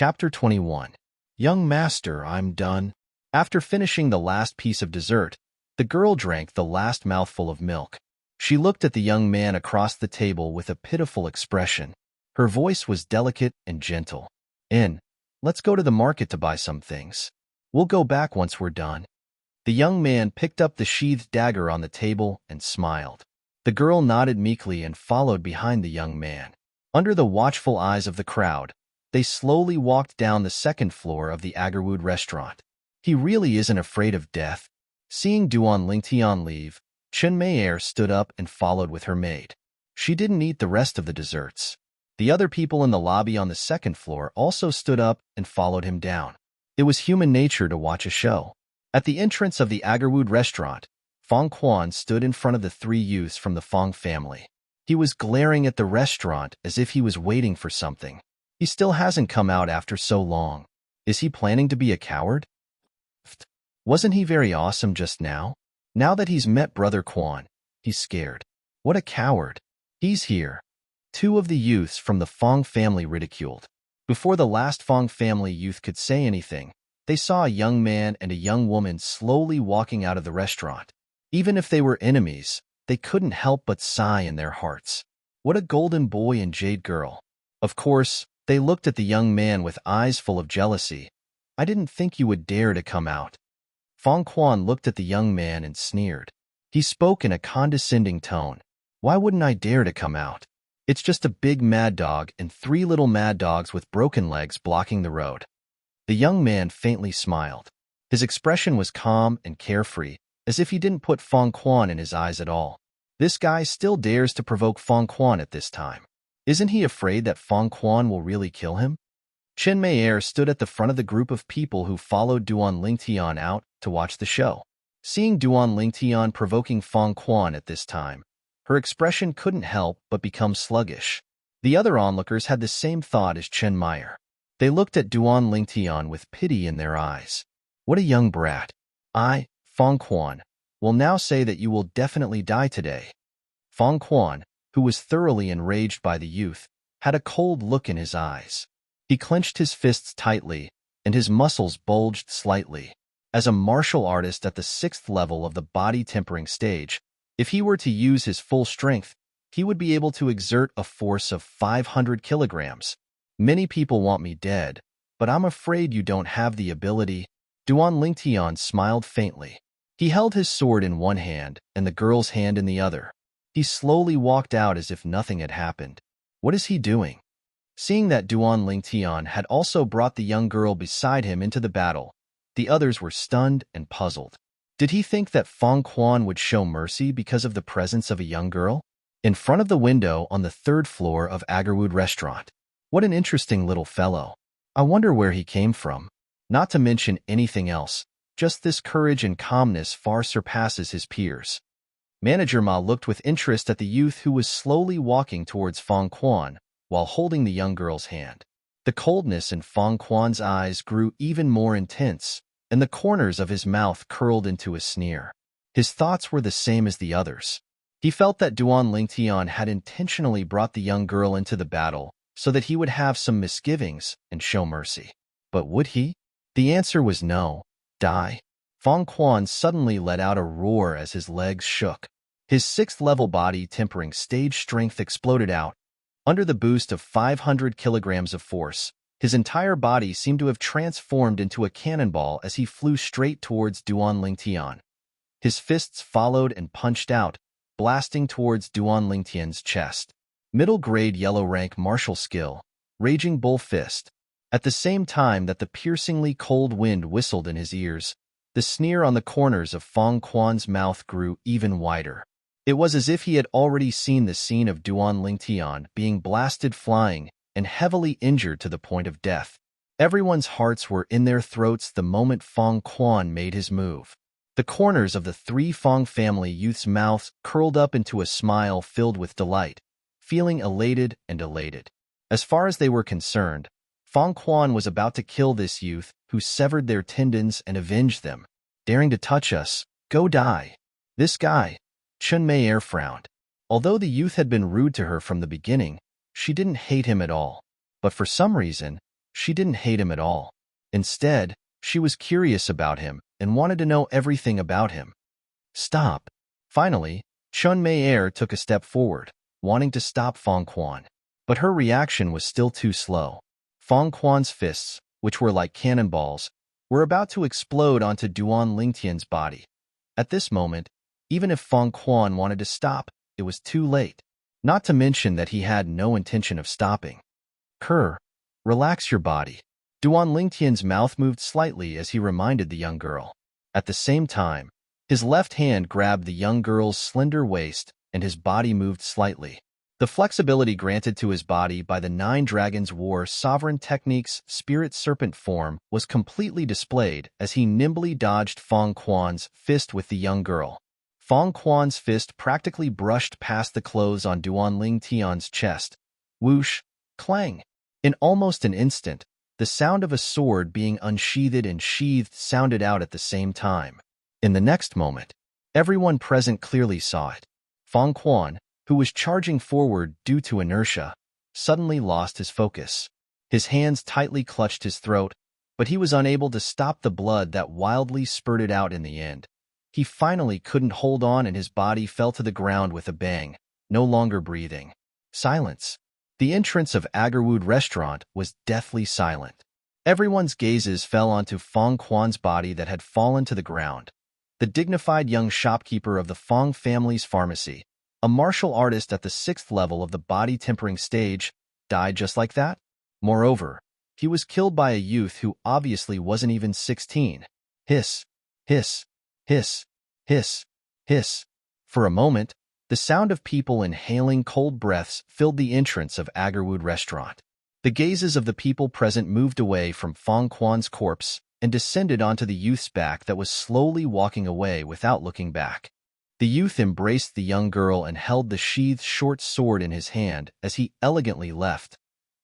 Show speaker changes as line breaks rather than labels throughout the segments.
Chapter 21. Young Master, I'm done. After finishing the last piece of dessert, the girl drank the last mouthful of milk. She looked at the young man across the table with a pitiful expression. Her voice was delicate and gentle. Let's go to the market to buy some things. We'll go back once we're done. The young man picked up the sheathed dagger on the table and smiled. The girl nodded meekly and followed behind the young man. Under the watchful eyes of the crowd, they slowly walked down the second floor of the Agarwood restaurant. He really isn't afraid of death. Seeing Duan Lingtian leave, Chen Meier stood up and followed with her maid. She didn't eat the rest of the desserts. The other people in the lobby on the second floor also stood up and followed him down. It was human nature to watch a show. At the entrance of the Agarwood restaurant, Fong Quan stood in front of the three youths from the Fong family. He was glaring at the restaurant as if he was waiting for something. He still hasn't come out after so long. Is he planning to be a coward? Wasn't he very awesome just now? Now that he's met Brother Quan, he's scared. What a coward. He's here. Two of the youths from the Fong family ridiculed. Before the last Fong family youth could say anything, they saw a young man and a young woman slowly walking out of the restaurant. Even if they were enemies, they couldn't help but sigh in their hearts. What a golden boy and jade girl. Of course, they looked at the young man with eyes full of jealousy. I didn't think you would dare to come out. Fong Quan looked at the young man and sneered. He spoke in a condescending tone. Why wouldn't I dare to come out? It's just a big mad dog and three little mad dogs with broken legs blocking the road. The young man faintly smiled. His expression was calm and carefree, as if he didn't put Fong Quan in his eyes at all. This guy still dares to provoke Fong Quan at this time. Isn't he afraid that Fong Quan will really kill him? Chen Meier stood at the front of the group of people who followed Duan Lingtian out to watch the show. Seeing Duan Lingtian provoking Fong Quan at this time, her expression couldn't help but become sluggish. The other onlookers had the same thought as Chen Meier. They looked at Duan Lingtian with pity in their eyes. What a young brat. I, Fong Quan, will now say that you will definitely die today. Fong Quan, who was thoroughly enraged by the youth, had a cold look in his eyes. He clenched his fists tightly, and his muscles bulged slightly. As a martial artist at the 6th level of the body tempering stage, if he were to use his full strength, he would be able to exert a force of 500 kilograms. Many people want me dead, but I'm afraid you don't have the ability. Duan Lingtian smiled faintly. He held his sword in one hand and the girl's hand in the other. He slowly walked out as if nothing had happened. What is he doing? Seeing that Duan Lingtian had also brought the young girl beside him into the battle, the others were stunned and puzzled. Did he think that Fong Quan would show mercy because of the presence of a young girl? In front of the window on the 3rd floor of Agarwood restaurant. What an interesting little fellow. I wonder where he came from. Not to mention anything else, just this courage and calmness far surpasses his peers. Manager Ma looked with interest at the youth who was slowly walking towards Fong Quan while holding the young girl's hand. The coldness in Fong Quan's eyes grew even more intense, and the corners of his mouth curled into a sneer. His thoughts were the same as the others. He felt that Duan Lingtian had intentionally brought the young girl into the battle so that he would have some misgivings and show mercy. But would he? The answer was no. Die. Fong Quan suddenly let out a roar as his legs shook. His 6th level body tempering stage strength exploded out. Under the boost of 500 kilograms of force, his entire body seemed to have transformed into a cannonball as he flew straight towards Duan Lingtian. His fists followed and punched out, blasting towards Duan Lingtian's chest. Middle-grade yellow-rank martial skill, Raging Bull Fist. At the same time that the piercingly cold wind whistled in his ears, the sneer on the corners of Fong Quan's mouth grew even wider. It was as if he had already seen the scene of Duan Lingtian being blasted flying and heavily injured to the point of death. Everyone's hearts were in their throats the moment Fong Quan made his move. The corners of the three Fong family youths' mouths curled up into a smile filled with delight, feeling elated and elated. As far as they were concerned, Fong Quan was about to kill this youth who severed their tendons and avenge them. Daring to touch us, go die. This guy. Chen Meier frowned. Although the youth had been rude to her from the beginning, she didn't hate him at all. But for some reason, she didn't hate him at all. Instead, she was curious about him and wanted to know everything about him. Stop. Finally, Chun Mei took a step forward, wanting to stop Fong Quan. But her reaction was still too slow. Fong Quan's fists, which were like cannonballs, were about to explode onto Duan Lingtian's body. At this moment, even if Fong Quan wanted to stop, it was too late. Not to mention that he had no intention of stopping. Kerr, relax your body. Duan Lingtian's mouth moved slightly as he reminded the young girl. At the same time, his left hand grabbed the young girl's slender waist and his body moved slightly. The flexibility granted to his body by the Nine Dragons War Sovereign Technique's Spirit Serpent form was completely displayed as he nimbly dodged Fong Quan's fist with the young girl. Fong Quan's fist practically brushed past the clothes on Duan Lingtian's chest. Whoosh! Clang! In almost an instant, the sound of a sword being unsheathed and sheathed sounded out at the same time. In the next moment, everyone present clearly saw it. Fong Quan, who was charging forward due to inertia, suddenly lost his focus. His hands tightly clutched his throat, but he was unable to stop the blood that wildly spurted out in the end. He finally couldn't hold on and his body fell to the ground with a bang, no longer breathing. Silence. The entrance of Agarwood restaurant was deathly silent. Everyone's gazes fell onto Fong Quan's body that had fallen to the ground. The dignified young shopkeeper of the Fong family's pharmacy, a martial artist at the 6th level of the body tempering stage, died just like that? Moreover, he was killed by a youth who obviously wasn't even 16. Hiss, hiss, hiss, hiss, hiss. For a moment, the sound of people inhaling cold breaths filled the entrance of Agarwood restaurant. The gazes of the people present moved away from Fong Quan's corpse and descended onto the youth's back that was slowly walking away without looking back. The youth embraced the young girl and held the sheathed short sword in his hand as he elegantly left,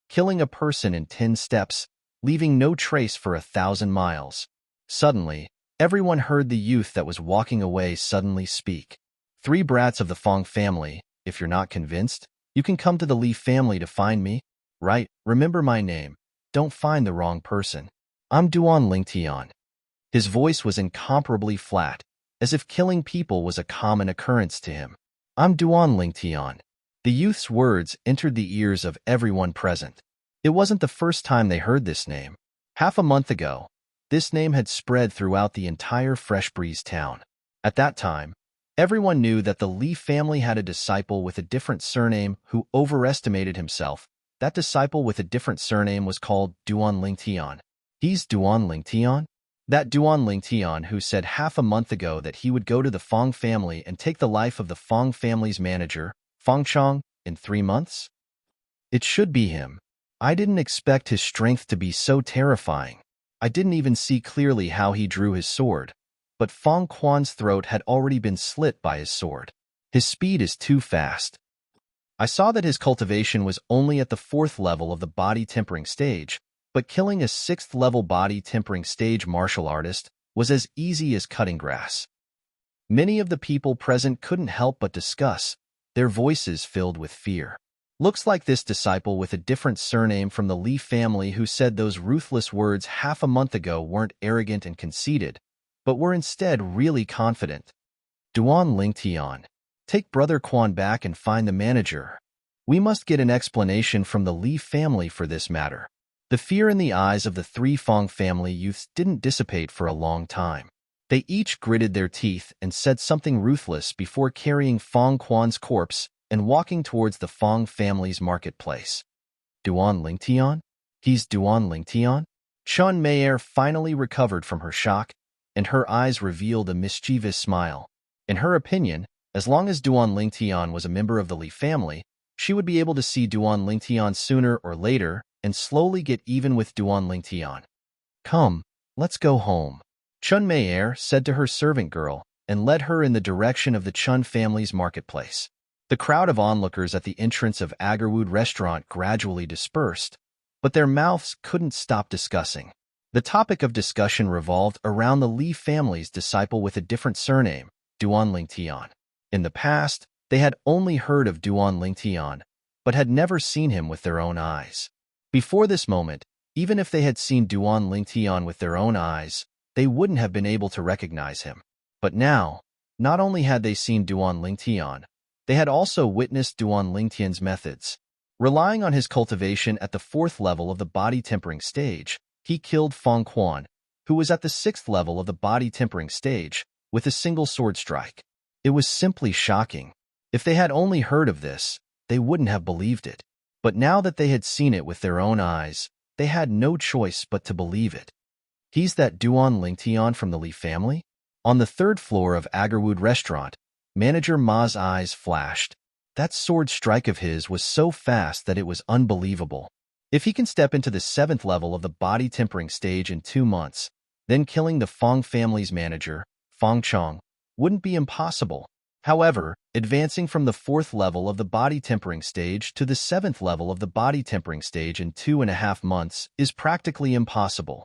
killing a person in 10 steps, leaving no trace for 1,000 miles. Suddenly, everyone heard the youth that was walking away suddenly speak. 3 brats of the Fong family, if you're not convinced, you can come to the Li family to find me. Right, remember my name. Don't find the wrong person. I'm Duan Lingtian. His voice was incomparably flat, as if killing people was a common occurrence to him. I'm Duan Lingtian. The youth's words entered the ears of everyone present. It wasn't the first time they heard this name. Half a month ago, this name had spread throughout the entire Fresh Breeze town. At that time, everyone knew that the Li family had a disciple with a different surname who overestimated himself. That disciple with a different surname was called Duan Lingtian. He's Duan Lingtian? That Duan Lingtian who said half a month ago that he would go to the Fong family and take the life of the Fong family's manager, Fong Chong, in 3 months? It should be him. I didn't expect his strength to be so terrifying. I didn't even see clearly how he drew his sword, but Fong Quan's throat had already been slit by his sword. His speed is too fast. I saw that his cultivation was only at the 4th level of the body tempering stage, but killing a 6th level body tempering stage martial artist was as easy as cutting grass. Many of the people present couldn't help but discuss, their voices filled with fear. Looks like this disciple with a different surname from the Li family who said those ruthless words half a month ago weren't arrogant and conceited, but were instead really confident. Duan Lingtian. Take Brother Quan back and find the manager. We must get an explanation from the Li family for this matter. The fear in the eyes of the 3 Fong family youths didn't dissipate for a long time. They each gritted their teeth and said something ruthless before carrying Fong Quan's corpse and walking towards the Fong family's marketplace. Duan Lingtian? He's Duan Lingtian? Chun Mei finally recovered from her shock, and her eyes revealed a mischievous smile. In her opinion, as long as Duan Lingtian was a member of the Li family, she would be able to see Duan Lingtian sooner or later and slowly get even with Duan Lingtian. Come, let's go home. Chun Mei said to her servant girl and led her in the direction of the Chun family's marketplace. The crowd of onlookers at the entrance of Agarwood restaurant gradually dispersed, but their mouths couldn't stop discussing. The topic of discussion revolved around the Li family's disciple with a different surname, Duan Lingtian. In the past, they had only heard of Duan Lingtian, but had never seen him with their own eyes. Before this moment, Even if they had seen Duan Lingtian with their own eyes, they wouldn't have been able to recognize him. But now, not only had they seen Duan Lingtian, they had also witnessed Duan Lingtian's methods. Relying on his cultivation at the 4th level of the body tempering stage, he killed Feng Quan, who was at the 6th level of the body tempering stage, with a single sword strike. It was simply shocking. If they had only heard of this, they wouldn't have believed it. But now that they had seen it with their own eyes, they had no choice but to believe it. He's that Duan Lingtian from the Li family? On the 3rd floor of Agarwood Restaurant, Manager Ma's eyes flashed. That sword strike of his was so fast that it was unbelievable. If he can step into the 7th level of the body tempering stage in 2 months, then killing the Feng family's manager, Feng Chong, wouldn't be impossible. However, advancing from the 4th level of the body tempering stage to the 7th level of the body tempering stage in 2.5 months is practically impossible.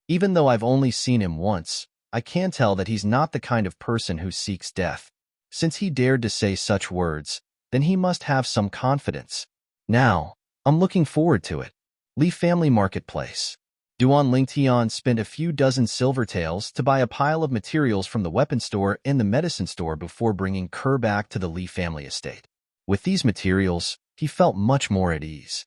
Even though I've only seen him once, I can tell that he's not the kind of person who seeks death. Since he dared to say such words, then he must have some confidence. Now, I'm looking forward to it. Li Family Marketplace. Duan Lingtian spent a few dozen silver taels to buy a pile of materials from the weapon store and the medicine store before bringing Kerr back to the Li family estate. With these materials, he felt much more at ease.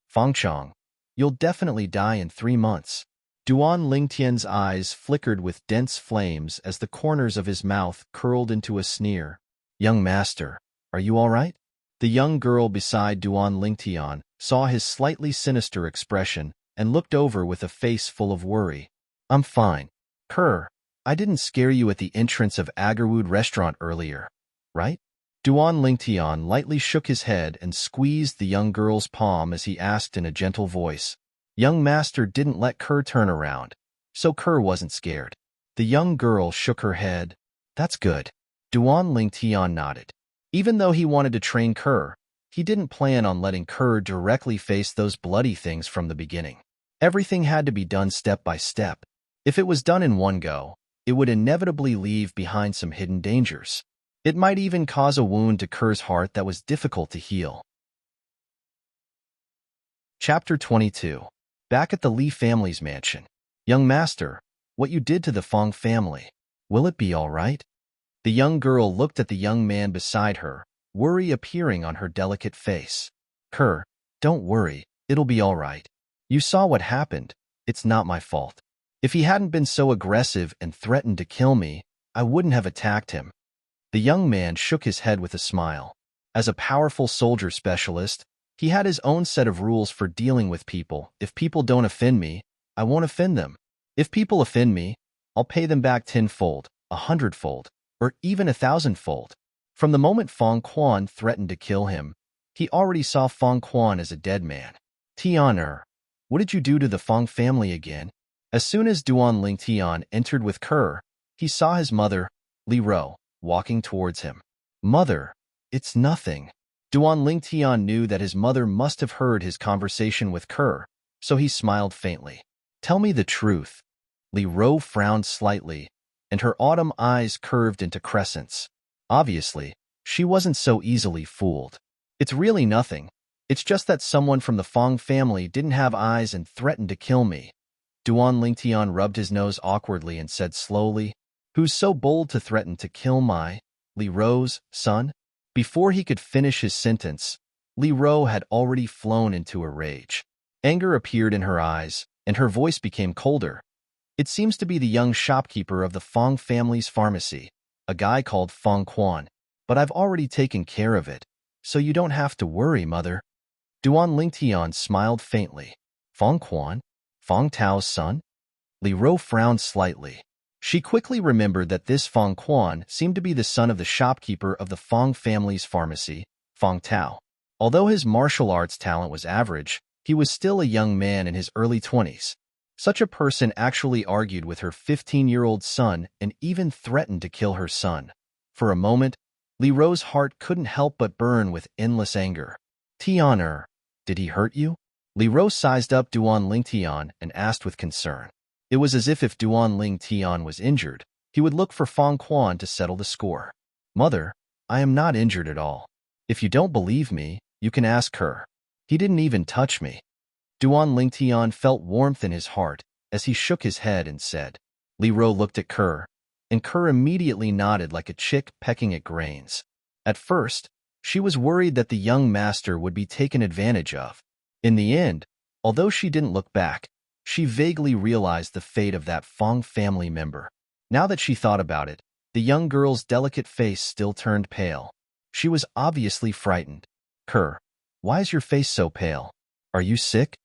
Feng Chong, you'll definitely die in 3 months. Duan Lingtian's eyes flickered with dense flames as the corners of his mouth curled into a sneer. Young master, are you all right? The young girl beside Duan Lingtian saw his slightly sinister expression and looked over with a face full of worry. I'm fine. Kerr, I didn't scare you at the entrance of Agarwood Restaurant earlier, right? Duan Lingtian lightly shook his head and squeezed the young girl's palm as he asked in a gentle voice. Young master didn't let Kerr turn around, so Kerr wasn't scared. The young girl shook her head. That's good. Duan Lingtian nodded. Even though he wanted to train Kerr, he didn't plan on letting Kerr directly face those bloody things from the beginning. Everything had to be done step by step. If it was done in one go, it would inevitably leave behind some hidden dangers. It might even cause a wound to Kerr's heart that was difficult to heal. Chapter 22. Back at the Li family's mansion. Young master, what you did to the Feng family, will it be all right? The young girl looked at the young man beside her, worry appearing on her delicate face. Kerr, don't worry, it'll be all right. You saw what happened. It's not my fault. If he hadn't been so aggressive and threatened to kill me, I wouldn't have attacked him. The young man shook his head with a smile. As a powerful soldier specialist, he had his own set of rules for dealing with people. If people don't offend me, I won't offend them. If people offend me, I'll pay them back 10-fold, 100-fold, or even 1,000-fold. From the moment Feng Quan threatened to kill him, he already saw Feng Quan as a dead man. Tian, what did you do to the Feng family again? As soon as Duan Lingtian entered with Kerr, he saw his mother, Li Ro, walking towards him. Mother, it's nothing. Duan Lingtian knew that his mother must have heard his conversation with Kerr, so he smiled faintly. Tell me the truth. Li Ro frowned slightly, and her autumn eyes curved into crescents. Obviously, she wasn't so easily fooled. It's really nothing. It's just that someone from the Feng family didn't have eyes and threatened to kill me. Duan Lingtian rubbed his nose awkwardly and said slowly, Who's so bold to threaten to kill my, Li Ro's, son? Before he could finish his sentence, Li Ro had already flown into a rage. Anger appeared in her eyes, and her voice became colder. It seems to be the young shopkeeper of the Feng family's pharmacy, a guy called Feng Quan, but I've already taken care of it, so you don't have to worry, mother. Duan Lingtian smiled faintly. Feng Quan? Feng Tao's son? Li Ro frowned slightly. She quickly remembered that this Feng Quan seemed to be the son of the shopkeeper of the Feng family's pharmacy, Feng Tao. Although his martial arts talent was average, he was still a young man in his early 20s. Such a person actually argued with her 15-year-old son and even threatened to kill her son. For a moment, Li Ro's heart couldn't help but burn with endless anger. Tian, did he hurt you? Li Ro sized up Duan Lingtian and asked with concern. It was as if Duan Lingtian was injured, he would look for Feng Quan to settle the score. Mother, I am not injured at all. If you don't believe me, you can ask her. He didn't even touch me. Duan Lingtian felt warmth in his heart as he shook his head and said. Li Ro looked at Kerr, and Kerr immediately nodded like a chick pecking at grains. At first, she was worried that the young master would be taken advantage of. In the end, although she didn't look back, she vaguely realized the fate of that Fong family member. Now that she thought about it, the young girl's delicate face still turned pale. She was obviously frightened. Kerr, why is your face so pale? Are you sick?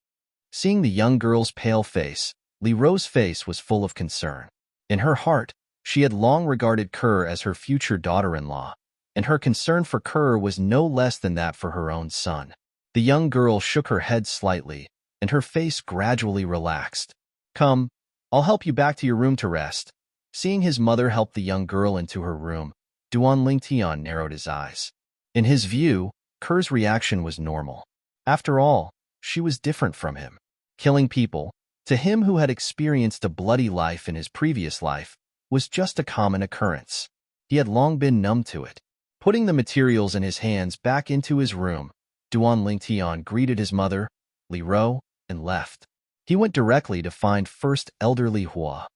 Seeing the young girl's pale face, Li Ro's face was full of concern. In her heart, she had long regarded Kerr as her future daughter-in-law, and her concern for Kerr was no less than that for her own son. The young girl shook her head slightly, and her face gradually relaxed. Come, I'll help you back to your room to rest. Seeing his mother help the young girl into her room, Duan Lingtian narrowed his eyes. In his view, Kerr's reaction was normal. After all, she was different from him. Killing people, to him who had experienced a bloody life in his previous life, was just a common occurrence. He had long been numb to it. Putting the materials in his hands back into his room, Duan Lingtian greeted his mother, Li Ro, and left. He went directly to find First Elder Li Hua.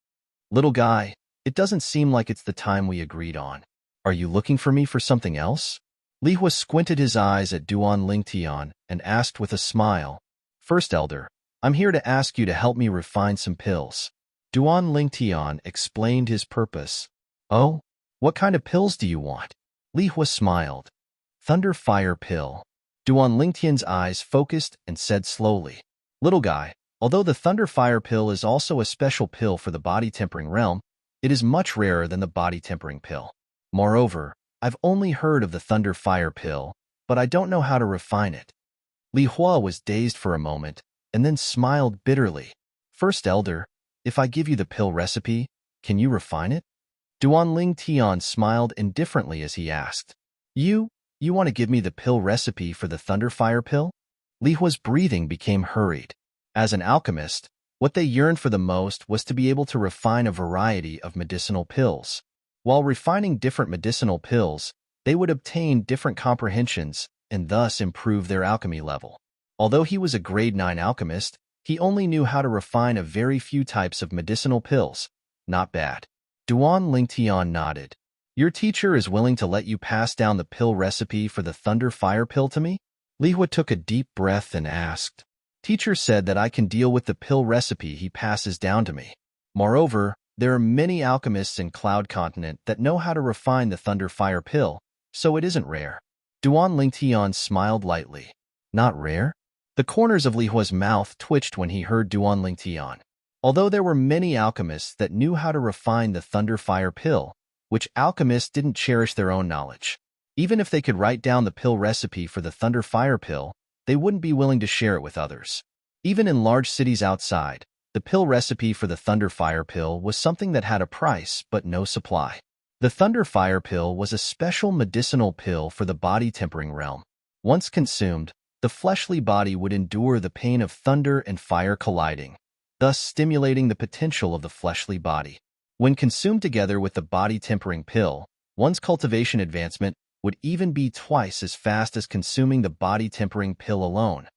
Little guy, it doesn't seem like it's the time we agreed on. Are you looking for me for something else? Li Hua squinted his eyes at Duan Lingtian and asked with a smile, First Elder, I'm here to ask you to help me refine some pills. Duan Lingtian explained his purpose. Oh, what kind of pills do you want? Li Hua smiled. Thunder Fire Pill. Duan Lingtian's eyes focused and said slowly, Little guy, although the Thunder Fire Pill is also a special pill for the body-tempering realm, it is much rarer than the body-tempering pill. Moreover, I've only heard of the Thunder Fire Pill, but I don't know how to refine it. Li Hua was dazed for a moment, and then smiled bitterly. First Elder, if I give you the pill recipe, can you refine it? Duan Lingtian smiled indifferently as he asked, You want to give me the pill recipe for the Thunder Fire Pill? Li Hua's breathing became hurried. As an alchemist, what they yearned for the most was to be able to refine a variety of medicinal pills. While refining different medicinal pills, they would obtain different comprehensions and thus improve their alchemy level. Although he was a grade 9 alchemist, he only knew how to refine a very few types of medicinal pills. Not bad. Duan Lingtian nodded. Your teacher is willing to let you pass down the pill recipe for the Thunder Fire Pill to me? Li Hua took a deep breath and asked. Teacher said that I can deal with the pill recipe he passes down to me. Moreover, there are many alchemists in Cloud Continent that know how to refine the Thunder Fire Pill, so it isn't rare. Duan Lingtian smiled lightly. Not rare? The corners of Li Hua's mouth twitched when he heard Duan Lingtian. Although there were many alchemists that knew how to refine the Thunder Fire Pill, which alchemists didn't cherish their own knowledge. Even if they could write down the pill recipe for the Thunder Fire Pill, they wouldn't be willing to share it with others. Even in large cities outside, the pill recipe for the Thunder Fire Pill was something that had a price but no supply. The Thunder Fire Pill was a special medicinal pill for the body-tempering realm. Once consumed, the fleshly body would endure the pain of thunder and fire colliding, thus stimulating the potential of the fleshly body. When consumed together with the body-tempering pill, one's cultivation advancement would even be twice as fast as consuming the body-tempering pill alone.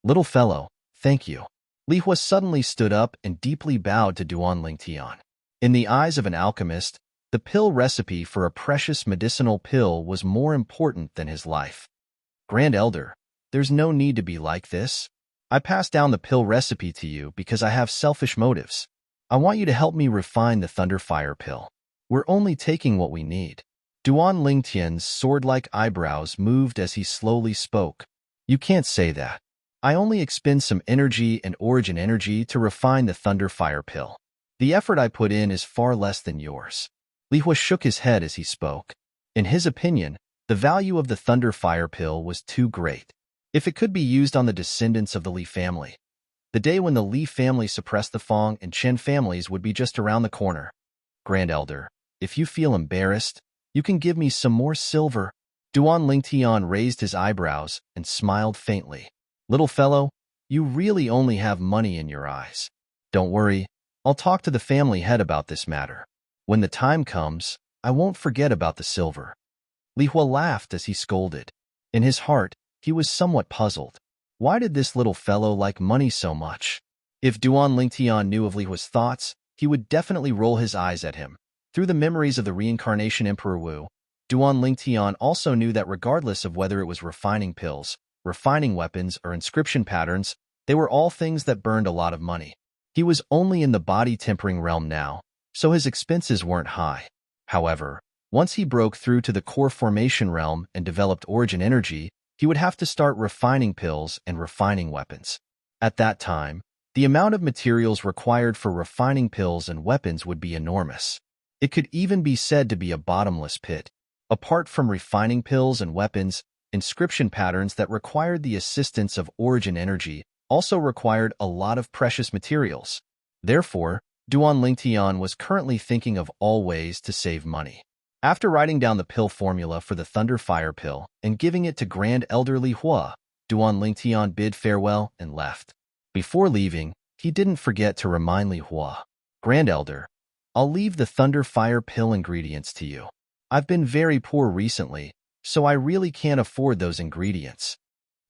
Little fellow, thank you. Li Hua suddenly stood up and deeply bowed to Duan Lingtian. In the eyes of an alchemist, the pill recipe for a precious medicinal pill was more important than his life. Grand Elder, there's no need to be like this. I passed down the pill recipe to you because I have selfish motives. I want you to help me refine the Thunder Fire Pill. We're only taking what we need. Duan Lingtian's sword-like eyebrows moved as he slowly spoke. You can't say that. I only expend some energy and origin energy to refine the Thunder Fire Pill. The effort I put in is far less than yours. Li Hua shook his head as he spoke. In his opinion, the value of the Thunder Fire Pill was too great. If it could be used on the descendants of the Li family, the day when the Li family suppressed the Fong and Chen families would be just around the corner. Grand Elder, if you feel embarrassed, you can give me some more silver. Duan Lingtian raised his eyebrows and smiled faintly. Little fellow, you really only have money in your eyes. Don't worry, I'll talk to the family head about this matter. When the time comes, I won't forget about the silver. Li Hua laughed as he scolded. In his heart, he was somewhat puzzled. Why did this little fellow like money so much? If Duan Lingtian knew of Li Hua's thoughts, he would definitely roll his eyes at him. Through the memories of the reincarnation Emperor Wu, Duan Lingtian also knew that regardless of whether it was refining pills, refining weapons, or inscription patterns, they were all things that burned a lot of money. He was only in the body-tempering realm now, so his expenses weren't high. However, once he broke through to the core formation realm and developed origin energy, he would have to start refining pills and refining weapons. At that time, the amount of materials required for refining pills and weapons would be enormous. It could even be said to be a bottomless pit. Apart from refining pills and weapons, inscription patterns that required the assistance of origin energy also required a lot of precious materials. Therefore, Duan Lingtian was currently thinking of all ways to save money. After writing down the pill formula for the Thunder Fire pill and giving it to Grand Elder Li Hua, Duan Lingtian bid farewell and left. Before leaving, he didn't forget to remind Li Hua, "Grand Elder, I'll leave the Thunder Fire pill ingredients to you. I've been very poor recently, so I really can't afford those ingredients."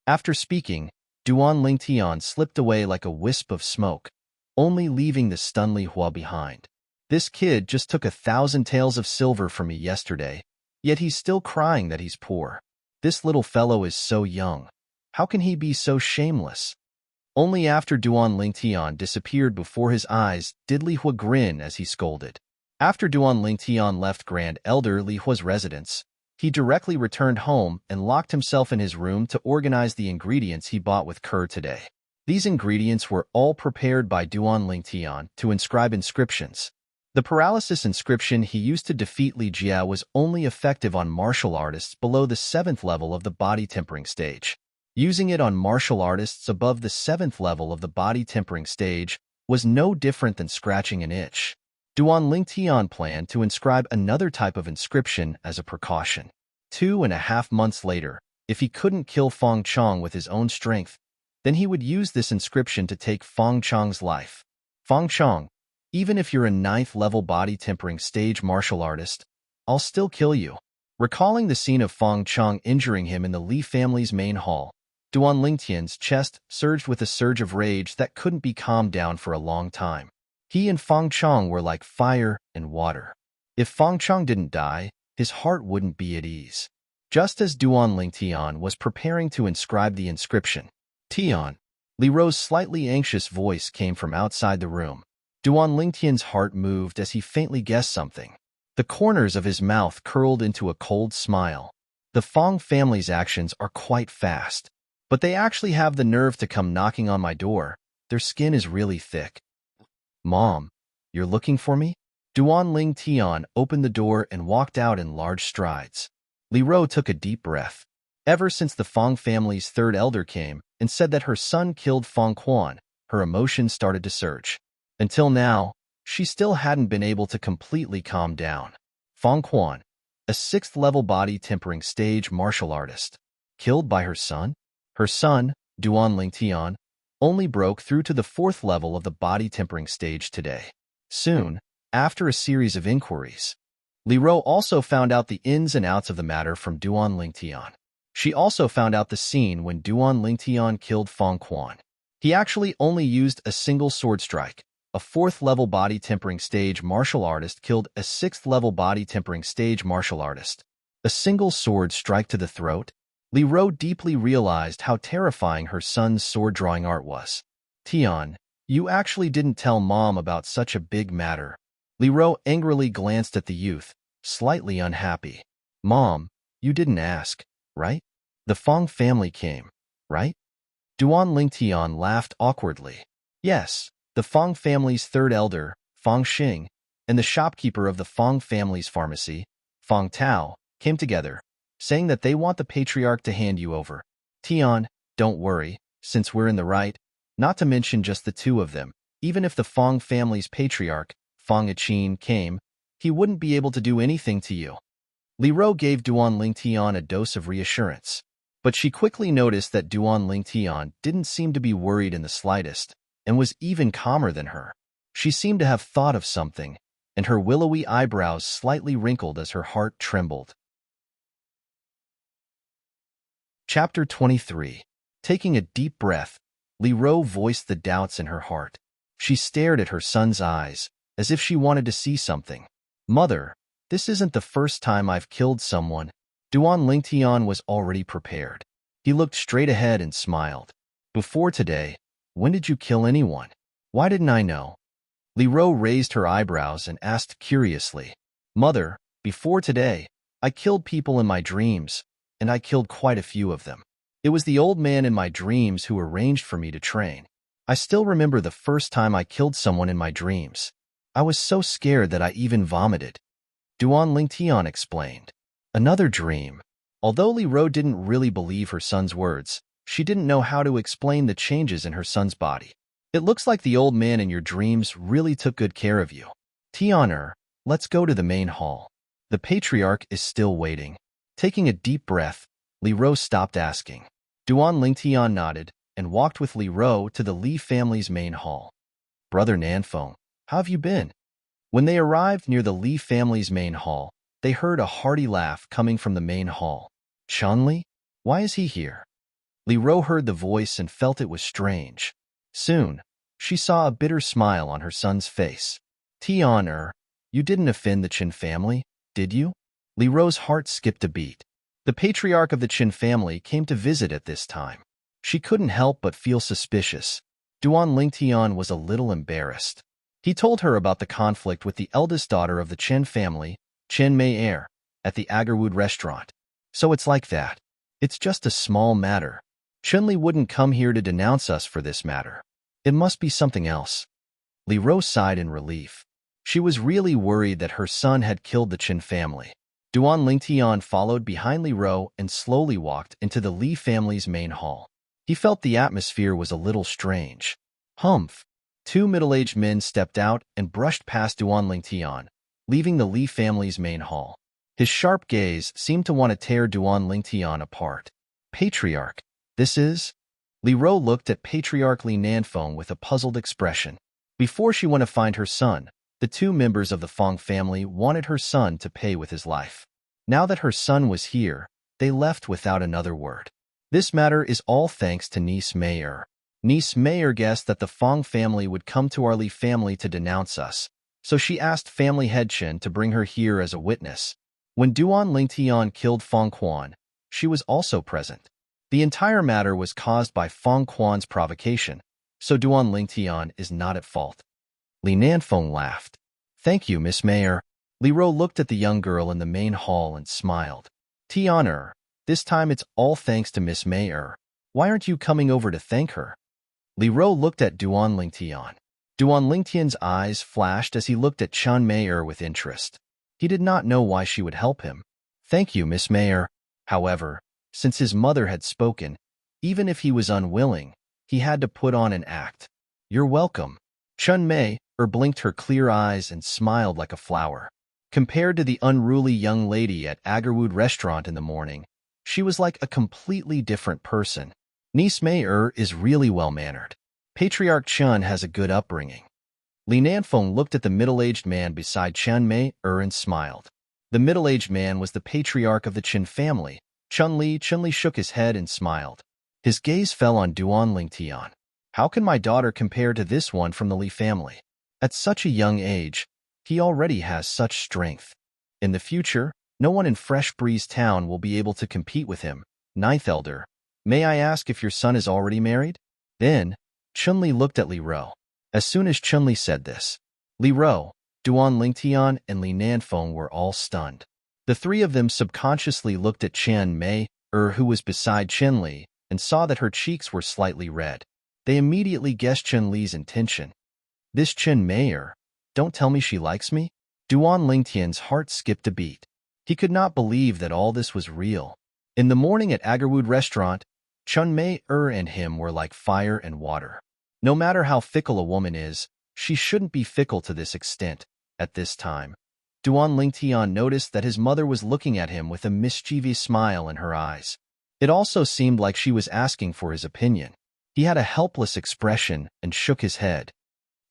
After speaking, Duan Lingtian slipped away like a wisp of smoke, only leaving the stunned Li Hua behind. "This kid just took 1,000 taels of silver from me yesterday, yet he's still crying that he's poor. This little fellow is so young. How can he be so shameless?" Only after Duan Lingtian disappeared before his eyes did Li Hua grin as he scolded. After Duan Lingtian left Grand Elder Li Hua's residence, he directly returned home and locked himself in his room to organize the ingredients he bought with Kerr today. These ingredients were all prepared by Duan Lingtian to inscribe inscriptions. The paralysis inscription he used to defeat Li Jia was only effective on martial artists below the 7th level of the body tempering stage. Using it on martial artists above the 7th level of the body tempering stage was no different than scratching an itch. Duan Lingtian planned to inscribe another type of inscription as a precaution. 2.5 months later, if he couldn't kill Feng Chong with his own strength, then he would use this inscription to take Feng Chong's life. "Feng Chong, even if you're a 9th level body tempering stage martial artist, I'll still kill you." Recalling the scene of Feng Chong injuring him in the Li family's main hall, Duan Lingtian's chest surged with a surge of rage that couldn't be calmed down for a long time. He and Feng Chong were like fire and water. If Feng Chong didn't die, his heart wouldn't be at ease. Just as Duan Lingtian was preparing to inscribe the inscription, "Tian," Li Ro's slightly anxious voice came from outside the room. Duan Lingtian's heart moved as he faintly guessed something. The corners of his mouth curled into a cold smile. The Feng family's actions are quite fast, but they actually have the nerve to come knocking on my door. Their skin is really thick. "Mom, you're looking for me?" Duan Lingtian opened the door and walked out in large strides. Li Ro took a deep breath. Ever since the Feng family's 3rd elder came and said that her son killed Feng Quan, her emotions started to surge. Until now, she still hadn't been able to completely calm down. Feng Quan, a 6th level body tempering stage martial artist, killed by her son? Her son, Duan Lingtian, only broke through to the 4th level of the body tempering stage today. Soon, after a series of inquiries, Li Ro also found out the ins and outs of the matter from Duan Lingtian. She also found out the scene when Duan Lingtian killed Feng Quan. He actually only used a single sword strike. A 4th level body tempering stage martial artist killed a 6th level body tempering stage martial artist. A single sword strike to the throat? Li Ro deeply realized how terrifying her son's sword-drawing art was. "Tian, you actually didn't tell Mom about such a big matter." Li Ro angrily glanced at the youth, slightly unhappy. "Mom, you didn't ask, right? The Feng family came, right?" Duan Lingtian laughed awkwardly. "Yes, the Feng family's 3rd elder, Feng Xing, and the shopkeeper of the Feng family's pharmacy, Feng Tao, came together, saying that they want the patriarch to hand you over. Tian, don't worry, since we're in the right, not to mention just the two of them. Even if the Feng family's patriarch, Feng Yiqin, came, he wouldn't be able to do anything to you." Li Ro gave Duan Lingtian a dose of reassurance, but she quickly noticed that Duan Lingtian didn't seem to be worried in the slightest, and was even calmer than her. She seemed to have thought of something, and her willowy eyebrows slightly wrinkled as her heart trembled. Chapter 23. Taking a deep breath, Li Ro voiced the doubts in her heart. She stared at her son's eyes, as if she wanted to see something. Mother, this isn't the first time I've killed someone. Duan Lingtian was already prepared. He looked straight ahead and smiled. Before today, when did you kill anyone? Why didn't I know? Li Ro raised her eyebrows and asked curiously. Mother, before today, I killed people in my dreams, and I killed quite a few of them. It was the old man in my dreams who arranged for me to train. I still remember the first time I killed someone in my dreams. I was so scared that I even vomited. Duan Lingtian explained. Another dream. Although Li Ro didn't really believe her son's words, she didn't know how to explain the changes in her son's body. It looks like the old man in your dreams really took good care of you. Tianer, let's go to the main hall. The patriarch is still waiting. Taking a deep breath, Li Ro stopped asking. Duan Lingtian nodded and walked with Li Ro to the Li family's main hall. Brother Nanfeng, how have you been? When they arrived near the Li family's main hall, they heard a hearty laugh coming from the main hall. Chunli? Why is he here? Li Ro heard the voice and felt it was strange. Soon, she saw a bitter smile on her son's face. Tianer, you didn't offend the Qin family, did you? Li Ro's heart skipped a beat. The patriarch of the Qin family came to visit at this time. She couldn't help but feel suspicious. Duan Lingtian was a little embarrassed. He told her about the conflict with the eldest daughter of the Qin family, Qin Mei, at the Agarwood restaurant. So it's like that. It's just a small matter. Chunli wouldn't come here to denounce us for this matter. It must be something else. Li Ro sighed in relief. She was really worried that her son had killed the Qin family. Duan Lingtian followed behind Li Ro and slowly walked into the Li family's main hall. He felt the atmosphere was a little strange. Humph! Two middle-aged men stepped out and brushed past Duan Lingtian, leaving the Li family's main hall. His sharp gaze seemed to want to tear Duan Lingtian apart. Patriarch, this is? Li Ro looked at Patriarch Li Nanfeng with a puzzled expression. Before she went to find her son, the two members of the Feng family wanted her son to pay with his life. Now that her son was here, they left without another word. This matter is all thanks to Niece Mayer. Niece Mayer guessed that the Feng family would come to our Li family to denounce us, so she asked family head Chen to bring her here as a witness. When Duan Lingtian killed Feng Quan, she was also present. The entire matter was caused by Feng Quan's provocation, so Duan Lingtian is not at fault. Li Nanfeng laughed. Thank you, Miss Mayer. Li Ro looked at the young girl in the main hall and smiled. Tianer, this time it's all thanks to Miss Mayer. Why aren't you coming over to thank her? Li Ro looked at Duan Lingtian. Duan Lingtian's eyes flashed as he looked at Chen Mayer with interest. He did not know why she would help him. Thank you, Miss Mayer. However, since his mother had spoken, even if he was unwilling, he had to put on an act. You're welcome. Chen Mei blinked her clear eyes and smiled like a flower. Compared to the unruly young lady at Agarwood restaurant in the morning, she was like a completely different person. Niece Mei is really well-mannered. Patriarch Chen has a good upbringing. Li Nanfeng looked at the middle-aged man beside Chen Mei and smiled. The middle-aged man was the patriarch of the Qin family. Chunli shook his head and smiled. His gaze fell on Duan Lingtian. How can my daughter compare to this one from the Li family? At such a young age, he already has such strength. In the future, no one in Fresh Breeze Town will be able to compete with him. Ninth Elder, may I ask if your son is already married? Then, Chunli looked at Li Ro. As soon as Chunli said this, Li Ro, Duan Lingtian, and Li Nanfeng were all stunned. The three of them subconsciously looked at Chen Mei, who was beside Chunli, and saw that her cheeks were slightly red. They immediately guessed Chunli's intention. This Chen Mei, don't tell me she likes me? Duan Lingtian's heart skipped a beat. He could not believe that all this was real. In the morning at Agarwood restaurant, Chen Mei and him were like fire and water. No matter how fickle a woman is, she shouldn't be fickle to this extent. At this time, Duan Lingtian noticed that his mother was looking at him with a mischievous smile in her eyes. It also seemed like she was asking for his opinion. He had a helpless expression and shook his head.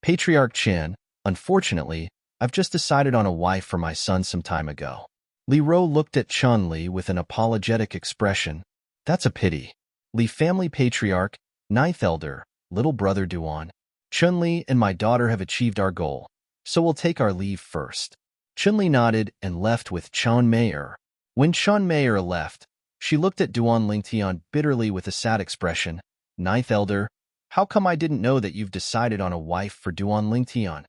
Patriarch Chen, unfortunately, I've just decided on a wife for my son some time ago. Li Ro looked at Chunli with an apologetic expression. That's a pity. Li family patriarch, ninth elder, little brother Duan. Chun-Li and my daughter have achieved our goal, so we'll take our leave first. Chun-Li nodded and left with Chon Mei-er. When Chon Mei-er left, she looked at Duan Lingtian bitterly with a sad expression. Ninth elder, how come I didn't know that you've decided on a wife for Duan Lingtian?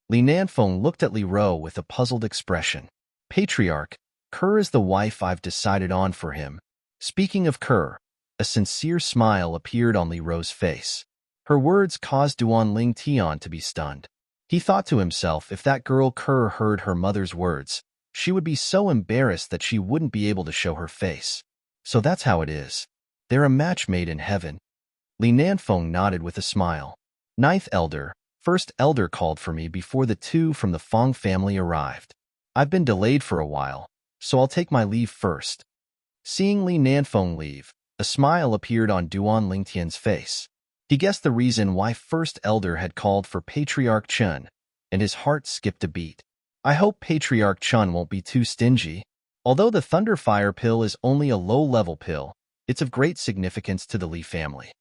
Li Nanfeng looked at Li Ro with a puzzled expression. Patriarch, Kerr is the wife I've decided on for him. Speaking of Kerr, a sincere smile appeared on Li Ro's face. Her words caused Duan Lingtian to be stunned. He thought to himself, if that girl Kerr heard her mother's words, she would be so embarrassed that she wouldn't be able to show her face. So that's how it is. They're a match made in heaven. Li Nanfeng nodded with a smile. Ninth elder, first elder called for me before the two from the Fong family arrived. I've been delayed for a while, so I'll take my leave first. Seeing Li Nanfeng leave, a smile appeared on Duan Lingtian's face. He guessed the reason why first elder had called for Patriarch Chun, and his heart skipped a beat. I hope Patriarch Chun won't be too stingy. Although the Thunderfire pill is only a low-level pill, it's of great significance to the Li family.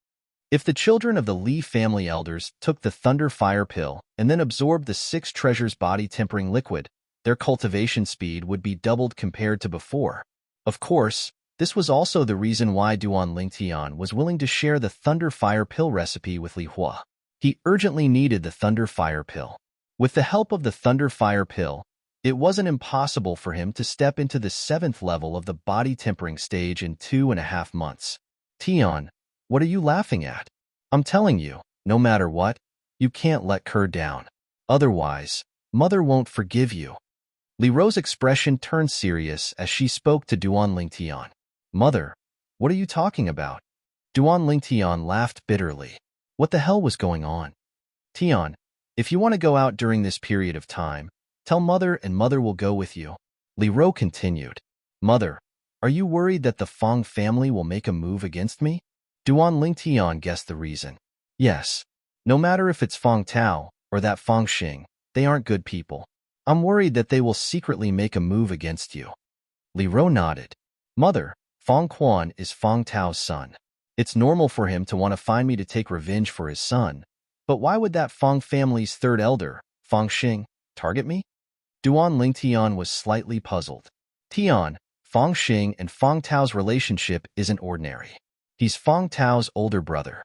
If the children of the Li family elders took the Thunderfire pill and then absorbed the 6 treasures body-tempering liquid, their cultivation speed would be doubled compared to before. Of course, this was also the reason why Duan Lingtian was willing to share the Thunderfire pill recipe with Li Hua. He urgently needed the Thunderfire pill. With the help of the Thunderfire pill, it wasn't impossible for him to step into the 7th level of the body-tempering stage in 2.5 months. Tian, what are you laughing at? I'm telling you, no matter what, you can't let Kerr down. Otherwise, Mother won't forgive you. Li Ro's expression turned serious as she spoke to Duan Lingtian. Mother, what are you talking about? Duan Lingtian laughed bitterly. What the hell was going on? Tian, if you want to go out during this period of time, tell Mother and Mother will go with you. Li Ro continued. Mother, are you worried that the Fong family will make a move against me? Duan Lingtian guessed the reason. Yes. No matter if it's Fong Tao or that Fong Xing, they aren't good people. I'm worried that they will secretly make a move against you. Li Ro nodded. Mother, Fong Quan is Fong Tao's son. It's normal for him to want to find me to take revenge for his son. But why would that Fong family's 3rd elder, Fong Xing, target me? Duan Lingtian was slightly puzzled. Tian, Fong Xing and Fong Tao's relationship isn't ordinary. He's Fong Tao's older brother.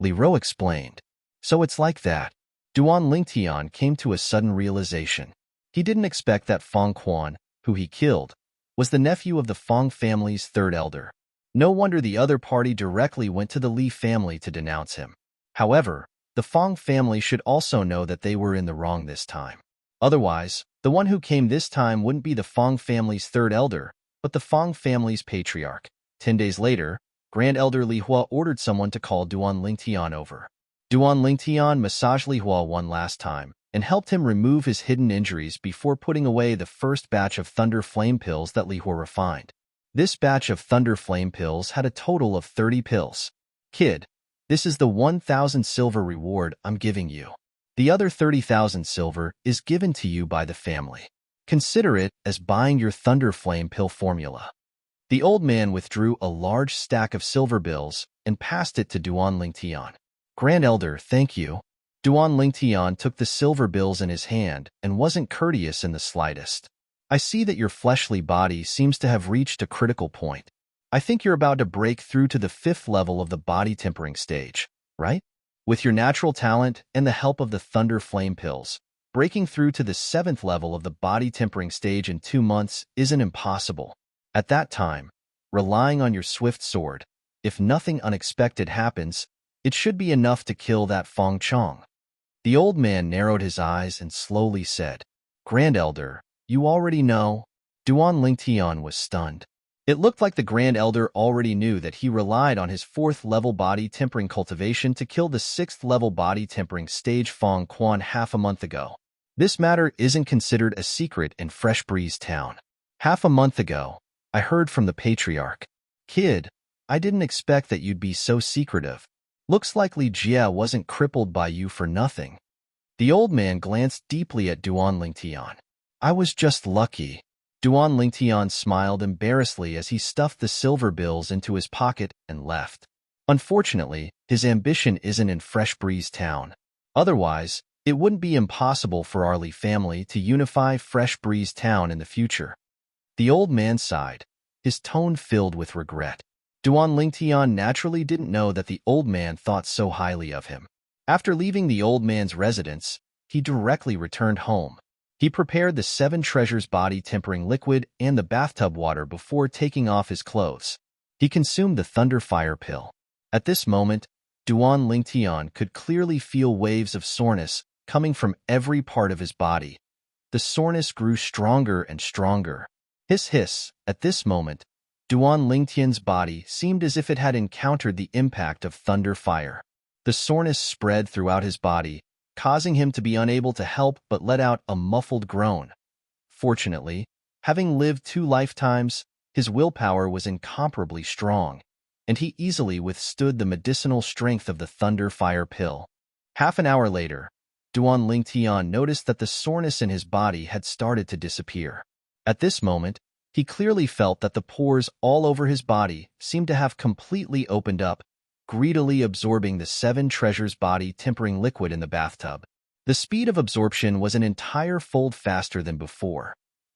Li Ro explained. So it's like that. Duan Lingtian came to a sudden realization. He didn't expect that Fong Quan, who he killed, was the nephew of the Fong family's 3rd elder. No wonder the other party directly went to the Li family to denounce him. However, the Fong family should also know that they were in the wrong this time. Otherwise, the one who came this time wouldn't be the Fong family's 3rd elder, but the Fong family's patriarch. 10 days later, Grand Elder Li Hua ordered someone to call Duan Lingtian over. Duan Lingtian massaged Li Hua one last time and helped him remove his hidden injuries before putting away the first batch of Thunder Flame pills that Li Hua refined. This batch of Thunder Flame pills had a total of 30 pills. Kid, this is the 1,000 silver reward I'm giving you. The other 30,000 silver is given to you by the family. Consider it as buying your Thunder Flame pill formula. The old man withdrew a large stack of silver bills and passed it to Duan Lingtian. Grand Elder, thank you. Duan Lingtian took the silver bills in his hand and wasn't courteous in the slightest. I see that your fleshly body seems to have reached a critical point. I think you're about to break through to the 5th level of the body tempering stage, right? With your natural talent and the help of the Thunder Flame pills, breaking through to the 7th level of the body tempering stage in 2 months isn't impossible. At that time, relying on your swift sword, if nothing unexpected happens, it should be enough to kill that Fong Chong. The old man narrowed his eyes and slowly said, Grand Elder, you already know? Duan Lingtian was stunned. It looked like the Grand Elder already knew that he relied on his 4th level body tempering cultivation to kill the 6th level body tempering stage Fong Quan half a month ago. This matter isn't considered a secret in Fresh Breeze Town. Half a month ago, I heard from the Patriarch. Kid, I didn't expect that you'd be so secretive. Looks like Li Jia wasn't crippled by you for nothing. The old man glanced deeply at Duan Lingtian. I was just lucky. Duan Lingtian smiled embarrassedly as he stuffed the silver bills into his pocket and left. Unfortunately, his ambition isn't in Fresh Breeze Town. Otherwise, it wouldn't be impossible for our Lee family to unify Fresh Breeze Town in the future. The old man sighed, his tone filled with regret. Duan Lingtian naturally didn't know that the old man thought so highly of him. After leaving the old man's residence, he directly returned home. He prepared the 7 treasures body-tempering liquid and the bathtub water before taking off his clothes. He consumed the thunder fire pill. At this moment, Duan Lingtian could clearly feel waves of soreness coming from every part of his body. The soreness grew stronger and stronger. Hiss hiss, at this moment, Duan Lingtian's body seemed as if it had encountered the impact of thunder fire. The soreness spread throughout his body, causing him to be unable to help but let out a muffled groan. Fortunately, having lived 2 lifetimes, his willpower was incomparably strong, and he easily withstood the medicinal strength of the thunder fire pill. Half an hour later, Duan Lingtian noticed that the soreness in his body had started to disappear. At this moment, he clearly felt that the pores all over his body seemed to have completely opened up, greedily absorbing the 7 treasures body-tempering liquid in the bathtub. The speed of absorption was an entire fold faster than before.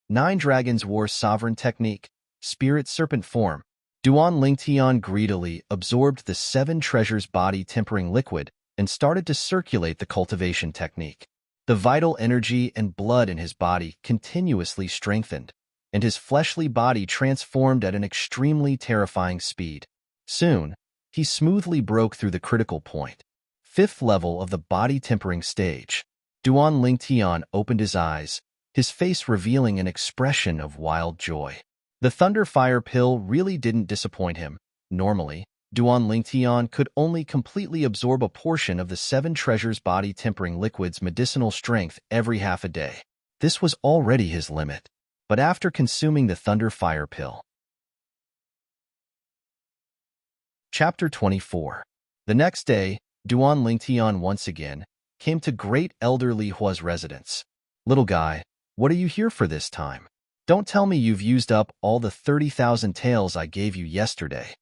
9 dragons wore sovereign technique, spirit serpent form. Duan Lingtian greedily absorbed the 7 treasures body-tempering liquid and started to circulate the cultivation technique. The vital energy and blood in his body continuously strengthened, and his fleshly body transformed at an extremely terrifying speed. Soon, he smoothly broke through the critical point. 5th level of the body-tempering stage. Duan Lingtian opened his eyes, his face revealing an expression of wild joy. The thunder fire pill really didn't disappoint him. Normally, Duan Lingtian could only completely absorb a portion of the 7 treasures body-tempering liquid's medicinal strength every half a day. This was already his limit. But after consuming the thunder fire pill. Chapter 24. The next day, Duan Lingtian once again came to Great Elder Li Hua's residence. Little guy, what are you here for this time? Don't tell me you've used up all the 30,000 taels I gave you yesterday.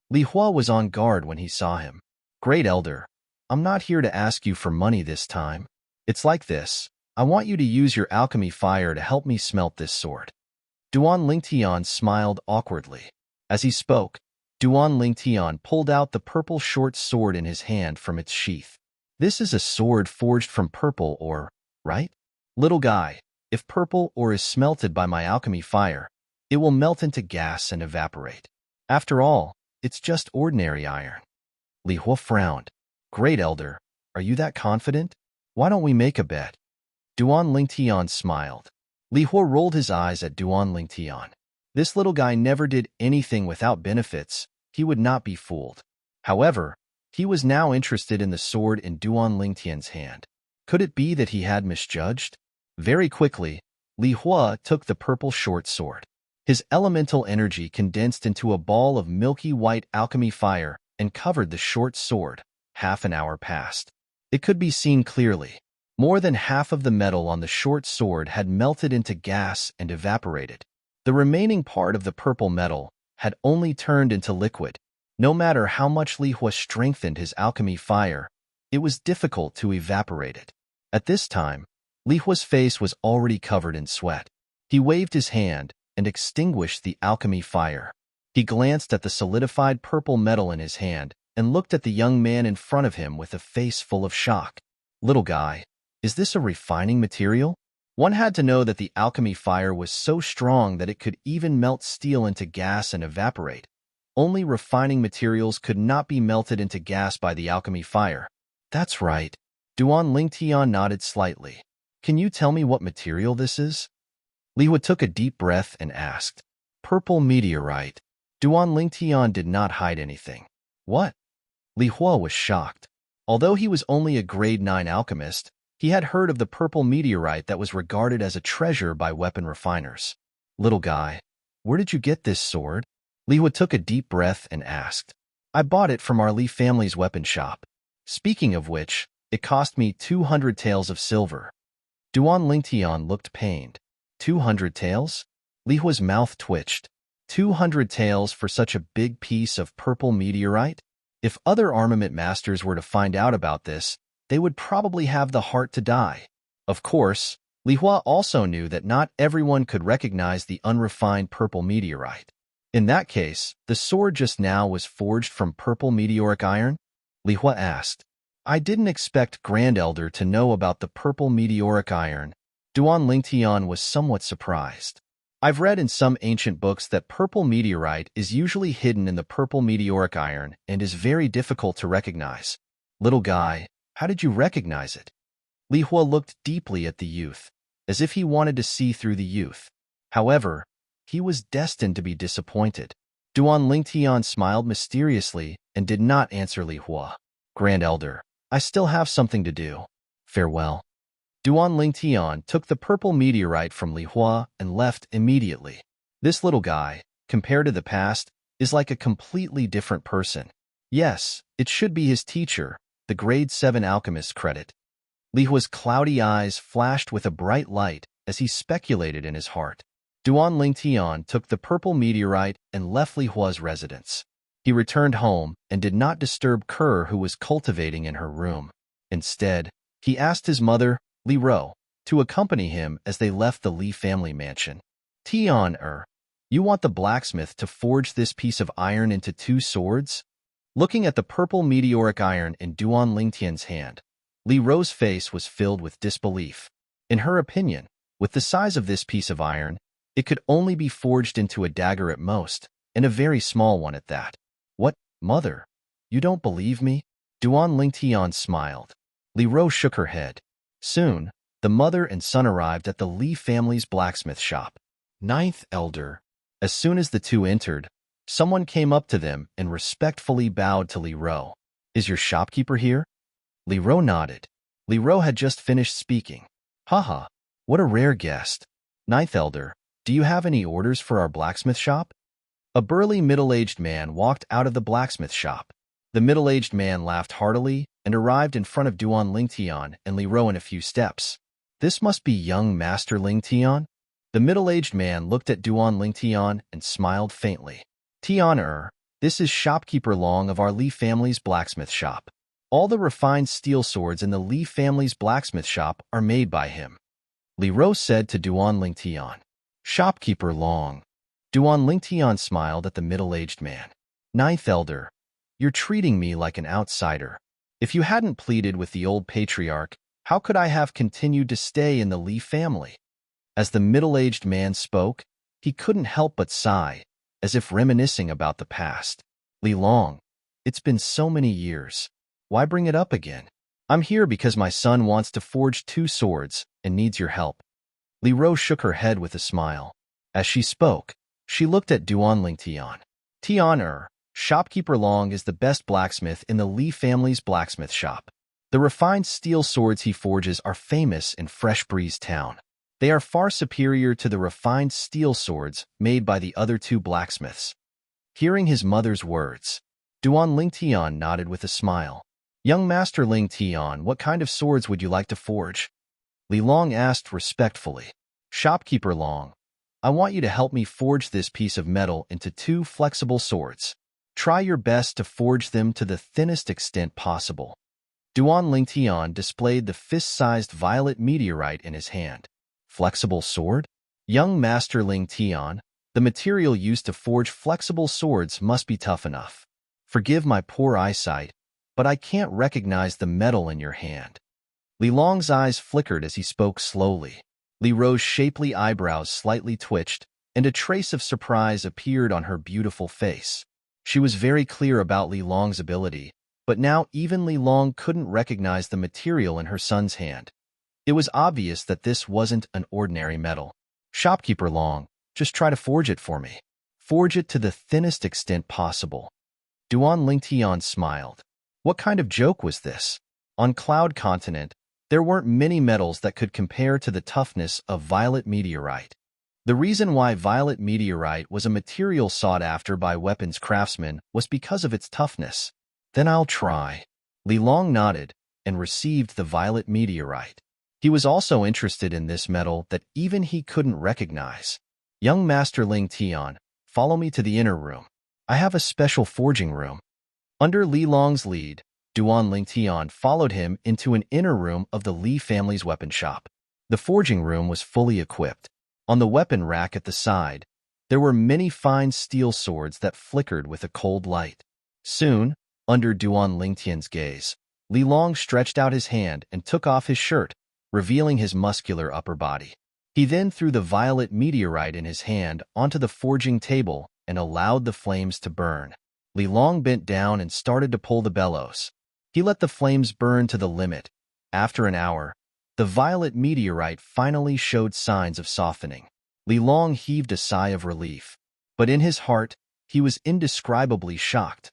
Li Hua was on guard when he saw him. Great Elder, I'm not here to ask you for money this time. It's like this. I want you to use your alchemy fire to help me smelt this sword. Duan Lingtian smiled awkwardly. As he spoke, Duan Lingtian pulled out the purple short sword in his hand from its sheath. This is a sword forged from purple ore, right? Little guy, if purple ore is smelted by my alchemy fire, it will melt into gas and evaporate. After all, it's just ordinary iron. Li Hua frowned. Great Elder, are you that confident? Why don't we make a bet? Duan Lingtian smiled. Li Hua rolled his eyes at Duan Lingtian. This little guy never did anything without benefits. He would not be fooled. However, he was now interested in the sword in Duan Lingtian's hand. Could it be that he had misjudged? Very quickly, Li Hua took the purple short sword. His elemental energy condensed into a ball of milky white alchemy fire and covered the short sword. Half an hour passed. It could be seen clearly. More than half of the metal on the short sword had melted into gas and evaporated. The remaining part of the purple metal had only turned into liquid. No matter how much Li Hua strengthened his alchemy fire, it was difficult to evaporate it. At this time, Li Hua's face was already covered in sweat. He waved his hand and extinguished the alchemy fire. He glanced at the solidified purple metal in his hand and looked at the young man in front of him with a face full of shock. Little guy, is this a refining material? One had to know that the alchemy fire was so strong that it could even melt steel into gas and evaporate. Only refining materials could not be melted into gas by the alchemy fire. That's right. Duan Lingtian nodded slightly. Can you tell me what material this is? Li Hua took a deep breath and asked. Purple meteorite. Duan Lingtian did not hide anything. What? Li Hua was shocked. Although he was only a grade 9 alchemist, he had heard of the purple meteorite that was regarded as a treasure by weapon refiners. Little guy, where did you get this sword? Li Hua took a deep breath and asked. I bought it from our Li family's weapon shop. Speaking of which, it cost me 200 taels of silver. Duan Lingtian looked pained. 200 taels? Li Hua's mouth twitched. 200 taels for such a big piece of purple meteorite? If other armament masters were to find out about this, they would probably have the heart to die. Of course, Li Hua also knew that not everyone could recognize the unrefined purple meteorite. In that case, the sword just now was forged from purple meteoric iron? Li Hua asked. I didn't expect Grand Elder to know about the purple meteoric iron. Duan Lingtian was somewhat surprised. I've read in some ancient books that purple meteorite is usually hidden in the purple meteoric iron and is very difficult to recognize. Little guy, how did you recognize it? Li Hua looked deeply at the youth, as if he wanted to see through the youth. However, he was destined to be disappointed. Duan Lingtian smiled mysteriously and did not answer Li Hua. Grand Elder, I still have something to do. Farewell. Duan Lingtian took the purple meteorite from Li Hua and left immediately. This little guy, compared to the past, is like a completely different person. Yes, it should be his teacher, the grade 7 alchemist credit. Li Hua's cloudy eyes flashed with a bright light as he speculated in his heart. Duan Lingtian took the purple meteorite and left Li Hua's residence. He returned home and did not disturb Kerr, who was cultivating in her room. Instead, he asked his mother, Li Ro, to accompany him as they left the Li family mansion. Tian, you want the blacksmith to forge this piece of iron into 2 swords? Looking at the purple meteoric iron in Duan Lingtian's hand, Li Ro's face was filled with disbelief. In her opinion, with the size of this piece of iron, it could only be forged into a dagger at most, and a very small one at that. What, mother? You don't believe me? Duan Lingtian smiled. Li Ro shook her head. Soon, the mother and son arrived at the Li family's blacksmith shop. Ninth Elder. As soon as the two entered, someone came up to them and respectfully bowed to Li Ro. Is your shopkeeper here? Li Ro nodded. Li Ro had just finished speaking. Haha, what a rare guest. Ninth Elder, do you have any orders for our blacksmith shop? A burly middle-aged man walked out of the blacksmith shop. The middle-aged man laughed heartily and arrived in front of Duan Lingtian and Li Ro in a few steps. This must be young Master Lingtian? The middle-aged man looked at Duan Lingtian and smiled faintly. Tian, this is shopkeeper Long of our Li family's blacksmith shop. All the refined steel swords in the Li family's blacksmith shop are made by him. Li Ro said to Duan Lingtian. Shopkeeper Long. Duan Lingtian smiled at the middle-aged man. Ninth Elder, you're treating me like an outsider. If you hadn't pleaded with the old patriarch, how could I have continued to stay in the Li family? As the middle-aged man spoke, he couldn't help but sigh, as if reminiscing about the past. Li Long, it's been so many years. Why bring it up again? I'm here because my son wants to forge 2 swords and needs your help. Li Ro shook her head with a smile. As she spoke, she looked at Duan Lingtian. Tian, shopkeeper Long is the best blacksmith in the Li family's blacksmith shop. The refined steel swords he forges are famous in Fresh Breeze Town. They are far superior to the refined steel swords made by the other 2 blacksmiths. Hearing his mother's words, Duan Lingtian nodded with a smile. Young Master Lingtian, what kind of swords would you like to forge? Li Long asked respectfully. Shopkeeper Long, I want you to help me forge this piece of metal into 2 flexible swords. Try your best to forge them to the thinnest extent possible. Duan Lingtian displayed the fist-sized violet meteorite in his hand. Flexible sword? Young Master Lingtian, the material used to forge flexible swords must be tough enough. Forgive my poor eyesight, but I can't recognize the metal in your hand. Li Long's eyes flickered as he spoke slowly. Li Ro's shapely eyebrows slightly twitched, and a trace of surprise appeared on her beautiful face. She was very clear about Li Long's ability, but now even Li Long couldn't recognize the material in her son's hand. It was obvious that this wasn't an ordinary metal. Shopkeeper Long, just try to forge it for me. Forge it to the thinnest extent possible. Duan Lingtian smiled. What kind of joke was this? On Cloud Continent, there weren't many metals that could compare to the toughness of violet meteorite. The reason why violet meteorite was a material sought after by weapons craftsmen was because of its toughness. Then I'll try. Li Long nodded and received the violet meteorite. He was also interested in this metal that even he couldn't recognize. Young Master Lingtian, follow me to the inner room. I have a special forging room. Under Li Long's lead, Duan Lingtian followed him into an inner room of the Li family's weapon shop. The forging room was fully equipped. On the weapon rack at the side, there were many fine steel swords that flickered with a cold light. Soon, under Duan Lingtian's gaze, Li Long stretched out his hand and took off his shirt, revealing his muscular upper body. He then threw the violet meteorite in his hand onto the forging table and allowed the flames to burn. Li Long bent down and started to pull the bellows. He let the flames burn to the limit. After an hour, the violet meteorite finally showed signs of softening. Li Long heaved a sigh of relief, but in his heart, he was indescribably shocked.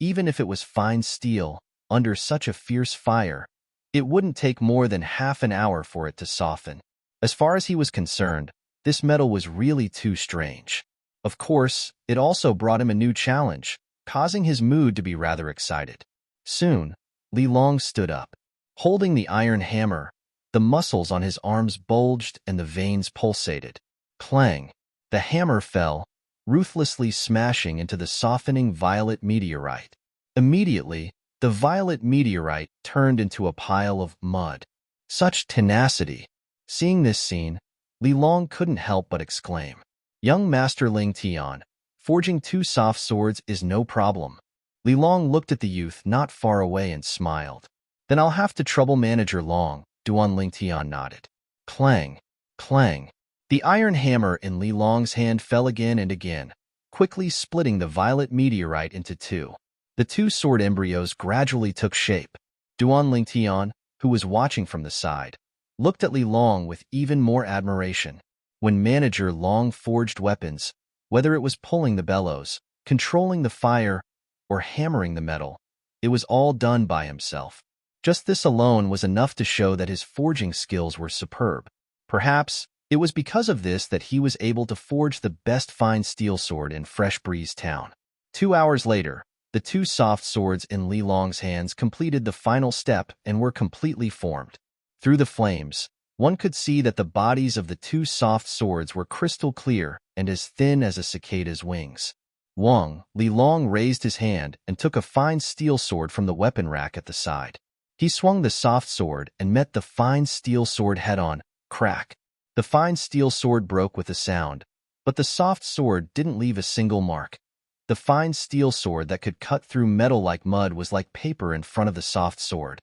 Even if it was fine steel, under such a fierce fire, it wouldn't take more than half an hour for it to soften. As far as he was concerned, this metal was really too strange. Of course, it also brought him a new challenge, causing his mood to be rather excited. Soon, Li Long stood up. Holding the iron hammer, the muscles on his arms bulged and the veins pulsated. Clang! The hammer fell, ruthlessly smashing into the softening violet meteorite. Immediately, the violet meteorite turned into a pile of mud. Such tenacity! Seeing this scene, Li Long couldn't help but exclaim, "Young Master Ling Tian, forging 2 soft swords is no problem." Li Long looked at the youth not far away and smiled. "Then I'll have to trouble Manager Long," Duan Lingtian nodded. Clang! Clang! The iron hammer in Li Long's hand fell again and again, quickly splitting the violet meteorite into 2. The 2 sword embryos gradually took shape. Duan Lingtian, who was watching from the side, looked at Li Long with even more admiration. When Manager Long forged weapons, whether it was pulling the bellows, controlling the fire, or hammering the metal, it was all done by himself. Just this alone was enough to show that his forging skills were superb. Perhaps it was because of this that he was able to forge the best fine steel sword in Fresh Breeze Town. 2 hours later, the 2 soft swords in Li Long's hands completed the final step and were completely formed. Through the flames, one could see that the bodies of the 2 soft swords were crystal clear and as thin as a cicada's wings. Li Long raised his hand and took a fine steel sword from the weapon rack at the side. He swung the soft sword and met the fine steel sword head-on. Crack! The fine steel sword broke with a sound, but the soft sword didn't leave a single mark. The fine steel sword that could cut through metal like mud was like paper in front of the soft sword.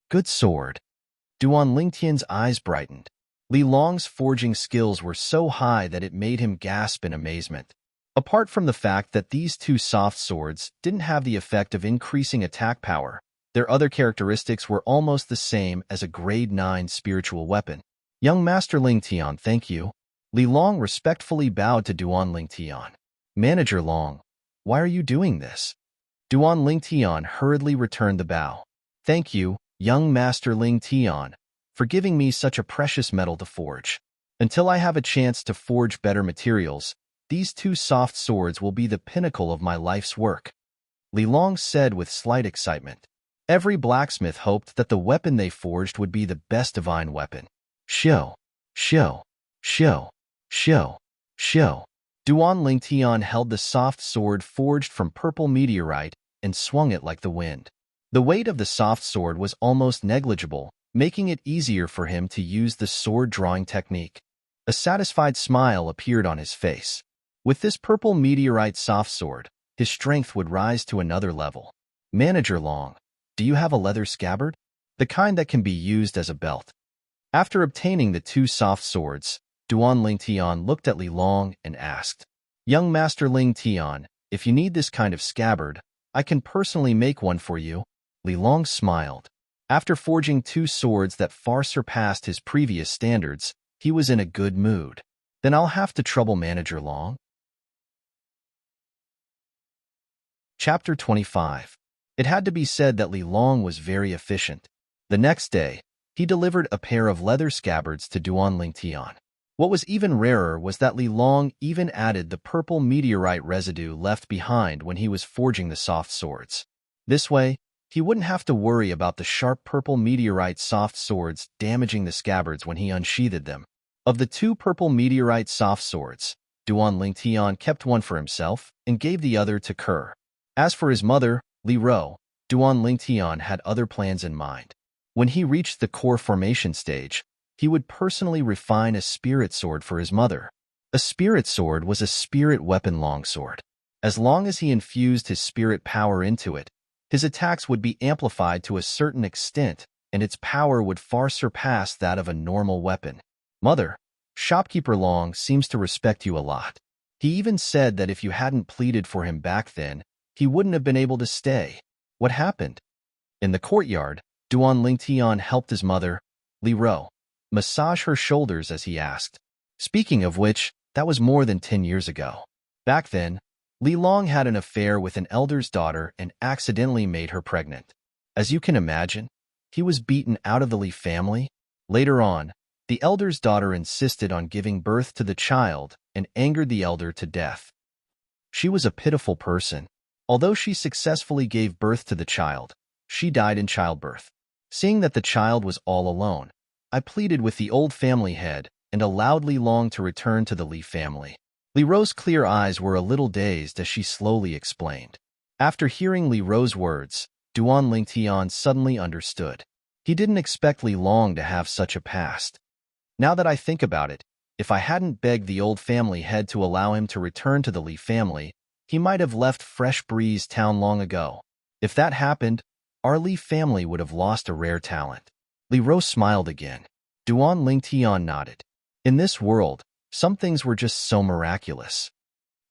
Good sword! Duan Lingtian's eyes brightened. Li Long's forging skills were so high that it made him gasp in amazement. Apart from the fact that these 2 soft swords didn't have the effect of increasing attack power, their other characteristics were almost the same as a grade 9 spiritual weapon. "Young Master Lingtian, thank you." Li Long respectfully bowed to Duan Lingtian. "Manager Long, why are you doing this?" Duan Lingtian hurriedly returned the bow. "Thank you, young Master Lingtian, for giving me such a precious metal to forge. Until I have a chance to forge better materials, these 2 soft swords will be the pinnacle of my life's work." Li Long said with slight excitement. Every blacksmith hoped that the weapon they forged would be the best divine weapon. Show, show, show, show, show. Duan Lingtian held the soft sword forged from purple meteorite and swung it like the wind. The weight of the soft sword was almost negligible, making it easier for him to use the sword drawing technique. A satisfied smile appeared on his face. With this purple meteorite soft sword, his strength would rise to another level. "Manager Long, do you have a leather scabbard? The kind that can be used as a belt?" After obtaining the 2 soft swords, Duan Lingtian looked at Li Long and asked, "Young Master Lingtian, if you need this kind of scabbard, I can personally make one for you." Li Long smiled. After forging 2 swords that far surpassed his previous standards, he was in a good mood. "Then I'll have to trouble Manager Long." Chapter 25. It had to be said that Li Long was very efficient. The next day, he delivered a pair of leather scabbards to Duan Lingtian. What was even rarer was that Li Long even added the purple meteorite residue left behind when he was forging the soft swords. This way, he wouldn't have to worry about the sharp purple meteorite soft swords damaging the scabbards when he unsheathed them. Of the 2 purple meteorite soft swords, Duan Lingtian kept one for himself and gave the other to Kerr. As for his mother, Li Ro, Duan Lingtian had other plans in mind. When he reached the core formation stage, he would personally refine a spirit sword for his mother. A spirit sword was a spirit weapon longsword. As long as he infused his spirit power into it, his attacks would be amplified to a certain extent, and its power would far surpass that of a normal weapon. Mother, Shopkeeper Long seems to respect you a lot. He even said that if you hadn't pleaded for him back then, he wouldn't have been able to stay. What happened? In the courtyard, Duan Lingtian helped his mother, Li Ro, massage her shoulders as he asked. Speaking of which, that was more than 10 years ago. Back then, Li Long had an affair with an elder's daughter and accidentally made her pregnant. As you can imagine, he was beaten out of the Li family. Later on, the elder's daughter insisted on giving birth to the child and angered the elder to death. She was a pitiful person. Although she successfully gave birth to the child, she died in childbirth. Seeing that the child was all alone, I pleaded with the old family head and allowed Li Long to return to the Li family. Li Ro's clear eyes were a little dazed as she slowly explained. After hearing Li Ro's words, Duan Lingtian suddenly understood. He didn't expect Li Long to have such a past. Now that I think about it, if I hadn't begged the old family head to allow him to return to the Li family, he might have left Fresh Breeze Town long ago. If that happened, our Li family would have lost a rare talent. Li Ro smiled again. Duan Lingtian nodded. In this world, some things were just so miraculous.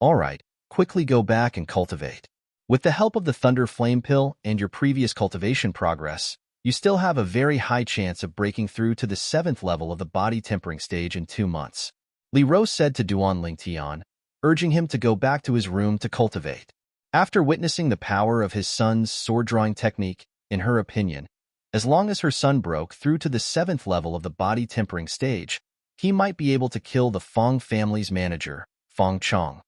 All right, quickly go back and cultivate. With the help of the Thunder Flame Pill and your previous cultivation progress, you still have a very high chance of breaking through to the 7th level of the body tempering stage in 2 months. Li Ro said to Duan Lingtian, urging him to go back to his room to cultivate. After witnessing the power of his son's sword-drawing technique, in her opinion, as long as her son broke through to the 7th level of the body tempering stage, he might be able to kill the Fong family's manager, Fong Chong.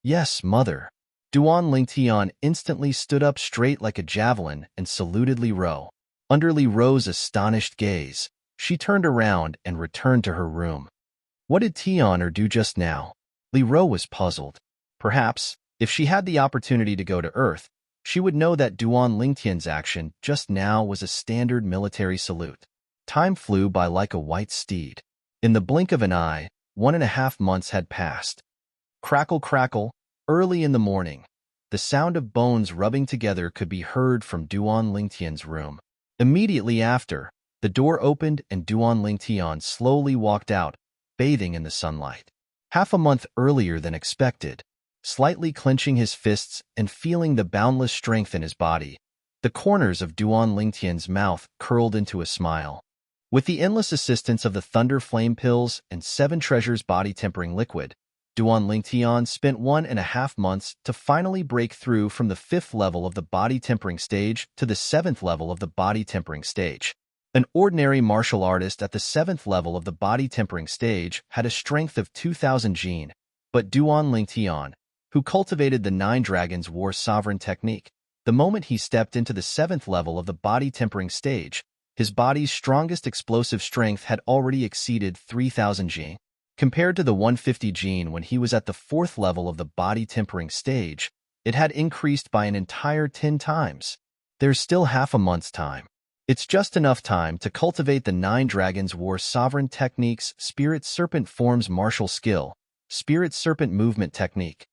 Yes, mother. Duan Lingtian instantly stood up straight like a javelin and saluted Li Ro. Under Li Ro's astonished gaze, she turned around and returned to her room. What did Tian do just now? Li Ro was puzzled. Perhaps, if she had the opportunity to go to Earth, she would know that Duan Lingtian's action just now was a standard military salute. Time flew by like a white steed. In the blink of an eye, 1.5 months had passed. Crackle, crackle, early in the morning, the sound of bones rubbing together could be heard from Duan Lingtian's room. Immediately after, the door opened and Duan Lingtian slowly walked out, bathing in the sunlight. Half a month earlier than expected, slightly clenching his fists and feeling the boundless strength in his body, the corners of Duan Lingtian's mouth curled into a smile. With the endless assistance of the Thunder Flame Pills and 7 Treasures body tempering liquid, Duan Lingtian spent 1.5 months to finally break through from the 5th level of the body tempering stage to the 7th level of the body tempering stage. An ordinary martial artist at the 7th level of the body tempering stage had a strength of 2,000 Jin, but Duan Lingtian, who cultivated the 9 Dragons War Sovereign technique, the moment he stepped into the 7th level of the body tempering stage, his body's strongest explosive strength had already exceeded 3,000 Jin. Compared to the 150 Jin when he was at the 4th level of the body tempering stage, it had increased by an entire 10 times. There's still half a month's time. It's just enough time to cultivate the 9 Dragons War Sovereign Technique's Spirit Serpent Forms martial skill, Spirit Serpent Movement Technique.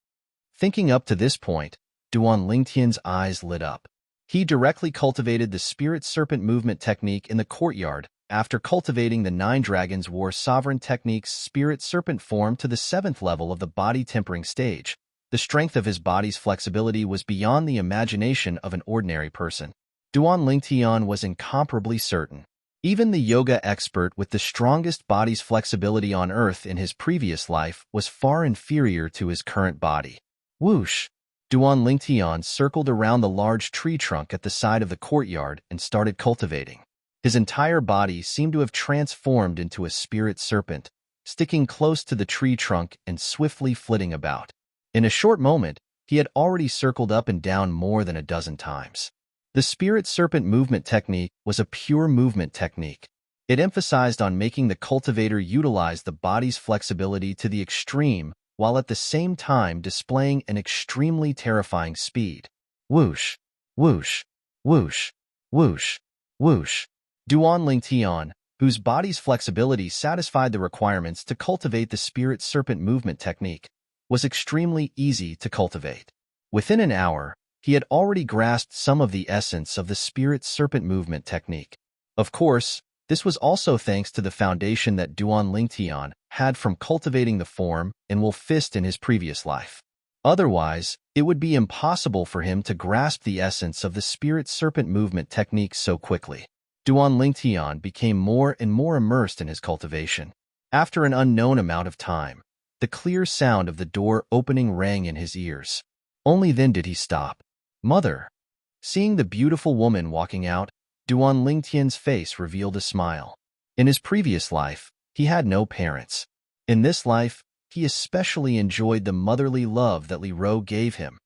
Thinking up to this point, Duan Lingtian's eyes lit up. He directly cultivated the Spirit Serpent Movement Technique in the courtyard after cultivating the 9 Dragons War Sovereign Technique's Spirit Serpent form to the 7th level of the body tempering stage. The strength of his body's flexibility was beyond the imagination of an ordinary person. Duan Lingtian was incomparably certain. Even the yoga expert with the strongest body's flexibility on Earth in his previous life was far inferior to his current body. Whoosh! Duan Lingtian circled around the large tree trunk at the side of the courtyard and started cultivating. His entire body seemed to have transformed into a spirit serpent, sticking close to the tree trunk and swiftly flitting about. In a short moment, he had already circled up and down more than a dozen times. The Spirit Serpent Movement Technique was a pure movement technique. It emphasized on making the cultivator utilize the body's flexibility to the extreme while at the same time displaying an extremely terrifying speed. Whoosh! Whoosh, whoosh, whoosh, whoosh. Duan Ling Tian, whose body's flexibility satisfied the requirements to cultivate the spirit serpent movement technique, was extremely easy to cultivate. Within an hour, he had already grasped some of the essence of the spirit serpent movement technique. Of course, this was also thanks to the foundation that Duan Lingtian had from cultivating the form and wolf fist in his previous life. Otherwise, it would be impossible for him to grasp the essence of the spirit serpent movement technique so quickly. Duan Lingtian became more and more immersed in his cultivation. After an unknown amount of time, the clear sound of the door opening rang in his ears. Only then did he stop. Mother. Seeing the beautiful woman walking out, Duan Lingtian's face revealed a smile. In his previous life, he had no parents. In this life, he especially enjoyed the motherly love that Li Ro gave him.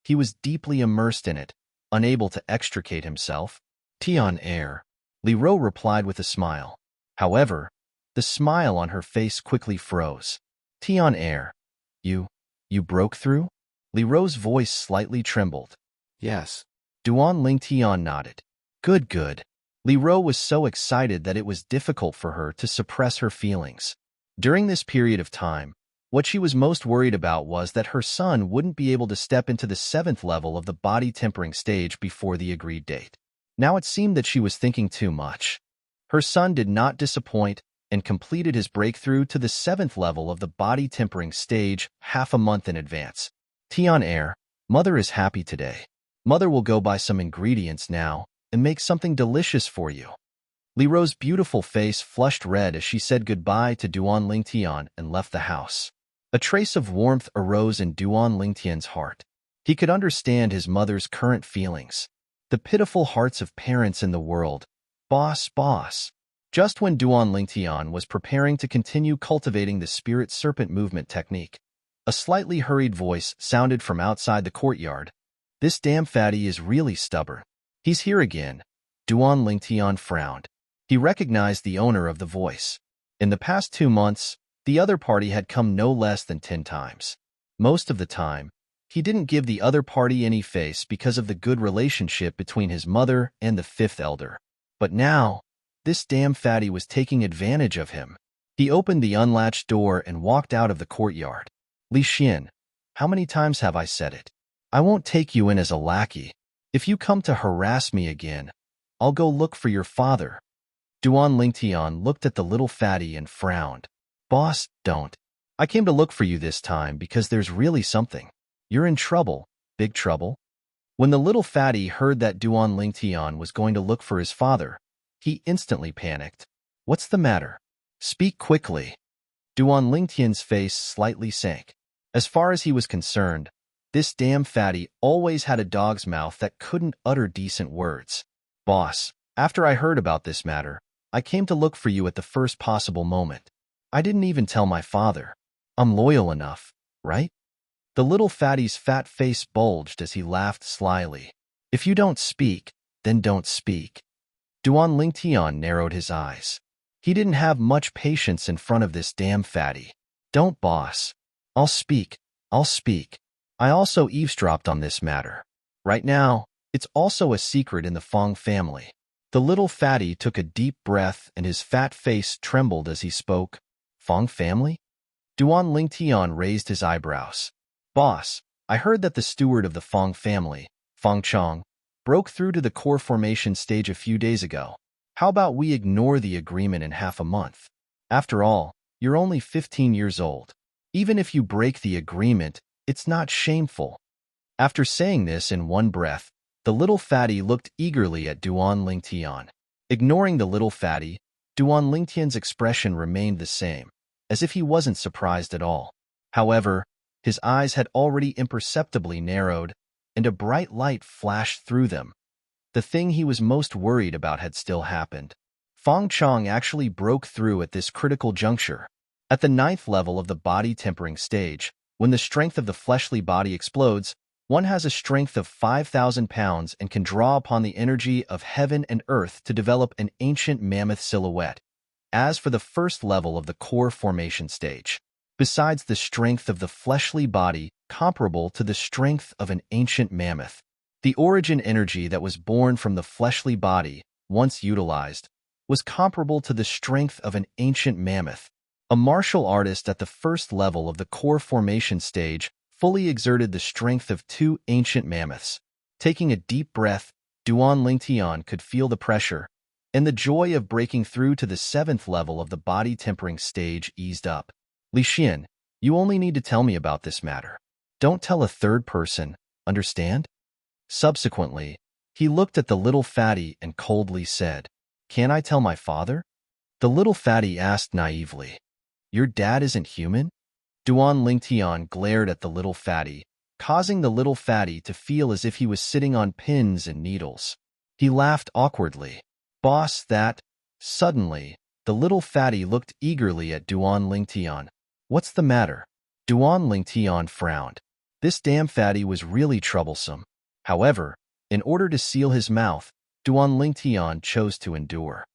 He was deeply immersed in it, unable to extricate himself. Tian air. Li Ro replied with a smile. However, the smile on her face quickly froze. Tian air. You broke through? Li Ro's voice slightly trembled.
Yes.
Duan Lingtian nodded. Good. Li Ro was so excited that it was difficult for her to suppress her feelings. During this period of time, what she was most worried about was that her son wouldn't be able to step into the 7th level of the body tempering stage before the agreed date. Now it seemed that she was thinking too much. Her son did not disappoint and completed his breakthrough to the 7th level of the body tempering stage half a month in advance. Tian air, Mother is happy today. Mother will go buy some ingredients now and make something delicious for you. Li Ro's beautiful face flushed red as she said goodbye to Duan Lingtian and left the house. A trace of warmth arose in Duan Lingtian's heart. He could understand his mother's current feelings. The pitiful hearts of parents in the world. Boss. Just when Duan Lingtian was preparing to continue cultivating the spirit serpent movement technique, a slightly hurried voice sounded from outside the courtyard. This damn fatty is really stubborn. He's here again. Duan Lingtian frowned. He recognized the owner of the voice. In the past 2 months, the other party had come no less than 10 times. Most of the time, he didn't give the other party any face because of the good relationship between his mother and the 5th elder. But now, this damn fatty was taking advantage of him. He opened the unlatched door and walked out of the courtyard. Li Xin, how many times have I said it? I won't take you in as a lackey. If you come to harass me again, I'll go look for your father. Duan Lingtian looked at the little fatty and frowned. Boss, don't. I came to look for you this time because there's really something. You're in trouble, big trouble. When the little fatty heard that Duan Lingtian was going to look for his father, he instantly panicked. What's the matter? Speak quickly. Duan Lingtian's face slightly sank. As far as he was concerned, this damn fatty always had a dog's mouth that couldn't utter decent words. Boss, after I heard about this matter, I came to look for you at the first possible moment. I didn't even tell my father. I'm loyal enough, right? The little fatty's fat face bulged as he laughed slyly. If you don't speak, then don't speak. Duan Lingtian narrowed his eyes. He didn't have much patience in front of this damn fatty. Don't, boss. I'll speak. I also eavesdropped on this matter. Right now, it's also a secret in the Fong family. The little fatty took a deep breath and his fat face trembled as he spoke. Fong family? Duan Lingtian raised his eyebrows. Boss, I heard that the steward of the Fong family, Fong Chong, broke through to the core formation stage a few days ago. How about we ignore the agreement in half a month? After all, you're only 15 years old. Even if you break the agreement, it's not shameful. After saying this in one breath, the little fatty looked eagerly at Duan Lingtian. Ignoring the little fatty, Duan Lingtian's expression remained the same, as if he wasn't surprised at all. However, his eyes had already imperceptibly narrowed, and a bright light flashed through them. The thing he was most worried about had still happened. Fong Chong actually broke through at this critical juncture. At the 9th level of the body tempering stage, when the strength of the fleshly body explodes, one has a strength of 5,000 pounds and can draw upon the energy of heaven and earth to develop an ancient mammoth silhouette. As for the 1st level of the core formation stage, besides the strength of the fleshly body comparable to the strength of an ancient mammoth, The origin energy that was born from the fleshly body, once utilized, was comparable to the strength of an ancient mammoth. A martial artist at the first level of the core formation stage fully exerted the strength of two ancient mammoths. Taking a deep breath, Duan Lingtian could feel the pressure, and the joy of breaking through to the seventh level of the body tempering stage eased up. Li Xian, you only need to tell me about this matter. Don't tell a third person, understand? Subsequently, he looked at the little fatty and coldly said, "Can I tell my father?" The little fatty asked naively, "Your dad isn't human?" Duan Lingtian glared at the little fatty, causing the little fatty to feel as if he was sitting on pins and needles. He laughed awkwardly. "Boss, that..." Suddenly, the little fatty looked eagerly at Duan Lingtian. "What's the matter?" Duan Lingtian frowned. This damn fatty was really troublesome. However, in order to seal his mouth, Duan Lingtian chose to endure.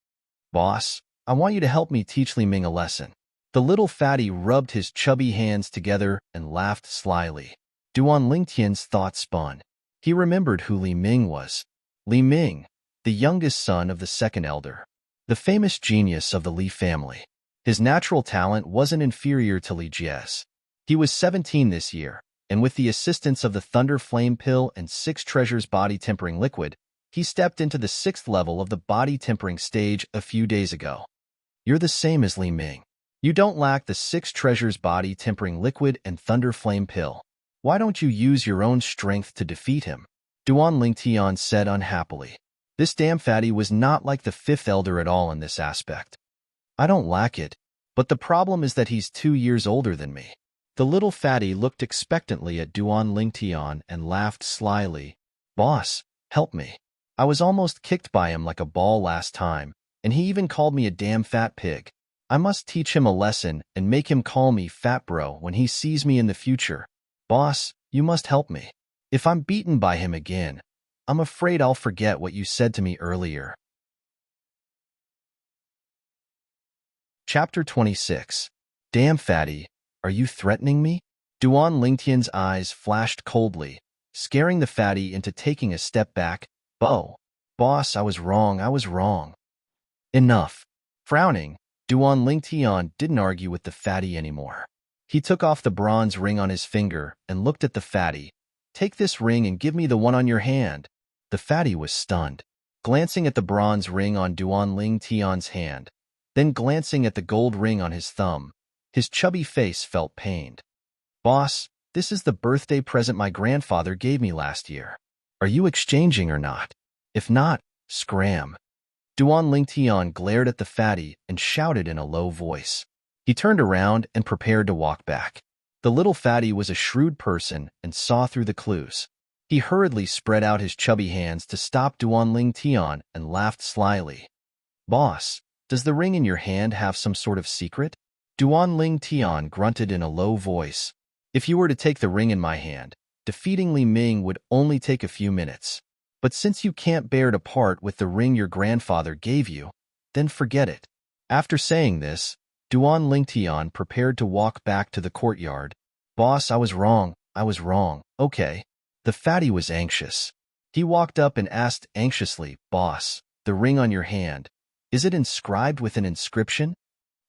"Boss, I want you to help me teach Li Ming a lesson." The little fatty rubbed his chubby hands together and laughed slyly. Duan Lingtian's thoughts spun. He remembered who Li Ming was. Li Ming, the youngest son of the second elder, the famous genius of the Li family. His natural talent wasn't inferior to Li Jie's. He was 17 this year, and with the assistance of the Thunder Flame Pill and 6 Treasures Body Tempering Liquid, he stepped into the 6th level of the body tempering stage a few days ago. You're the same as Li Ming. You don't lack the 6 Treasures Body Tempering Liquid and Thunder Flame Pill. Why don't you use your own strength to defeat him? Duan Lingtian said unhappily. This damn fatty was not like the 5th elder at all in this aspect. I don't lack it, but the problem is that he's 2 years older than me. The little fatty looked expectantly at Duan Lingtian and laughed slyly. Boss, help me. I was almost kicked by him like a ball last time, and he even called me a damn fat pig. I must teach him a lesson and make him call me fat bro when he sees me in the future. Boss, you must help me. If I'm beaten by him again, I'm afraid I'll forget what you said to me earlier. Chapter 26. Damn fatty, are you threatening me? Duan Lingtian's eyes flashed coldly, scaring the fatty into taking a step back. Boss, I was wrong. Enough. Frowning, Duan Lingtian didn't argue with the fatty anymore. He took off the bronze ring on his finger and looked at the fatty. Take this ring and give me the one on your hand. The fatty was stunned, glancing at the bronze ring on Duan Lingtian's hand, then glancing at the gold ring on his thumb. His chubby face felt pained. Boss, this is the birthday present my grandfather gave me last year. Are you exchanging or not? If not, scram. Duan Lingtian glared at the fatty and shouted in a low voice. He turned around and prepared to walk back. The little fatty was a shrewd person and saw through the clues. He hurriedly spread out his chubby hands to stop Duan Lingtian and laughed slyly. Boss, does the ring in your hand have some sort of secret? Duan Lingtian grunted in a low voice. If you were to take the ring in my hand, defeating Li Ming would only take a few minutes. But since you can't bear to part with the ring your grandfather gave you, then forget it. After saying this, Duan Lingtian prepared to walk back to the courtyard. Boss, I was wrong. Okay. The fatty was anxious. He walked up and asked anxiously, Boss, the ring on your hand, is it inscribed with an inscription?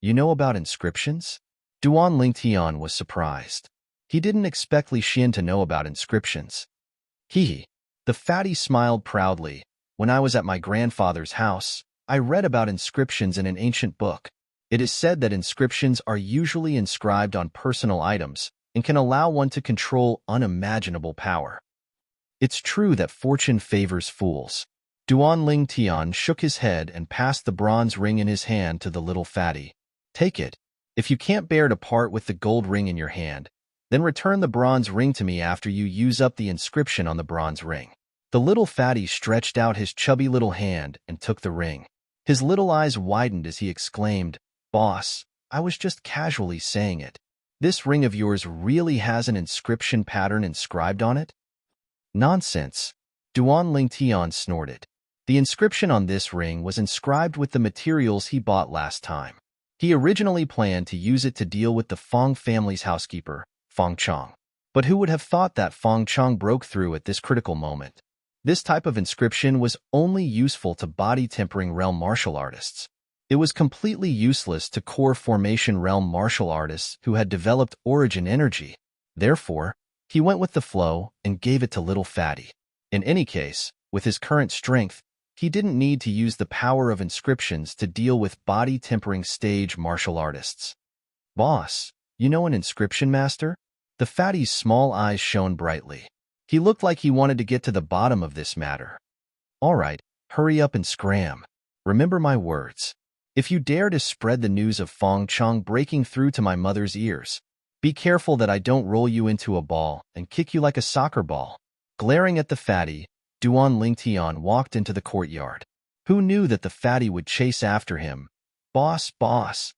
You know about inscriptions? Duan Lingtian was surprised. He didn't expect Li Xian to know about inscriptions. Hee. The fatty smiled proudly. When I was at my grandfather's house, I read about inscriptions in an ancient book. It is said that inscriptions are usually inscribed on personal items and can allow one to control unimaginable power. It's true that fortune favors fools. Duan Lingtian shook his head and passed the bronze ring in his hand to the little fatty. Take it. If you can't bear to part with the gold ring in your hand, then return the bronze ring to me after you use up the inscription on the bronze ring. The little fatty stretched out his chubby little hand and took the ring. His little eyes widened as he exclaimed, Boss, I was just casually saying it. This ring of yours really has an inscription pattern inscribed on it? Nonsense. Duan Lingtian snorted. The inscription on this ring was inscribed with the materials he bought last time. He originally planned to use it to deal with the Fong family's housekeeper, Fong Chong. But who would have thought that Fong Chong broke through at this critical moment? This type of inscription was only useful to body-tempering realm martial artists. It was completely useless to core formation realm martial artists who had developed origin energy. Therefore, he went with the flow and gave it to little fatty. In any case, with his current strength, he didn't need to use the power of inscriptions to deal with body-tempering stage martial artists. Boss, you know an inscription master? The fatty's small eyes shone brightly. He looked like he wanted to get to the bottom of this matter. All right, hurry up and scram. Remember my words. If you dare to spread the news of Feng Chang breaking through to my mother's ears, be careful that I don't roll you into a ball and kick you like a soccer ball. Glaring at the fatty, Duan Lingtian walked into the courtyard. Who knew that the fatty would chase after him? Boss, boss.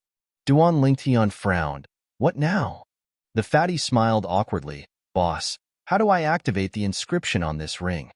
Duan Lingtian frowned. What now? The fatty smiled awkwardly. Boss, how do I activate the inscription on this ring?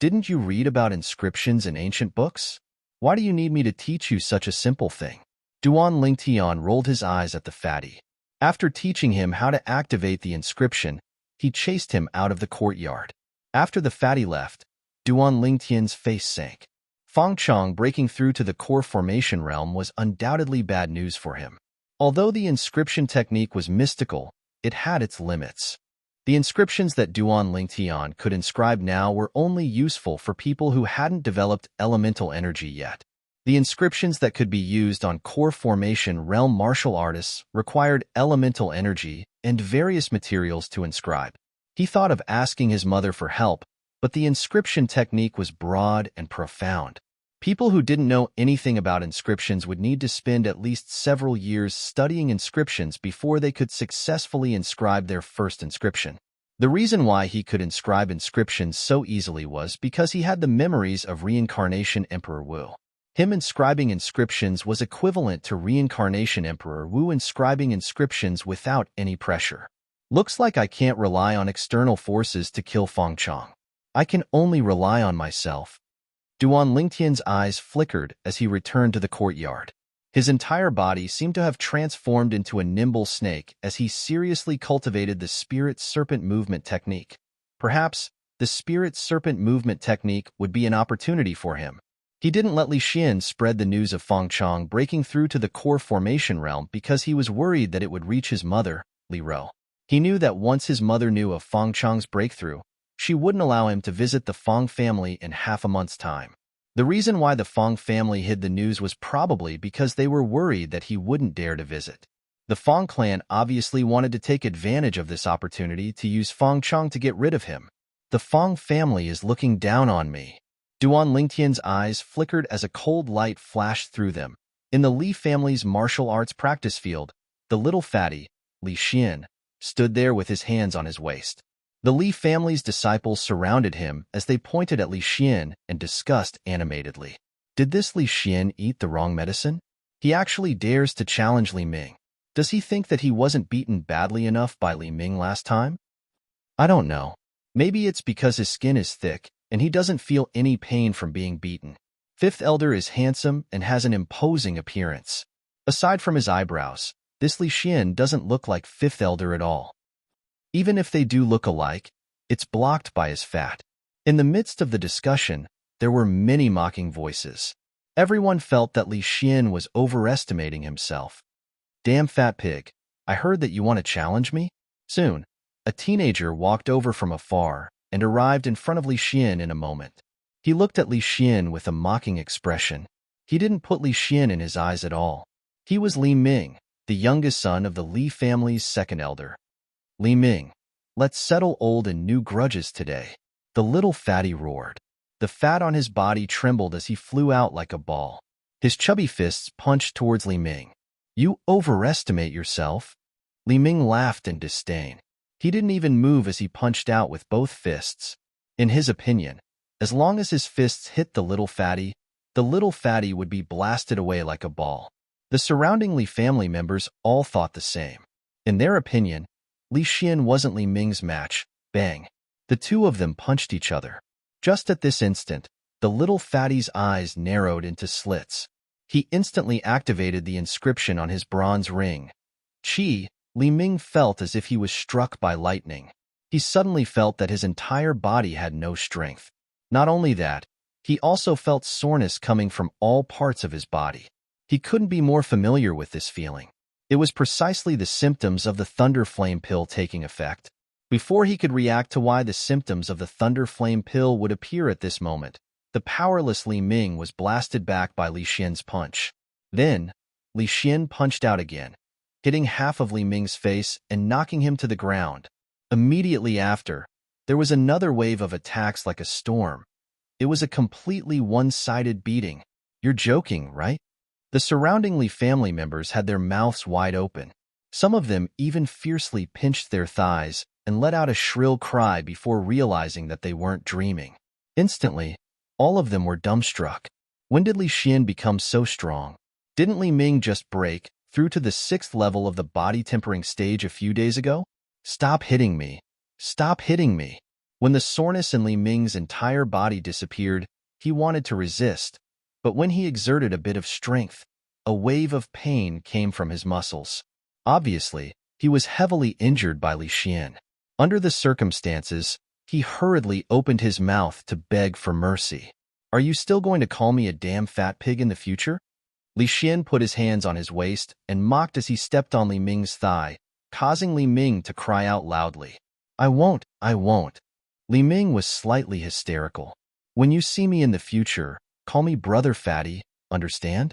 Didn't you read about inscriptions in ancient books? Why do you need me to teach you such a simple thing? Duan Lingtian rolled his eyes at the fatty. After teaching him how to activate the inscription, he chased him out of the courtyard. After the fatty left, Duan Lingtian's face sank. Feng Chang breaking through to the core formation realm was undoubtedly bad news for him. Although the inscription technique was mystical, it had its limits. The inscriptions that Duan Lingtian could inscribe now were only useful for people who hadn't developed elemental energy yet. The inscriptions that could be used on core formation realm martial artists required elemental energy and various materials to inscribe. He thought of asking his mother for help, but the inscription technique was broad and profound. People who didn't know anything about inscriptions would need to spend at least several years studying inscriptions before they could successfully inscribe their first inscription. The reason why he could inscribe inscriptions so easily was because he had the memories of Reincarnation Emperor Wu. Him inscribing inscriptions was equivalent to Reincarnation Emperor Wu inscribing inscriptions without any pressure. Looks like I can't rely on external forces to kill Feng Chang. I can only rely on myself. Duan Lingtian's eyes flickered as he returned to the courtyard. His entire body seemed to have transformed into a nimble snake as he seriously cultivated the spirit serpent movement technique. Perhaps the spirit serpent movement technique would be an opportunity for him. He didn't let Li Xian spread the news of Feng Chang breaking through to the core formation realm because he was worried that it would reach his mother, Li Ro. He knew that once his mother knew of Feng Chang's breakthrough, she wouldn't allow him to visit the Feng family in half a month's time. The reason why the Feng family hid the news was probably because they were worried that he wouldn't dare to visit. The Feng clan obviously wanted to take advantage of this opportunity to use Feng Chang to get rid of him. The Feng family is looking down on me. Duan Lingtian's eyes flickered as a cold light flashed through them. In the Li family's martial arts practice field, the little fatty, Li Xian, stood there with his hands on his waist. The Li family's disciples surrounded him as they pointed at Li Xian and discussed animatedly. Did this Li Xian eat the wrong medicine? He actually dares to challenge Li Ming. Does he think that he wasn't beaten badly enough by Li Ming last time? I don't know. Maybe it's because his skin is thick and he doesn't feel any pain from being beaten. Fifth Elder is handsome and has an imposing appearance. Aside from his eyebrows, this Li Xian doesn't look like Fifth Elder at all. Even if they do look alike, it's blocked by his fat. In the midst of the discussion, there were many mocking voices. Everyone felt that Li Xian was overestimating himself. Damn fat pig, I heard that you want to challenge me? Soon, a teenager walked over from afar and arrived in front of Li Xian in a moment. He looked at Li Xian with a mocking expression. He didn't put Li Xian in his eyes at all. He was Li Ming, the youngest son of the Li family's second elder. Li Ming, let's settle old and new grudges today. The little fatty roared. The fat on his body trembled as he flew out like a ball. His chubby fists punched towards Li Ming. You overestimate yourself. Li Ming laughed in disdain. He didn't even move as he punched out with both fists. In his opinion, as long as his fists hit the little fatty would be blasted away like a ball. The surrounding Li family members all thought the same. In their opinion, Li Xian wasn't Li Ming's match. Bang. The two of them punched each other. Just at this instant, the little fatty's eyes narrowed into slits. He instantly activated the inscription on his bronze ring. Chi, Li Ming felt as if he was struck by lightning. He suddenly felt that his entire body had no strength. Not only that, he also felt soreness coming from all parts of his body. He couldn't be more familiar with this feeling. It was precisely the symptoms of the Thunder Flame pill taking effect. Before he could react to why the symptoms of the Thunder Flame pill would appear at this moment, the powerless Li Ming was blasted back by Li Xian's punch. Then, Li Xian punched out again, hitting half of Li Ming's face and knocking him to the ground. Immediately after, there was another wave of attacks like a storm. It was a completely one-sided beating. You're joking, right? The surrounding Li family members had their mouths wide open. Some of them even fiercely pinched their thighs and let out a shrill cry before realizing that they weren't dreaming. Instantly, all of them were dumbstruck. When did Li Xian become so strong? Didn't Li Ming just break through to the 6th level of the body-tempering stage a few days ago? Stop hitting me. Stop hitting me. When the soreness in Li Ming's entire body disappeared, he wanted to resist, but when he exerted a bit of strength, a wave of pain came from his muscles. Obviously, he was heavily injured by Li Xian. Under the circumstances, he hurriedly opened his mouth to beg for mercy. Are you still going to call me a damn fat pig in the future? Li Xian put his hands on his waist and mocked as he stepped on Li Ming's thigh, causing Li Ming to cry out loudly. I won't. Li Ming was slightly hysterical. When you see me in the future, call me Brother Fatty, understand?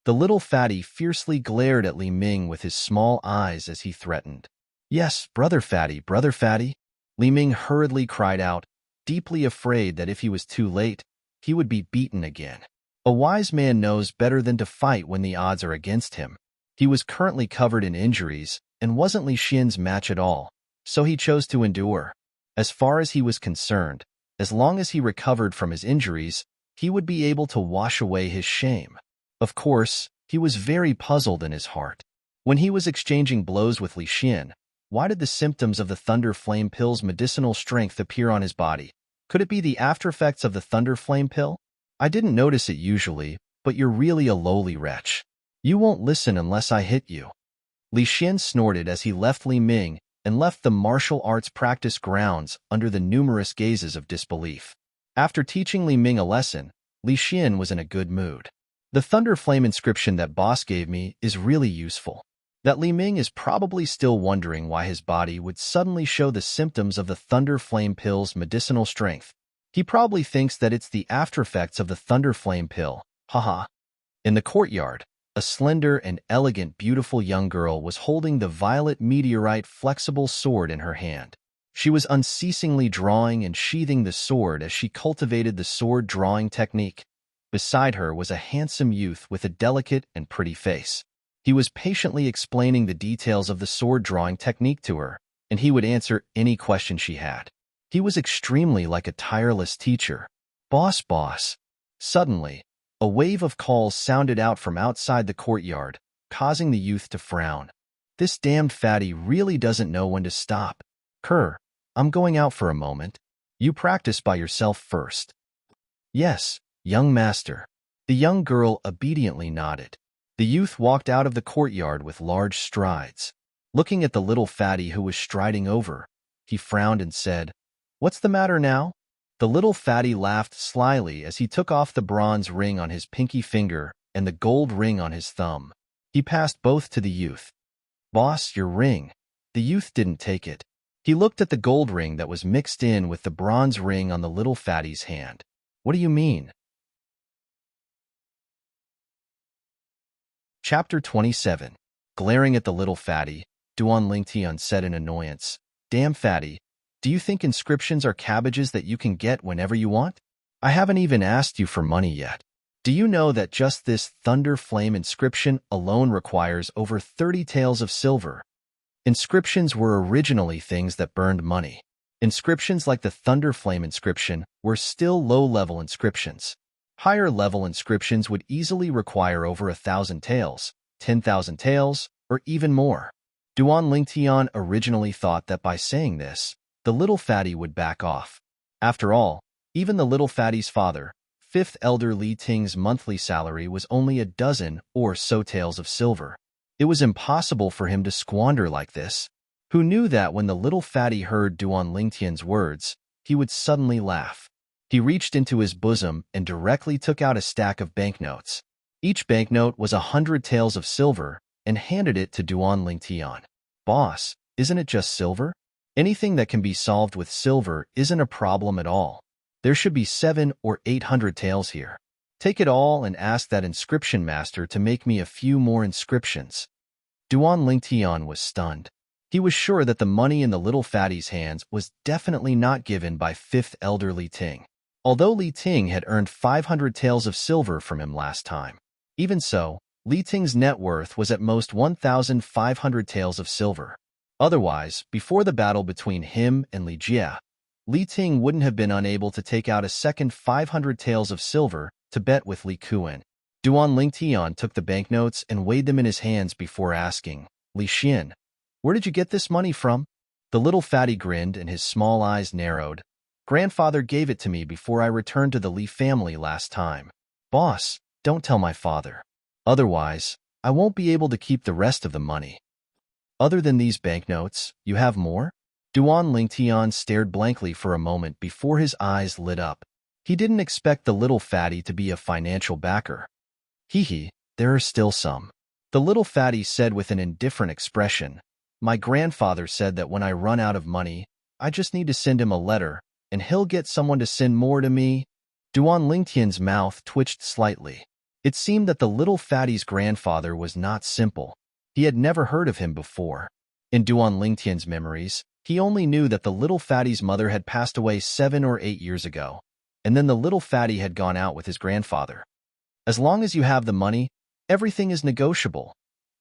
The little fatty fiercely glared at Li Ming with his small eyes as he threatened. Yes, Brother Fatty, Li Ming hurriedly cried out, deeply afraid that if he was too late, he would be beaten again. A wise man knows better than to fight when the odds are against him. He was currently covered in injuries and wasn't Li Xian's match at all, so he chose to endure. As far as he was concerned, as long as he recovered from his injuries, he would be able to wash away his shame. Of course, he was very puzzled in his heart. When he was exchanging blows with Li Xian, why did the symptoms of the Thunder Flame pill's medicinal strength appear on his body? Could it be the aftereffects of the Thunder Flame pill? I didn't notice it usually, but you're really a lowly wretch. You won't listen unless I hit you. Li Xian snorted as he left Li Ming and left the martial arts practice grounds under the numerous gazes of disbelief. After teaching Li Ming a lesson, Li Xian was in a good mood. The Thunder Flame inscription that boss gave me is really useful. That Li Ming is probably still wondering why his body would suddenly show the symptoms of the Thunder Flame pill's medicinal strength. He probably thinks that it's the aftereffects of the Thunder Flame pill. Haha. In the courtyard, a slender and elegant beautiful young girl was holding the violet meteorite flexible sword in her hand. She was unceasingly drawing and sheathing the sword as she cultivated the sword drawing technique. Beside her was a handsome youth with a delicate and pretty face. He was patiently explaining the details of the sword drawing technique to her, and he would answer any question she had. He was extremely like a tireless teacher. Boss. Suddenly, a wave of calls sounded out from outside the courtyard, causing the youth to frown. This damned fatty really doesn't know when to stop. Kerr, I'm going out for a moment. You practice by yourself first. Yes, young master. The young girl obediently nodded. The youth walked out of the courtyard with large strides. Looking at the little fatty who was striding over, he frowned and said, What's the matter now? The little fatty laughed slyly as he took off the bronze ring on his pinky finger and the gold ring on his thumb. He passed both to the youth. Boss, your ring. The youth didn't take it. He looked at the gold ring that was mixed in with the bronze ring on the little fatty's hand. What do you mean? Chapter 27. Glaring at the little fatty, Duan Lingtian said in annoyance, Damn fatty, do you think inscriptions are cabbages that you can get whenever you want? I haven't even asked you for money yet. Do you know that just this Thunder Flame inscription alone requires over 30 taels of silver? Inscriptions were originally things that burned money. Inscriptions like the Thunder Flame inscription were still low-level inscriptions. Higher-level inscriptions would easily require over 1,000 taels, 10,000 taels, or even more. Duan Lingtian originally thought that by saying this, the little fatty would back off. After all, even the little fatty's father, fifth elder Li Ting's monthly salary was only a dozen or so taels of silver. It was impossible for him to squander like this. Who knew that when the little fatty heard Duan Lingtian's words, he would suddenly laugh. He reached into his bosom and directly took out a stack of banknotes. Each banknote was 100 taels of silver and handed it to Duan Lingtian. Boss, isn't it just silver? Anything that can be solved with silver isn't a problem at all. There should be 700 or 800 taels here. Take it all and ask that inscription master to make me a few more inscriptions. Duan Lingtian was stunned. He was sure that the money in the little fatty's hands was definitely not given by fifth elder Li Ting, although Li Ting had earned 500 taels of silver from him last time. Even so, Li Ting's net worth was at most 1,500 taels of silver. Otherwise, before the battle between him and Li Jia, Li Ting wouldn't have been unable to take out a second 500 taels of silver to bet with Li Kuan. Duan Lingtian took the banknotes and weighed them in his hands before asking, Li Xian, where did you get this money from? The little fatty grinned and his small eyes narrowed. Grandfather gave it to me before I returned to the Li family last time. Boss, don't tell my father. Otherwise, I won't be able to keep the rest of the money. Other than these banknotes, you have more? Duan Lingtian stared blankly for a moment before his eyes lit up. He didn't expect the little fatty to be a financial backer. Hee, there are still some. The little fatty said with an indifferent expression. My grandfather said that when I run out of money, I just need to send him a letter, and he'll get someone to send more to me. Duan Lingtian's mouth twitched slightly. It seemed that the little fatty's grandfather was not simple. He had never heard of him before. In Duan Lingtian's memories, he only knew that the little fatty's mother had passed away 7 or 8 years ago, and then the little fatty had gone out with his grandfather. As long as you have the money, everything is negotiable.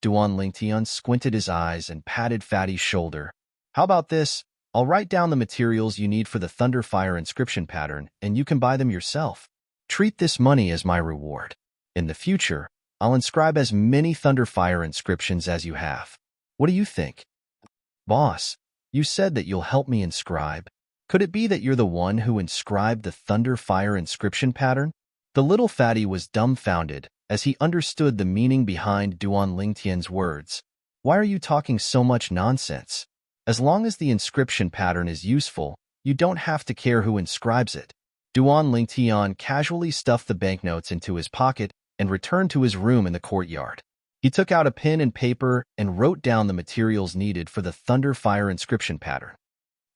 Duan Lingtian squinted his eyes and patted Fatty's shoulder. How about this? I'll write down the materials you need for the Thunderfire inscription pattern, and you can buy them yourself. Treat this money as my reward. In the future, I'll inscribe as many Thunderfire inscriptions as you have. What do you think? Boss, you said that you'll help me inscribe. Could it be that you're the one who inscribed the Thunderfire inscription pattern? The little fatty was dumbfounded as he understood the meaning behind Duan Lingtian's words. Why are you talking so much nonsense? As long as the inscription pattern is useful, you don't have to care who inscribes it. Duan Lingtian casually stuffed the banknotes into his pocket and returned to his room in the courtyard. He took out a pen and paper and wrote down the materials needed for the Thunderfire inscription pattern.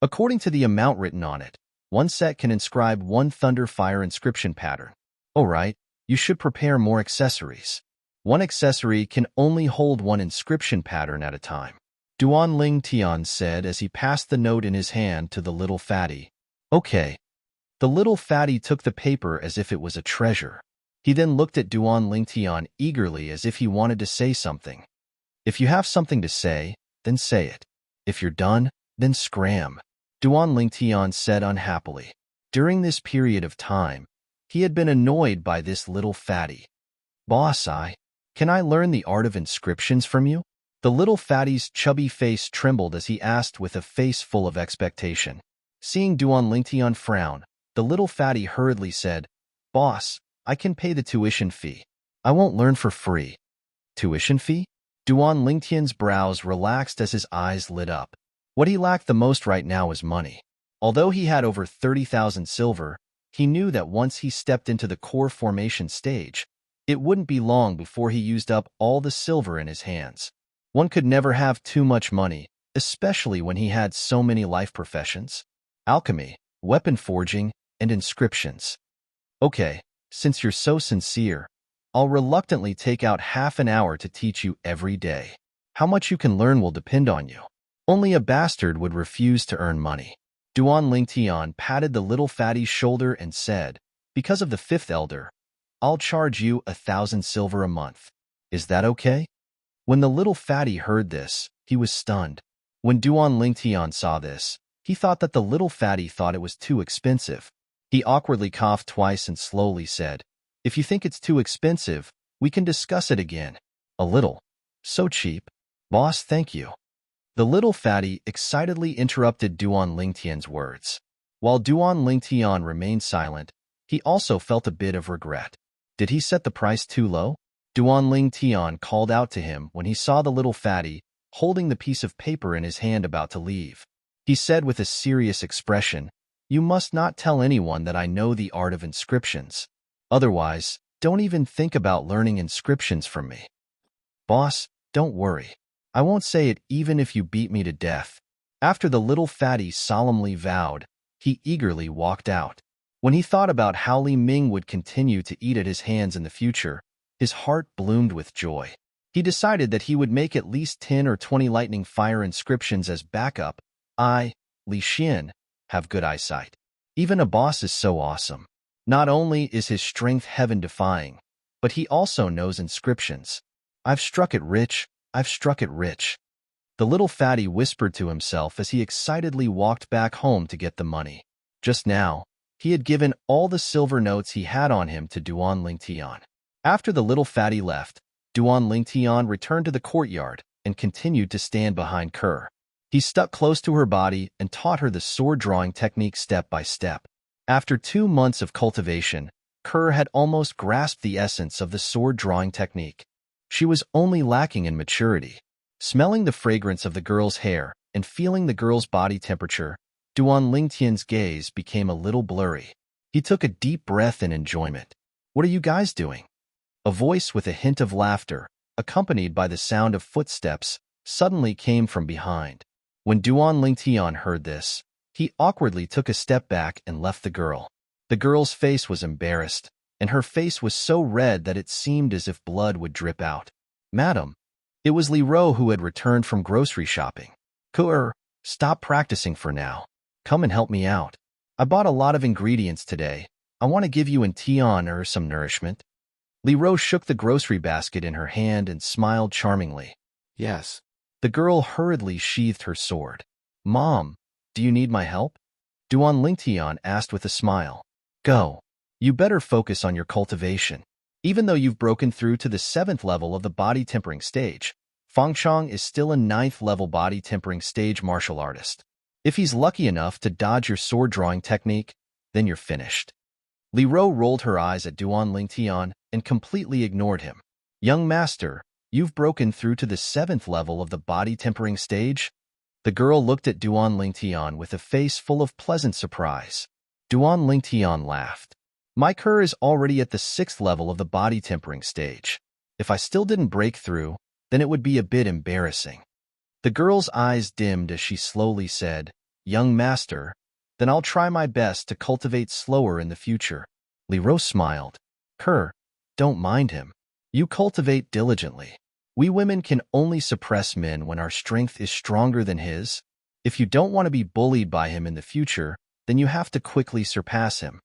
According to the amount written on it, one set can inscribe one Thunderfire inscription pattern. Alright, you should prepare more accessories. One accessory can only hold one inscription pattern at a time. Duan Lingtian said as he passed the note in his hand to the little fatty. Okay. The little fatty took the paper as if it was a treasure. He then looked at Duan Lingtian eagerly as if he wanted to say something. If you have something to say, then say it. If you're done, then scram. Duan Lingtian said unhappily. During this period of time, he had been annoyed by this little fatty. Boss, can I learn the art of inscriptions from you? The little fatty's chubby face trembled as he asked with a face full of expectation. Seeing Duan Lingtian frown, the little fatty hurriedly said, Boss, I can pay the tuition fee. I won't learn for free. Tuition fee? Duan Lingtian's brows relaxed as his eyes lit up. What he lacked the most right now was money. Although he had over 30,000 silver, he knew that once he stepped into the core formation stage, it wouldn't be long before he used up all the silver in his hands. One could never have too much money, especially when he had so many life professions: alchemy, weapon forging, and inscriptions. Okay, since you're so sincere, I'll reluctantly take out half an hour to teach you every day. How much you can learn will depend on you. Only a bastard would refuse to earn money. Duan Lingtian patted the little fatty's shoulder and said, Because of the fifth elder, I'll charge you 1,000 silver a month. Is that okay? When the little fatty heard this, he was stunned. When Duan Lingtian saw this, he thought that the little fatty thought it was too expensive. He awkwardly coughed twice and slowly said, If you think it's too expensive, we can discuss it again. A little. So cheap. Boss, thank you. The little fatty excitedly interrupted Duan Lingtian's words. While Duan Lingtian remained silent, he also felt a bit of regret. Did he set the price too low? Duan Lingtian called out to him when he saw the little fatty holding the piece of paper in his hand about to leave. He said with a serious expression, You must not tell anyone that I know the art of inscriptions. Otherwise, don't even think about learning inscriptions from me. Boss, don't worry. I won't say it even if you beat me to death. After the little fatty solemnly vowed, he eagerly walked out. When he thought about how Li Ming would continue to eat at his hands in the future, his heart bloomed with joy. He decided that he would make at least 10 or 20 lightning fire inscriptions as backup. Li Xian, have good eyesight. Even a boss is so awesome. Not only is his strength heaven-defying, but he also knows inscriptions. I've struck it rich, I've struck it rich. The little fatty whispered to himself as he excitedly walked back home to get the money. Just now, he had given all the silver notes he had on him to Duan Lingtian. After the little fatty left, Duan Lingtian returned to the courtyard and continued to stand behind Kerr. He stuck close to her body and taught her the sword-drawing technique step by step. After 2 months of cultivation, Kerr had almost grasped the essence of the sword-drawing technique. She was only lacking in maturity. Smelling the fragrance of the girl's hair and feeling the girl's body temperature, Duan Lingtian's gaze became a little blurry. He took a deep breath in enjoyment. What are you guys doing? A voice with a hint of laughter, accompanied by the sound of footsteps, suddenly came from behind. When Duan Lingtian heard this, he awkwardly took a step back and left the girl. The girl's face was embarrassed, and her face was so red that it seemed as if blood would drip out. Madam, it was Li Ro who had returned from grocery shopping. Stop practicing for now. Come and help me out. I bought a lot of ingredients today. I want to give you and Tian some nourishment. Li Ro shook the grocery basket in her hand and smiled charmingly.
Yes.
The girl hurriedly sheathed her sword. Mom, do you need my help? Duan Lingtian asked with a smile. Go. You better focus on your cultivation. Even though you've broken through to the 7th level of the body tempering stage, Fangchong is still a 9th level body tempering stage martial artist. If he's lucky enough to dodge your sword drawing technique, then you're finished. Li Ro rolled her eyes at Duan Lingtian and completely ignored him. Young master, you've broken through to the 7th level of the body tempering stage? The girl looked at Duan Lingtian with a face full of pleasant surprise. Duan Lingtian laughed. My Kerr is already at the 6th level of the body tempering stage. If I still didn't break through, then it would be a bit embarrassing. The girl's eyes dimmed as she slowly said, Young master, then I'll try my best to cultivate slower in the future. Li Ro smiled. Kerr, don't mind him. You cultivate diligently. We women can only suppress men when our strength is stronger than his. If you don't want to be bullied by him in the future, then you have to quickly surpass him.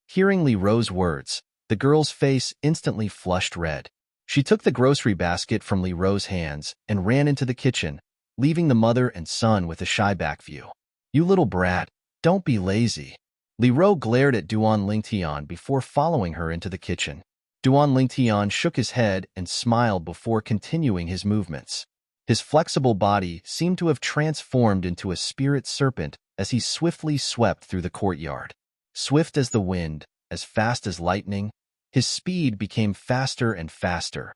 Hearing Li Ro's words, the girl's face instantly flushed red. She took the grocery basket from Li Ro's hands and ran into the kitchen, leaving the mother and son with a shy back view. You little brat, don't be lazy. Li Ro glared at Duan Lingtian before following her into the kitchen. Duan Lingtian shook his head and smiled before continuing his movements. His flexible body seemed to have transformed into a spirit serpent as he swiftly swept through the courtyard. Swift as the wind, as fast as lightning, his speed became faster and faster.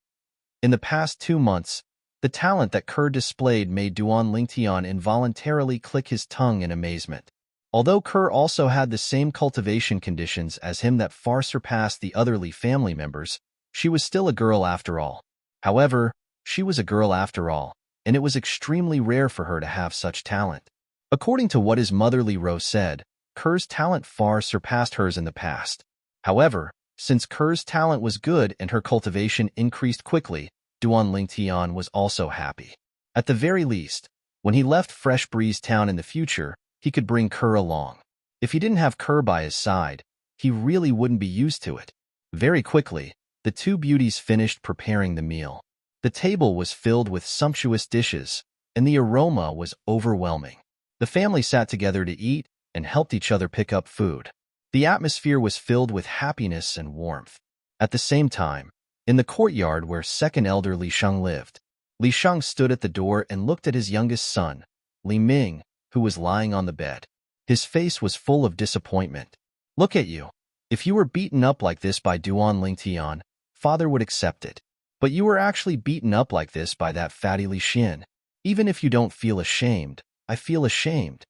In the past 2 months, the talent that Kerr displayed made Duan Lingtian involuntarily click his tongue in amazement. Although Kerr also had the same cultivation conditions as him that far surpassed the other Li family members, she was still a girl after all. However, she was a girl after all, and it was extremely rare for her to have such talent. According to what his mother Li Ro said, Kerr's talent far surpassed hers in the past. However, since Kerr's talent was good and her cultivation increased quickly, Duan Lingtian was also happy. At the very least, when he left Fresh Breeze Town in the future, he could bring Kerr along. If he didn't have Kerr by his side, he really wouldn't be used to it. Very quickly, the two beauties finished preparing the meal. The table was filled with sumptuous dishes, and the aroma was overwhelming. The family sat together to eat and helped each other pick up food. The atmosphere was filled with happiness and warmth. At the same time, in the courtyard where second elder Li Sheng lived, Li Sheng stood at the door and looked at his youngest son, Li Ming, who was lying on the bed. His face was full of disappointment. Look at you. If you were beaten up like this by Duan Lingtian, father would accept it. But you were actually beaten up like this by that fatty Li Xin. Even if you don't feel ashamed, I feel ashamed.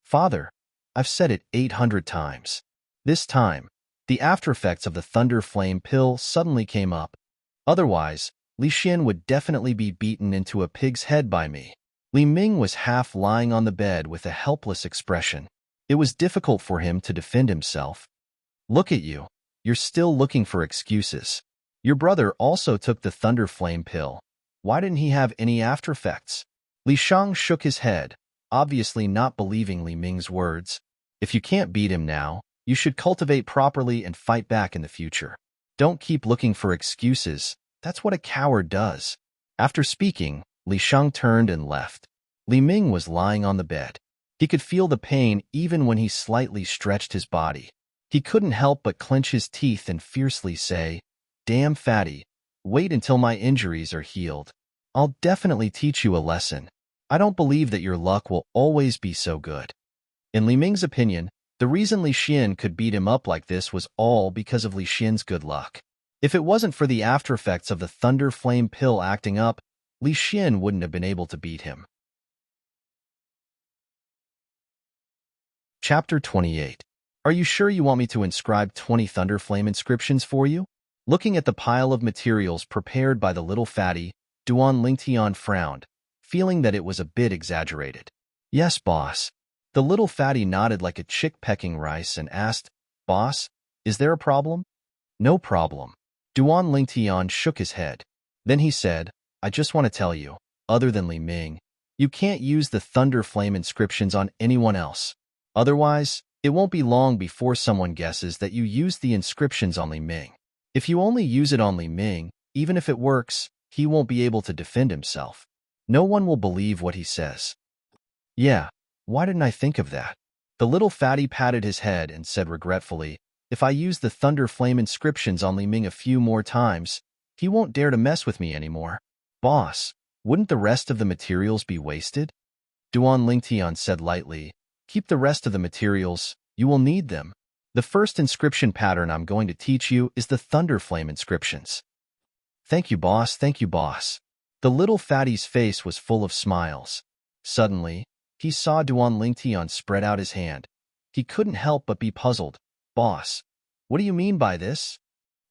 Father, I've said it 800 times. This time, the aftereffects of the thunder flame pill suddenly came up. Otherwise, Li Xin would definitely be beaten into a pig's head by me. Li Ming was half lying on the bed with a helpless expression. It was difficult for him to defend himself. Look at you. You're still looking for excuses. Your brother also took the thunder flame pill. Why didn't he have any aftereffects? Li Shang shook his head, obviously not believing Li Ming's words. If you can't beat him now, you should cultivate properly and fight back in the future. Don't keep looking for excuses. That's what a coward does. After speaking, Li Shang turned and left. Li Ming was lying on the bed. He could feel the pain even when he slightly stretched his body. He couldn't help but clench his teeth and fiercely say, "Damn fatty, wait until my injuries are healed. I'll definitely teach you a lesson. I don't believe that your luck will always be so good." In Li Ming's opinion, the reason Li Xin could beat him up like this was all because of Li Xin's good luck. If it wasn't for the aftereffects of the thunder flame pill acting up, Li Xin wouldn't have been able to beat him. Chapter 28. Are you sure you want me to inscribe 20 thunder flame inscriptions for you? Looking at the pile of materials prepared by the little fatty, Duan Lingtian frowned, feeling that it was a bit exaggerated. Yes, boss. The little fatty nodded like a chick pecking rice and asked, Boss, is there a problem? No problem. Duan Lingtian shook his head. Then he said, I just want to tell you, other than Li Ming, you can't use the thunder flame inscriptions on anyone else. Otherwise, it won't be long before someone guesses that you used the inscriptions on Li Ming. If you only use it on Li Ming, even if it works, he won't be able to defend himself. No one will believe what he says. Yeah, why didn't I think of that? The little fatty patted his head and said regretfully, if I use the thunder flame inscriptions on Li Ming a few more times, he won't dare to mess with me anymore. Boss, wouldn't the rest of the materials be wasted? Duan Lingtian said lightly, keep the rest of the materials, you will need them. The first inscription pattern I'm going to teach you is the thunder flame inscriptions. Thank you, boss, thank you, boss. The little fatty's face was full of smiles. Suddenly, he saw Duan Lingtian spread out his hand. He couldn't help but be puzzled. Boss, what do you mean by this?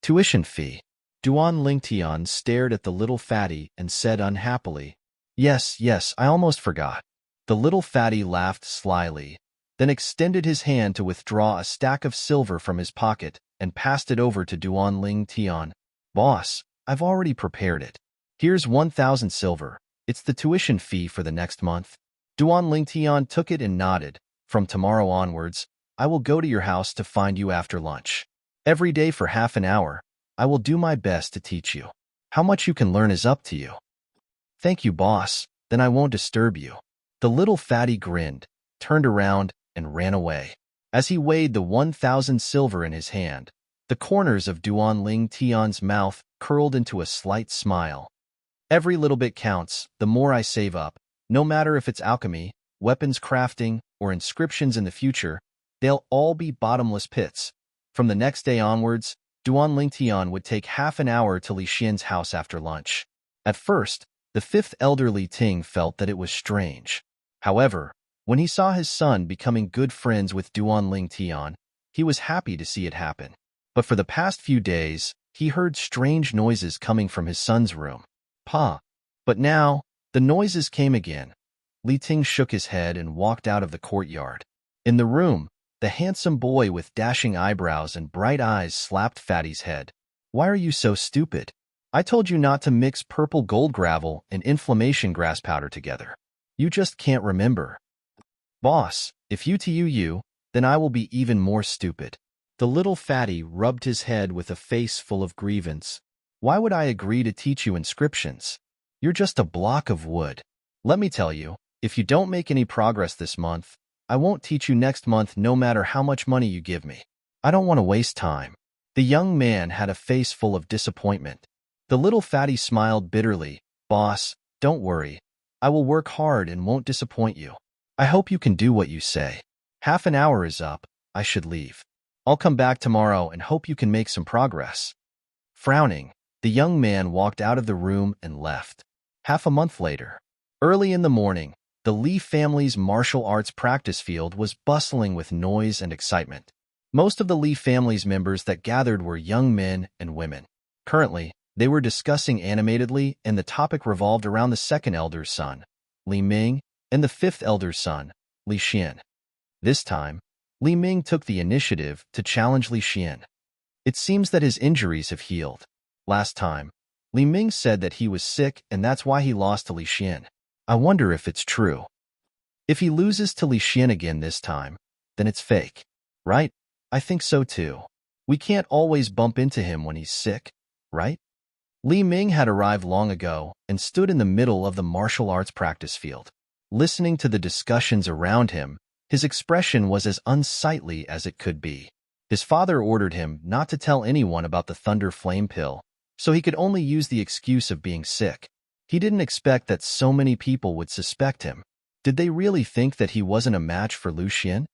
Tuition fee. Duan Lingtian stared at the little fatty and said unhappily, Yes, I almost forgot. The little fatty laughed slyly, then extended his hand to withdraw a stack of silver from his pocket and passed it over to Duan Lingtian. Boss, I've already prepared it. Here's 1,000 silver. It's the tuition fee for the next month. Duan Lingtian took it and nodded. From tomorrow onwards, I will go to your house to find you after lunch. Every day for half an hour, I will do my best to teach you. How much you can learn is up to you. Thank you, boss. Then I won't disturb you. The little fatty grinned, turned around, and ran away. As he weighed the 1,000 silver in his hand, the corners of Duan Lingtian's mouth curled into a slight smile. Every little bit counts. The more I save up, no matter if it's alchemy, weapons crafting, or inscriptions in the future, they'll all be bottomless pits. From the next day onwards, Duan Lingtian would take half an hour to Li Xian's house after lunch. At first, the fifth elder Li Ting felt that it was strange. However, when he saw his son becoming good friends with Duan Lingtian, he was happy to see it happen. But for the past few days, he heard strange noises coming from his son's room. Pa. But now, the noises came again. Li Ting shook his head and walked out of the courtyard. In the room, the handsome boy with dashing eyebrows and bright eyes slapped Fatty's head. Why are you so stupid? I told you not to mix purple gold gravel and inflammation grass powder together. You just can't remember. Boss, if you, then I will be even more stupid. The little fatty rubbed his head with a face full of grievance. Why would I agree to teach you inscriptions? You're just a block of wood. Let me tell you, if you don't make any progress this month, I won't teach you next month no matter how much money you give me. I don't want to waste time. The young man had a face full of disappointment. The little fatty smiled bitterly. Boss, don't worry. I will work hard and won't disappoint you. I hope you can do what you say. Half an hour is up. I should leave. I'll come back tomorrow and hope you can make some progress. Frowning, the young man walked out of the room and left. Half a month later, early in the morning, The Li family's martial arts practice field was bustling with noise and excitement. Most of the Li family's members that gathered were young men and women. Currently, they were discussing animatedly, and the topic revolved around the second elder's son, Li Ming, and the fifth elder's son, Li Xian. This time, Li Ming took the initiative to challenge Li Xian. It seems that his injuries have healed. Last time, Li Ming said that he was sick and that's why he lost to Li Xian. I wonder if it's true. If he loses to Li Xian again this time, then it's fake, right? I think so too. We can't always bump into him when he's sick, right? Li Ming had arrived long ago and stood in the middle of the martial arts practice field. Listening to the discussions around him, his expression was as unsightly as it could be. His father ordered him not to tell anyone about the Thunder Flame Pill, so he could only use the excuse of being sick. He didn't expect that so many people would suspect him. Did they really think that he wasn't a match for Li Xian?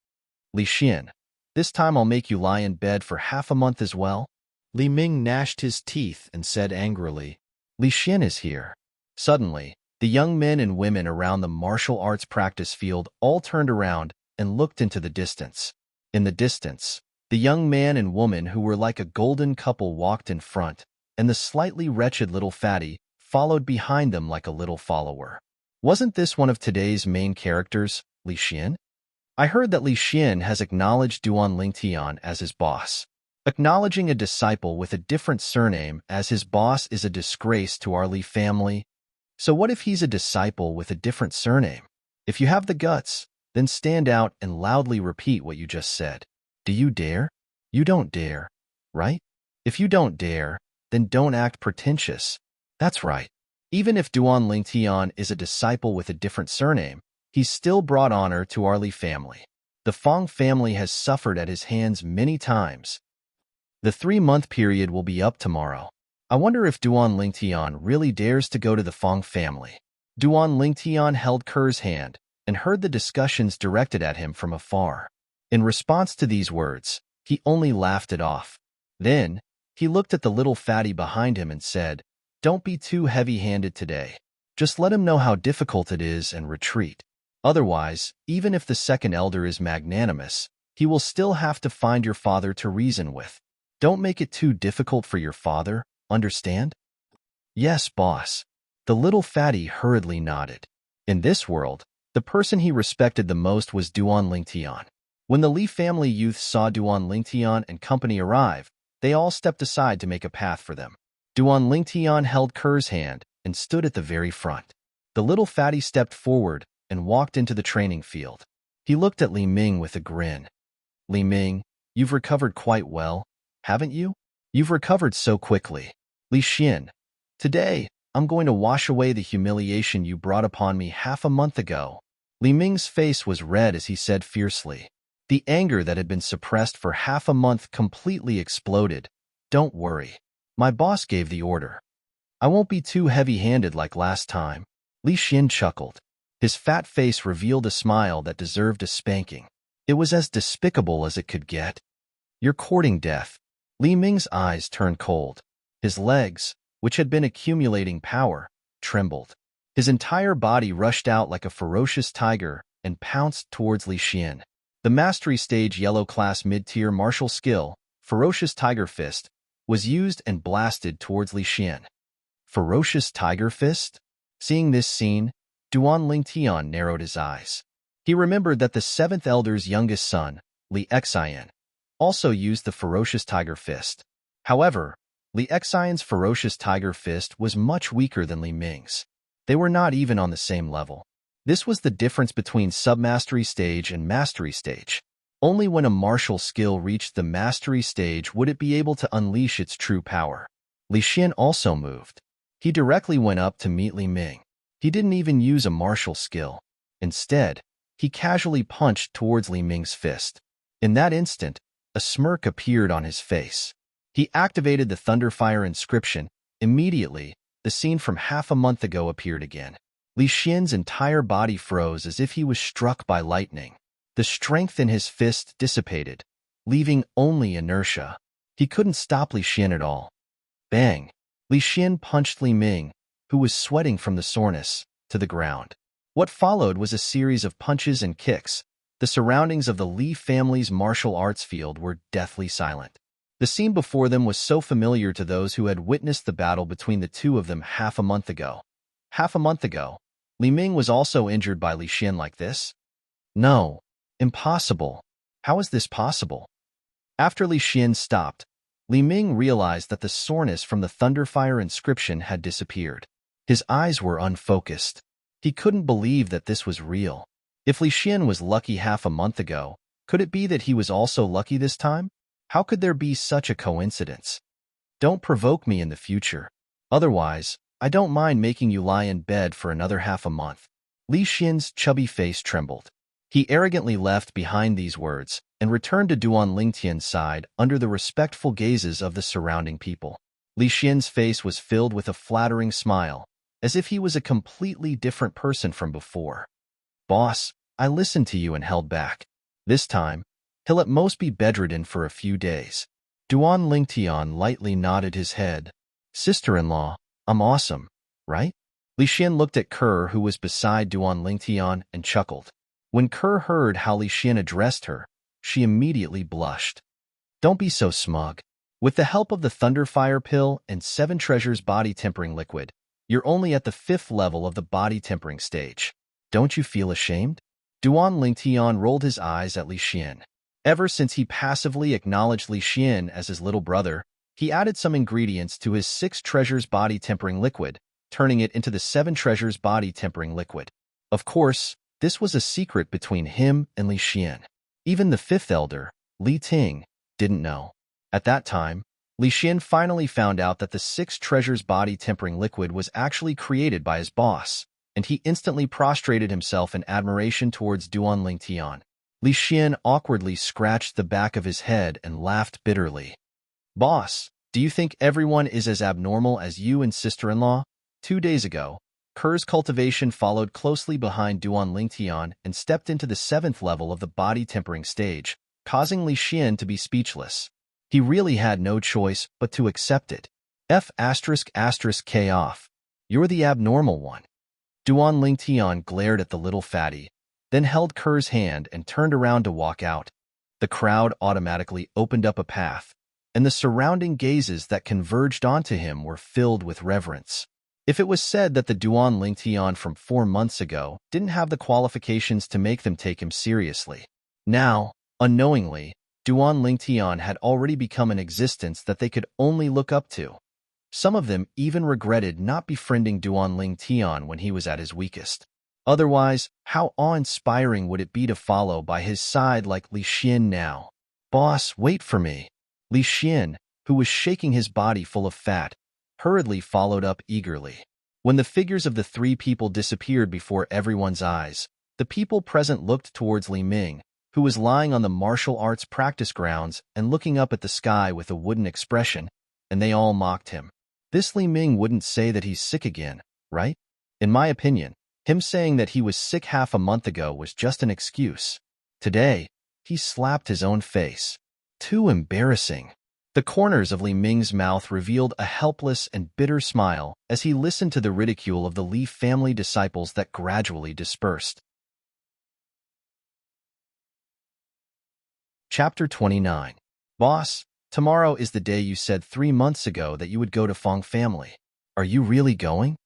Li Xian, this time I'll make you lie in bed for half a month as well. Li Ming gnashed his teeth and said angrily, Li Xian is here. Suddenly, the young men and women around the martial arts practice field all turned around and looked into the distance. In the distance, the young man and woman who were like a golden couple walked in front, and the slightly wretched little fatty followed behind them like a little follower. Wasn't this one of today's main characters, Li Xian? I heard that Li Xian has acknowledged Duan Lingtian as his boss. Acknowledging a disciple with a different surname as his boss is a disgrace to our Li family. So what if he's a disciple with a different surname? If you have the guts, then stand out and loudly repeat what you just said. Do you dare? You don't dare, right? If you don't dare, then don't act pretentious. That's right. Even if Duan Lingtian is a disciple with a different surname, he's still brought honor to our Li family. The Fong family has suffered at his hands many times. The 3-month period will be up tomorrow. I wonder if Duan Lingtian really dares to go to the Fong family. Duan Lingtian held Ker's hand and heard the discussions directed at him from afar. In response to these words, he only laughed it off. Then, he looked at the little fatty behind him and said, Don't be too heavy-handed today. Just let him know how difficult it is and retreat. Otherwise, even if the second elder is magnanimous, he will still have to find your father to reason with. Don't make it too difficult for your father, understand? Yes, boss. The little fatty hurriedly nodded. In this world, the person he respected the most was Duan Lingtian. When the Li family youth saw Duan Lingtian and company arrive, they all stepped aside to make a path for them. Duan Lingtian held Ker's hand and stood at the very front. The little fatty stepped forward and walked into the training field. He looked at Li Ming with a grin. Li Ming, you've recovered quite well, haven't you? You've recovered so quickly. Li Xian, today, I'm going to wash away the humiliation you brought upon me half a month ago. Li Ming's face was red as he said fiercely. The anger that had been suppressed for half a month completely exploded. Don't worry. My boss gave the order. I won't be too heavy-handed like last time. Li Xian chuckled. His fat face revealed a smile that deserved a spanking. It was as despicable as it could get. You're courting death. Li Ming's eyes turned cold. His legs, which had been accumulating power, trembled. His entire body rushed out like a ferocious tiger and pounced towards Li Xian. The Mastery Stage Yellow Class Mid-Tier Martial Skill, Ferocious Tiger Fist, was used and blasted towards Li Xian. Ferocious Tiger Fist? Seeing this scene, Duan Lingtian narrowed his eyes. He remembered that the 7th Elder's youngest son, Li Xian, also used the Ferocious Tiger Fist. However, Li Xian's Ferocious Tiger Fist was much weaker than Li Ming's. They were not even on the same level. This was the difference between Submastery Stage and Mastery Stage. Only when a martial skill reached the Mastery Stage would it be able to unleash its true power. Li Xian also moved. He directly went up to meet Li Ming. He didn't even use a martial skill. Instead, he casually punched towards Li Ming's fist. In that instant, a smirk appeared on his face. He activated the Thunderfire inscription. Immediately, the scene from half a month ago appeared again. Li Xian's entire body froze as if he was struck by lightning. The strength in his fist dissipated, leaving only inertia. He couldn't stop Li Xian at all. Bang! Li Xian punched Li Ming, who was sweating from the soreness, to the ground. What followed was a series of punches and kicks. The surroundings of the Li family's martial arts field were deathly silent. The scene before them was so familiar to those who had witnessed the battle between the two of them half a month ago. Half a month ago, Li Ming was also injured by Li Xian like this? No. Impossible. How is this possible? After Li Xian stopped, Li Ming realized that the soreness from the Thunderfire inscription had disappeared. His eyes were unfocused. He couldn't believe that this was real. If Li Xian was lucky half a month ago, could it be that he was also lucky this time? How could there be such a coincidence? Don't provoke me in the future. Otherwise, I don't mind making you lie in bed for another half a month. Li Xian's chubby face trembled. He arrogantly left behind these words and returned to Duan Lingtian's side under the respectful gazes of the surrounding people. Li Xian's face was filled with a flattering smile, as if he was a completely different person from before. Boss, I listened to you and held back. This time, he'll at most be bedridden for a few days. Duan Lingtian lightly nodded his head. Sister-in-law, I'm awesome, right? Li Xian looked at Kerr, who was beside Duan Lingtian, and chuckled. When Kerr heard how Li Xian addressed her, she immediately blushed. Don't be so smug. With the help of the Thunderfire pill and 7 treasures body tempering liquid, you're only at the 5th level of the body tempering stage. Don't you feel ashamed? Duan Lingtian rolled his eyes at Li Xian. Ever since he passively acknowledged Li Xian as his little brother, he added some ingredients to his 6 treasures body tempering liquid, turning it into the 7 treasures body tempering liquid. Of course, this was a secret between him and Li Xian. Even the 5th elder, Li Ting, didn't know. At that time, Li Xian finally found out that the 6 treasures body tempering liquid was actually created by his boss, and he instantly prostrated himself in admiration towards Duan Lingtian. Li Xian awkwardly scratched the back of his head and laughed bitterly. Boss, do you think everyone is as abnormal as you and sister-in-law? 2 days ago, Kerr's cultivation followed closely behind Duan Lingtian and stepped into the 7th level of the body tempering stage, causing Li Xian to be speechless. He really had no choice but to accept it. F***K off. You're the abnormal one. Duan Lingtian glared at the little fatty, then held Kerr's hand and turned around to walk out. The crowd automatically opened up a path, and the surrounding gazes that converged onto him were filled with reverence. If it was said that the Duan Lingtian from 4 months ago didn't have the qualifications to make them take him seriously, now, unknowingly, Duan Lingtian had already become an existence that they could only look up to. Some of them even regretted not befriending Duan Lingtian when he was at his weakest. Otherwise, how awe-inspiring would it be to follow by his side like Li Xian now? Boss, wait for me. Li Xian, who was shaking his body full of fat, hurriedly followed up eagerly. When the figures of the 3 people disappeared before everyone's eyes, the people present looked towards Li Ming, who was lying on the martial arts practice grounds and looking up at the sky with a wooden expression, and they all mocked him. This Li Ming wouldn't say that he's sick again, right? In my opinion, him saying that he was sick half a month ago was just an excuse. Today, he slapped his own face. Too embarrassing. The corners of Li Ming's mouth revealed a helpless and bitter smile as he listened to the ridicule of the Li family disciples that gradually dispersed. Chapter 29. Boss, tomorrow is the day you said 3 months ago that you would go to Fong family. Are you really going?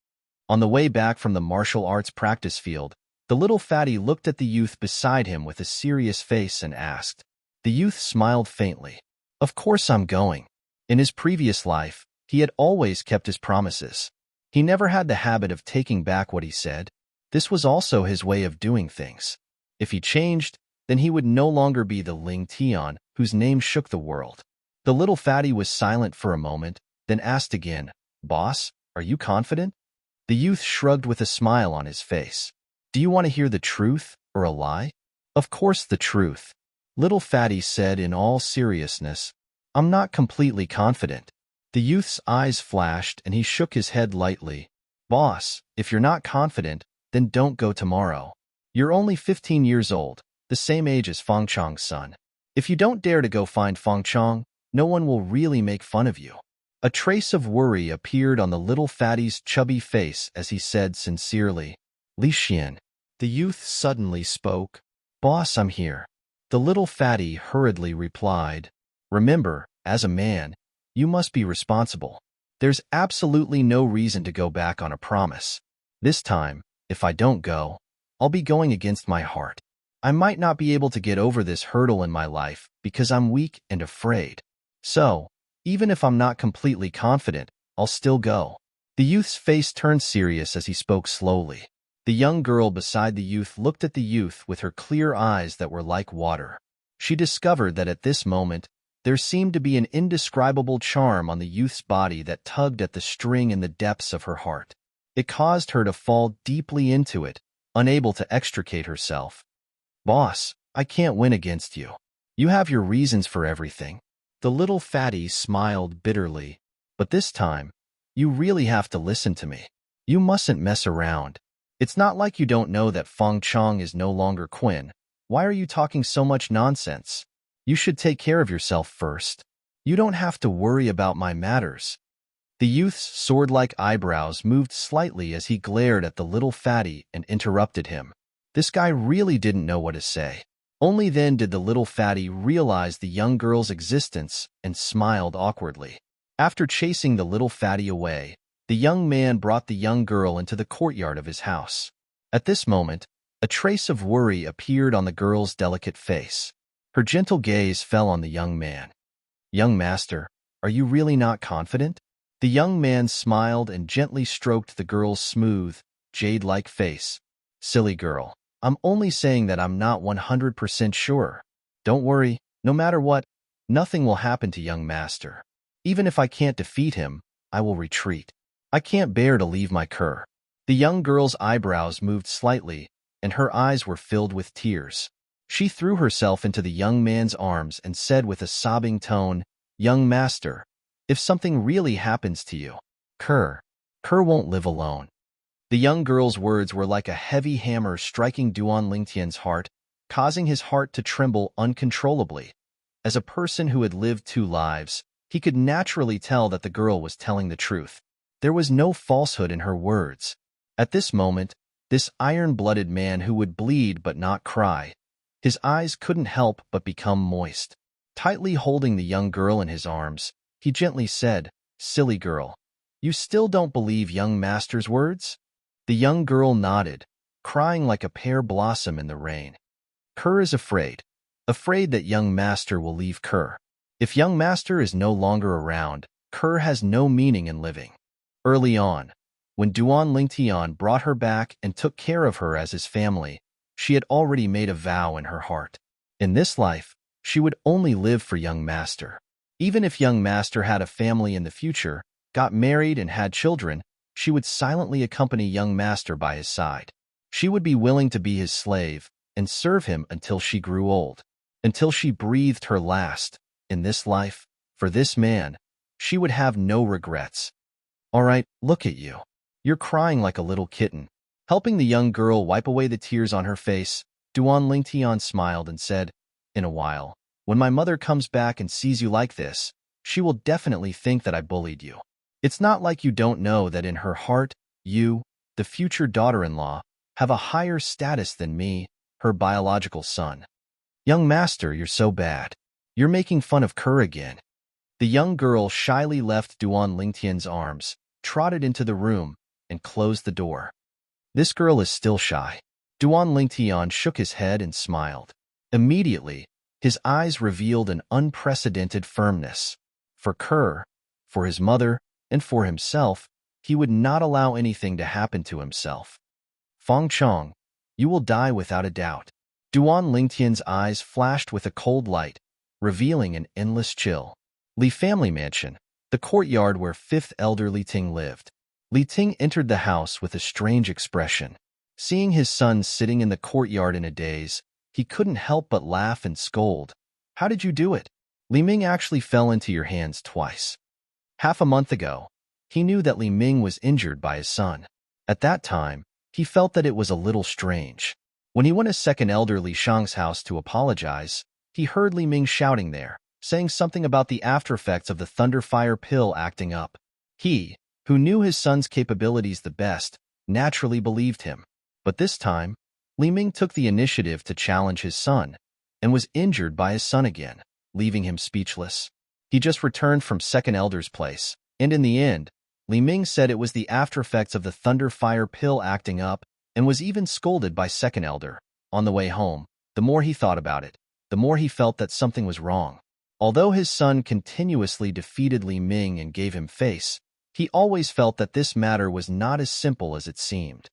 On the way back from the martial arts practice field, the little fatty looked at the youth beside him with a serious face and asked. The youth smiled faintly. Of course I'm going. In his previous life, he had always kept his promises. He never had the habit of taking back what he said. This was also his way of doing things. If he changed, then he would no longer be the Ling Tian whose name shook the world. The little fatty was silent for a moment, then asked again, Boss, are you confident? The youth shrugged with a smile on his face. Do you want to hear the truth or a lie? Of course the truth. Little fatty said in all seriousness, I'm not completely confident. The youth's eyes flashed and he shook his head lightly. Boss, if you're not confident, then don't go tomorrow. You're only 15 years old, the same age as Fong Chong's son. If you don't dare to go find Fong Chong, no one will really make fun of you. A trace of worry appeared on the little fatty's chubby face as he said sincerely, Li Xian, The youth suddenly spoke. "Boss, I'm here." The little fatty hurriedly replied, "Remember, as a man, you must be responsible. There's absolutely no reason to go back on a promise. This time, if I don't go, I'll be going against my heart. I might not be able to get over this hurdle in my life because I'm weak and afraid. So, even if I'm not completely confident, I'll still go." The youth's face turned serious as he spoke slowly. The young girl beside the youth looked at the youth with her clear eyes that were like water. She discovered that at this moment, there seemed to be an indescribable charm on the youth's body that tugged at the string in the depths of her heart. It caused her to fall deeply into it, unable to extricate herself. "Boss, I can't win against you. You have your reasons for everything." The little fatty smiled bitterly. "But this time, you really have to listen to me. You mustn't mess around. It's not like you don't know that Feng Chong is no longer Quinn. Why are you talking so much nonsense? You should take care of yourself first. You don't have to worry about my matters." The youth's sword-like eyebrows moved slightly as he glared at the little fatty and interrupted him. This guy really didn't know what to say. Only then did the little fatty realize the young girl's existence and smiled awkwardly. After chasing the little fatty away, the young man brought the young girl into the courtyard of his house. At this moment, a trace of worry appeared on the girl's delicate face. Her gentle gaze fell on the young man. "Young master, are you really not confident?" The young man smiled and gently stroked the girl's smooth, jade-like face. "Silly girl, I'm only saying that I'm not 100% sure. Don't worry, no matter what, nothing will happen to young master. Even if I can't defeat him, I will retreat. I can't bear to leave my cur." The young girl's eyebrows moved slightly, and her eyes were filled with tears. She threw herself into the young man's arms and said with a sobbing tone, "Young master, if something really happens to you, Cur won't live alone." The young girl's words were like a heavy hammer striking Duan Lingtian's heart, causing his heart to tremble uncontrollably. As a person who had lived 2 lives, he could naturally tell that the girl was telling the truth. There was no falsehood in her words. At this moment, this iron-blooded man who would bleed but not cry, his eyes couldn't help but become moist. Tightly holding the young girl in his arms, he gently said, "Silly girl, you still don't believe young master's words?" The young girl nodded, crying like a pear blossom in the rain. "Cur is afraid that young master will leave Cur. If young master is no longer around, Cur has no meaning in living." Early on, when Duan Lingtian brought her back and took care of her as his family, she had already made a vow in her heart. In this life, she would only live for young master. Even if young master had a family in the future, got married and had children, she would silently accompany young master by his side. She would be willing to be his slave and serve him until she grew old, until she breathed her last. In this life, for this man, she would have no regrets. "All right, look at you. You're crying like a little kitten." Helping the young girl wipe away the tears on her face, Duan Lingtian smiled and said, "In a while, when my mother comes back and sees you like this, she will definitely think that I bullied you. It's not like you don't know that in her heart, you, the future daughter-in-law, have a higher status than me, her biological son." "Young master, you're so bad. You're making fun of Cur again." The young girl shyly left Duan Lingtian's arms, trotted into the room, and closed the door. "This girl is still shy." Duan Lingtian shook his head and smiled. Immediately, his eyes revealed an unprecedented firmness. For Cur, for his mother, and for himself, he would not allow anything to happen to himself. "Feng Chong, you will die without a doubt." Duan Lingtian's eyes flashed with a cold light, revealing an endless chill. Li family mansion, the courtyard where 5th elder Li Ting lived. Li Ting entered the house with a strange expression. Seeing his son sitting in the courtyard in a daze, he couldn't help but laugh and scold. "How did you do it? Li Ming actually fell into your hands twice." Half a month ago, he knew that Li Ming was injured by his son. At that time, he felt that it was a little strange. When he went to 2nd elder Li Shang's house to apologize, he heard Li Ming shouting there, saying something about the aftereffects of the Thunderfire pill acting up. He, who knew his son's capabilities the best, naturally believed him. But this time, Li Ming took the initiative to challenge his son and was injured by his son again, leaving him speechless. He just returned from second elder's place, and in the end, Li Ming said it was the aftereffects of the thunder fire pill acting up and was even scolded by second elder. On the way home, the more he thought about it, the more he felt that something was wrong. Although his son continuously defeated Li Ming and gave him face, he always felt that this matter was not as simple as it seemed.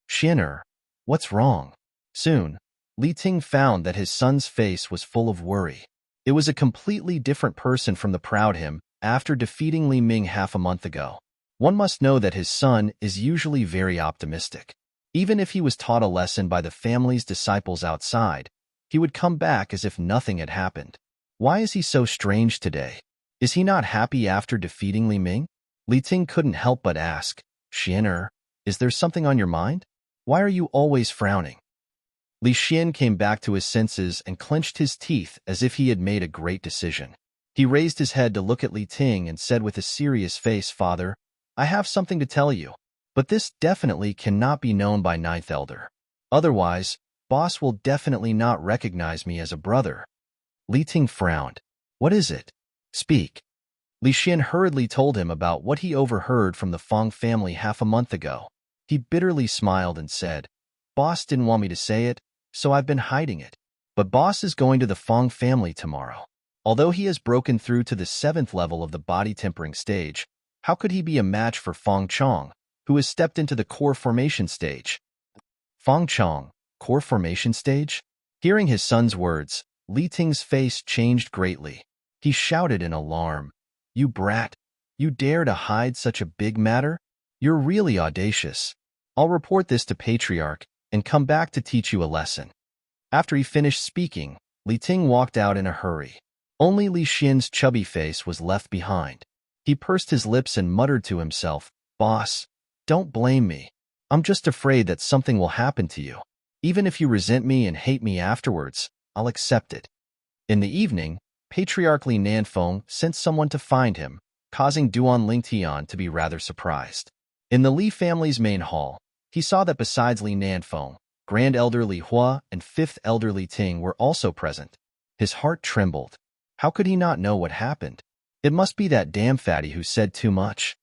Xin'er, what's wrong? Soon, Li Ting found that his son's face was full of worry. It was a completely different person from the proud him after defeating Li Ming half a month ago. One must know that his son is usually very optimistic. Even if he was taught a lesson by the family's disciples outside, he would come back as if nothing had happened. Why is he so strange today? Is he not happy after defeating Li Ming? Li Ting couldn't help but ask, Xin'er, is there something on your mind? Why are you always frowning? Li Xian came back to his senses and clenched his teeth as if he had made a great decision. He raised his head to look at Li Ting and said with a serious face, Father, I have something to tell you, but this definitely cannot be known by ninth elder. Otherwise, boss will definitely not recognize me as a brother. Li Ting frowned. What is it? Speak. Li Xian hurriedly told him about what he overheard from the Fong family half a month ago. He bitterly smiled and said, Boss didn't want me to say it, so I've been hiding it. But boss is going to the Fong family tomorrow. Although he has broken through to the 7th level of the body tempering stage, how could he be a match for Fong Chong, who has stepped into the core formation stage? Fong Chong, core formation stage? Hearing his son's words, Li Ting's face changed greatly. He shouted in alarm, You brat! You dare to hide such a big matter? You're really audacious. I'll report this to Patriarch and come back to teach you a lesson. After he finished speaking, Li Ting walked out in a hurry. Only Li Xian's chubby face was left behind. He pursed his lips and muttered to himself, Boss, don't blame me. I'm just afraid that something will happen to you. Even if you resent me and hate me afterwards, I'll accept it. In the evening, Patriarch Li Nanfeng sent someone to find him, causing Duan Lingtian to be rather surprised. In the Li family's main hall, he saw that besides Li Nanfeng, Grand Elder Li Hua and 5th Elder Li Ting were also present. His heart trembled. How could he not know what happened? It must be that damn fatty who said too much.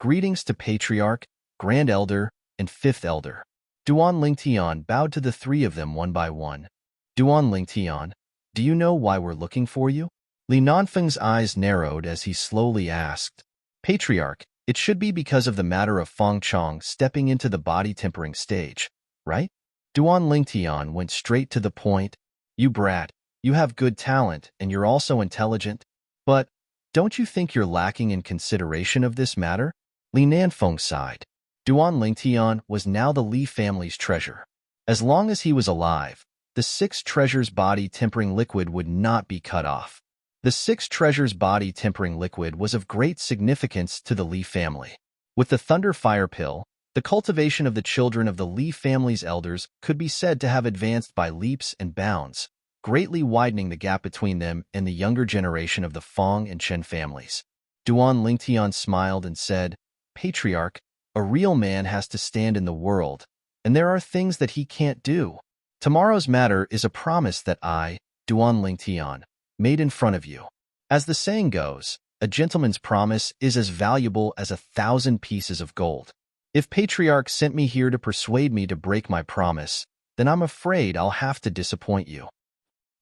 Greetings to Patriarch, Grand Elder, and 5th Elder. Duan Lingtian bowed to the three of them one by one. Duan Lingtian, do you know why we're looking for you? Li Nanfeng's eyes narrowed as he slowly asked. Patriarch, it should be because of the matter of Fong Chong stepping into the body tempering stage, right? Duan Lingtian went straight to the point. You brat, you have good talent and you're also intelligent, but don't you think you're lacking in consideration of this matter? Li Nanfeng sighed. Duan Lingtian was now the Li family's treasure. As long as he was alive, the 6 treasures body tempering liquid would not be cut off. The 6 treasures body tempering liquid was of great significance to the Li family. With the thunder fire pill, the cultivation of the children of the Li family's elders could be said to have advanced by leaps and bounds, greatly widening the gap between them and the younger generation of the Fong and Chen families. Duan Lingtian smiled and said, Patriarch, a real man has to stand in the world, and there are things that he can't do. Tomorrow's matter is a promise that I, Duan Lingtian, made in front of you. As the saying goes, a gentleman's promise is as valuable as 1,000 pieces of gold. If Patriarch sent me here to persuade me to break my promise, then I'm afraid I'll have to disappoint you.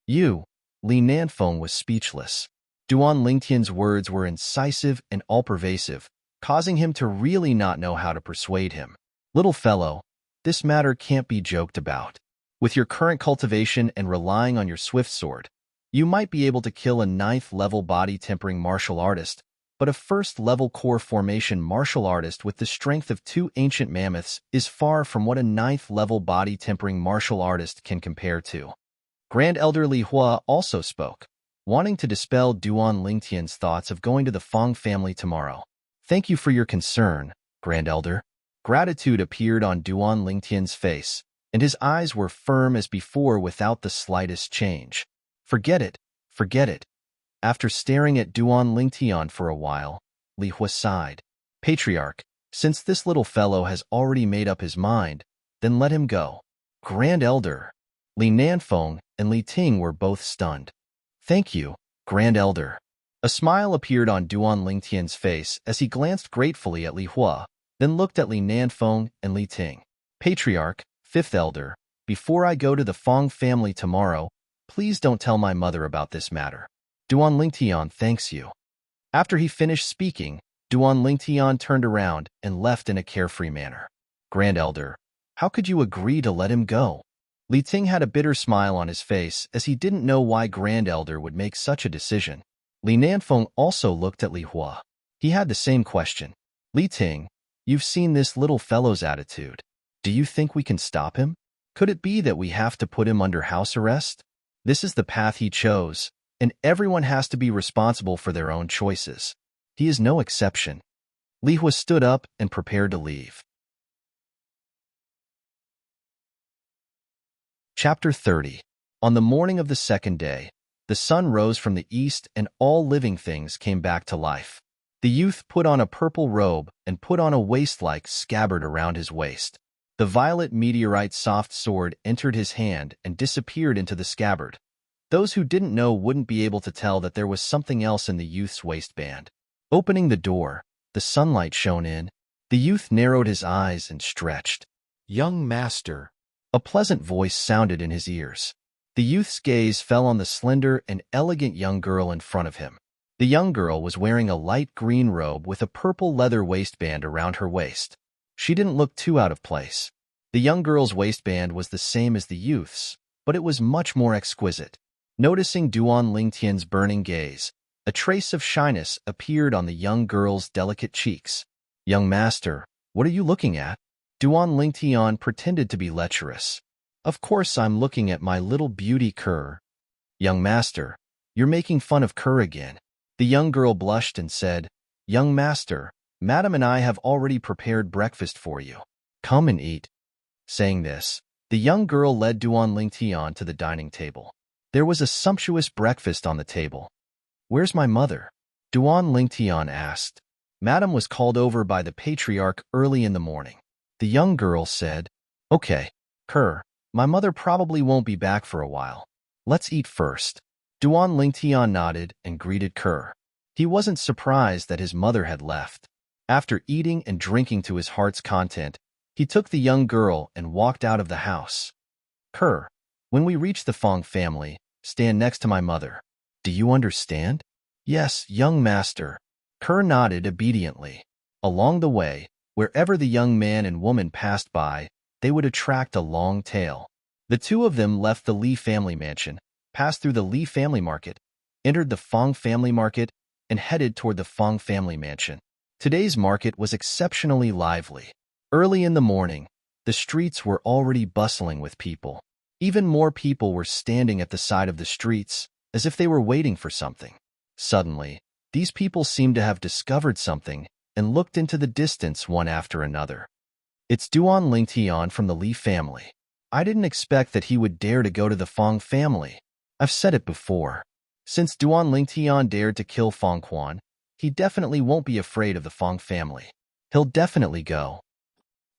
You, Li Nanfeng was speechless. Duan Lingtian's words were incisive and all-pervasive, causing him to really not know how to persuade him. Little fellow, this matter can't be joked about. With your current cultivation and relying on your swift sword, you might be able to kill a 9th-level body-tempering martial artist, but a 1st-level core formation martial artist with the strength of 2 ancient mammoths is far from what a 9th-level body-tempering martial artist can compare to. Grand Elder Li Hua also spoke, wanting to dispel Duan Lingtian's thoughts of going to the Fong family tomorrow. Thank you for your concern, Grand Elder. Gratitude appeared on Duan Lingtian's face, and his eyes were firm as before without the slightest change. Forget it, forget it. After staring at Duan Lingtian for a while, Li Hua sighed. Patriarch, since this little fellow has already made up his mind, then let him go. Grand Elder. Li Nanfeng and Li Ting were both stunned. Thank you, Grand Elder. A smile appeared on Duan Lingtian's face as he glanced gratefully at Li Hua, then looked at Li Nanfeng and Li Ting. Patriarch, Fifth Elder, before I go to the Fong family tomorrow, please don't tell my mother about this matter. Duan Lingtian thanks you. After he finished speaking, Duan Lingtian turned around and left in a carefree manner. Grand Elder, how could you agree to let him go? Li Ting had a bitter smile on his face as he didn't know why Grand Elder would make such a decision. Li Nanfeng also looked at Li Hua. He had the same question. Li Ting, you've seen this little fellow's attitude. Do you think we can stop him? Could it be that we have to put him under house arrest? This is the path he chose, and everyone has to be responsible for their own choices. He is no exception. Li Hua stood up and prepared to leave. Chapter 30. On the morning of the second day, the sun rose from the east and all living things came back to life. The youth put on a purple robe and put on a waist-like scabbard around his waist. The violet meteorite soft sword entered his hand and disappeared into the scabbard. Those who didn't know wouldn't be able to tell that there was something else in the youth's waistband. Opening the door, the sunlight shone in. The youth narrowed his eyes and stretched. Young master. A pleasant voice sounded in his ears. The youth's gaze fell on the slender and elegant young girl in front of him. The young girl was wearing a light green robe with a purple leather waistband around her waist. She didn't look too out of place. The young girl's waistband was the same as the youth's, but it was much more exquisite. Noticing Duan Lingtian's burning gaze, a trace of shyness appeared on the young girl's delicate cheeks. Young master, what are you looking at? Duan Lingtian pretended to be lecherous. Of course I'm looking at my little beauty Kerr. Young master, you're making fun of Kerr again. The young girl blushed and said, Young master, Madam and I have already prepared breakfast for you. Come and eat. Saying this, the young girl led Duan Lingtian to the dining table. There was a sumptuous breakfast on the table. Where's my mother? Duan Lingtian asked. Madam was called over by the patriarch early in the morning. The young girl said, Okay, Kerr, my mother probably won't be back for a while. Let's eat first. Duan Lingtian nodded and greeted Kerr. He wasn't surprised that his mother had left. After eating and drinking to his heart's content, he took the young girl and walked out of the house. Kerr, when we reach the Fong family, stand next to my mother. Do you understand? Yes, young master. Kerr nodded obediently. Along the way, wherever the young man and woman passed by, they would attract a long tail. The two of them left the Li family mansion, passed through the Li family market, entered the Fong family market, and headed toward the Fong family mansion. Today's market was exceptionally lively. Early in the morning, the streets were already bustling with people. Even more people were standing at the side of the streets, as if they were waiting for something. Suddenly, these people seemed to have discovered something and looked into the distance one after another. It's Duan Lingtian from the Li family. I didn't expect that he would dare to go to the Fong family. I've said it before. Since Duan Lingtian dared to kill Fong Quan, he definitely won't be afraid of the Fong family. He'll definitely go.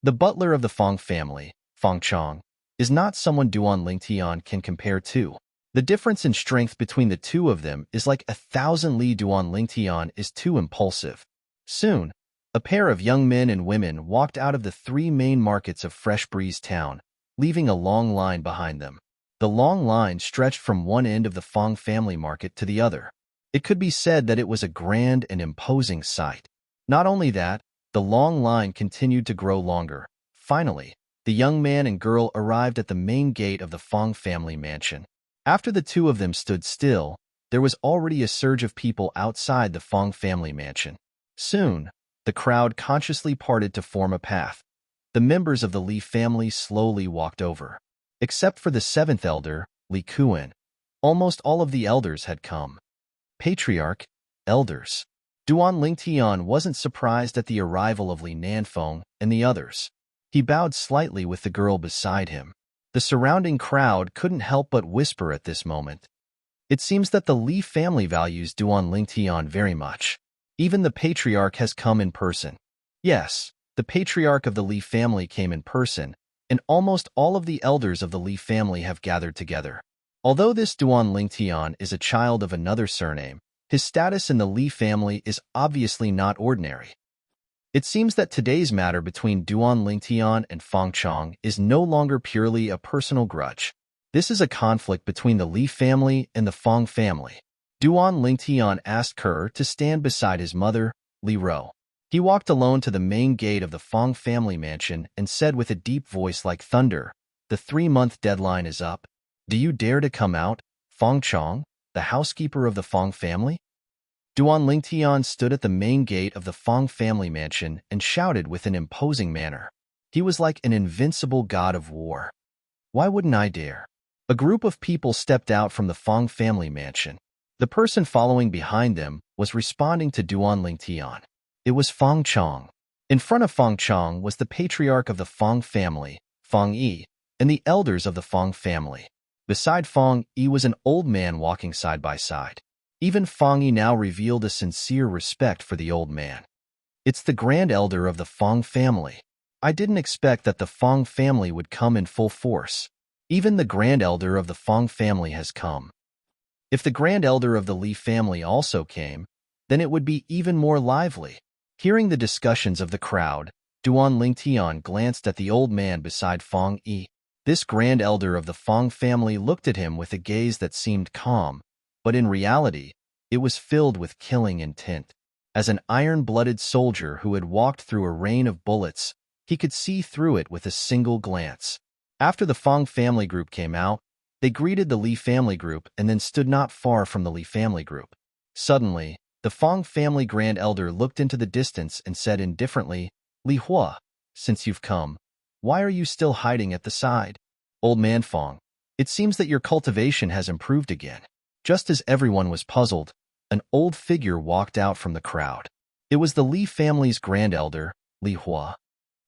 The butler of the Fong family, Fong Chong, is not someone Duan Lingtian can compare to. The difference in strength between the two of them is like 1,000 li. Duan Lingtian is too impulsive. Soon, a pair of young men and women walked out of the three main markets of Fresh Breeze Town, leaving a long line behind them. The long line stretched from one end of the Fong family market to the other. It could be said that it was a grand and imposing sight. Not only that, the long line continued to grow longer. Finally, the young man and girl arrived at the main gate of the Fong family mansion. After the two of them stood still, there was already a surge of people outside the Fong family mansion. Soon, the crowd consciously parted to form a path. The members of the Li family slowly walked over. Except for the seventh elder, Li Kuan. Almost all of the elders had come. Patriarch, elders. Duan Lingtian wasn't surprised at the arrival of Li Nanfeng and the others. He bowed slightly with the girl beside him. The surrounding crowd couldn't help but whisper at this moment. It seems that the Li family values Duan Lingtian very much. Even the patriarch has come in person. Yes, the patriarch of the Li family came in person, and almost all of the elders of the Li family have gathered together. Although this Duan Lingtian is a child of another surname, his status in the Li family is obviously not ordinary. It seems that today's matter between Duan Lingtian and Feng Chong is no longer purely a personal grudge. This is a conflict between the Li family and the Feng family. Duan Lingtian asked Kerr to stand beside his mother, Li Ro. He walked alone to the main gate of the Feng family mansion and said with a deep voice like thunder, "The 3-month deadline is up. Do you dare to come out, Feng Chong, the housekeeper of the Feng family?" Duan Lingtian stood at the main gate of the Feng family mansion and shouted with an imposing manner. He was like an invincible god of war. Why wouldn't I dare? A group of people stepped out from the Feng family mansion. The person following behind them was responding to Duan Lingtian. It was Feng Chong. In front of Feng Chong was the patriarch of the Feng family, Feng Yi, and the elders of the Feng family. Beside Feng Yi was an old man walking side by side. Even Feng Yi now revealed a sincere respect for the old man. It's the grand elder of the Feng family. I didn't expect that the Feng family would come in full force. Even the grand elder of the Feng family has come. If the grand elder of the Li family also came, then it would be even more lively. Hearing the discussions of the crowd, Duan Lingtian glanced at the old man beside Feng Yi. This grand elder of the Feng family looked at him with a gaze that seemed calm, but in reality, it was filled with killing intent. As an iron-blooded soldier who had walked through a rain of bullets, he could see through it with a single glance. After the Feng family group came out, they greeted the Li family group and then stood not far from the Li family group. Suddenly, the Feng family grand elder looked into the distance and said indifferently, "Li Hua, since you've come, why are you still hiding at the side? Old man Feng, it seems that your cultivation has improved again." Just as everyone was puzzled, an old figure walked out from the crowd. It was the Li family's grand elder, Li Hua.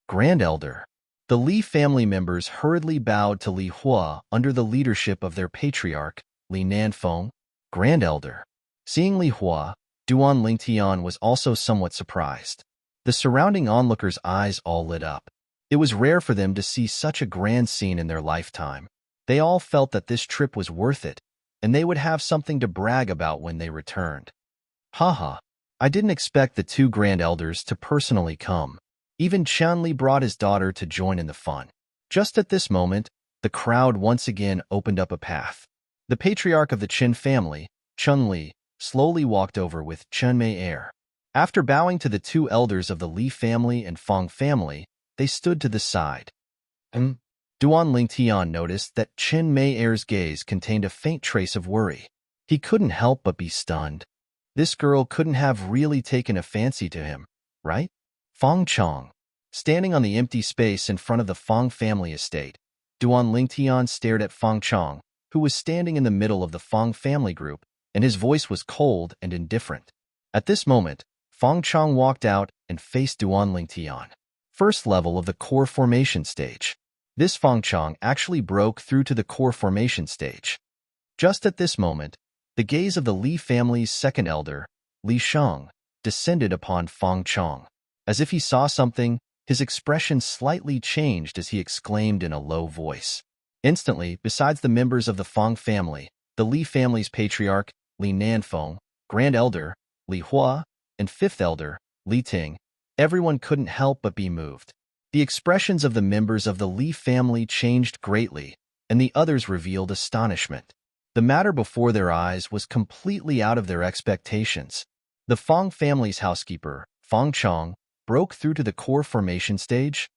Grand elder. The Li family members hurriedly bowed to Li Hua under the leadership of their patriarch, Li Nanfeng. Grand elder. Seeing Li Hua, Duan Lingtian was also somewhat surprised. The surrounding onlookers' eyes all lit up. It was rare for them to see such a grand scene in their lifetime. They all felt that this trip was worth it, and they would have something to brag about when they returned. Haha, I didn't expect the two grand elders to personally come. Even Chun-Li brought his daughter to join in the fun. Just at this moment, the crowd once again opened up a path. The patriarch of the Qin family, Chun-Li, slowly walked over with Chun-Mei air. After bowing to the two elders of the Li family and Feng family, they stood to the side. Duan Lingtian noticed that Qin Mei Er's gaze contained a faint trace of worry. He couldn't help but be stunned. This girl couldn't have really taken a fancy to him, right? Feng Chong. Standing on the empty space in front of the Feng family estate, Duan Lingtian stared at Feng Chong, who was standing in the middle of the Feng family group, and his voice was cold and indifferent. At this moment, Feng Chong walked out and faced Duan Lingtian. First level of the core formation stage. This Feng Chong actually broke through to the core formation stage. Just at this moment, the gaze of the Li family's second elder, Li Sheng, descended upon Feng Chong. As if he saw something, his expression slightly changed as he exclaimed in a low voice. Instantly, besides the members of the Feng family, the Li family's patriarch, Li Nanfeng, grand elder, Li Hua, and fifth elder, Li Ting, everyone couldn't help but be moved. The expressions of the members of the Li family changed greatly, and the others revealed astonishment. The matter before their eyes was completely out of their expectations. The Feng family's housekeeper, Feng Chong, broke through to the core formation stage.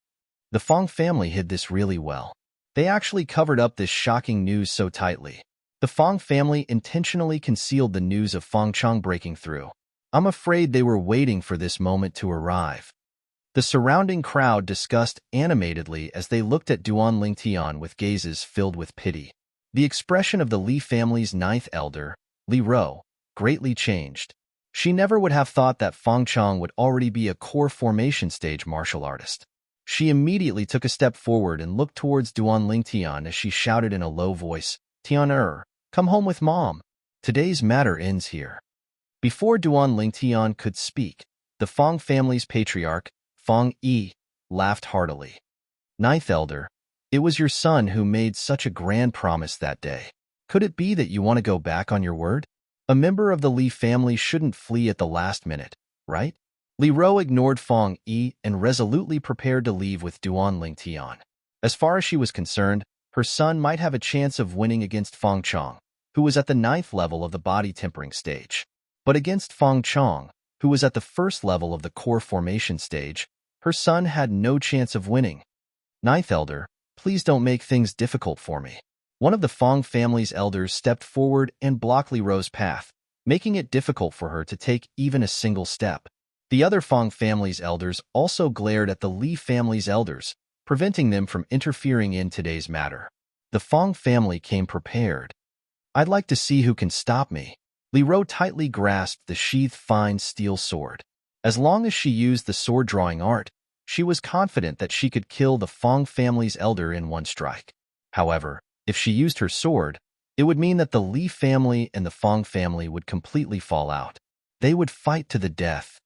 The Feng family hid this really well. They actually covered up this shocking news so tightly. The Feng family intentionally concealed the news of Feng Chong breaking through. I'm afraid they were waiting for this moment to arrive. The surrounding crowd discussed animatedly as they looked at Duan Lingtian with gazes filled with pity. The expression of the Li family's ninth elder, Li Ro, greatly changed. She never would have thought that Feng Chong would already be a core formation stage martial artist. She immediately took a step forward and looked towards Duan Lingtian as she shouted in a low voice, "Tian come home with mom. Today's matter ends here." Before Duan Lingtian could speak, the Feng family's patriarch, Feng Yi, laughed heartily. Ninth elder, It was your son who made such a grand promise that day. Could it be that you want to go back on your word? A member of the Li family shouldn't flee at the last minute, right? Li Ro ignored Fong Yi and resolutely prepared to leave with Duan Lingtian. As far as she was concerned, her son might have a chance of winning against Fong Chong, who was at the 9th level of the body tempering stage. But against Fong Chong, who was at the 1st level of the core formation stage, her son had no chance of winning. Ninth Elder, please don't make things difficult for me. One of the Fong family's elders stepped forward and blocked Li Ro's path, making it difficult for her to take even a single step. The other Fong family's elders also glared at the Li family's elders, preventing them from interfering in today's matter. The Fong family came prepared. I'd like to see who can stop me. Li Ro tightly grasped the sheathed fine steel sword. As long as she used the sword-drawing art, she was confident that she could kill the Fong family's elder in one strike. However, if she used her sword, it would mean that the Li family and the Fong family would completely fall out. They would fight to the death.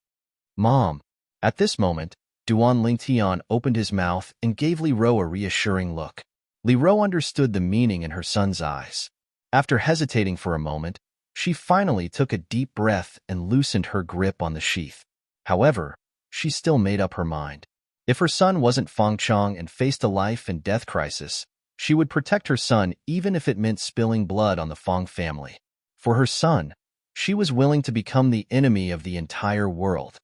Mom. At this moment, Duan Lingtian opened his mouth and gave Li Ro a reassuring look. Li Ro understood the meaning in her son's eyes. After hesitating for a moment, she finally took a deep breath and loosened her grip on the sheath. However, she still made up her mind. If her son wasn't Fong Chong and faced a life and death crisis, she would protect her son even if it meant spilling blood on the Fong family. For her son, she was willing to become the enemy of the entire world.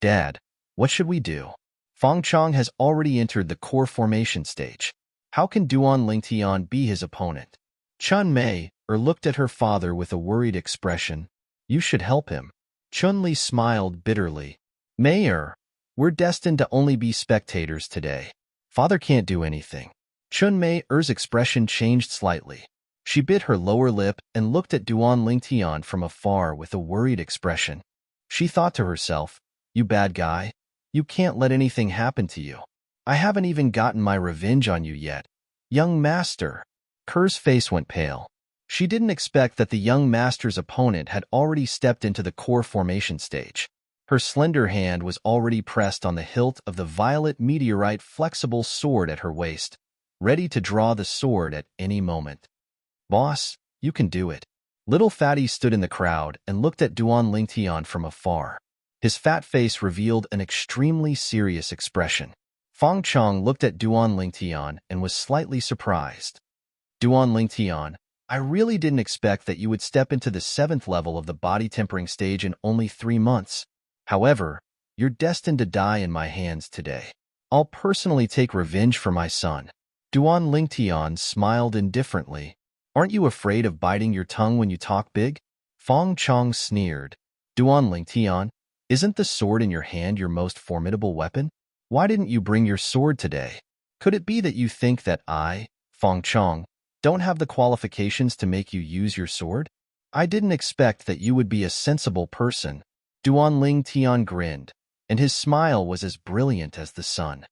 Dad, what should we do? Fong Chong has already entered the core formation stage. How can Duan Lingtian be his opponent? Chun Mei looked at her father with a worried expression. You should help him. Chun Li smiled bitterly. Mayor, we're destined to only be spectators today. Father can't do anything. Chun Mei's expression changed slightly. She bit her lower lip and looked at Duan Lingtian from afar with a worried expression. She thought to herself, you bad guy, you can't let anything happen to you. I haven't even gotten my revenge on you yet. Young master. Kerr's face went pale. She didn't expect that the young master's opponent had already stepped into the core formation stage. Her slender hand was already pressed on the hilt of the violet meteorite flexible sword at her waist, ready to draw the sword at any moment. Boss, you can do it. Little Fatty stood in the crowd and looked at Duan Lingtian from afar. His fat face revealed an extremely serious expression. Fong Chong looked at Duan Lingtian and was slightly surprised. Duan Lingtian, I really didn't expect that you would step into the 7th level of the body tempering stage in only 3 months. However, you're destined to die in my hands today. I'll personally take revenge for my son. Duan Lingtian smiled indifferently. Aren't you afraid of biting your tongue when you talk big? Fong Chong sneered. Duan Lingtian, isn't the sword in your hand your most formidable weapon? Why didn't you bring your sword today? Could it be that you think that I, Fong Chong, don't have the qualifications to make you use your sword? I didn't expect that you would be a sensible person. Duan Lingtian grinned, and his smile was as brilliant as the sun.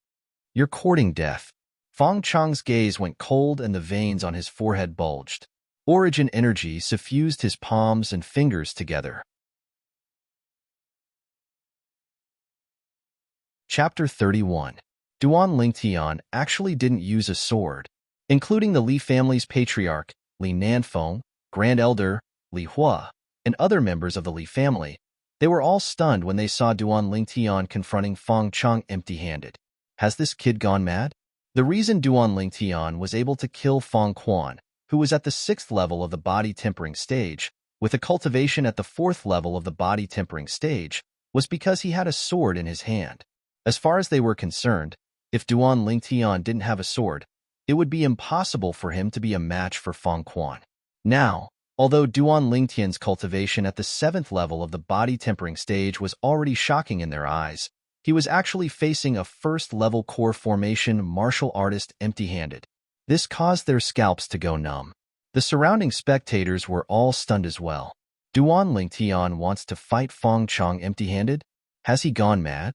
You're courting death. Fong Chong's gaze went cold and the veins on his forehead bulged. Origin energy suffused his palms and fingers together. Chapter 31. Duan Lingtian actually didn't use a sword. Including the Li family's patriarch, Li Nanfeng, Grand Elder, Li Hua, and other members of the Li family, they were all stunned when they saw Duan Lingtian confronting Fong Chong empty-handed. Has this kid gone mad? The reason Duan Lingtian was able to kill Fong Quan, who was at the 6th level of the body tempering stage, with a cultivation at the 4th level of the body tempering stage, was because he had a sword in his hand. As far as they were concerned, if Duan Lingtian didn't have a sword, it would be impossible for him to be a match for Fong Quan. Now, although Duan Lingtian's cultivation at the 7th level of the body tempering stage was already shocking in their eyes, he was actually facing a 1st-level core formation martial artist empty-handed. This caused their scalps to go numb. The surrounding spectators were all stunned as well. Duan Lingtian wants to fight Fong Chong empty-handed? Has he gone mad?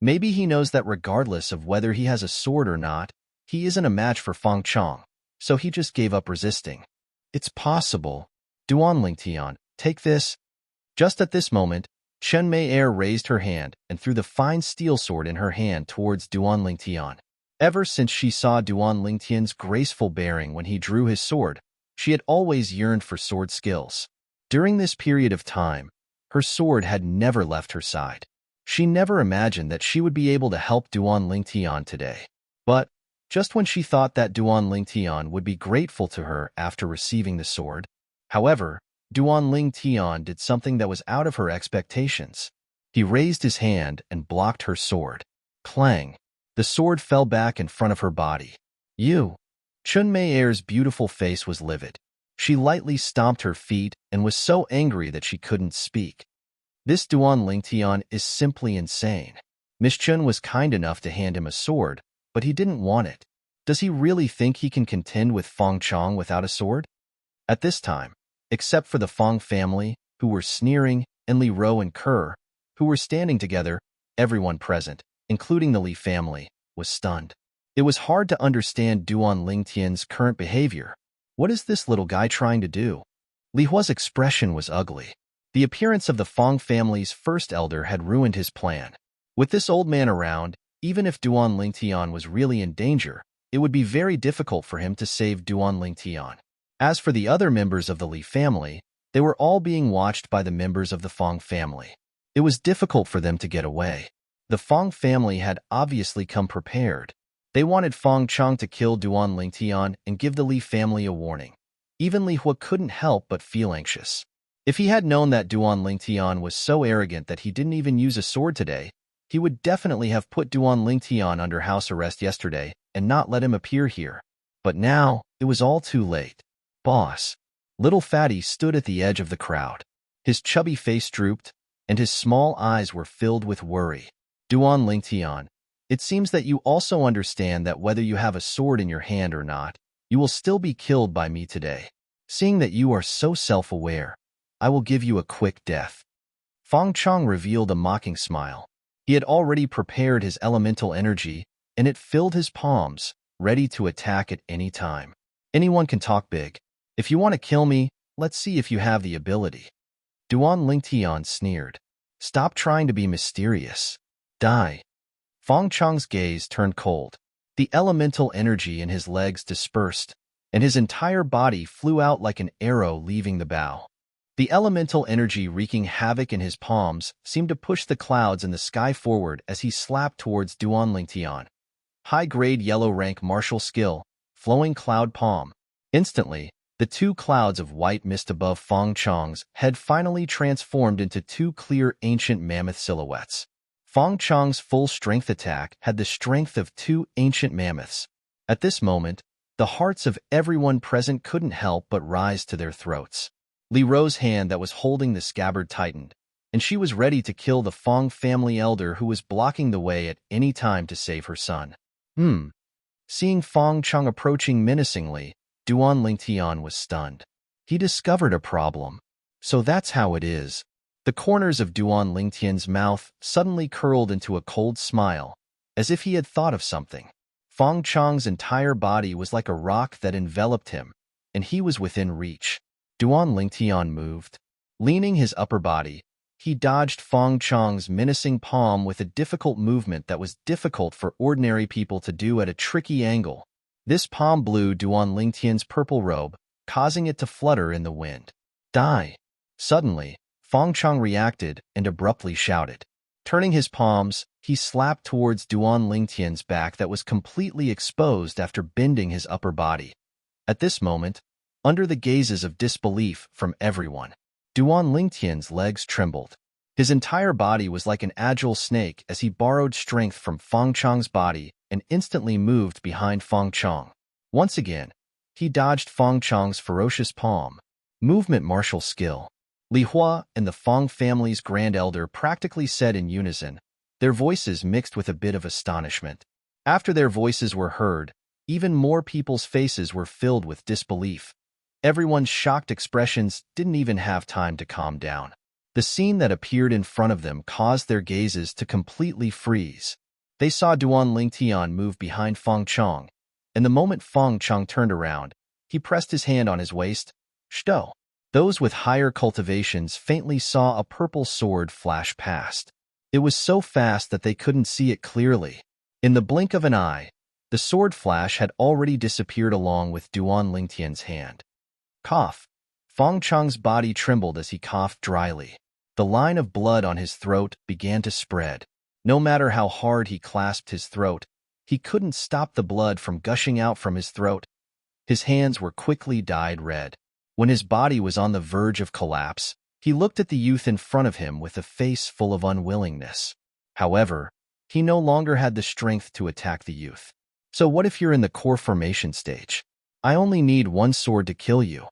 Maybe he knows that regardless of whether he has a sword or not, he isn't a match for Fong Chong, so he just gave up resisting. It's possible. Duan Lingtian, take this. Just at this moment, Chen Mei raised her hand and threw the fine steel sword in her hand towards Duan Lingtian. Ever since she saw Duan Lingtian's graceful bearing when he drew his sword, she had always yearned for sword skills. During this period of time, her sword had never left her side. She never imagined that she would be able to help Duan Lingtian today. But just when she thought that Duan Lingtian would be grateful to her after receiving the sword, however, Duan Lingtian did something that was out of her expectations. He raised his hand and blocked her sword. Clang! The sword fell back in front of her body. Chun Mei-er's beautiful face was livid. She lightly stomped her feet and was so angry that she couldn't speak. This Duan Lingtian is simply insane. Miss Chun was kind enough to hand him a sword, but he didn't want it. Does he really think he can contend with Fong Chong without a sword? At this time, except for the Fong family, who were sneering, and Li Ro and Kerr, who were standing together, everyone present, including the Li family, was stunned. It was hard to understand Duan Lingtian's current behavior. What is this little guy trying to do? Li Hua's expression was ugly. The appearance of the Fong family's first elder had ruined his plan. With this old man around, even if Duan Lingtian was really in danger, it would be very difficult for him to save Duan Lingtian. As for the other members of the Li family, they were all being watched by the members of the Fong family. It was difficult for them to get away. The Fong family had obviously come prepared. They wanted Fong Chong to kill Duan Lingtian and give the Li family a warning. Even Li Hua couldn't help but feel anxious. If he had known that Duan Lingtian was so arrogant that he didn't even use a sword today, he would definitely have put Duan Lingtian under house arrest yesterday and not let him appear here. But now, it was all too late. Boss. Little Fatty stood at the edge of the crowd. His chubby face drooped, and his small eyes were filled with worry. Duan Lingtian, it seems that you also understand that whether you have a sword in your hand or not, you will still be killed by me today. Seeing that you are so self-aware, I will give you a quick death. Fong Chong revealed a mocking smile. He had already prepared his elemental energy, and it filled his palms, ready to attack at any time. Anyone can talk big. If you want to kill me, let's see if you have the ability. Duan Lingtian sneered. Stop trying to be mysterious. Die. Fong Chong's gaze turned cold. The elemental energy in his legs dispersed, and his entire body flew out like an arrow leaving the bow. The elemental energy wreaking havoc in his palms seemed to push the clouds in the sky forward as he slapped towards Duan Lingtian. High-grade yellow rank martial skill, flowing cloud palm. Instantly, the two clouds of white mist above Fong Chong's head finally transformed into two clear ancient mammoth silhouettes. Fong Chong's full strength attack had the strength of two ancient mammoths. At this moment, the hearts of everyone present couldn't help but rise to their throats. Li Ro's hand that was holding the scabbard tightened, and she was ready to kill the Fong family elder who was blocking the way at any time to save her son. Seeing Fong Chong approaching menacingly, Duan Lingtian was stunned. He discovered a problem. So that's how it is. The corners of Duan Lingtian's mouth suddenly curled into a cold smile, as if he had thought of something. Fong Chong's entire body was like a rock that enveloped him, and he was within reach. Duan Lingtian moved. Leaning his upper body, he dodged Fong Chong's menacing palm with a difficult movement that was difficult for ordinary people to do at a tricky angle. This palm blew Duan Lingtian's purple robe, causing it to flutter in the wind. Die! Suddenly, Fong Chong reacted and abruptly shouted. Turning his palms, he slapped towards Duan Lingtian's back that was completely exposed after bending his upper body. At this moment, under the gazes of disbelief from everyone, Duan Lingtian's legs trembled. His entire body was like an agile snake as he borrowed strength from Fong Chong's body and instantly moved behind Fong Chong. Once again, he dodged Fong Chong's ferocious palm. Movement martial skill. Li Hua and the Fong family's grand elder practically said in unison, their voices mixed with a bit of astonishment. After their voices were heard, even more people's faces were filled with disbelief. Everyone's shocked expressions didn't even have time to calm down. The scene that appeared in front of them caused their gazes to completely freeze. They saw Duan Lingtian move behind Fong Chong, and the moment Fong Chong turned around, he pressed his hand on his waist. Shto. Those with higher cultivations faintly saw a purple sword flash past. It was so fast that they couldn't see it clearly. In the blink of an eye, The sword flash had already disappeared along with Duan Lingtian's hand. Cough. Fong Chang's body trembled as he coughed dryly. The line of blood on his throat began to spread. No matter how hard he clasped his throat, he couldn't stop the blood from gushing out from his throat. His hands were quickly dyed red. When his body was on the verge of collapse, he looked at the youth in front of him with a face full of unwillingness. However, he no longer had the strength to attack the youth. So what if you're in the core formation stage? I only need one sword to kill you.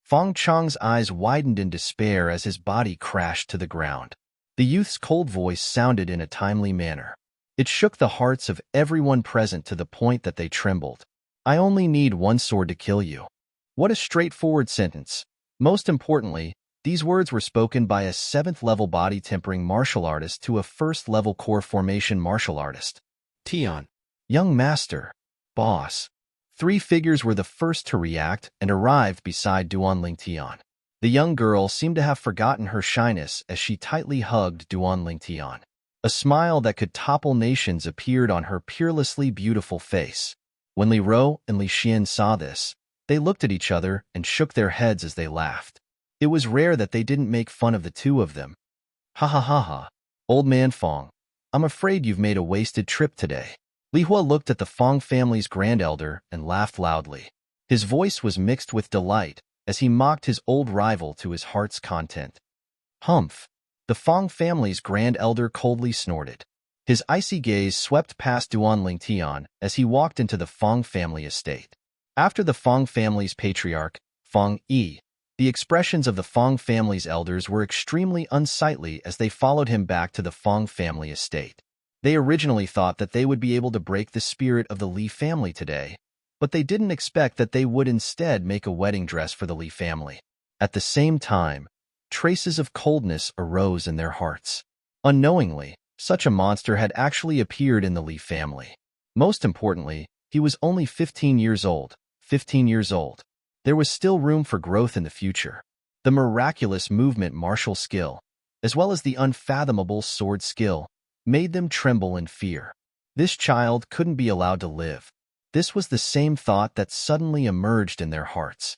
Fong Chang's eyes widened in despair as his body crashed to the ground. The youth's cold voice sounded in a timely manner. It shook the hearts of everyone present to the point that they trembled. I only need one sword to kill you. What a straightforward sentence. Most importantly, these words were spoken by a 7th-level body-tempering martial artist to a 1st-level core formation martial artist. Tian. Young master. Boss. 3 figures were the first to react and arrived beside Duan Lingtian. The young girl seemed to have forgotten her shyness as she tightly hugged Duan Lingtian. A smile that could topple nations appeared on her peerlessly beautiful face. When Li Ro and Li Xian saw this, they looked at each other and shook their heads as they laughed. It was rare that they didn't make fun of the two of them. Ha ha ha ha. Old man Fong, I'm afraid you've made a wasted trip today. Li Hua looked at the Fong family's grand elder and laughed loudly. His voice was mixed with delight as he mocked his old rival to his heart's content. Humph! The Fong family's grand elder coldly snorted. His icy gaze swept past Duan Lingtian as he walked into the Fong family estate. After the Fong family's patriarch, Fong Yi, the expressions of the Fong family's elders were extremely unsightly as they followed him back to the Fong family estate. They originally thought that they would be able to break the spirit of the Li family today, but they didn't expect that they would instead make a wedding dress for the Li family. At the same time, traces of coldness arose in their hearts. Unknowingly, such a monster had actually appeared in the Li family. Most importantly, he was only 15 years old. 15 years old. There was still room for growth in the future. The miraculous movement martial skill, as well as the unfathomable sword skill, made them tremble in fear. This child couldn't be allowed to live. This was the same thought that suddenly emerged in their hearts.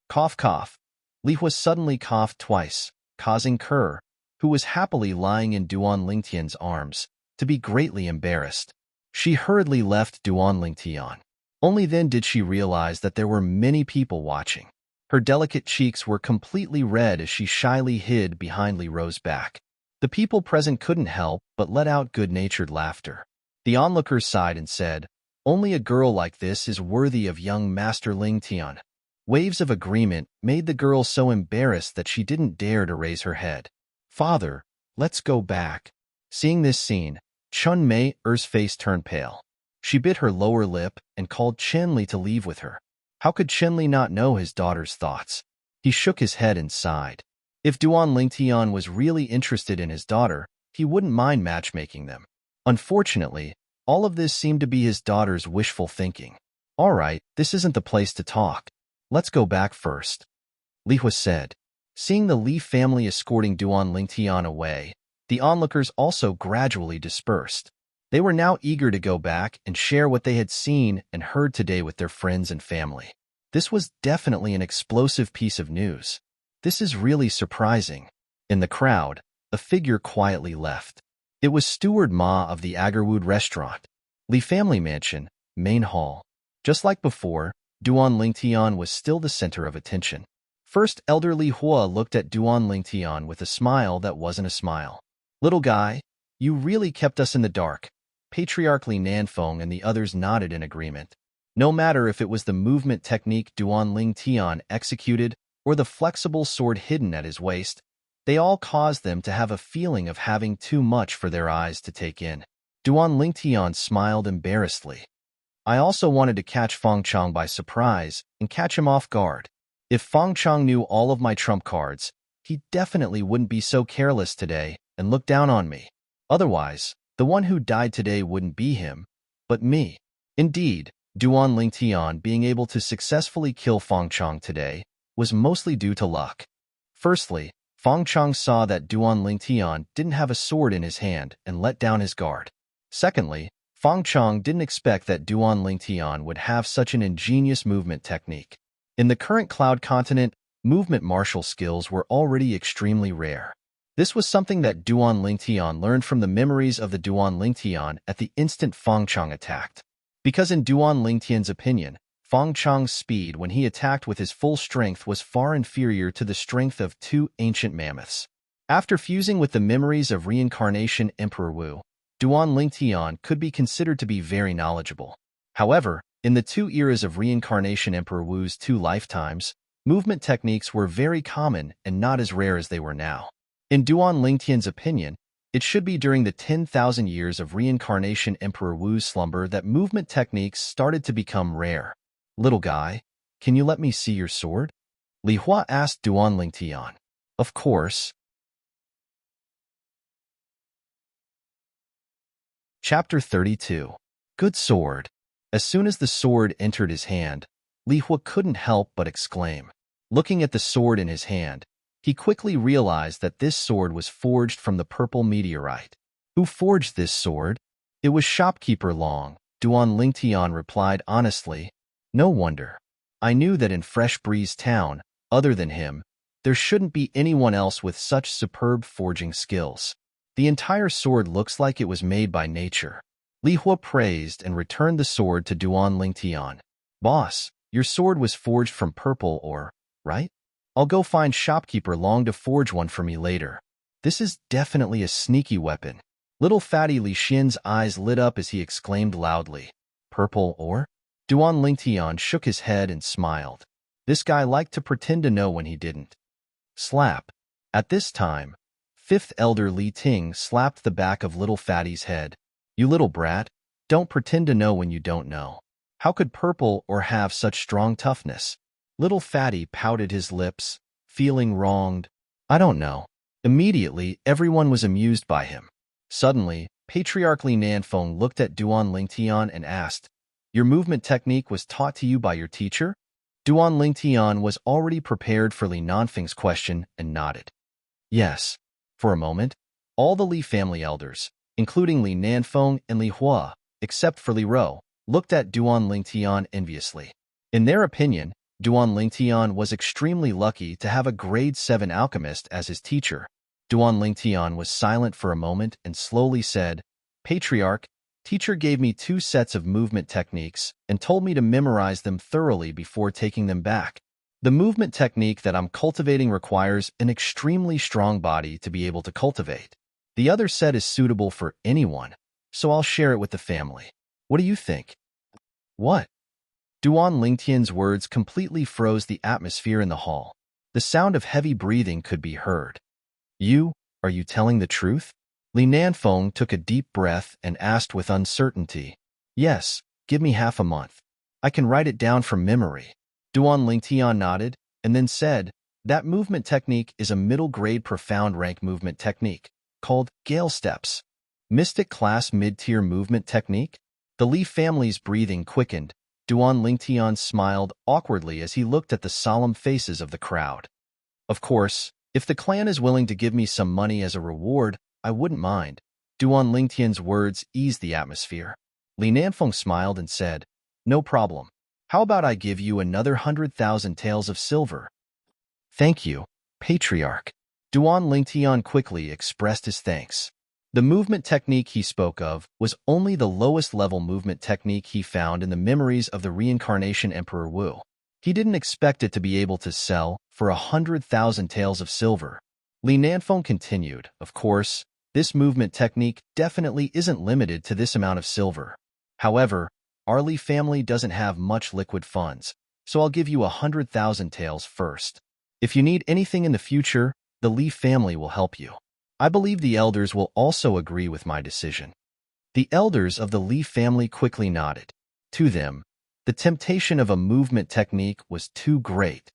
Cough cough. Li Hua suddenly coughed twice, causing Kerr, who was happily lying in Duan Lingtian's arms, to be greatly embarrassed. She hurriedly left Duan Lingtian. Only then did she realize that there were many people watching. Her delicate cheeks were completely red as she shyly hid behind Li Ro's back. The people present couldn't help but let out good-natured laughter. The onlookers sighed and said, "Only a girl like this is worthy of young Master Lingtian." Waves of agreement made the girl so embarrassed that she didn't dare to raise her head. "Father, let's go back." Seeing this scene, Chun Mei-er's face turned pale. She bit her lower lip and called Chen Li to leave with her. How could Chen Li not know his daughter's thoughts? He shook his head and sighed. If Duan Lingtian was really interested in his daughter, he wouldn't mind matchmaking them. Unfortunately, all of this seemed to be his daughter's wishful thinking. "All right, this isn't the place to talk. Let's go back first," Li Hua said. Seeing the Li family escorting Duan Lingtian away, the onlookers also gradually dispersed. They were now eager to go back and share what they had seen and heard today with their friends and family. This was definitely an explosive piece of news. This is really surprising. In the crowd, a figure quietly left. It was Steward Ma of the Agarwood restaurant. Li family mansion, main hall. Just like before, Duan Lingtian was still the center of attention. First, Elder Li Hua looked at Duan Lingtian with a smile that wasn't a smile. "Little guy, you really kept us in the dark." Patriarch Li Nanfeng and the others nodded in agreement. No matter if it was the movement technique Duan Lingtian executed or the flexible sword hidden at his waist, they all caused them to have a feeling of having too much for their eyes to take in. Duan Lingtian smiled embarrassedly. "I also wanted to catch Fong Chang by surprise and catch him off guard. If Fong Chang knew all of my trump cards, he definitely wouldn't be so careless today and look down on me. Otherwise, the one who died today wouldn't be him, but me." Indeed, Duan Lingtian being able to successfully kill Fong Chang today was mostly due to luck. Firstly, Fong Chang saw that Duan Lingtian didn't have a sword in his hand and let down his guard. Secondly, Fang Chong didn't expect that Duan Lingtian would have such an ingenious movement technique. In the current Cloud continent, movement martial skills were already extremely rare. This was something that Duan Lingtian learned from the memories of the Duan Lingtian at the instant Fang Chong attacked. Because in Duan Lingtian's opinion, Fang Chong's speed when he attacked with his full strength was far inferior to the strength of two ancient mammoths. After fusing with the memories of reincarnation Emperor Wu, Duan Lingtian could be considered to be very knowledgeable. However, in the two eras of reincarnation Emperor Wu's two lifetimes, movement techniques were very common and not as rare as they were now. In Duan Lingtian's opinion, it should be during the 10,000 years of reincarnation Emperor Wu's slumber that movement techniques started to become rare. Little guy, can you let me see your sword? Li Hua asked Duan Lingtian. Of course. Chapter 32. Good sword. As soon as the sword entered his hand, Li Hua couldn't help but exclaim. Looking at the sword in his hand, he quickly realized that this sword was forged from the purple meteorite. Who forged this sword? It was shopkeeper Long, Duan Lingtian replied honestly. No wonder. I knew that in Fresh Breeze Town, other than him, there shouldn't be anyone else with such superb forging skills. The entire sword looks like it was made by nature. Li Hua praised and returned the sword to Duan Lingtian. Boss, your sword was forged from purple ore, right? I'll go find shopkeeper Long to forge one for me later. This is definitely a sneaky weapon. Little fatty Li Xian's eyes lit up as he exclaimed loudly. Purple ore? Duan Lingtian shook his head and smiled. This guy liked to pretend to know when he didn't. Slap. At this time, Fifth Elder Li Ting slapped the back of little fatty's head. You little brat, don't pretend to know when you don't know. How could purple ore have such strong toughness? Little fatty pouted his lips, feeling wronged. I don't know. Immediately, everyone was amused by him. Suddenly, Patriarch Li Nanfeng looked at Duan Lingtian and asked, Your movement technique was taught to you by your teacher? Duan Lingtian was already prepared for Li Nanfeng's question and nodded. Yes. For a moment, all the Li family elders, including Li Nanfeng and Li Hua, except for Li Rou, looked at Duan Lingtian enviously. In their opinion, Duan Lingtian was extremely lucky to have a grade 7 alchemist as his teacher. Duan Lingtian was silent for a moment and slowly said, Patriarch, teacher gave me 2 sets of movement techniques and told me to memorize them thoroughly before taking them back. The movement technique that I'm cultivating requires an extremely strong body to be able to cultivate. The other set is suitable for anyone, so I'll share it with the family. What do you think? What? Duan Lingtian's words completely froze the atmosphere in the hall. The sound of heavy breathing could be heard. Are you telling the truth? Li Nanfeng took a deep breath and asked with uncertainty. Yes, give me half a month. I can write it down from memory. Duan Lingtian nodded, and then said, That movement technique is a middle-grade profound rank movement technique, called Gale Steps. Mystic class mid-tier movement technique? The Li family's breathing quickened. Duan Lingtian smiled awkwardly as he looked at the solemn faces of the crowd. Of course, if the clan is willing to give me some money as a reward, I wouldn't mind. Duan Lingtian's words eased the atmosphere. Li Nanfeng smiled and said, No problem. How about I give you another 100,000 taels of silver? Thank you, Patriarch. Duan Lingtian quickly expressed his thanks. The movement technique he spoke of was only the lowest level movement technique he found in the memories of the reincarnation Emperor Wu. He didn't expect it to be able to sell for 100,000 taels of silver. Li Nanfeng continued, Of course, this movement technique definitely isn't limited to this amount of silver. However, our Li family doesn't have much liquid funds, so I'll give you 100,000 taels first. If you need anything in the future, the Li family will help you. I believe the elders will also agree with my decision. The elders of the Li family quickly nodded. To them, the temptation of a movement technique was too great.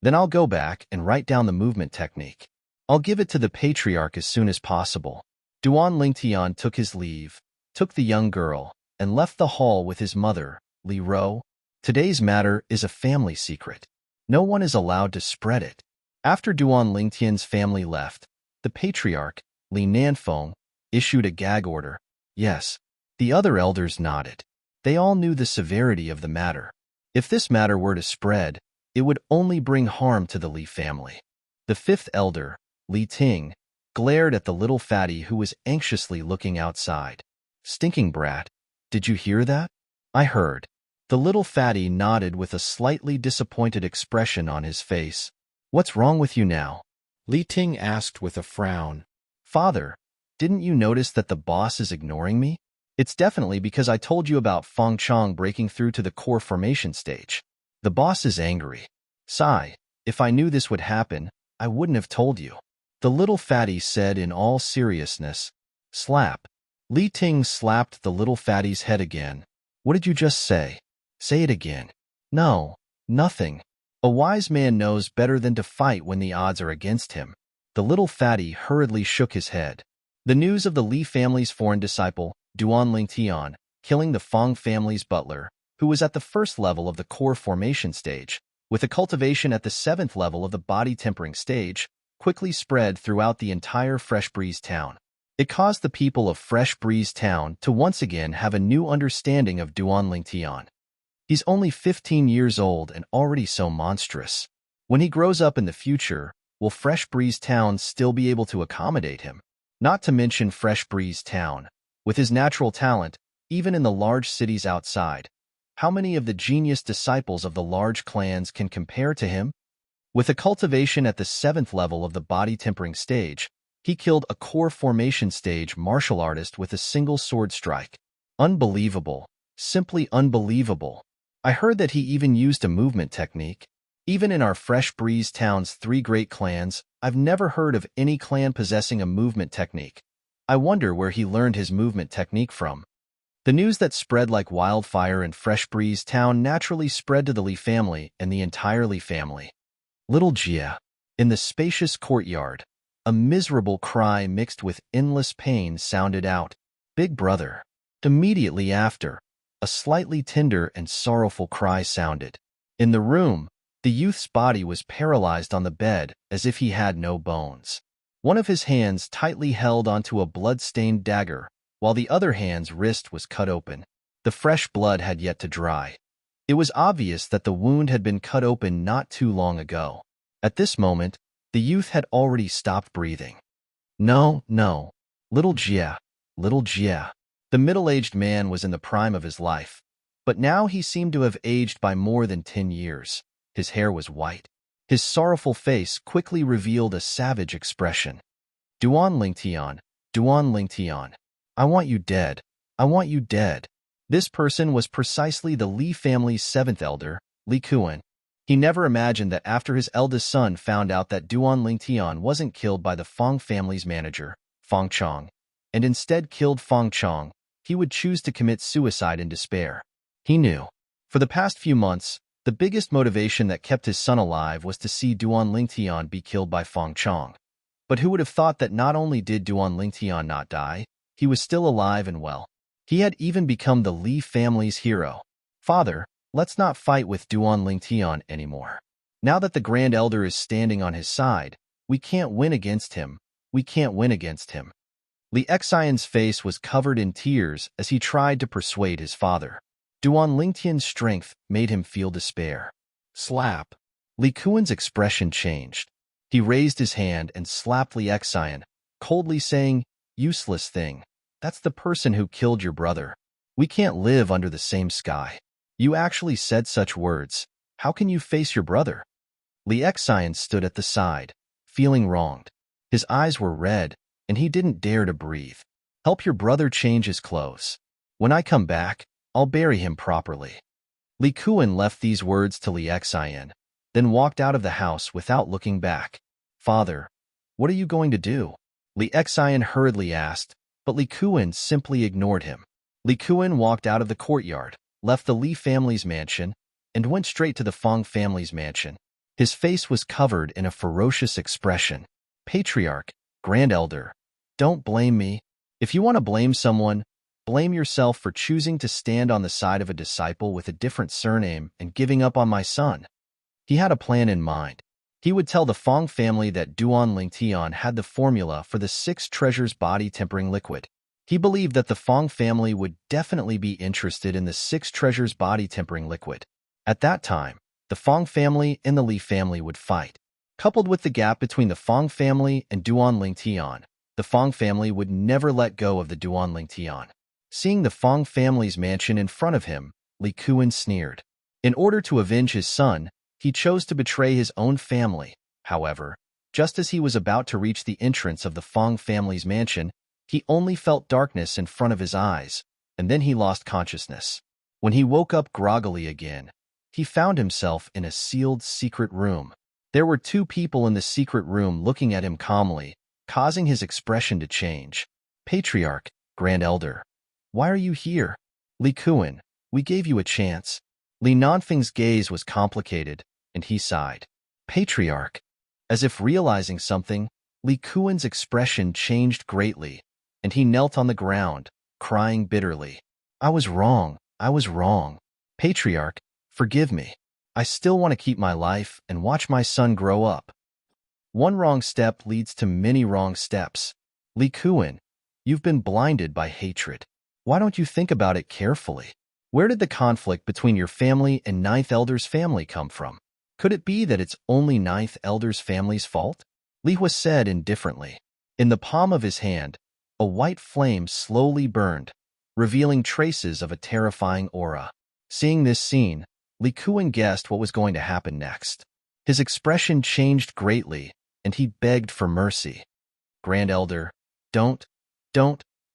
Then I'll go back and write down the movement technique. I'll give it to the Patriarch as soon as possible. Duan Lingtian took his leave, took the young girl, and left the hall with his mother, Li Rou. Today's matter is a family secret. No one is allowed to spread it. After Duan Lingtian's family left, the Patriarch, Li Nanfeng, issued a gag order. Yes, The other elders nodded. They all knew the severity of the matter. If this matter were to spread, it would only bring harm to the Li family. The fifth elder, Li Ting, glared at the little fatty who was anxiously looking outside. "Stinking brat, did you hear that?" "I heard." The little fatty nodded with a slightly disappointed expression on his face. "What's wrong with you now?" Li Ting asked with a frown. "Father, didn't you notice that the boss is ignoring me? It's definitely because I told you about Feng Chong breaking through to the core formation stage. The boss is angry. Sigh, if I knew this would happen, I wouldn't have told you." The little fatty said in all seriousness. Slap. Li Ting slapped the little fatty's head again. "What did you just say? Say it again." "No, nothing. A wise man knows better than to fight when the odds are against him." The little fatty hurriedly shook his head. The news of the Li family's foreign disciple, Duan Lingtian, killing the Feng family's butler, who was at the first level of the core formation stage, with a cultivation at the 7th level of the body tempering stage, quickly spread throughout the entire Fresh Breeze town. It caused the people of Fresh Breeze town to once again have a new understanding of Duan Lingtian. He's only 15 years old and already so monstrous. When he grows up in the future, will Fresh Breeze town still be able to accommodate him? Not to mention Fresh Breeze town. With his natural talent, even in the large cities outside, how many of the genius disciples of the large clans can compare to him? With a cultivation at the 7th level of the body tempering stage, he killed a core formation stage martial artist with a single sword strike. Unbelievable. Simply unbelievable. I heard that he even used a movement technique. Even in our Fresh Breeze town's 3 great clans, I've never heard of any clan possessing a movement technique. I wonder where he learned his movement technique from. The news that spread like wildfire in Fresh Breeze town naturally spread to the Li family and the entire Li family. Little Jia. In the spacious courtyard, a miserable cry mixed with endless pain sounded out. "Big brother." Immediately after, a slightly tender and sorrowful cry sounded. In the room, the youth's body was paralyzed on the bed as if he had no bones. One of his hands tightly held onto a blood-stained dagger, while the other hand's wrist was cut open. The fresh blood had yet to dry. It was obvious that the wound had been cut open not too long ago. At this moment, the youth had already stopped breathing. No, little Jia, little Jia. The middle-aged man was in the prime of his life, but now he seemed to have aged by more than 10 years. His hair was white. His sorrowful face quickly revealed a savage expression. Duan Lingtian, I want you dead. I want you dead." This person was precisely the Li family's 7th elder, Li Kuan. He never imagined that after his eldest son found out that Duan Lingtian wasn't killed by the Feng family's manager, Feng Chong, and instead killed Feng Chong, he would choose to commit suicide in despair. He knew. For the past few months, the biggest motivation that kept his son alive was to see Duan Lingtian be killed by Feng Chong. But who would have thought that not only did Duan Lingtian not die, he was still alive and well. He had even become the Li family's hero. "Father, let's not fight with Duan Lingtian anymore. Now that the Grand Elder is standing on his side, we can't win against him. We can't win against him." Li Xian's face was covered in tears as he tried to persuade his father. Duan Lingtian's strength made him feel despair. Slap. Li Kuan's expression changed. He raised his hand and slapped Li Xian, coldly saying, "Useless thing. That's the person who killed your brother. We can't live under the same sky. You actually said such words. How can you face your brother?" Li Xian stood at the side, feeling wronged. His eyes were red, and he didn't dare to breathe. "Help your brother change his clothes. When I come back, I'll bury him properly." Li Kuan left these words to Li Xian, then walked out of the house without looking back. "Father, what are you going to do?" Li Xian hurriedly asked, but Li Kuan simply ignored him. Li Kuan walked out of the courtyard, left the Li family's mansion, and went straight to the Feng family's mansion. His face was covered in a ferocious expression. "Patriarch, Grand Elder, don't blame me. If you want to blame someone, blame yourself for choosing to stand on the side of a disciple with a different surname and giving up on my son." He had a plan in mind. He would tell the Feng family that Duan Lingtian had the formula for the 6 treasures body tempering liquid. He believed that the Fong family would definitely be interested in the six treasures body-tempering liquid. At that time, the Fong family and the Li family would fight. Coupled with the gap between the Fong family and Duan Ling Tian, the Fong family would never let go of the Duan Ling Tian. Seeing the Fong family's mansion in front of him, Li Kuan sneered. In order to avenge his son, he chose to betray his own family. However, just as he was about to reach the entrance of the Fong family's mansion, he only felt darkness in front of his eyes, and then he lost consciousness. When he woke up groggily again, he found himself in a sealed secret room. There were two people in the secret room looking at him calmly, causing his expression to change. Patriarch, Grand Elder. Why are you here? Li Kuan, we gave you a chance. Li Nanfeng's gaze was complicated, and he sighed. Patriarch. As if realizing something, Li Kuan's expression changed greatly, and he knelt on the ground, crying bitterly. I was wrong. I was wrong. Patriarch, forgive me. I still want to keep my life and watch my son grow up. One wrong step leads to many wrong steps. Li Kuan, you've been blinded by hatred. Why don't you think about it carefully? Where did the conflict between your family and Ninth Elder's family come from? Could it be that it's only Ninth Elder's family's fault? Li Hua said indifferently. In the palm of his hand, a white flame slowly burned, revealing traces of a terrifying aura. Seeing this scene, Li Kuan guessed what was going to happen next. His expression changed greatly, and he begged for mercy. Grand Elder, don't,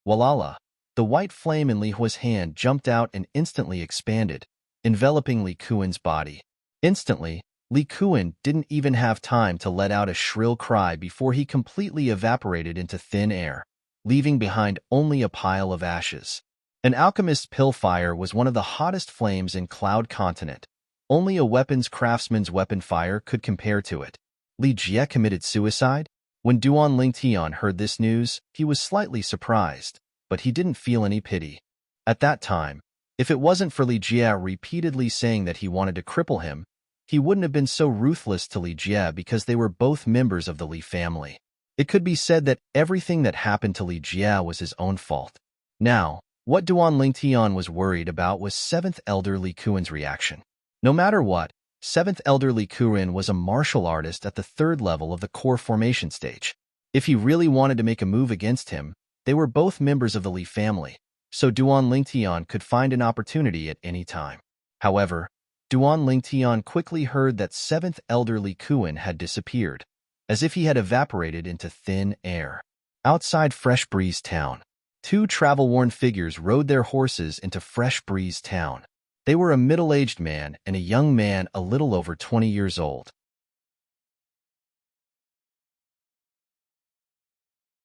Walala. The white flame in Li Hua's hand jumped out and instantly expanded, enveloping Li Kuan's body. Instantly, Li Kuan didn't even have time to let out a shrill cry before he completely evaporated into thin air, leaving behind only a pile of ashes. An alchemist's pill fire was one of the hottest flames in Cloud Continent. Only a weapons craftsman's weapon fire could compare to it. Li Jie committed suicide? When Duan Ling Tian heard this news, he was slightly surprised, but he didn't feel any pity. At that time, if it wasn't for Li Jie repeatedly saying that he wanted to cripple him, he wouldn't have been so ruthless to Li Jie because they were both members of the Li family. It could be said that everything that happened to Li Jie was his own fault. Now, what Duan Ling Tian was worried about was 7th Elder Li Kuan's reaction. No matter what, 7th Elder Li Kuan was a martial artist at the 3rd level of the core formation stage. If he really wanted to make a move against him, they were both members of the Li family, so Duan Ling Tian could find an opportunity at any time. However, Duan Ling Tian quickly heard that 7th Elder Li Kuan had disappeared, as if he had evaporated into thin air. Outside Fresh Breeze Town, two travel-worn figures rode their horses into Fresh Breeze Town. They were a middle-aged man and a young man a little over 20 years old.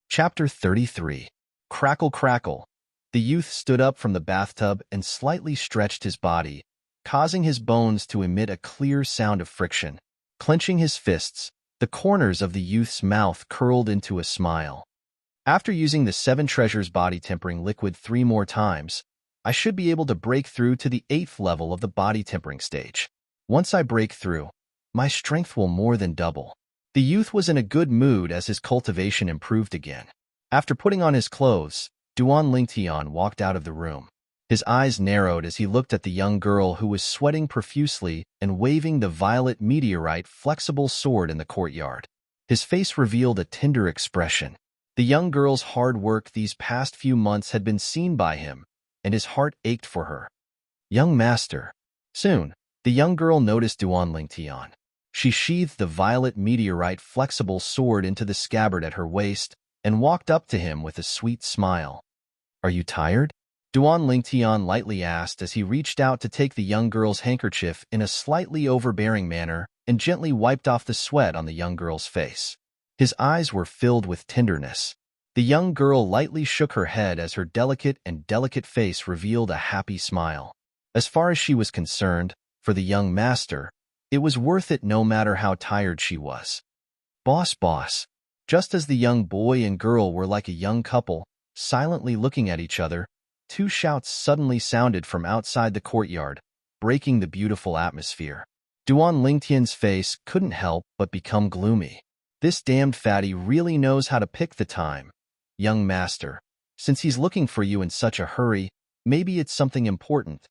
Chapter 33. Crackle Crackle. The youth stood up from the bathtub and slightly stretched his body, causing his bones to emit a clear sound of friction. Clenching his fists, the corners of the youth's mouth curled into a smile. After using the 7 treasures body-tempering liquid 3 more times, I should be able to break through to the 8th level of the body-tempering stage. Once I break through, my strength will more than double. The youth was in a good mood as his cultivation improved again. After putting on his clothes, Duan Ling Tian walked out of the room. His eyes narrowed as he looked at the young girl who was sweating profusely and waving the violet meteorite flexible sword in the courtyard. His face revealed a tender expression. The young girl's hard work these past few months had been seen by him, and his heart ached for her. Young master. Soon, the young girl noticed Duan Ling Tian. She sheathed the violet meteorite flexible sword into the scabbard at her waist and walked up to him with a sweet smile. Are you tired? Duan Ling Tian lightly asked as he reached out to take the young girl's handkerchief in a slightly overbearing manner and gently wiped off the sweat on the young girl's face. His eyes were filled with tenderness. The young girl lightly shook her head as her delicate face revealed a happy smile. As far as she was concerned, for the young master, it was worth it no matter how tired she was. Boss. Just as the young boy and girl were like a young couple, silently looking at each other, 2 shouts suddenly sounded from outside the courtyard, breaking the beautiful atmosphere. Duan Ling Tian's face couldn't help but become gloomy. This damned fatty really knows how to pick the time. Young master, Since he's looking for you in such a hurry, maybe it's something important."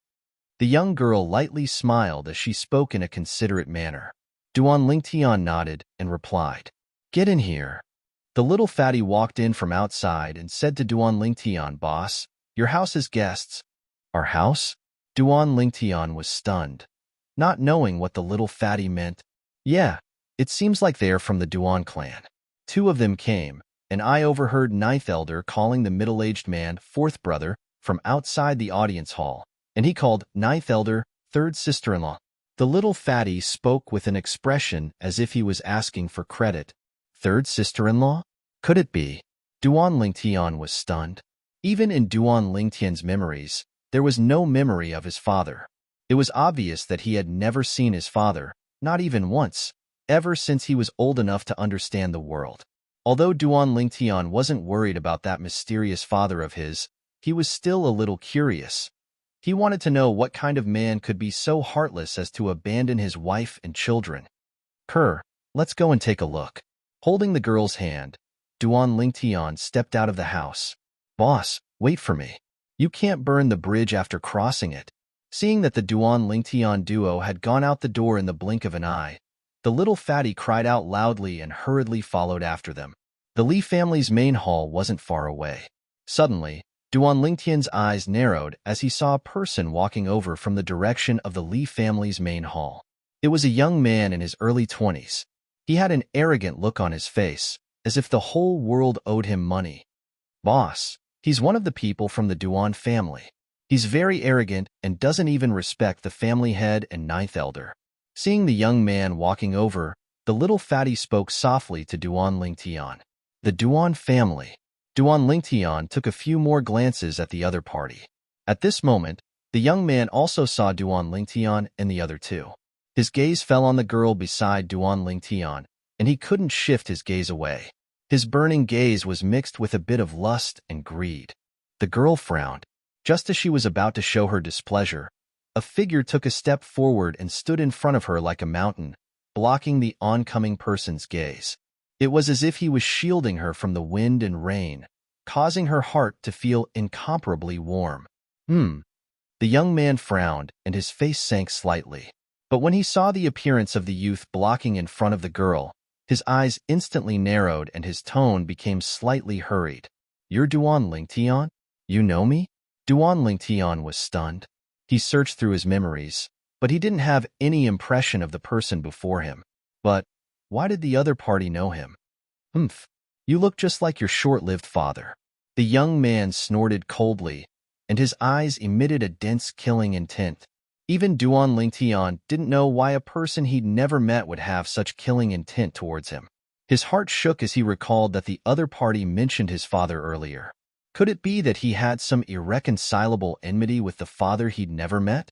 The young girl lightly smiled as she spoke in a considerate manner. Duan Lingtian nodded and replied, "Get in here." The little fatty walked in from outside and said to Duan Lingtian, "Boss, your house has guests." "Our house?" Duan Lingtian was stunned, not knowing what the little fatty meant. "Yeah, it seems like they are from the Duan clan. Two of them came, and I overheard ninth elder calling the middle-aged man fourth brother from outside the audience hall, and he called ninth elder third sister-in-law." The little fatty spoke with an expression as if he was asking for credit. Third sister-in-law? Could it be? Duan Lingtian was stunned. Even in Duan Lingtian's memories, there was no memory of his father. It was obvious that he had never seen his father, not even once, ever since he was old enough to understand the world. Although Duan Lingtian wasn't worried about that mysterious father of his, he was still a little curious. He wanted to know what kind of man could be so heartless as to abandon his wife and children. "Kerr, let's go and take a look." Holding the girl's hand, Duan Lingtian stepped out of the house. "Boss, wait for me. You can't burn the bridge after crossing it." Seeing that the Duan Lingtian duo had gone out the door in the blink of an eye, the little fatty cried out loudly and hurriedly followed after them. The Li family's main hall wasn't far away. Suddenly, Duan Lingtian's eyes narrowed as he saw a person walking over from the direction of the Li family's main hall. It was a young man in his early 20s. He had an arrogant look on his face, as if the whole world owed him money. "Boss, he's one of the people from the Duan family. He's very arrogant and doesn't even respect the family head and ninth elder." Seeing the young man walking over, the little fatty spoke softly to Duan Lingtian. "The Duan family." Duan Lingtian took a few more glances at the other party. At this moment, the young man also saw Duan Lingtian and the other two. His gaze fell on the girl beside Duan Lingtian, and he couldn't shift his gaze away. His burning gaze was mixed with a bit of lust and greed. The girl frowned. Just as she was about to show her displeasure, a figure took a step forward and stood in front of her like a mountain, blocking the oncoming person's gaze. It was as if he was shielding her from the wind and rain, causing her heart to feel incomparably warm. The young man frowned, and his face sank slightly. But when he saw the appearance of the youth blocking in front of the girl, his eyes instantly narrowed and his tone became slightly hurried. "You're Duan Lingtian? You know me?" Duan Lingtian was stunned. He searched through his memories, but he didn't have any impression of the person before him. But why did the other party know him? You look just like your short-lived father." The young man snorted coldly, and his eyes emitted a dense killing intent. Even Duan Lingtian didn't know why a person he'd never met would have such killing intent towards him. His heart shook as he recalled that the other party mentioned his father earlier. Could it be that he had some irreconcilable enmity with the father he'd never met?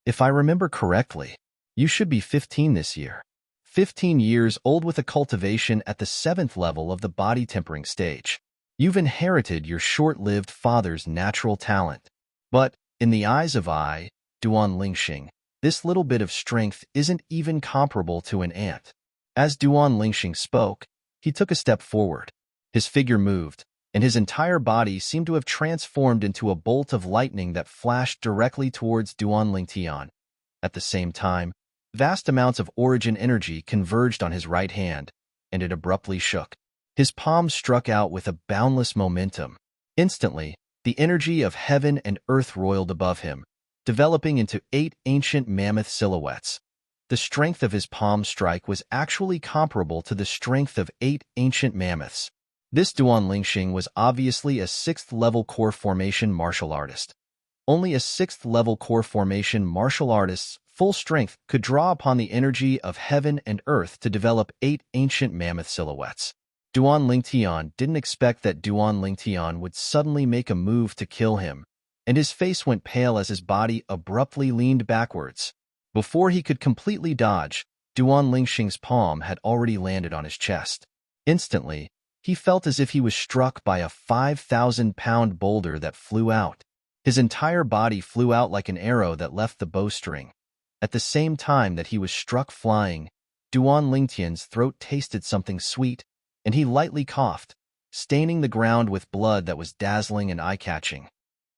"If I remember correctly, you should be 15 this year. 15 years old with a cultivation at the 7th level of the body tempering stage. You've inherited your short-lived father's natural talent. But, in the eyes of Duan Lingxing, this little bit of strength isn't even comparable to an ant." As Duan Lingxing spoke, he took a step forward. His figure moved, and his entire body seemed to have transformed into a bolt of lightning that flashed directly towards Duan Lingtian. At the same time, vast amounts of origin energy converged on his right hand, and it abruptly shook. His palm struck out with a boundless momentum. Instantly, the energy of heaven and earth roiled above him, developing into 8 ancient mammoth silhouettes. The strength of his palm strike was actually comparable to the strength of 8 ancient mammoths. This Duan Lingxing was obviously a 6th-level core formation martial artist. Only a 6th-level core formation martial artist's full strength could draw upon the energy of heaven and earth to develop 8 ancient mammoth silhouettes. Duan Lingtian didn't expect that Duan Lingtian would suddenly make a move to kill him, and his face went pale as his body abruptly leaned backwards. Before he could completely dodge, Duan Lingxing's palm had already landed on his chest. Instantly, he felt as if he was struck by a 5,000-pound boulder that flew out. His entire body flew out like an arrow that left the bowstring. At the same time that he was struck flying, Duan Lingtian's throat tasted something sweet, and he lightly coughed. staining the ground with blood that was dazzling and eye-catching.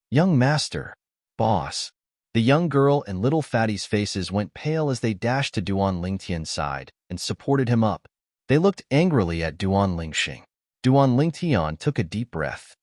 "Young master, boss." The young girl and little fatty's faces went pale as they dashed to Duan Lingtian's side and supported him up. They looked angrily at Duan Lingxing. Duan Lingtian took a deep breath.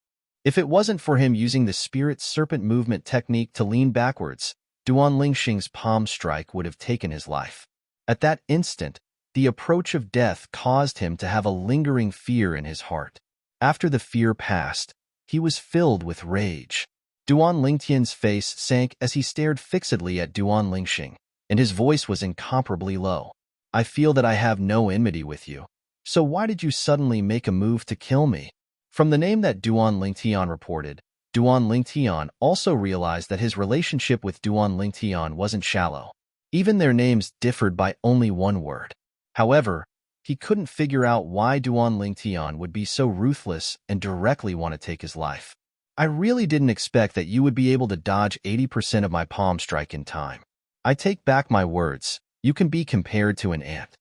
If it wasn't for him using the spirit serpent movement technique to lean backwards, Duan Lingxing's palm strike would have taken his life. At that instant, the approach of death caused him to have a lingering fear in his heart. After the fear passed, he was filled with rage. Duan Lingtian's face sank as he stared fixedly at Duan Lingxing, and his voice was incomparably low. "I feel that I have no enmity with you. So why did you suddenly make a move to kill me?" From the name that Duan Lingtian reported, Duan Lingtian also realized that his relationship with Duan Lingtian wasn't shallow. Even their names differed by only one word. However, he couldn't figure out why Duan Lingtian would be so ruthless and directly want to take his life. "I really didn't expect that you would be able to dodge 80% of my palm strike in time. I take back my words. You can be compared to an ant."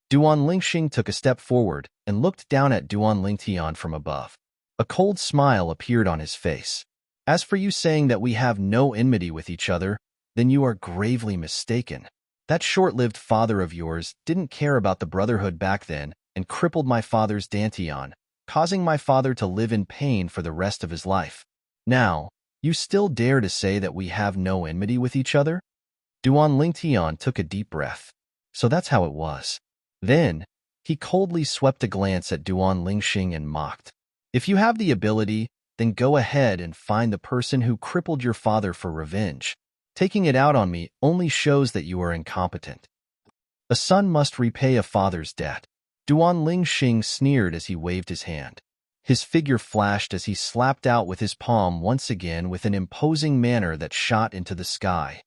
Duan Lingxing took a step forward and looked down at Duan Lingtian from above. A cold smile appeared on his face. "As for you saying that we have no enmity with each other, then you are gravely mistaken. That short-lived father of yours didn't care about the brotherhood back then and crippled my father's dantian, causing my father to live in pain for the rest of his life. Now, you still dare to say that we have no enmity with each other?" Duan Lingtian took a deep breath. So that's how it was. Then, he coldly swept a glance at Duan Lingxing and mocked. "If you have the ability, then go ahead and find the person who crippled your father for revenge. Taking it out on me only shows that you are incompetent. A son must repay a father's debt." Duan Lingxing sneered as he waved his hand. His figure flashed as he slapped out with his palm once again with an imposing manner that shot into the sky.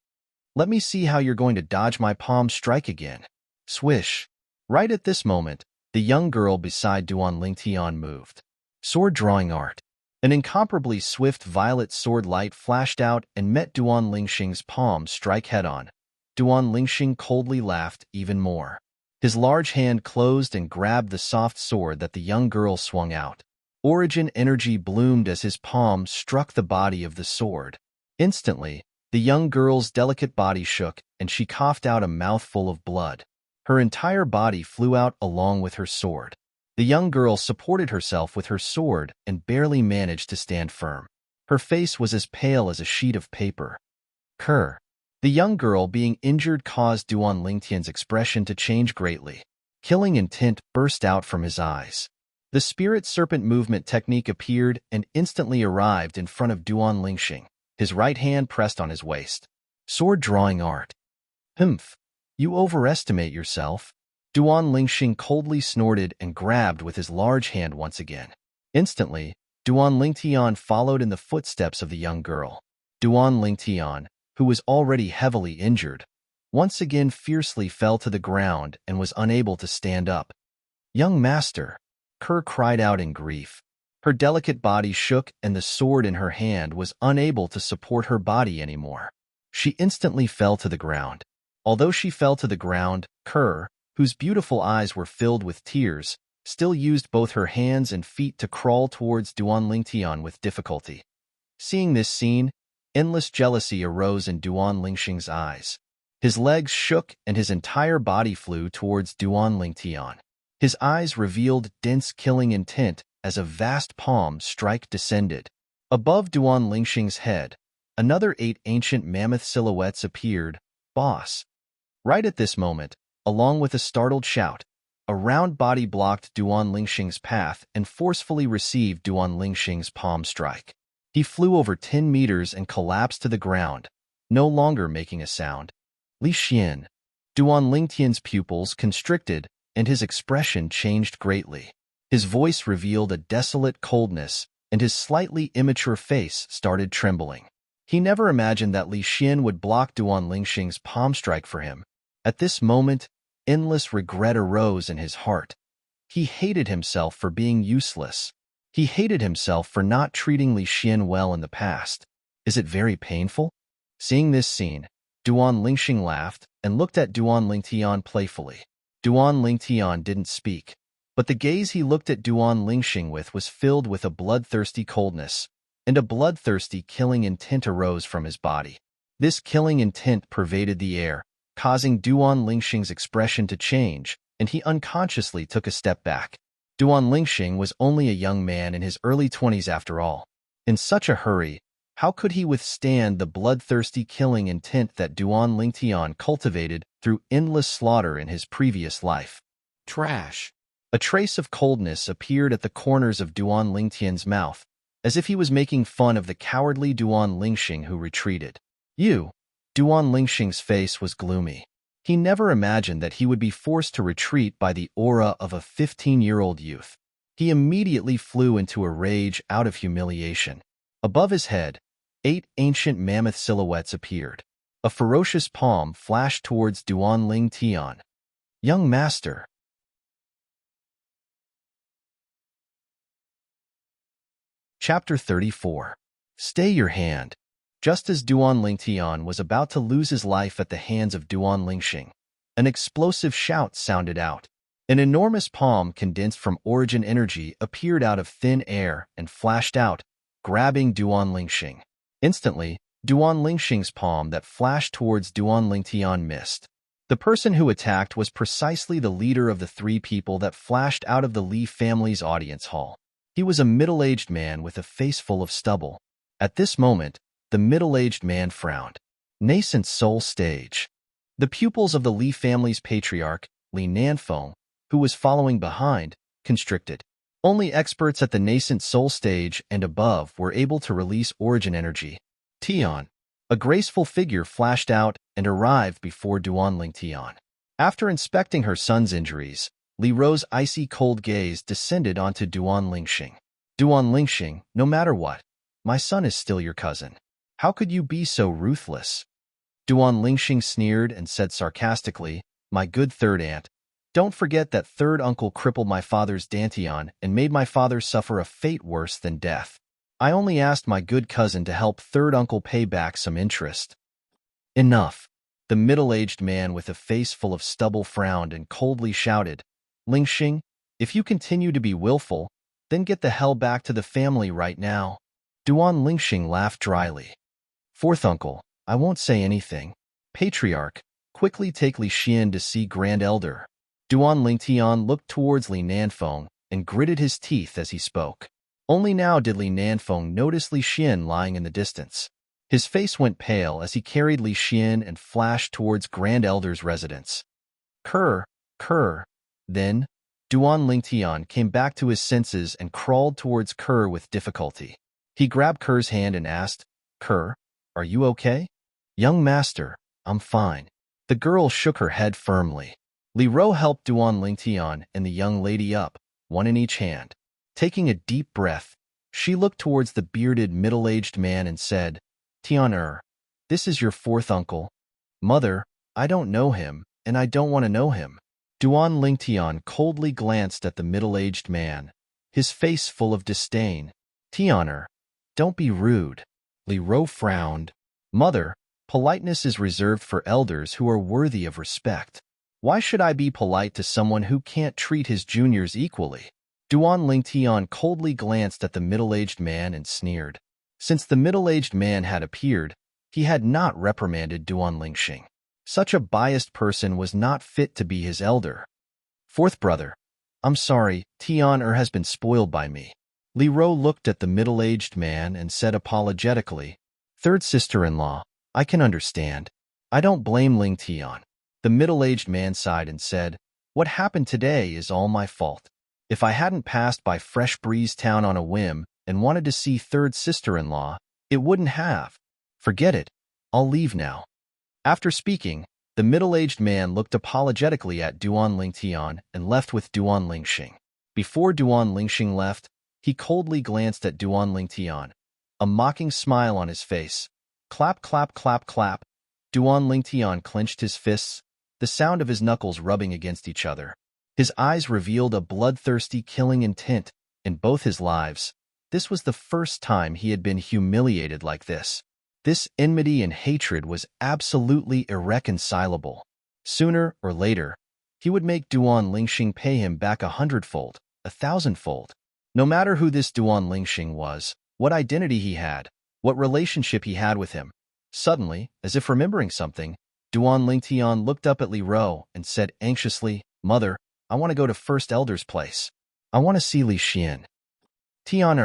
"Let me see how you're going to dodge my palm strike again." Swish! Right at this moment, the young girl beside Duan Lingtian moved. Sword drawing art. An incomparably swift violet sword light flashed out and met Duan Lingxing's palm strike head-on. Duan Lingxing coldly laughed even more. His large hand closed and grabbed the soft sword that the young girl swung out. Origin energy bloomed as his palm struck the body of the sword. Instantly, the young girl's delicate body shook and she coughed out a mouthful of blood. Her entire body flew out along with her sword. The young girl supported herself with her sword and barely managed to stand firm. Her face was as pale as a sheet of paper. "Kerr." The young girl being injured caused Duan Lingtian's expression to change greatly. Killing intent burst out from his eyes. The spirit serpent movement technique appeared and instantly arrived in front of Duan Lingxing, his right hand pressed on his waist. Sword drawing art. "Humph. You overestimate yourself." Duan Lingxing coldly snorted and grabbed with his large hand once again. Instantly, Duan Lingtian followed in the footsteps of the young girl. Duan Lingtian, who was already heavily injured, once again fiercely fell to the ground and was unable to stand up. "Young master," Kerr cried out in grief. Her delicate body shook and the sword in her hand was unable to support her body anymore. She instantly fell to the ground. Although she fell to the ground, Kerr, whose beautiful eyes were filled with tears, still used both her hands and feet to crawl towards Duan Lingtian with difficulty. Seeing this scene, endless jealousy arose in Duan Lingxing's eyes. His legs shook and his entire body flew towards Duan Lingtian. His eyes revealed dense killing intent as a vast palm strike descended. Above Duan Lingxing's head, another 8 ancient mammoth silhouettes appeared. "Boss." Right at this moment, along with a startled shout, a round body blocked Duan Lingxing's path and forcefully received Duan Lingxing's palm strike. He flew over 10 meters and collapsed to the ground, no longer making a sound. Li Xian. Duan Lingtian's pupils constricted and his expression changed greatly. His voice revealed a desolate coldness and his slightly immature face started trembling. He never imagined that Li Xian would block Duan Lingxing's palm strike for him. At this moment, endless regret arose in his heart. He hated himself for being useless. He hated himself for not treating Li Xian well in the past. Is it very painful? Seeing this scene, Duan Lingxing laughed and looked at Duan Lingtian playfully. Duan Lingtian didn't speak, But the gaze he looked at Duan Lingxing with was filled with a bloodthirsty coldness, and a bloodthirsty killing intent arose from his body. This killing intent pervaded the air, causing Duan Lingxing's expression to change, and he unconsciously took a step back. Duan Lingxing was only a young man in his early 20s after all. In such a hurry, how could he withstand the bloodthirsty killing intent that Duan Lingtian cultivated through endless slaughter in his previous life? Trash. A trace of coldness appeared at the corners of Duan Lingtian's mouth, as if he was making fun of the cowardly Duan Lingxing who retreated. Duan Lingxing's face was gloomy. He never imagined that he would be forced to retreat by the aura of a 15-year-old youth. He immediately flew into a rage out of humiliation. Above his head, 8 ancient mammoth silhouettes appeared. A ferocious palm flashed towards Duan Lingtian. Young master. Chapter 34. Stay your hand. Just as Duan Lingtian was about to lose his life at the hands of Duan Lingxing, an explosive shout sounded out. An enormous palm condensed from origin energy appeared out of thin air and flashed out, grabbing Duan Lingxing. Instantly, Duan Lingxing's palm that flashed towards Duan Lingtian missed. The person who attacked was precisely the leader of the 3 people that flashed out of the Li family's audience hall. He was a middle-aged man with a face full of stubble. At this moment, the middle-aged man frowned. Nascent soul stage. The pupils of the Li family's patriarch, Li Nanfeng, who was following behind, constricted. Only experts at the nascent soul stage and above were able to release origin energy. Tian. A graceful figure flashed out and arrived before Duan Lingtian. After inspecting her son's injuries, Li Ro's icy cold gaze descended onto Duan Lingxing. Duan Lingxing, no matter what, my son is still your cousin. How could you be so ruthless? Duan Lingxing sneered and said sarcastically, my good third aunt, don't forget that third uncle crippled my father's dantian and made my father suffer a fate worse than death. I only asked my good cousin to help third uncle pay back some interest. Enough. The middle-aged man with a face full of stubble frowned and coldly shouted, Lingxing, if you continue to be willful, then get the hell back to the family right now. Duan Lingxing laughed dryly. Fourth uncle, I won't say anything. Patriarch, quickly take Li Xian to see Grand Elder. Duan Lingtian looked towards Li Nanfeng and gritted his teeth as he spoke. Only now did Li Nanfeng notice Li Xian lying in the distance. His face went pale as he carried Li Xian and flashed towards Grand Elder's residence. Kerr. Then, Duan Lingtian came back to his senses and crawled towards Kerr with difficulty. He grabbed Kerr's hand and asked, Kerr, are you okay? Young master, I'm fine. The girl shook her head firmly. Li Ro helped Duan Lingtian and the young lady up, one in each hand. Taking a deep breath, she looked towards the bearded middle-aged man and said, Tian, this is your fourth uncle. Mother, I don't know him, and I don't want to know him. Duan Lingtian coldly glanced at the middle-aged man, his face full of disdain. Tian, don't be rude. Li Ro frowned. Mother, politeness is reserved for elders who are worthy of respect. Why should I be polite to someone who can't treat his juniors equally? Duan Lingtian coldly glanced at the middle-aged man and sneered. Since the middle-aged man had appeared, he had not reprimanded Duan Lingxing. Such a biased person was not fit to be his elder. Fourth brother, I'm sorry, Tian has been spoiled by me. Li Ro looked at the middle-aged man and said apologetically, Third sister-in-law, I can understand. I don't blame Ling Tian. The middle-aged man sighed and said, What happened today is all my fault. If I hadn't passed by Fresh Breeze Town on a whim and wanted to see third sister-in-law, it wouldn't have. Forget it. I'll leave now. After speaking, the middle-aged man looked apologetically at Duan Lingtian and left with Duan Lingxing. Before Duan Lingxing left, he coldly glanced at Duan Lingtian, a mocking smile on his face. Clap, clap, clap, clap. Duan Lingtian clenched his fists, the sound of his knuckles rubbing against each other. His eyes revealed a bloodthirsty killing intent in both his lives. This was the first time he had been humiliated like this. This enmity and hatred was absolutely irreconcilable. Sooner or later, he would make Duan Lingxing pay him back 100-fold, 1,000-fold. No matter who this Duan Lingxing was, what identity he had, what relationship he had with him. Suddenly, as if remembering something, Duan Lingtian looked up at Li Ro and said anxiously, "Mother, I want to go to First Elder's place. I want to see Li Xian." "Tian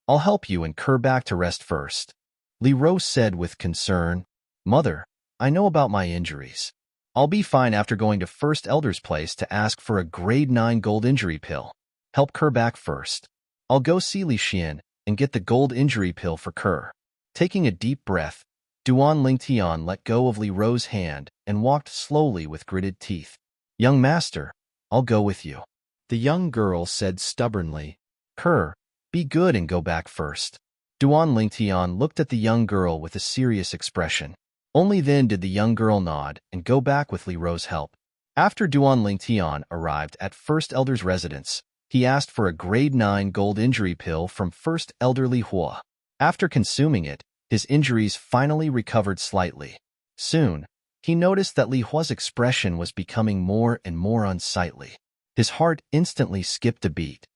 I'll help you and Kerr back to rest first," Li Ro said with concern. "Mother, I know about my injuries. I'll be fine after going to First Elder's place to ask for a grade 9 gold injury pill. Help Kerr back first. I'll go see Li Xian and get the gold injury pill for Kerr." Taking a deep breath, Duan Lingtian let go of Li Ro's hand and walked slowly with gritted teeth. "Young master, I'll go with you," the young girl said stubbornly. "Kerr, be good and go back first." Duan Lingtian looked at the young girl with a serious expression. Only then did the young girl nod and go back with Li Ro's help. After Duan Lingtian arrived at First Elder's residence, he asked for a grade 9 gold injury pill from First Elder Li Hua. After consuming it, his injuries finally recovered slightly. Soon, he noticed that Li Hua's expression was becoming more and more unsightly. His heart instantly skipped a beat.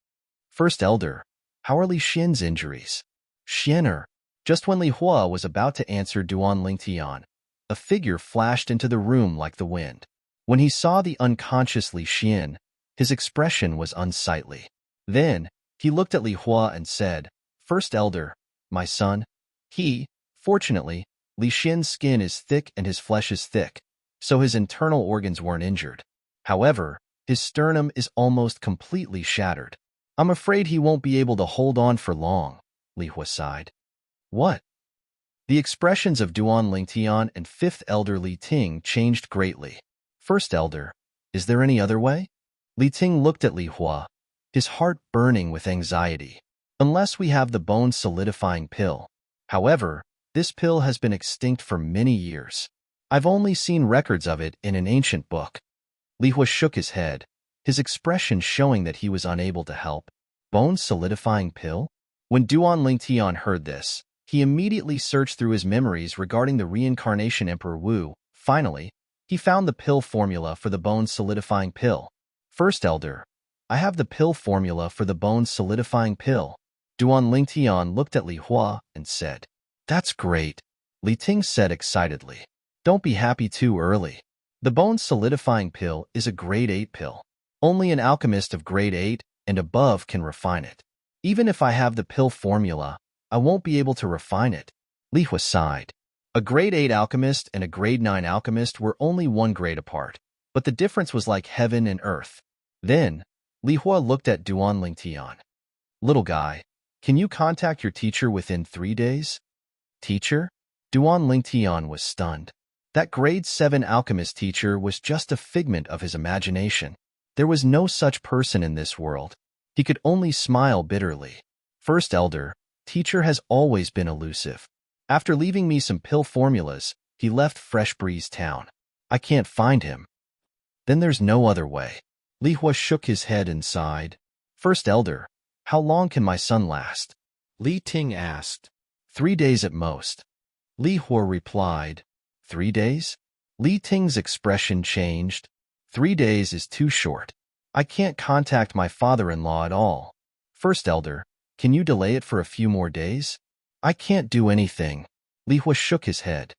"First Elder, how are Li Xian's injuries?" "Xianer." Just when Li Hua was about to answer Duan Lingtian, a figure flashed into the room like the wind. When he saw the unconscious Li Xian, his expression was unsightly. Then, he looked at Li Hua and said, "First Elder, my son." Fortunately, Li Xian's skin is thick and his flesh is thick, so his internal organs weren't injured. However, his sternum is almost completely shattered. "I'm afraid he won't be able to hold on for long," Li Hua sighed. "What?" The expressions of Duan Lingtian and Fifth Elder Li Ting changed greatly. "First Elder, is there any other way?" Li Ting looked at Li Hua, his heart burning with anxiety. "Unless we have the bone-solidifying pill. However, this pill has been extinct for many years. I've only seen records of it in an ancient book." Li Hua shook his head, his expression showing that he was unable to help. Bone-solidifying pill? When Duan Lingtian heard this, he immediately searched through his memories regarding the reincarnation Emperor Wu. Finally, he found the pill formula for the bone-solidifying pill. "First Elder, I have the pill formula for the bone-solidifying pill." Duan Lingtian looked at Li Hua and said, "That's great," Li Ting said excitedly. "Don't be happy too early. The bone-solidifying pill is a grade 8 pill. Only an alchemist of grade 8 and above can refine it. Even if I have the pill formula, I won't be able to refine it." Li Hua sighed. A grade 8 alchemist and a grade 9 alchemist were only 1 grade apart, but the difference was like heaven and earth. Then, Li Hua looked at Duan Lingtian. "Little guy, can you contact your teacher within 3 days?" "Teacher?" Duan Lingtian was stunned. That grade 7 alchemist teacher was just a figment of his imagination. There was no such person in this world. He could only smile bitterly. "First Elder, teacher has always been elusive. After leaving me some pill formulas, he left Fresh Breeze Town. I can't find him." "Then there's no other way." Li Hua shook his head and sighed. "First Elder, how long can my son last?" Li Ting asked. 3 days at most." Li Hua replied. 3 days? Li Ting's expression changed. 3 days is too short. I can't contact my father-in-law at all. First Elder, can you delay it for a few more days? I can't do anything. Li Hua shook his head.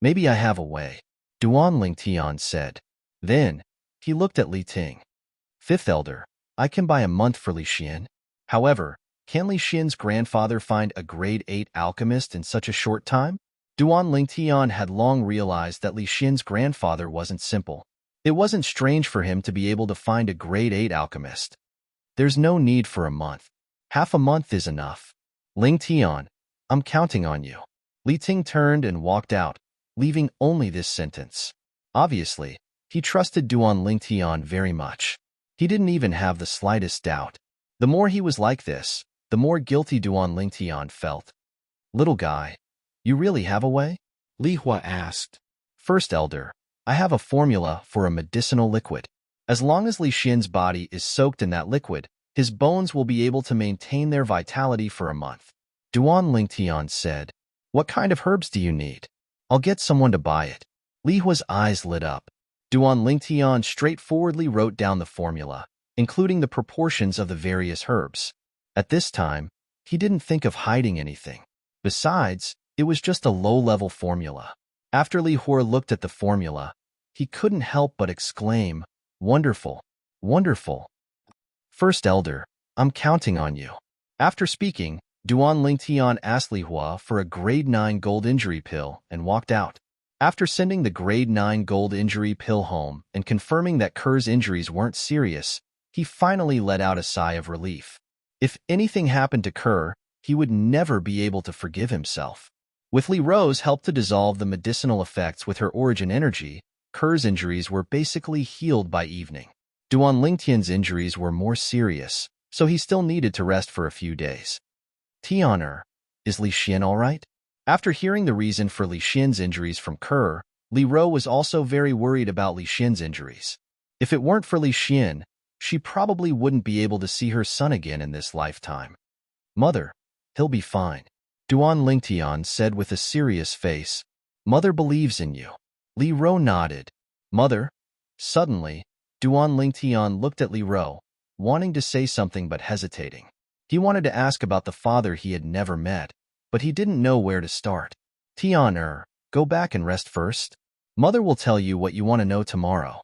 Maybe I have a way, Duan Lingtian said. Then, he looked at Li Ting. Fifth Elder, I can buy a month for Li Xian. However, can Li Xian's grandfather find a grade 8 alchemist in such a short time? Duan Lingtian had long realized that Li Xian's grandfather wasn't simple. It wasn't strange for him to be able to find a grade 8 alchemist. There's no need for a month. Half a month is enough. Lingtian, I'm counting on you. Li Ting turned and walked out, leaving only this sentence. Obviously, he trusted Duan Lingtian very much. He didn't even have the slightest doubt. The more he was like this, the more guilty Duan Lingtian felt. Little guy, you really have a way? Li Hua asked. First Elder, I have a formula for a medicinal liquid. As long as Li Xian's body is soaked in that liquid, his bones will be able to maintain their vitality for a month. Duan Lingtian said, What kind of herbs do you need? I'll get someone to buy it. Li Hua's eyes lit up. Duan Lingtian straightforwardly wrote down the formula, including the proportions of the various herbs. At this time, he didn't think of hiding anything. Besides, it was just a low-level formula. After Li Hor looked at the formula, he couldn't help but exclaim, "Wonderful, wonderful. First Elder, I'm counting on you." After speaking, Duan Lingtian asked Li Hua for a grade 9 gold injury pill and walked out. After sending the grade 9 gold injury pill home and confirming that Kerr's injuries weren't serious, he finally let out a sigh of relief. If anything happened to Kerr, he would never be able to forgive himself. With Li Ro's help to dissolve the medicinal effects with her origin energy, Kerr's injuries were basically healed by evening. Duan Lingtian's injuries were more serious, so he still needed to rest for a few days. Tianer, is Li Xian all right? After hearing the reason for Li Xian's injuries from Kerr, Li Ro was also very worried about Li Xian's injuries. If it weren't for Li Xian, she probably wouldn't be able to see her son again in this lifetime. Mother, he'll be fine, Duan Lingtian said with a serious face. Mother believes in you. Li Ro nodded. Mother? Suddenly, Duan Lingtian looked at Li Ro, wanting to say something but hesitating. He wanted to ask about the father he had never met, but he didn't know where to start. Tianer, go back and rest first. Mother will tell you what you want to know tomorrow.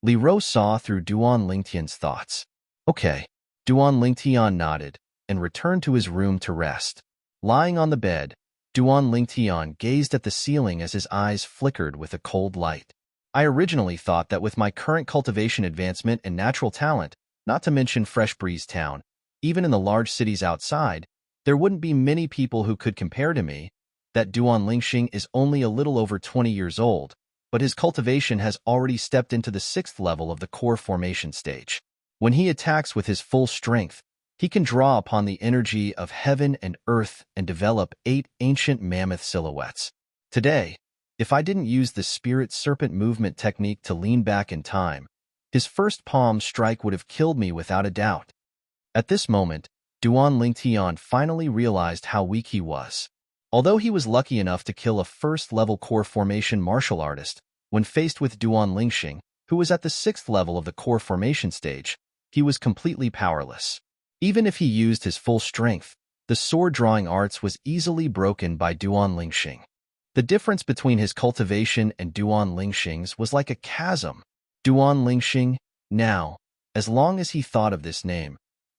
Li Ro saw through Duan Lingtian's thoughts. Okay. Duan Lingtian nodded and returned to his room to rest. Lying on the bed, Duan Lingtian gazed at the ceiling as his eyes flickered with a cold light. I originally thought that with my current cultivation advancement and natural talent, not to mention Fresh Breeze Town, even in the large cities outside, there wouldn't be many people who could compare to me, that Duan Lingxing is only a little over 20 years old, but his cultivation has already stepped into the 6th level of the core formation stage. When he attacks with his full strength, he can draw upon the energy of heaven and earth and develop 8 ancient mammoth silhouettes. Today, if I didn't use the spirit serpent movement technique to lean back in time, his first palm strike would have killed me without a doubt. At this moment, Duan Lingtian finally realized how weak he was. Although he was lucky enough to kill a first-level core formation martial artist, when faced with Duan Lingxing, who was at the 6th level of the core formation stage, he was completely powerless. Even if he used his full strength, the sword-drawing arts was easily broken by Duan Lingxing. The difference between his cultivation and Duan Lingxing's was like a chasm. Duan Lingxing, now, as long as he thought of this name,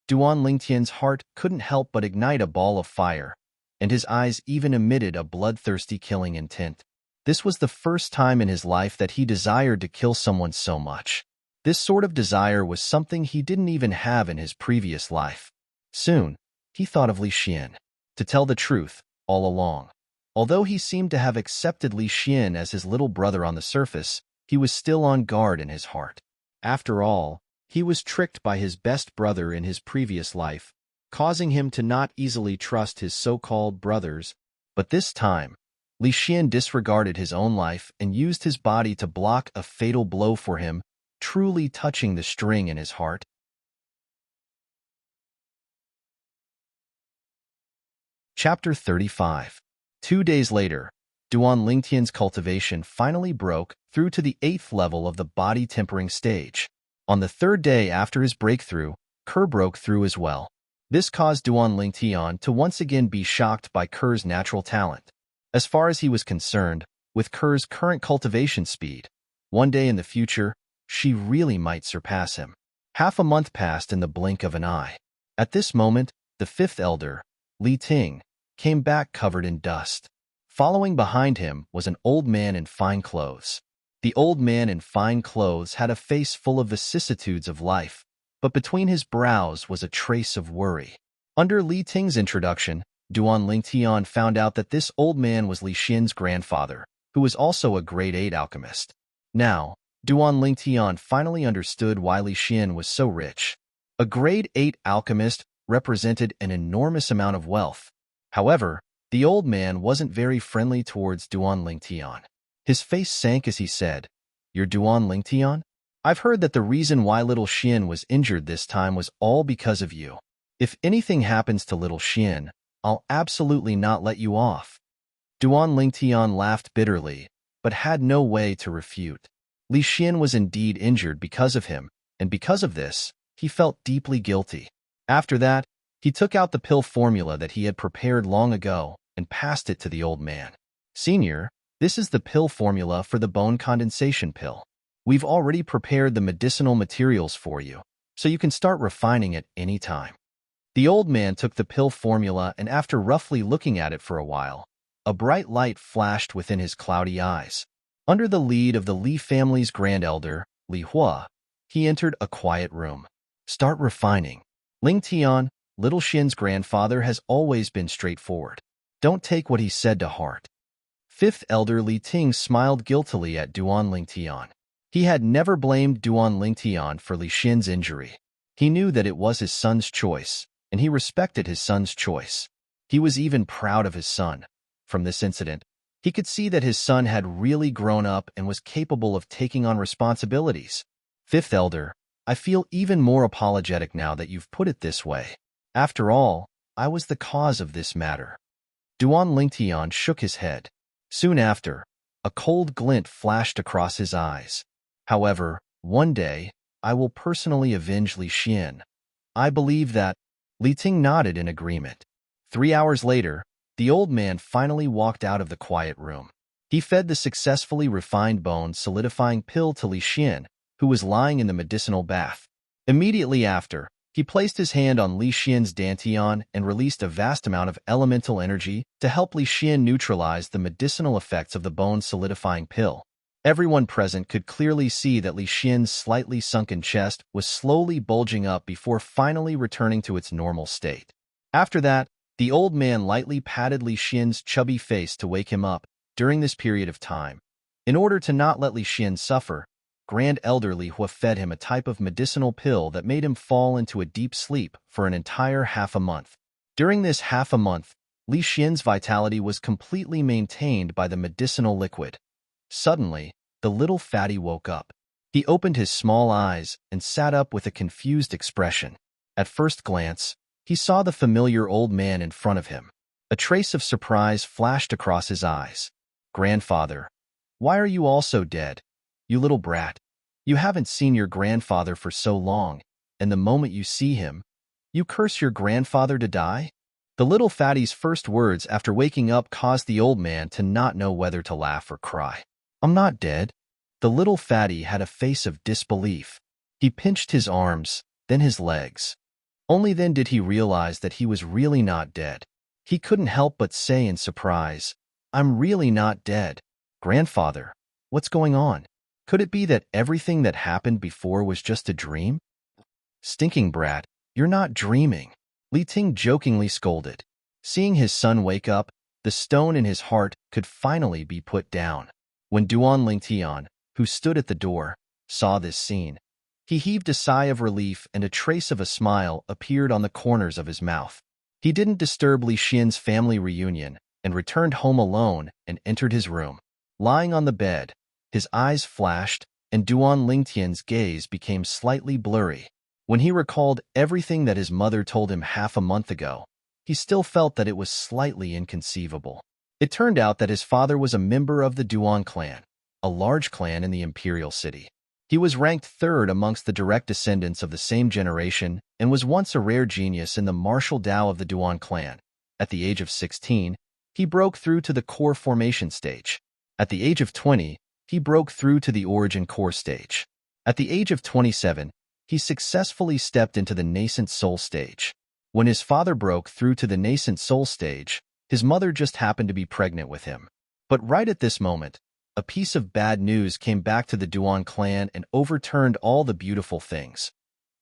Duan Lingtian's heart couldn't help but ignite a ball of fire, and his eyes even emitted a bloodthirsty killing intent. This was the first time in his life that he desired to kill someone so much. This sort of desire was something he didn't even have in his previous life. Soon, he thought of Li Xian. To tell the truth, all along, although he seemed to have accepted Li Xian as his little brother on the surface, he was still on guard in his heart. After all, he was tricked by his best brother in his previous life, causing him to not easily trust his so-called brothers. But this time, Li Xian disregarded his own life and used his body to block a fatal blow for him, truly touching the string in his heart. Chapter 35. 2 days later, Duan Lingtian's cultivation finally broke through to the 8th level of the body tempering stage. On the 3rd day after his breakthrough, Kerr broke through as well. This caused Duan Lingtian to once again be shocked by Kerr's natural talent. As far as he was concerned, with Kerr's current cultivation speed, one day in the future, she really might surpass him. Half a month passed in the blink of an eye. At this moment, the 5th elder, Li Ting, came back covered in dust. Following behind him was an old man in fine clothes. The old man in fine clothes had a face full of vicissitudes of life, but between his brows was a trace of worry. Under Li Ting's introduction, Duan Lingtian found out that this old man was Li Xian's grandfather, who was also a grade 8 alchemist. Now, Duan Lingtian finally understood why Li Xian was so rich. A grade 8 alchemist represented an enormous amount of wealth. However, the old man wasn't very friendly towards Duan Lingtian. His face sank as he said, "You're Duan Lingtian? I've heard that the reason why little Xian was injured this time was all because of you. If anything happens to little Xian, I'll absolutely not let you off." Duan Lingtian laughed bitterly, but had no way to refute. Li Xian was indeed injured because of him, and because of this, he felt deeply guilty. After that, he took out the pill formula that he had prepared long ago and passed it to the old man. Senior, this is the pill formula for the bone condensation pill. We've already prepared the medicinal materials for you, so you can start refining it any time. The old man took the pill formula, and after roughly looking at it for a while, a bright light flashed within his cloudy eyes. Under the lead of the Li family's grand elder, Li Hua, he entered a quiet room. Start refining. Ling Tian, Little Xin's grandfather, has always been straightforward. Don't take what he said to heart. Fifth elder Li Ting smiled guiltily at Duan Ling Tian. He had never blamed Duan Ling Tian for Li Xin's injury. He knew that it was his son's choice, and he respected his son's choice. He was even proud of his son. From this incident, he could see that his son had really grown up and was capable of taking on responsibilities. Fifth elder, I feel even more apologetic now that you've put it this way. After all, I was the cause of this matter. Duan Lingtian shook his head. Soon after, a cold glint flashed across his eyes. However, one day, I will personally avenge Li Xian. I believe that. Li Ting nodded in agreement. 3 hours later, the old man finally walked out of the quiet room. He fed the successfully refined bone solidifying pill to Li Xian, who was lying in the medicinal bath. Immediately after, he placed his hand on Li Xian's dantian and released a vast amount of elemental energy to help Li Xian neutralize the medicinal effects of the bone solidifying pill. Everyone present could clearly see that Li Xian's slightly sunken chest was slowly bulging up before finally returning to its normal state. After that, the old man lightly patted Li Xian's chubby face to wake him up during this period of time. In order to not let Li Xian suffer, Grand Elder Li Hua fed him a type of medicinal pill that made him fall into a deep sleep for an entire half a month. During this half a month, Li Xian's vitality was completely maintained by the medicinal liquid. Suddenly, the little fatty woke up. He opened his small eyes and sat up with a confused expression. At first glance, he saw the familiar old man in front of him. A trace of surprise flashed across his eyes. Grandfather, why are you also dead? You little brat. You haven't seen your grandfather for so long, and the moment you see him, you curse your grandfather to die? The little fatty's first words after waking up caused the old man to not know whether to laugh or cry. I'm not dead. The little fatty had a face of disbelief. He pinched his arms, then his legs. Only then did he realize that he was really not dead. He couldn't help but say in surprise, I'm really not dead. Grandfather, what's going on? Could it be that everything that happened before was just a dream? Stinking brat, you're not dreaming, Li Ting jokingly scolded. Seeing his son wake up, the stone in his heart could finally be put down. When Duan Lingtian, who stood at the door, saw this scene, he heaved a sigh of relief and a trace of a smile appeared on the corners of his mouth. He didn't disturb Li Xian's family reunion and returned home alone and entered his room. Lying on the bed, his eyes flashed and Duan Lingtian's gaze became slightly blurry. When he recalled everything that his mother told him half a month ago, he still felt that it was slightly inconceivable. It turned out that his father was a member of the Duan clan, a large clan in the imperial city. He was ranked third amongst the direct descendants of the same generation and was once a rare genius in the martial Tao of the Duan clan. At the age of 16, he broke through to the core formation stage. At the age of 20, he broke through to the origin core stage. At the age of 27, he successfully stepped into the nascent soul stage. When his father broke through to the nascent soul stage, his mother just happened to be pregnant with him. But right at this moment, a piece of bad news came back to the Duan clan and overturned all the beautiful things.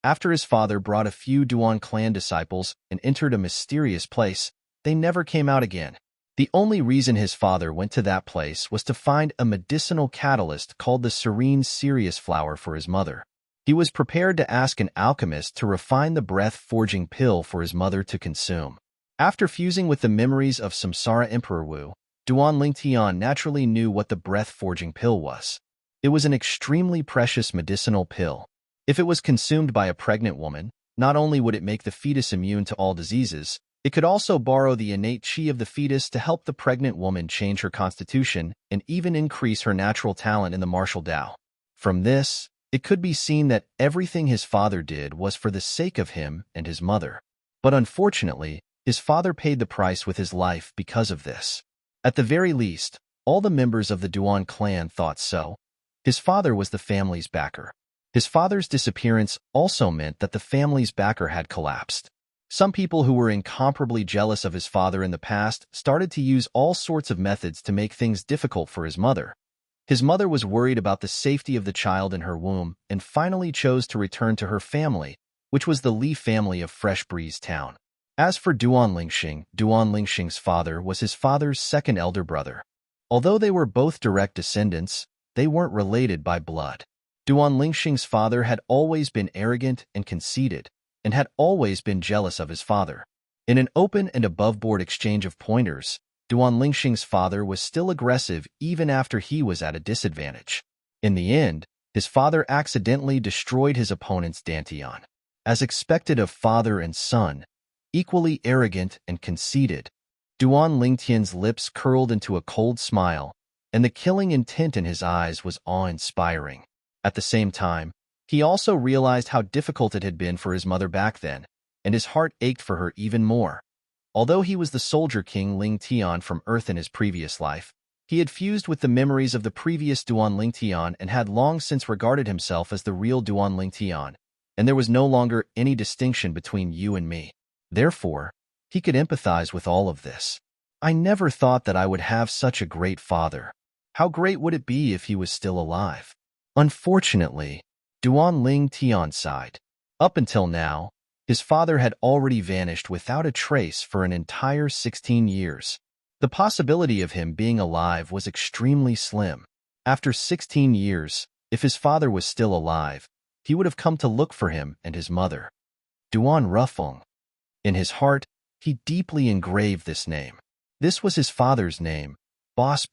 After his father brought a few Duan clan disciples and entered a mysterious place, they never came out again. The only reason his father went to that place was to find a medicinal catalyst called the serene Sirius flower for his mother. He was prepared to ask an alchemist to refine the breath-forging pill for his mother to consume. After fusing with the memories of Samsara Emperor Wu, Duan Lingtian naturally knew what the breath-forging pill was. It was an extremely precious medicinal pill. If it was consumed by a pregnant woman, not only would it make the fetus immune to all diseases, it could also borrow the innate chi of the fetus to help the pregnant woman change her constitution and even increase her natural talent in the martial Tao. From this, it could be seen that everything his father did was for the sake of him and his mother. But unfortunately, his father paid the price with his life because of this. At the very least, all the members of the Duan clan thought so. His father was the family's backer. His father's disappearance also meant that the family's backer had collapsed. Some people who were incomparably jealous of his father in the past started to use all sorts of methods to make things difficult for his mother. His mother was worried about the safety of the child in her womb and finally chose to return to her family, which was the Li family of Fresh Breeze Town. As for Duan Lingxing's father was his father's second elder brother. Although they were both direct descendants, they weren't related by blood. Duan Lingxing's father had always been arrogant and conceited, and had always been jealous of his father. In an open and above-board exchange of pointers, Duan Lingxing's father was still aggressive even after he was at a disadvantage. In the end, his father accidentally destroyed his opponent's dantian. As expected of father and son, equally arrogant and conceited, Duan Lingtian's lips curled into a cold smile, and the killing intent in his eyes was awe-inspiring. At the same time, he also realized how difficult it had been for his mother back then, and his heart ached for her even more. Although he was the soldier king Ling Tian from Earth in his previous life, he had fused with the memories of the previous Duan Lingtian and had long since regarded himself as the real Duan Lingtian, and there was no longer any distinction between you and me. Therefore, he could empathize with all of this. I never thought that I would have such a great father. How great would it be if he was still alive? Unfortunately, Duan Lingtian sighed. Up until now, his father had already vanished without a trace for an entire 16 years. The possibility of him being alive was extremely slim. After 16 years, if his father was still alive, he would have come to look for him and his mother. Duan Rufeng. In his heart, he deeply engraved this name. This was his father's name, Boss.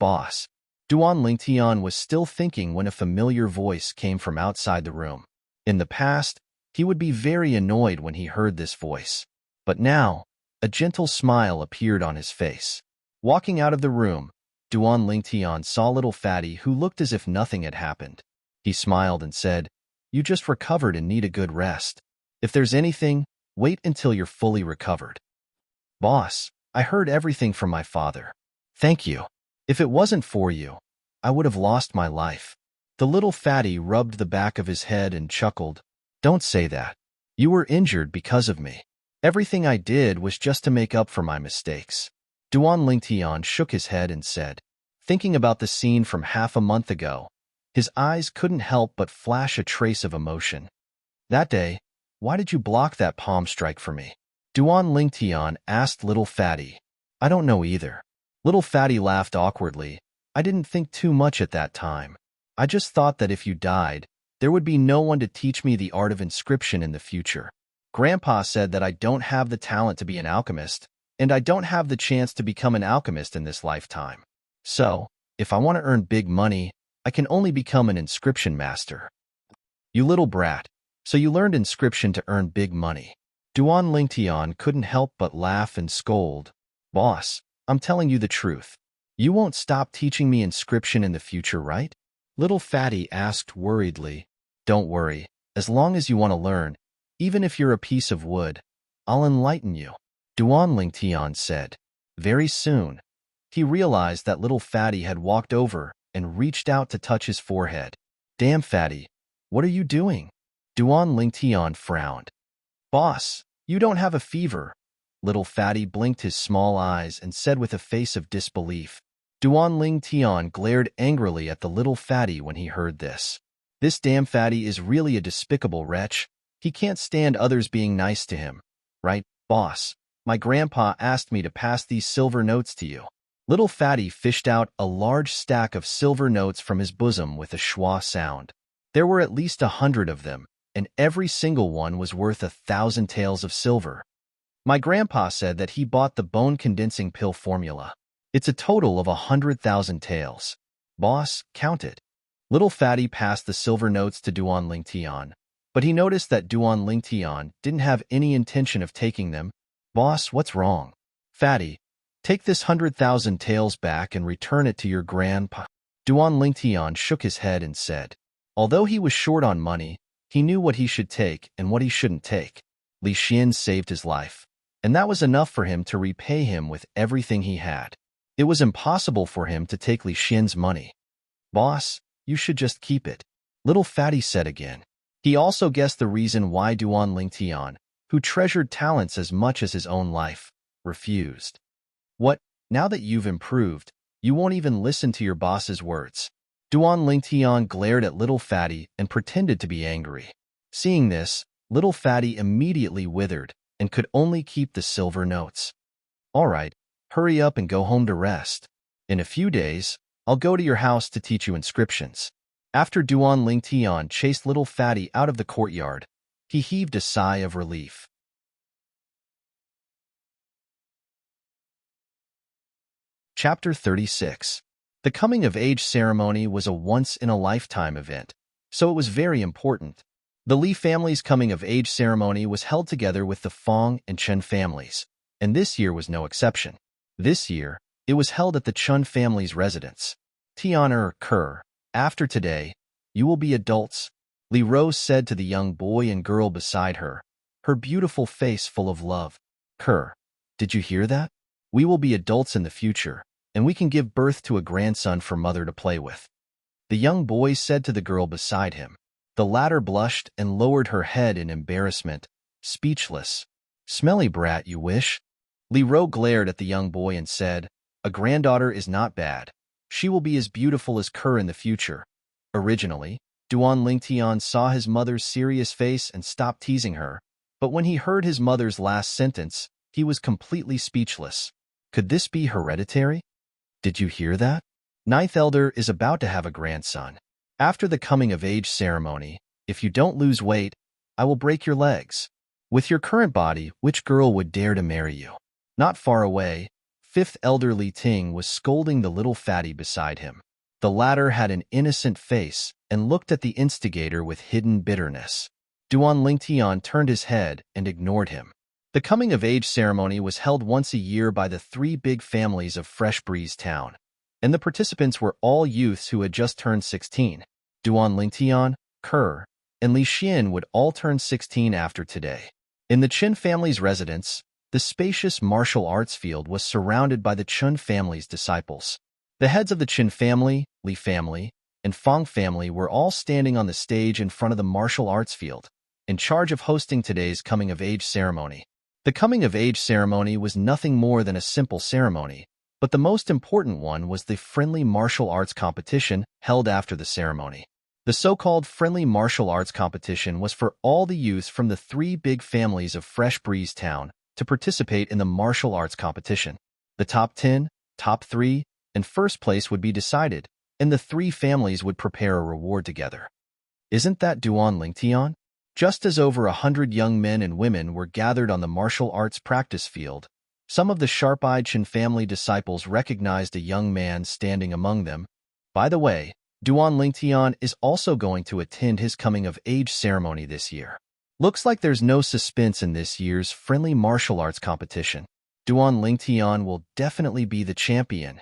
Duan Lingtian was still thinking when a familiar voice came from outside the room. In the past, he would be very annoyed when he heard this voice. But now, a gentle smile appeared on his face. Walking out of the room, Duan Lingtian saw little Fatty who looked as if nothing had happened. He smiled and said, "You just recovered and need a good rest. If there's anything, wait until you're fully recovered." "Boss, I heard everything from my father. Thank you. If it wasn't for you, I would have lost my life." The little Fatty rubbed the back of his head and chuckled. "Don't say that. You were injured because of me. Everything I did was just to make up for my mistakes." Duan Lingtian shook his head and said, thinking about the scene from half a month ago, his eyes couldn't help but flash a trace of emotion. "That day, why did you block that palm strike for me?" Duan Lingtian asked little Fatty. "I don't know either." Little Fatty laughed awkwardly. "I didn't think too much at that time. I just thought that if you died, there would be no one to teach me the art of inscription in the future. Grandpa said that I don't have the talent to be an alchemist, and I don't have the chance to become an alchemist in this lifetime. So, if I want to earn big money, I can only become an inscription master." "You little brat, so you learned inscription to earn big money." Duan Lingtian couldn't help but laugh and scold. "Boss, I'm telling you the truth. You won't stop teaching me inscription in the future, right?" Little Fatty asked worriedly. "Don't worry, as long as you want to learn, even if you're a piece of wood, I'll enlighten you," Duan Lingtian said. Very soon, he realized that little Fatty had walked over and reached out to touch his forehead. "Damn, Fatty, what are you doing?" Duan Lingtian frowned. "Boss, you don't have a fever." Little Fatty blinked his small eyes and said with a face of disbelief. Duan Lingtian glared angrily at the little Fatty when he heard this. "This damn Fatty is really a despicable wretch. He can't stand others being nice to him. Right, boss? My grandpa asked me to pass these silver notes to you." Little Fatty fished out a large stack of silver notes from his bosom with a schwa sound. There were at least 100 of them, and every single one was worth 1,000 taels of silver. "My grandpa said that he bought the bone-condensing pill formula. It's a total of 100,000 taels. Boss, count it." Little Fatty passed the silver notes to Duan Lingtian, but he noticed that Duan Lingtian didn't have any intention of taking them. "Boss, what's wrong?" "Fatty, take this 100,000 taels back and return it to your grandpa." Duan Lingtian shook his head and said, Although he was short on money, he knew what he should take and what he shouldn't take. Li Xian saved his life, and that was enough for him to repay him with everything he had. It was impossible for him to take Li Xian's money. "Boss, you should just keep it," little fatty said again. He also guessed the reason why Duan Lingtian, who treasured talents as much as his own life, refused. "What, now that you've improved, you won't even listen to your boss's words?" Duan Lingtian glared at little fatty and pretended to be angry. Seeing this, little fatty immediately withered and could only keep the silver notes. "All right, hurry up and go home to rest. In a few days, I'll go to your house to teach you inscriptions." After Duan Lingtian chased little fatty out of the courtyard, he heaved a sigh of relief. Chapter 36. The coming-of-age ceremony was a once-in-a-lifetime event, so it was very important. The Li family's coming-of-age ceremony was held together with the Fong and Chen families, and this year was no exception. This year, it was held at the Chen family's residence. "Tian Kerr, after today, you will be adults," Li Rose said to the young boy and girl beside her, her beautiful face full of love. "Kerr, did you hear that? We will be adults in the future, and we can give birth to a grandson for mother to play with," the young boy said to the girl beside him. The latter blushed and lowered her head in embarrassment, speechless. "Smelly brat, you wish?" Li Ro glared at the young boy and said, "A granddaughter is not bad. She will be as beautiful as Kerr in the future." Originally, Duan Lingtian saw his mother's serious face and stopped teasing her, but when he heard his mother's last sentence, he was completely speechless. Could this be hereditary? "Did you hear that? Ninth Elder is about to have a grandson. After the coming-of-age ceremony, if you don't lose weight, I will break your legs. With your current body, which girl would dare to marry you?" Not far away, Fifth Elder Li Ting was scolding the little fatty beside him. The latter had an innocent face and looked at the instigator with hidden bitterness. Duan Lingtian turned his head and ignored him. The coming-of-age ceremony was held once a year by the three big families of Fresh Breeze Town, and the participants were all youths who had just turned 16. Duan Lingtian, Kerr, and Li Xian would all turn 16 after today. In the Qin family's residence, the spacious martial arts field was surrounded by the Chun family's disciples. The heads of the Qin family, Li family, and Fong family were all standing on the stage in front of the martial arts field, in charge of hosting today's coming-of-age ceremony. The coming-of-age ceremony was nothing more than a simple ceremony, but the most important one was the friendly martial arts competition held after the ceremony. The so-called friendly martial arts competition was for all the youths from the three big families of Fresh Breeze Town to participate in the martial arts competition. The top 10, top 3, and first place would be decided, and the three families would prepare a reward together. Isn't that Duan Lingtian? Just as over 100 young men and women were gathered on the martial arts practice field, some of the sharp-eyed Qin family disciples recognized a young man standing among them. By the way, Duan Lingtian is also going to attend his coming-of-age ceremony this year. Looks like there's no suspense in this year's friendly martial arts competition. Duan Lingtian will definitely be the champion.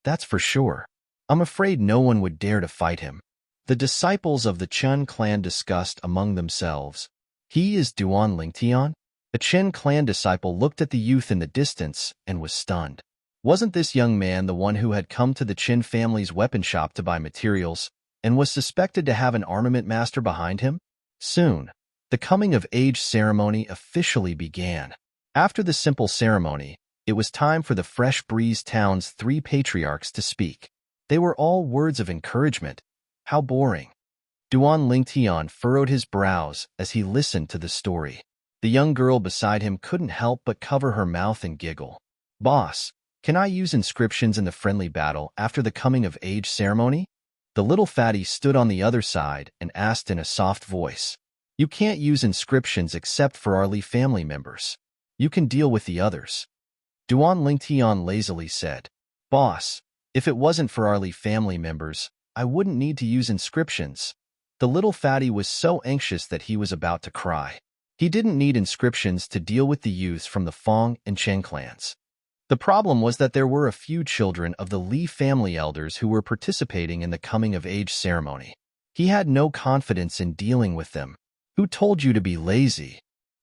That's for sure. I'm afraid no one would dare to fight him. The disciples of the Chen clan discussed among themselves. He is Duan Lingtian? A Chen clan disciple looked at the youth in the distance and was stunned. Wasn't this young man the one who had come to the Chen family's weapon shop to buy materials and was suspected to have an armament master behind him? Soon, the coming-of-age ceremony officially began. After the simple ceremony, it was time for the Fresh Breeze Town's three patriarchs to speak. They were all words of encouragement. How boring. Duan Lingtian furrowed his brows as he listened to the story. The young girl beside him couldn't help but cover her mouth and giggle. "Boss, can I use inscriptions in the friendly battle after the coming-of-age ceremony?" The little fatty stood on the other side and asked in a soft voice. "You can't use inscriptions except for our Li family members. You can deal with the others," Duan Lingtian lazily said. "Boss, if it wasn't for our Li family members, I wouldn't need to use inscriptions." The little fatty was so anxious that he was about to cry. He didn't need inscriptions to deal with the youths from the Fong and Chen clans. The problem was that there were a few children of the Li family elders who were participating in the coming-of-age ceremony. He had no confidence in dealing with them. Who told you to be lazy?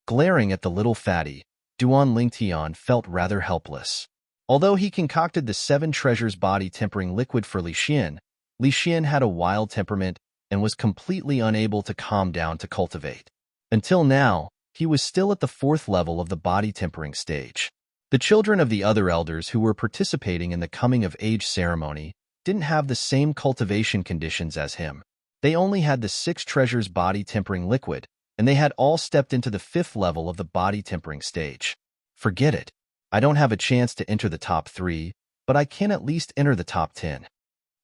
Glaring at the little fatty, Duan Lingtian felt rather helpless. Although he concocted the 7 treasures body-tempering liquid for Li Xian had a wild temperament and was completely unable to calm down to cultivate. Until now, he was still at the 4th level of the body-tempering stage. The children of the other elders who were participating in the coming-of-age ceremony didn't have the same cultivation conditions as him. They only had the 6 treasures body-tempering liquid, and they had all stepped into the 5th level of the body-tempering stage. Forget it. I don't have a chance to enter the top 3, but I can at least enter the top 10.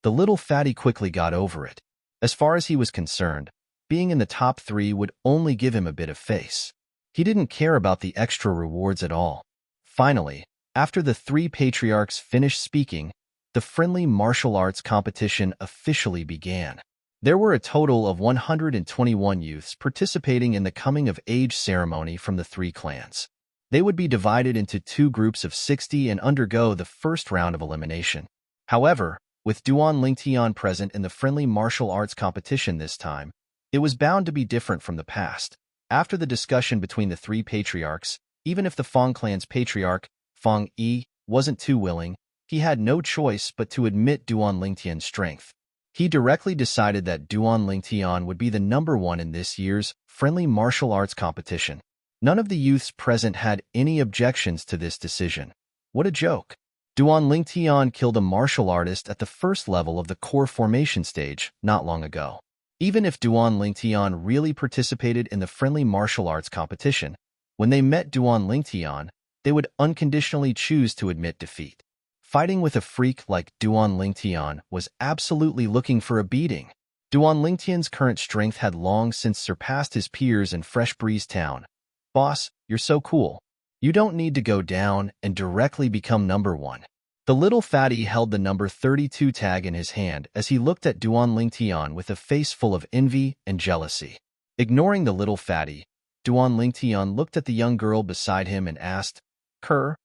The little fatty quickly got over it. As far as he was concerned, being in the top 3 would only give him a bit of face. He didn't care about the extra rewards at all. Finally, after the 3 patriarchs finished speaking, the friendly martial arts competition officially began. There were a total of 121 youths participating in the coming-of-age ceremony from the 3 clans. They would be divided into 2 groups of 60 and undergo the first round of elimination. However, with Duan Lingtian present in the friendly martial arts competition this time, it was bound to be different from the past. After the discussion between the 3 patriarchs, even if the Fong clan's patriarch, Fong Yi, wasn't too willing, he had no choice but to admit Duan Lingtian's strength. He directly decided that Duan Lingtian would be the number 1 in this year's friendly martial arts competition. None of the youths present had any objections to this decision. What a joke. Duan Lingtian killed a martial artist at the 1st level of the core formation stage not long ago. Even if Duan Lingtian really participated in the friendly martial arts competition, when they met Duan Lingtian, they would unconditionally choose to admit defeat. Fighting with a freak like Duan Lingtian was absolutely looking for a beating. Duan Lingtian's current strength had long since surpassed his peers in Fresh Breeze Town. Boss, you're so cool. You don't need to go down and directly become number 1. The little fatty held the number 32 tag in his hand as he looked at Duan Lingtian with a face full of envy and jealousy. Ignoring the little fatty, Duan Lingtian looked at the young girl beside him and asked, "Kerr,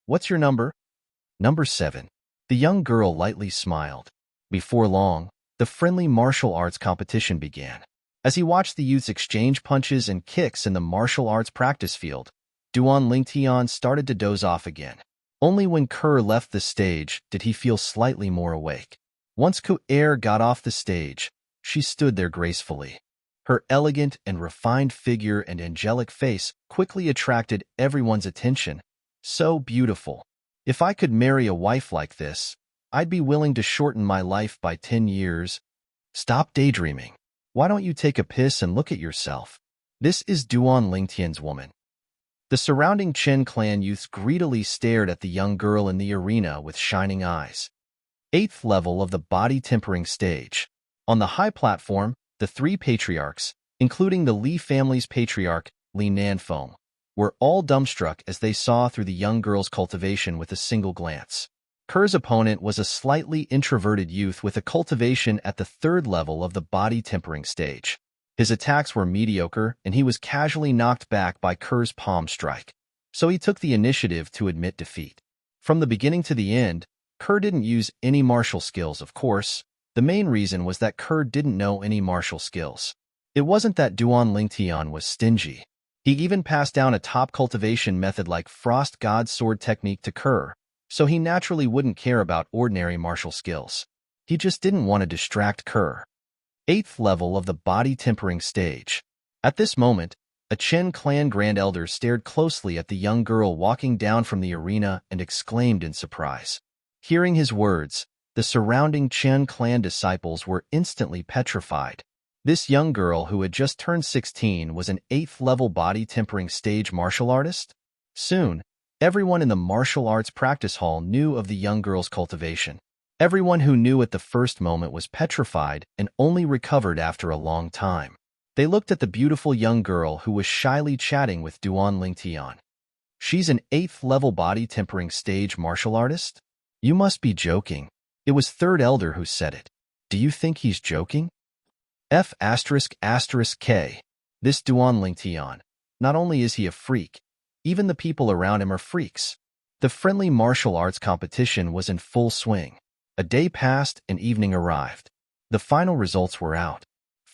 what's your number?" "Number 7. The young girl lightly smiled. Before long, the friendly martial arts competition began. As he watched the youths exchange punches and kicks in the martial arts practice field, Duan Lingtian started to doze off again. Only when Kerr left the stage did he feel slightly more awake. Once Kerr got off the stage, she stood there gracefully. Her elegant and refined figure and angelic face quickly attracted everyone's attention. So beautiful. If I could marry a wife like this, I'd be willing to shorten my life by 10 years. Stop daydreaming. Why don't you take a piss and look at yourself? This is Duan Lingtian's woman. The surrounding Chen clan youths greedily stared at the young girl in the arena with shining eyes. 8th level of the body-tempering stage. On the high platform, the 3 patriarchs, including the Li family's patriarch, Li Nanfeng, were all dumbstruck as they saw through the young girl's cultivation with a single glance. Kerr's opponent was a slightly introverted youth with a cultivation at the 3rd level of the body-tempering stage. His attacks were mediocre, and he was casually knocked back by Kerr's palm strike, so he took the initiative to admit defeat. From the beginning to the end, Kerr didn't use any martial skills, of course. The main reason was that Kerr didn't know any martial skills. It wasn't that Duan Lingtian was stingy. He even passed down a top cultivation method like Frost God Sword technique to Kerr, so he naturally wouldn't care about ordinary martial skills. He just didn't want to distract Kerr. 8th level of the body-tempering stage. At this moment, a Chen clan grand elder stared closely at the young girl walking down from the arena and exclaimed in surprise. Hearing his words, the surrounding Chen clan disciples were instantly petrified. This young girl who had just turned 16 was an 8th level body-tempering stage martial artist? Soon, everyone in the martial arts practice hall knew of the young girl's cultivation. Everyone who knew at the first moment was petrified and only recovered after a long time. They looked at the beautiful young girl who was shyly chatting with Duan Lingtian. She's an 8th level body-tempering stage martial artist? You must be joking. It was third elder who said it. Do you think he's joking? F***K. This Duan Lingtian. Not only is he a freak, even the people around him are freaks. The friendly martial arts competition was in full swing. A day passed and evening arrived. The final results were out.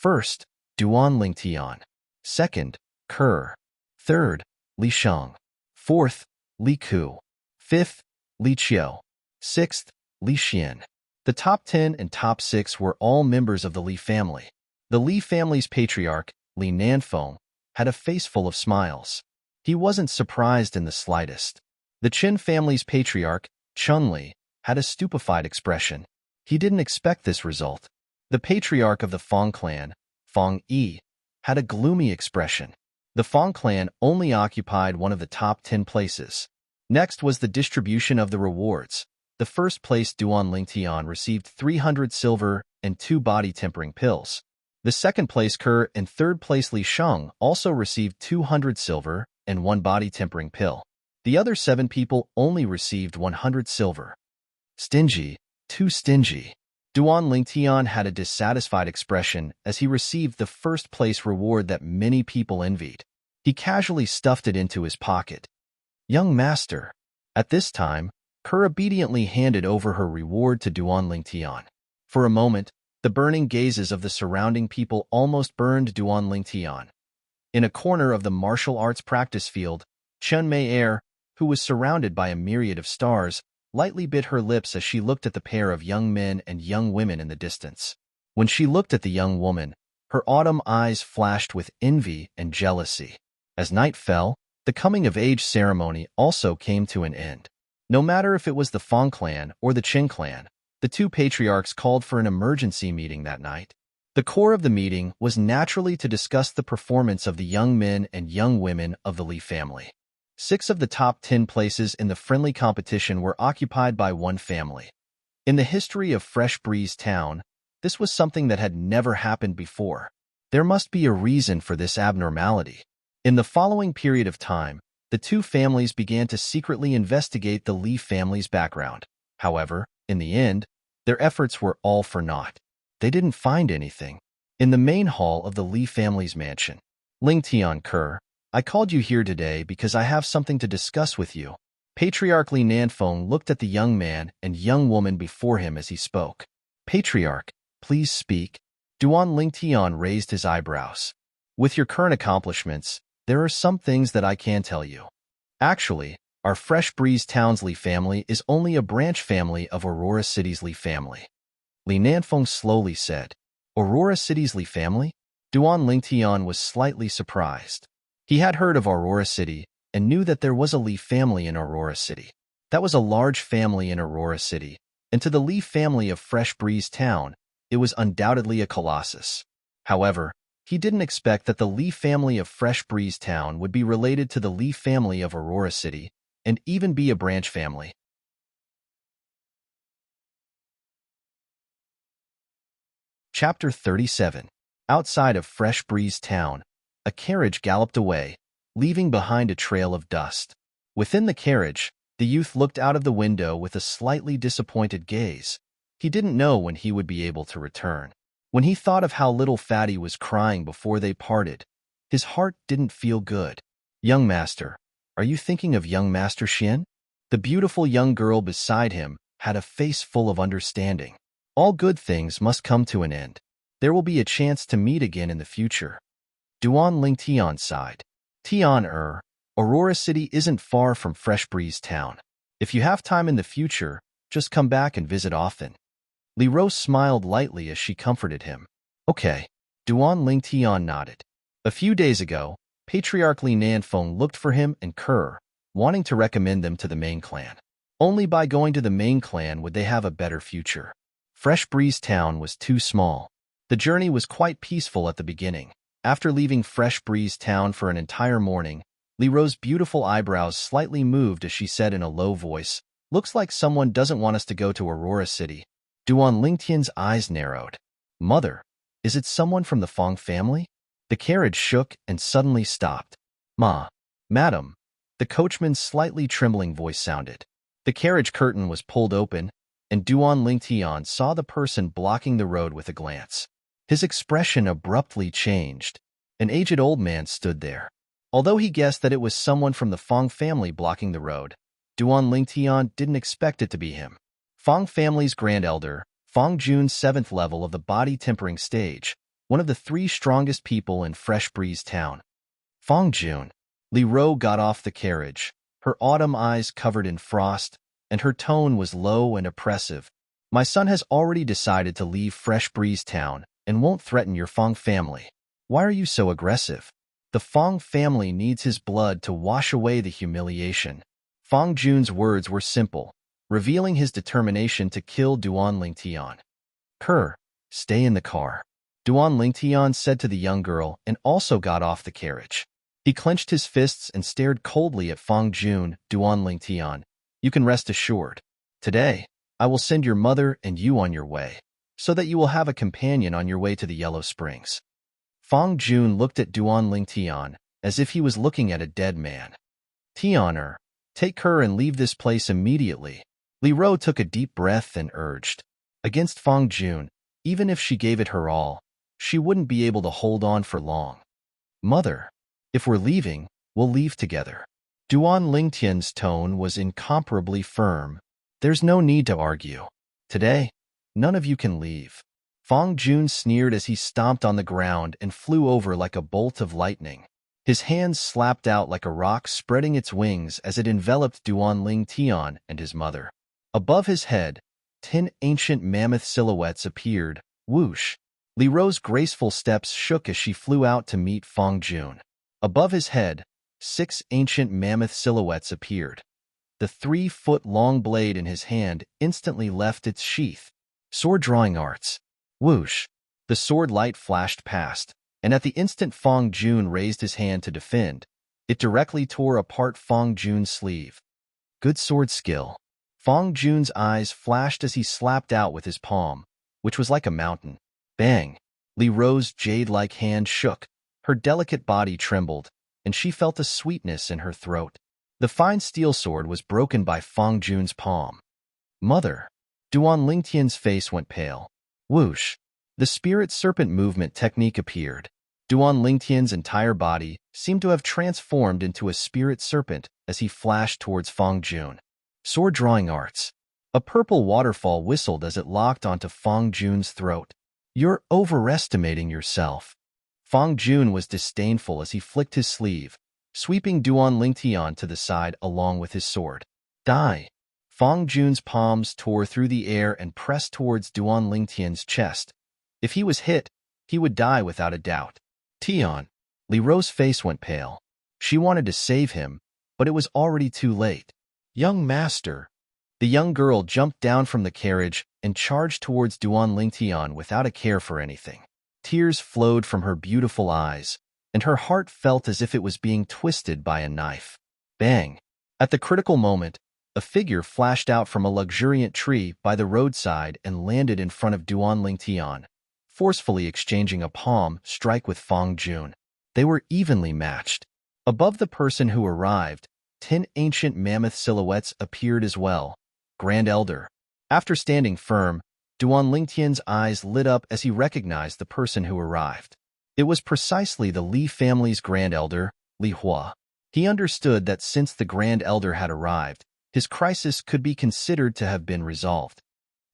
First, Duan Lingtian. Second, Ke. Third, Li Sheng. Fourth, Li Ku. Fifth, Li Qiu. Sixth, Li Xian. The top 10 and top 6 were all members of the Li family. The Li family's patriarch, Li Nanfeng, had a face full of smiles. He wasn't surprised in the slightest. The Qin family's patriarch, Chunli, had a stupefied expression. He didn't expect this result. The patriarch of the Feng clan, Feng Yi, had a gloomy expression. The Feng clan only occupied one of the top 10 places. Next was the distribution of the rewards. The first place Duan Lingtian received 300 silver and 2 body-tempering pills. The second place Ke and third place Li Sheng also received 200 silver and 1 body-tempering pill. The other 7 people only received 100 silver. Stingy, too stingy. Duan Lingtian had a dissatisfied expression as he received the first place reward that many people envied. He casually stuffed it into his pocket. Young master. At this time, Ke obediently handed over her reward to Duan Lingtian. For a moment, the burning gazes of the surrounding people almost burned Duan Lingtian. In a corner of the martial arts practice field, Chen Mei, who was surrounded by a myriad of stars, lightly bit her lips as she looked at the pair of young men and young women in the distance. When she looked at the young woman, her autumn eyes flashed with envy and jealousy. As night fell, the coming-of-age ceremony also came to an end. No matter if it was the Feng clan or the Qin clan, the 2 patriarchs called for an emergency meeting that night. The core of the meeting was naturally to discuss the performance of the young men and young women of the Li family. 6 of the top 10 places in the friendly competition were occupied by one family. In the history of Fresh Breeze Town, this was something that had never happened before. There must be a reason for this abnormality. In the following period of time, the 2 families began to secretly investigate the Li family's background. However, in the end, their efforts were all for naught. They didn't find anything. In the main hall of the Li family's mansion, Lingtian Ke, I called you here today because I have something to discuss with you. Patriarch Li Nanfeng looked at the young man and young woman before him as he spoke. Patriarch, please speak. Duan Lingtian raised his eyebrows. With your current accomplishments, there are some things that I can tell you. Actually, our Fresh Breeze Town's Li family is only a branch family of Aurora City's Li family. Li Nanfeng slowly said. Aurora City's Li family? Duan Lingtian was slightly surprised. He had heard of Aurora City and knew that there was a Li family in Aurora City. That was a large family in Aurora City, and to the Li family of Fresh Breeze Town, it was undoubtedly a colossus. However, he didn't expect that the Li family of Fresh Breeze Town would be related to the Li family of Aurora City and even be a branch family. Chapter 37. Outside of Fresh Breeze Town, a carriage galloped away, leaving behind a trail of dust. Within the carriage, the youth looked out of the window with a slightly disappointed gaze. He didn't know when he would be able to return. When he thought of how little Fatty was crying before they parted, his heart didn't feel good. Young master, are you thinking of young Master Xian? The beautiful young girl beside him had a face full of understanding. All good things must come to an end. There will be a chance to meet again in the future. Duan Lingtian sighed. Tian Aurora City isn't far from Fresh Breeze Town. If you have time in the future, just come back and visit often. Li Rose smiled lightly as she comforted him. Okay. Duan Lingtian nodded. A few days ago, Patriarch Li Nanfeng looked for him and Ke, wanting to recommend them to the main clan. Only by going to the main clan would they have a better future. Fresh Breeze Town was too small. The journey was quite peaceful at the beginning. After leaving Fresh Breeze Town for an entire morning, Li Rose's beautiful eyebrows slightly moved as she said in a low voice, "Looks like someone doesn't want us to go to Aurora City." Duan Lingtian's eyes narrowed. Mother, is it someone from the Feng family? The carriage shook and suddenly stopped. Madam, the coachman's slightly trembling voice sounded. The carriage curtain was pulled open, and Duan Lingtian saw the person blocking the road with a glance. His expression abruptly changed. An aged old man stood there. Although he guessed that it was someone from the Feng family blocking the road, Duan Lingtian didn't expect it to be him. Feng family's grand elder, Feng Jun's 7th level of the body tempering stage, one of the 3 strongest people in Fresh Breeze Town. Fong Jun. Li Ro got off the carriage, her autumn eyes covered in frost, and her tone was low and oppressive. My son has already decided to leave Fresh Breeze Town and won't threaten your Fong family. Why are you so aggressive? The Fong family needs his blood to wash away the humiliation. Fong Jun's words were simple, revealing his determination to kill Duan Lingtian. Kerr, stay in the car, Duan Lingtian said to the young girl and also got off the carriage. He clenched his fists and stared coldly at Fong Jun. Duan Lingtian, you can rest assured. Today, I will send your mother and you on your way, so that you will have a companion on your way to the Yellow Springs. Fong Jun looked at Duan Lingtian as if he was looking at a dead man. Tianer, take her and leave this place immediately. Li Ro took a deep breath and urged. Against Fong Jun, even if she gave it her all, she wouldn't be able to hold on for long. Mother, if we're leaving, we'll leave together. Duan Lingtian's tone was incomparably firm. There's no need to argue. Today, none of you can leave. Fong Jun sneered as he stomped on the ground and flew over like a bolt of lightning. His hands slapped out like a rock, spreading its wings as it enveloped Duan Lingtian and his mother. Above his head, 10 ancient mammoth silhouettes appeared. Whoosh! Li Ro's graceful steps shook as she flew out to meet Fong Jun. Above his head, 6 ancient mammoth silhouettes appeared. The 3-foot-long blade in his hand instantly left its sheath. Sword drawing arts. Whoosh! The sword light flashed past, and at the instant Fong Jun raised his hand to defend, it directly tore apart Fong Jun's sleeve. Good sword skill. Fong Jun's eyes flashed as he slapped out with his palm, which was like a mountain. Bang! Li Ro's jade-like hand shook, her delicate body trembled, and she felt a sweetness in her throat. The fine steel sword was broken by Fong Jun's palm. Mother! Duan Lingtian's face went pale. Whoosh! The spirit serpent movement technique appeared. Duan Lingtian's entire body seemed to have transformed into a spirit serpent as he flashed towards Fong Jun. Sword drawing arts. A purple waterfall whistled as it locked onto Fong Jun's throat. You're overestimating yourself. Fong Jun was disdainful as he flicked his sleeve, sweeping Duan Lingtian to the side along with his sword. Die! Fong Jun's palms tore through the air and pressed towards Duan Lingtian's chest. If he was hit, he would die without a doubt. Tian. Li Ro's face went pale. She wanted to save him, but it was already too late. Young master. The young girl jumped down from the carriage and charged towards Duan Lingtian without a care for anything. Tears flowed from her beautiful eyes, and her heart felt as if it was being twisted by a knife. Bang! At the critical moment, a figure flashed out from a luxuriant tree by the roadside and landed in front of Duan Lingtian, forcefully exchanging a palm strike with Fong Jun. They were evenly matched. Above the person who arrived, 10 ancient mammoth silhouettes appeared as well. Grand Elder. After standing firm, Duan Lingtian's eyes lit up as he recognized the person who arrived. It was precisely the Li family's Grand Elder, Li Hua. He understood that since the Grand Elder had arrived, his crisis could be considered to have been resolved.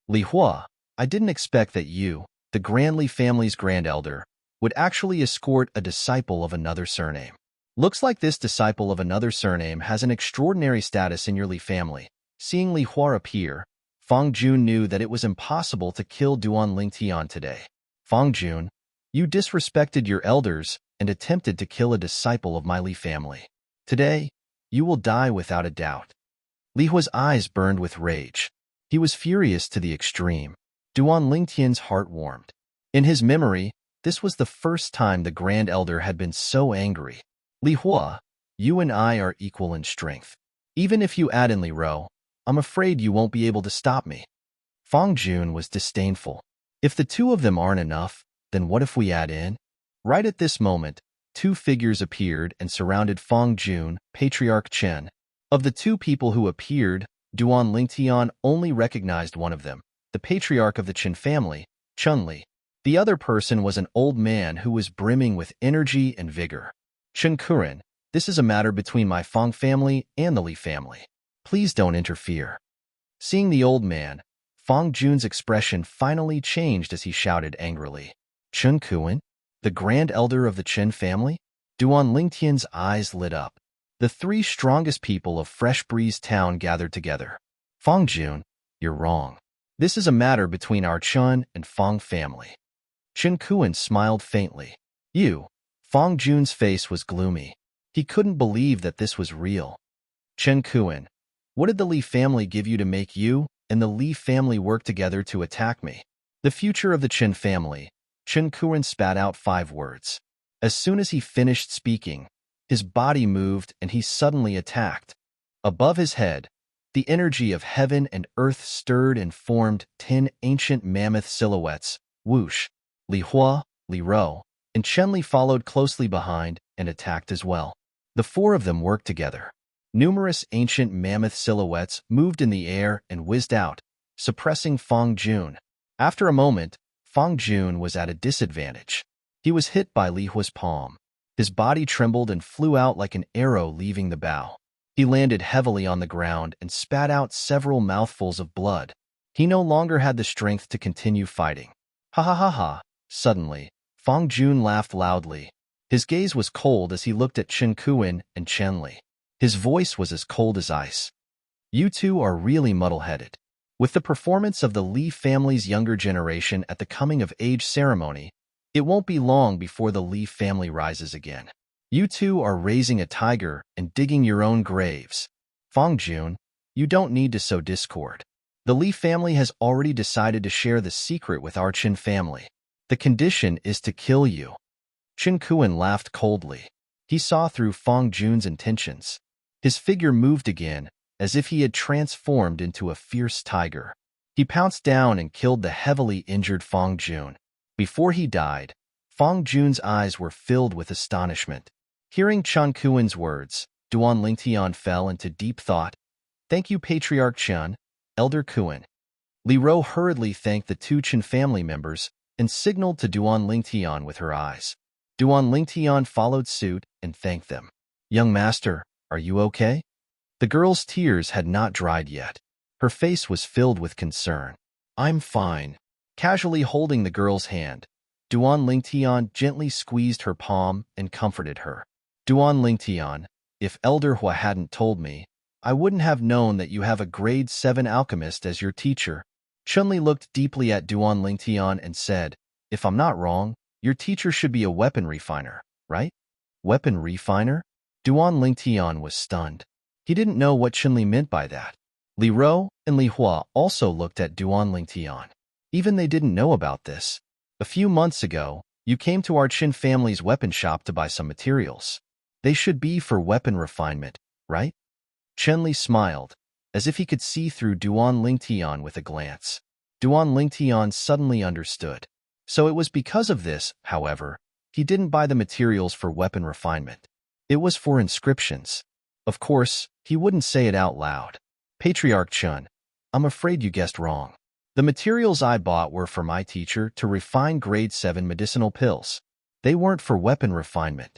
Li Hua, I didn't expect that you, the Grand Li family's Grand Elder, would actually escort a disciple of another surname. Looks like this disciple of another surname has an extraordinary status in your Li family. Seeing Li Hua appear, Fong Jun knew that it was impossible to kill Duan Lingtian today. Fong Jun, you disrespected your elders and attempted to kill a disciple of my Li family. Today, you will die without a doubt. Li Hua's eyes burned with rage. He was furious to the extreme. Duan Lingtian's heart warmed. In his memory, this was the first time the Grand Elder had been so angry. Li Hua, you and I are equal in strength. Even if you add in Li Ro, I'm afraid you won't be able to stop me. Fong Jun was disdainful. If the two of them aren't enough, then what if we add in? Right at this moment, 2 figures appeared and surrounded Fong Jun, Patriarch Chen. Of the 2 people who appeared, Duan Lingtian only recognized one of them, the patriarch of the Chen family, Chun-Li. The other person was an old man who was brimming with energy and vigor. Chen Kuren, this is a matter between my Fong family and the Li family. Please don't interfere. Seeing the old man, Fong Jun's expression finally changed as he shouted angrily. Chen Kuren? The Grand Elder of the Qin family? Duan Lingtian's eyes lit up. The three strongest people of Fresh Breeze Town gathered together. Fang Jun, you're wrong. This is a matter between our Chun and Fang family. Chen Kuan smiled faintly. You. Fang Jun's face was gloomy. He couldn't believe that this was real. Chen Kuan, what did the Li family give you to make you and the Li family work together to attack me? The future of the Qin family. Chen Kuan spat out 5 words. As soon as he finished speaking, his body moved and he suddenly attacked. Above his head, the energy of heaven and earth stirred and formed 10 ancient mammoth silhouettes. Whoosh! Li Hua, Li Rou, and Chen Li followed closely behind and attacked as well. The 4 of them worked together. Numerous ancient mammoth silhouettes moved in the air and whizzed out, suppressing Fang Jun. After a moment, Fang Jun was at a disadvantage. He was hit by Li Hua's palm. His body trembled and flew out like an arrow leaving the bow. He landed heavily on the ground and spat out several mouthfuls of blood. He no longer had the strength to continue fighting. Ha ha ha ha! Suddenly, Fang Jun laughed loudly. His gaze was cold as he looked at Chen Kuan and Chen Li. His voice was as cold as ice. You two are really muddle-headed. With the performance of the Li family's younger generation at the coming-of-age ceremony, it won't be long before the Li family rises again. You two are raising a tiger and digging your own graves. Fang Jun, you don't need to sow discord. The Li family has already decided to share the secret with our Qin family. The condition is to kill you. Chen Kuan laughed coldly. He saw through Fang Jun's intentions. His figure moved again, as if he had transformed into a fierce tiger. He pounced down and killed the heavily injured Fang Jun. Before he died, Fang Jun's eyes were filled with astonishment. Hearing Chen Kuan's words, Duan Lingtian fell into deep thought. Thank you, Patriarch Chen, Elder Kuan. Li Rou hurriedly thanked the 2 Qin family members and signaled to Duan Lingtian with her eyes. Duan Lingtian followed suit and thanked them. Young master, are you okay? The girl's tears had not dried yet. Her face was filled with concern. I'm fine. Casually holding the girl's hand, Duan Lingtian gently squeezed her palm and comforted her. Duan Lingtian, if Elder Hua hadn't told me, I wouldn't have known that you have a grade 7 alchemist as your teacher. Chun-Li looked deeply at Duan Lingtian and said, if I'm not wrong, your teacher should be a weapon refiner, right? Weapon refiner? Duan Lingtian was stunned. He didn't know what Chun-Li meant by that. Li Rou and Li Hua also looked at Duan Lingtian. Even they didn't know about this. A few months ago, you came to our Qin family's weapon shop to buy some materials. They should be for weapon refinement, right? Chen Li smiled, as if he could see through Duan Lingtian with a glance. Duan Lingtian suddenly understood. So it was because of this, however, he didn't buy the materials for weapon refinement. It was for inscriptions. Of course, he wouldn't say it out loud. Patriarch Chun, I'm afraid you guessed wrong. The materials I bought were for my teacher to refine grade 7 medicinal pills. They weren't for weapon refinement.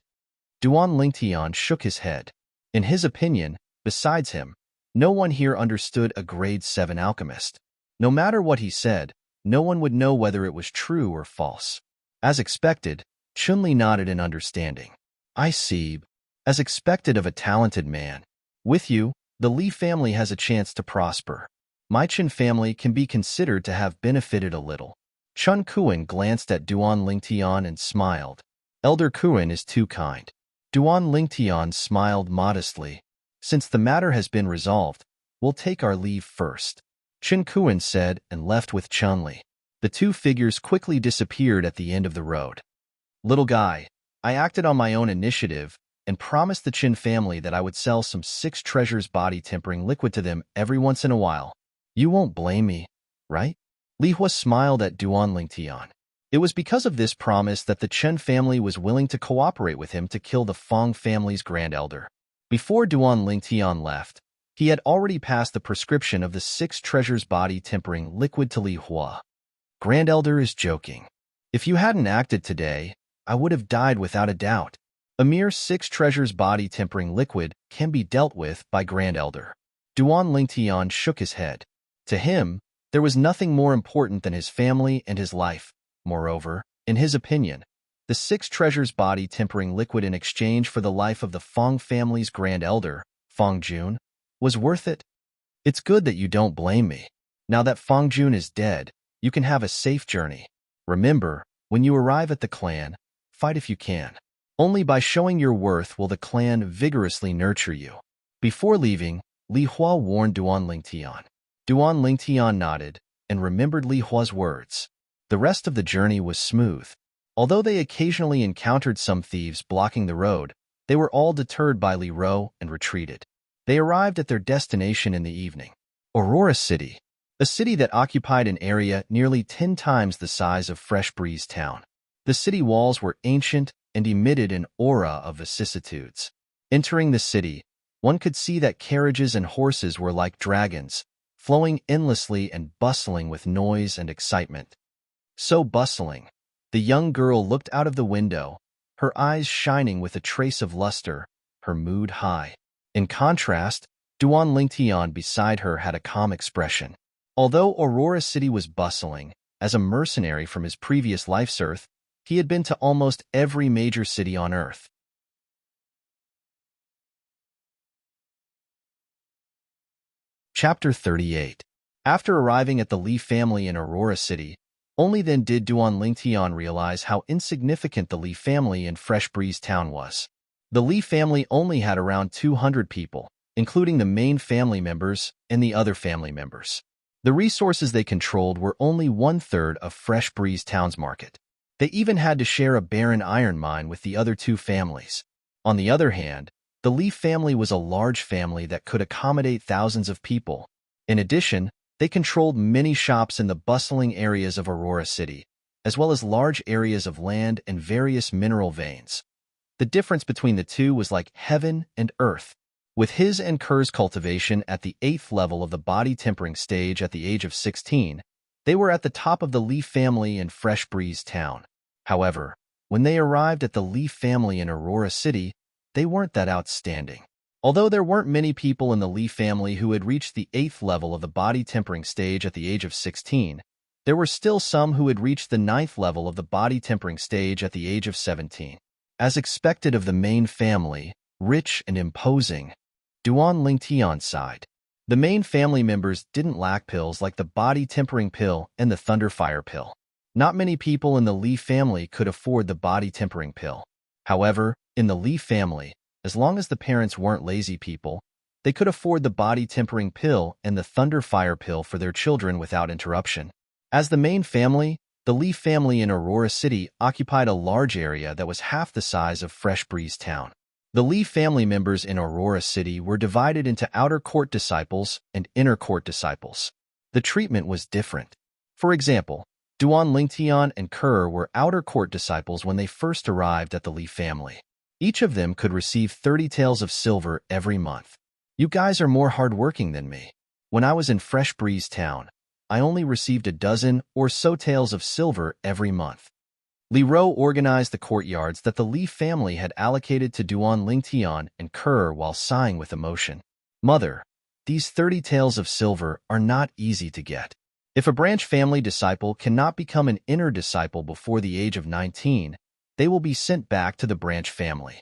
Duan Lingtian shook his head. In his opinion, besides him, no one here understood a grade 7 alchemist. No matter what he said, no one would know whether it was true or false. As expected, Chun-Li nodded in understanding. I see. As expected of a talented man. With you, the Li family has a chance to prosper. My Qin family can be considered to have benefited a little. Chen Kuan glanced at Duan Lingtian and smiled. Elder Kuan is too kind. Duan Lingtian smiled modestly. Since the matter has been resolved, we'll take our leave first. Chen Kuan said and left with Chun-Li. The 2 figures quickly disappeared at the end of the road. Little guy, I acted on my own initiative and promised the Qin family that I would sell some 6 treasures body tempering liquid to them every once in a while. You won't blame me, right? Li Hua smiled at Duan Lingtian. It was because of this promise that the Chen family was willing to cooperate with him to kill the Fang family's grand elder. Before Duan Lingtian left, he had already passed the prescription of the 6 treasures body tempering liquid to Li Hua. Grand elder is joking. If you hadn't acted today, I would have died without a doubt. A mere 6 treasures body tempering liquid can be dealt with by grand elder. Duan Lingtian shook his head. To him, there was nothing more important than his family and his life. Moreover, in his opinion, the 6 treasures body-tempering liquid in exchange for the life of the Fong family's grand elder, Fong Jun, was worth it? It's good that you don't blame me. Now that Fong Jun is dead, you can have a safe journey. Remember, when you arrive at the clan, fight if you can. Only by showing your worth will the clan vigorously nurture you. Before leaving, Li Hua warned Duan Lingtian. Duan Lingtian nodded and remembered Li Hua's words. The rest of the journey was smooth. Although they occasionally encountered some thieves blocking the road, they were all deterred by Li Ro and retreated. They arrived at their destination in the evening. Aurora City, a city that occupied an area nearly 10 times the size of Fresh Breeze Town. The city walls were ancient and emitted an aura of vicissitudes. Entering the city, one could see that carriages and horses were like dragons, flowing endlessly and bustling with noise and excitement. So bustling, the young girl looked out of the window, her eyes shining with a trace of luster, her mood high. In contrast, Duan Lingtian beside her had a calm expression. Although Aurora City was bustling, as a mercenary from his previous life's Earth, he had been to almost every major city on Earth. Chapter 38. After arriving at the Li family in Aurora City, only then did Duan Lingtian realize how insignificant the Li family in Fresh Breeze Town was. The Li family only had around 200 people, including the main family members and the other family members. The resources they controlled were only 1/3 of Fresh Breeze Town's market. They even had to share a barren iron mine with the other 2 families. On the other hand, the Li family was a large family that could accommodate thousands of people. In addition, they controlled many shops in the bustling areas of Aurora City, as well as large areas of land and various mineral veins. The difference between the two was like heaven and earth. With his and Kerr's cultivation at the 8th level of the body-tempering stage at the age of 16, they were at the top of the Li family in Fresh Breeze Town. However, when they arrived at the Li family in Aurora City, they weren't that outstanding. Although there weren't many people in the Li family who had reached the 8th level of the body-tempering stage at the age of 16, there were still some who had reached the 9th level of the body-tempering stage at the age of 17. As expected of the main family, rich and imposing, Duan Lingtian sighed. The main family members didn't lack pills like the body-tempering pill and the Thunderfire pill. Not many people in the Li family could afford the body-tempering pill. However, in the Li family, as long as the parents weren't lazy people, they could afford the body-tempering pill and the Thunderfire pill for their children without interruption. As the main family, the Li family in Aurora City occupied a large area that was half the size of Fresh Breeze Town. The Li family members in Aurora City were divided into outer court disciples and inner court disciples. The treatment was different. For example, Duan Lingtian and Kerr were outer court disciples when they first arrived at the Li family. Each of them could receive 30 taels of silver every month. You guys are more hardworking than me. When I was in Fresh Breeze Town, I only received a dozen or so taels of silver every month. Li Ro organized the courtyards that the Li family had allocated to Duan Lingtian and Kerr while sighing with emotion. Mother, these 30 taels of silver are not easy to get. If a branch family disciple cannot become an inner disciple before the age of 19, they will be sent back to the branch family.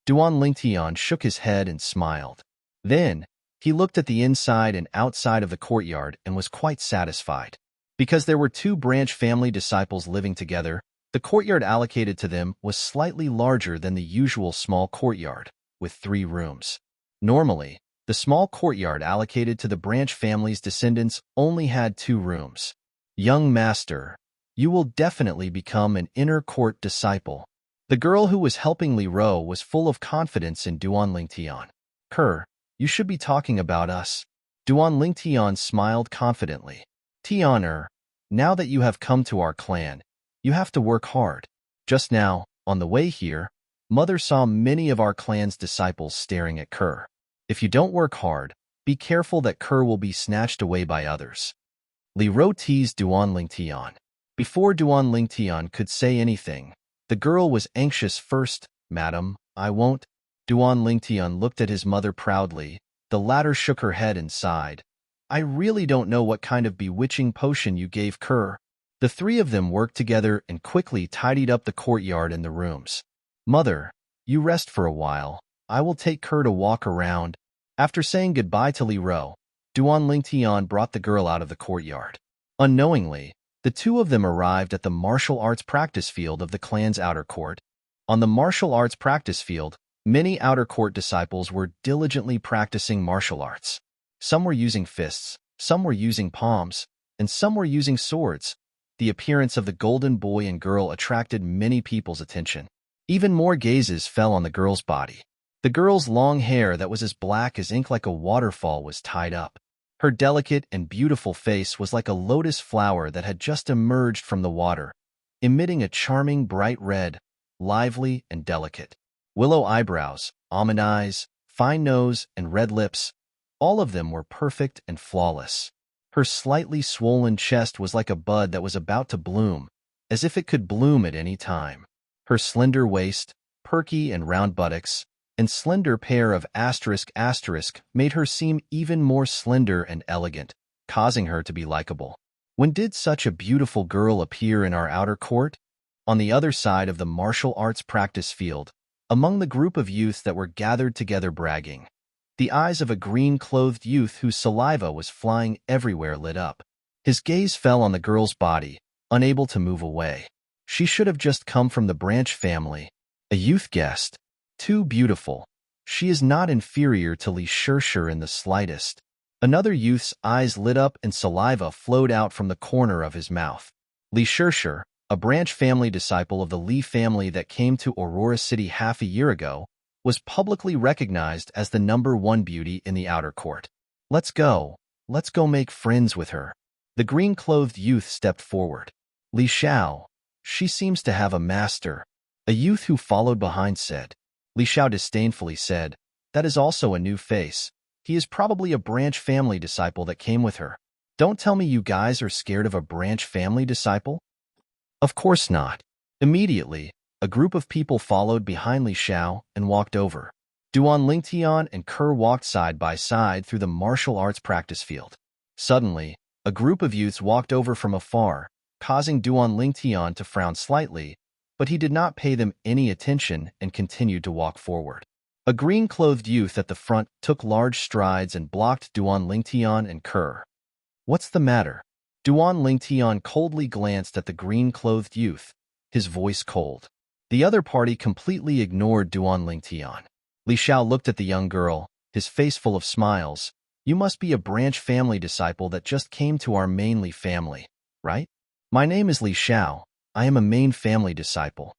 Duan Lingtian shook his head and smiled. Then, he looked at the inside and outside of the courtyard and was quite satisfied. Because there were 2 branch family disciples living together, the courtyard allocated to them was slightly larger than the usual small courtyard, with 3 rooms. Normally, the small courtyard allocated to the branch family's descendants only had 2 rooms. Young master, you will definitely become an inner court disciple. The girl who was helping Li Ro was full of confidence in Duan Lingtian. Kerr, you should be talking about us. Duan Lingtian smiled confidently. Tian, now that you have come to our clan, you have to work hard. Just now, on the way here, Mother saw many of our clan's disciples staring at Kerr. If you don't work hard, be careful that Kerr will be snatched away by others. Li Ro teased Duan Lingtian. Before Duan Lingtian could say anything, the girl was anxious first. Madam, I won't. Duan Lingtian looked at his mother proudly. The latter shook her head and sighed. I really don't know what kind of bewitching potion you gave Kerr. The three of them worked together and quickly tidied up the courtyard and the rooms. Mother, you rest for a while. I will take Kerr to walk around. After saying goodbye to Li Ro, Duan Lingtian brought the girl out of the courtyard. Unknowingly, the two of them arrived at the martial arts practice field of the clan's outer court. On the martial arts practice field, many outer court disciples were diligently practicing martial arts. Some were using fists, some were using palms, and some were using swords. The appearance of the golden boy and girl attracted many people's attention. Even more gazes fell on the girl's body. The girl's long hair that was as black as ink like a waterfall was tied up. Her delicate and beautiful face was like a lotus flower that had just emerged from the water, emitting a charming bright red, lively and delicate. Willow eyebrows, almond eyes, fine nose, and red lips, all of them were perfect and flawless. Her slightly swollen chest was like a bud that was about to bloom, as if it could bloom at any time. Her slender waist, perky and round buttocks, and slender pair of asterisk made her seem even more slender and elegant, causing her to be likable. When did such a beautiful girl appear in our outer court? On the other side of the martial arts practice field, among the group of youths that were gathered together bragging, the eyes of a green-clothed youth whose saliva was flying everywhere lit up. His gaze fell on the girl's body, unable to move away. She should have just come from the branch family. A youth guessed. Too beautiful. She is not inferior to Li Shirshir in the slightest. Another youth's eyes lit up and saliva flowed out from the corner of his mouth. Li Shirshir, a branch family disciple of the Li family that came to Aurora City half a year ago, was publicly recognized as the #1 beauty in the outer court. Let's go make friends with her. The green-clothed youth stepped forward. Li Xiao, she seems to have a master. A youth who followed behind said. Li Xiao disdainfully said, that is also a new face. He is probably a branch family disciple that came with her. Don't tell me you guys are scared of a branch family disciple? Of course not. Immediately, a group of people followed behind Li Xiao and walked over. Duan Lingtian and Kerr walked side by side through the martial arts practice field. Suddenly, a group of youths walked over from afar, causing Duan Lingtian to frown slightly, but he did not pay them any attention and continued to walk forward. A green-clothed youth at the front took large strides and blocked Duan Lingtian and Kerr. What's the matter? Duan Lingtian coldly glanced at the green-clothed youth, his voice cold. The other party completely ignored Duan Lingtian. Li Xiao looked at the young girl, his face full of smiles. You must be a branch family disciple that just came to our main Li family, right? My name is Li Xiao. I am a main family disciple.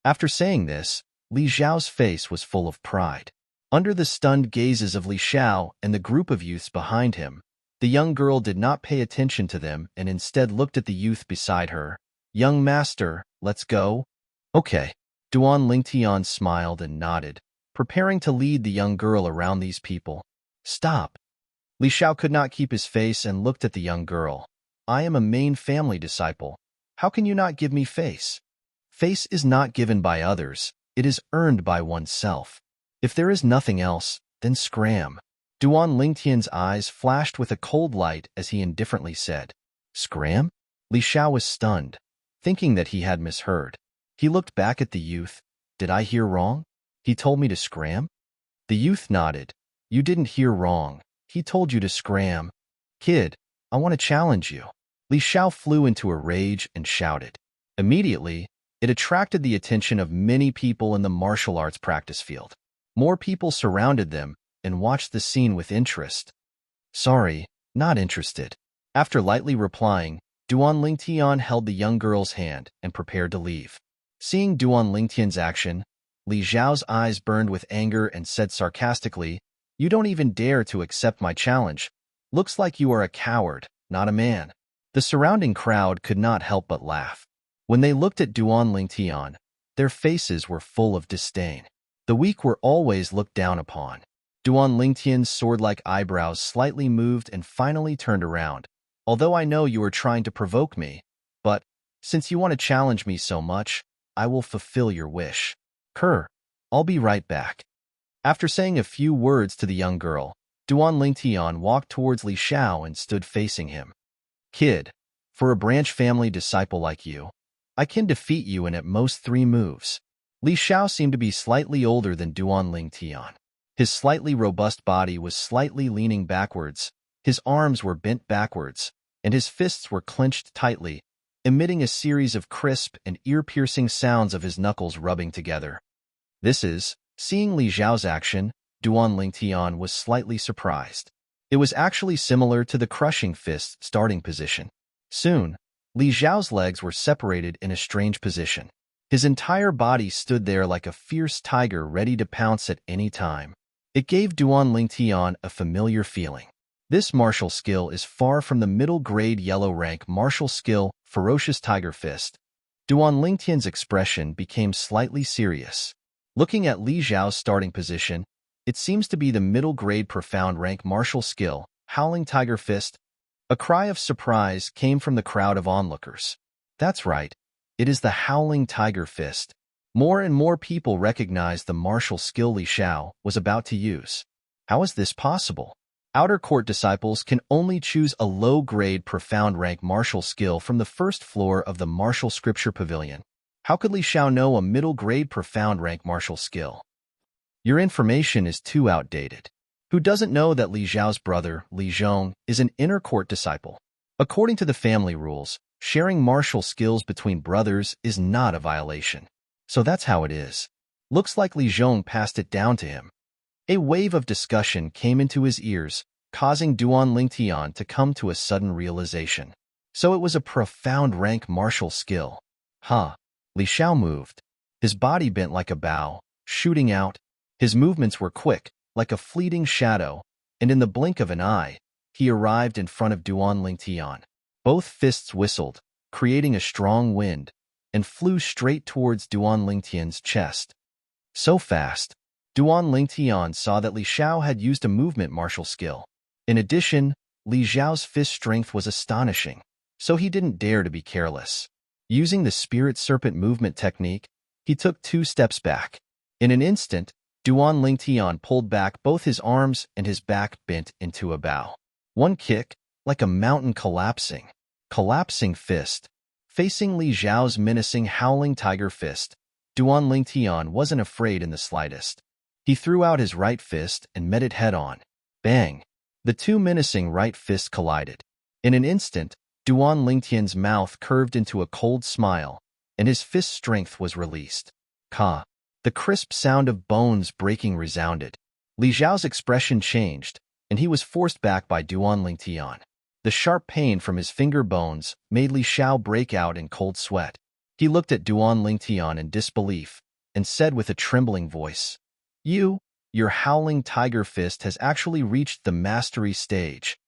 After saying this, Li Xiao's face was full of pride. Under the stunned gazes of Li Xiao and the group of youths behind him, the young girl did not pay attention to them and instead looked at the youth beside her. Young master, let's go. Okay. Duan Lingtian smiled and nodded, preparing to lead the young girl around these people. Stop. Li Xiao could not keep his face and looked at the young girl. I am a main family disciple. How can you not give me face? Face is not given by others. It is earned by oneself. If there is nothing else, then scram. Duan Lingtian's eyes flashed with a cold light as he indifferently said, Scram? Li Xiao was stunned, thinking that he had misheard. He looked back at the youth. Did I hear wrong? He told me to scram? The youth nodded. You didn't hear wrong. He told you to scram. Kid, I want to challenge you. Li Xiao flew into a rage and shouted. Immediately, it attracted the attention of many people in the martial arts practice field. More people surrounded them and watched the scene with interest. Sorry, not interested. After lightly replying, Duan Lingtian held the young girl's hand and prepared to leave. Seeing Duan Lingtian's action, Li Xiao's eyes burned with anger and said sarcastically, You don't even dare to accept my challenge. Looks like you are a coward, not a man. The surrounding crowd could not help but laugh. When they looked at Duan Lingtian, their faces were full of disdain. The weak were always looked down upon. Duan Lingtian's sword-like eyebrows slightly moved and finally turned around. Although I know you are trying to provoke me, but since you want to challenge me so much, I will fulfill your wish. Kerr, I'll be right back. After saying a few words to the young girl, Duan Lingtian walked towards Li Xiao and stood facing him. Kid, For a branch family disciple like you, I can defeat you in at most 3 moves. Li Xiao seemed to be slightly older than Duan Lingtian. His slightly robust body was slightly leaning backwards, his arms were bent backwards, and his fists were clenched tightly, emitting a series of crisp and ear-piercing sounds of his knuckles rubbing together. Seeing Li Xiao's action, Duan Lingtian was slightly surprised. It was actually similar to the crushing fist starting position. Soon, Li Xiao's legs were separated in a strange position. His entire body stood there like a fierce tiger ready to pounce at any time. It gave Duan Lingtian a familiar feeling. This martial skill is far from the middle-grade yellow-rank martial skill, Ferocious Tiger Fist. Duan Lingtian's expression became slightly serious. Looking at Li Xiao's starting position, it seems to be the middle-grade profound rank martial skill, Howling Tiger Fist. A cry of surprise came from the crowd of onlookers. That's right, it is the Howling Tiger Fist. More and more people recognized the martial skill Li Xiao was about to use. How is this possible? Outer court disciples can only choose a low-grade profound rank martial skill from the first floor of the Martial Scripture Pavilion. How could Li Xiao know a middle-grade profound rank martial skill? Your information is too outdated. Who doesn't know that Li Xiao's brother, Li Zhong, is an inner court disciple? According to the family rules, sharing martial skills between brothers is not a violation. So that's how it is. Looks like Li Zhong passed it down to him. A wave of discussion came into his ears, causing Duan Lingtian to come to a sudden realization. So it was a profound rank martial skill. Li Xiao moved. His body bent like a bow, shooting out. His movements were quick, like a fleeting shadow, and in the blink of an eye, he arrived in front of Duan Lingtian. Both fists whistled, creating a strong wind, and flew straight towards Duan Lingtian's chest. So fast, Duan Lingtian saw that Li Xiao had used a movement martial skill. In addition, Li Xiao's fist strength was astonishing, so he didn't dare to be careless. Using the Spirit Serpent movement technique, he took 2 steps back. In an instant, Duan Lingtian pulled back both his arms and his back bent into a bow. One kick, like a mountain collapsing. Collapsing fist. Facing Li Xiao's menacing Howling Tiger Fist, Duan Lingtian wasn't afraid in the slightest. He threw out his right fist and met it head-on. Bang! The 2 menacing right fists collided. In an instant, Duan Lingtian's mouth curved into a cold smile, and his fist strength was released. Ka! The crisp sound of bones breaking resounded. Li Xiao's expression changed, and he was forced back by Duan Lingtian. The sharp pain from his finger bones made Li Xiao break out in cold sweat. He looked at Duan Lingtian in disbelief and said with a trembling voice, Your Howling Tiger Fist has actually reached the mastery stage.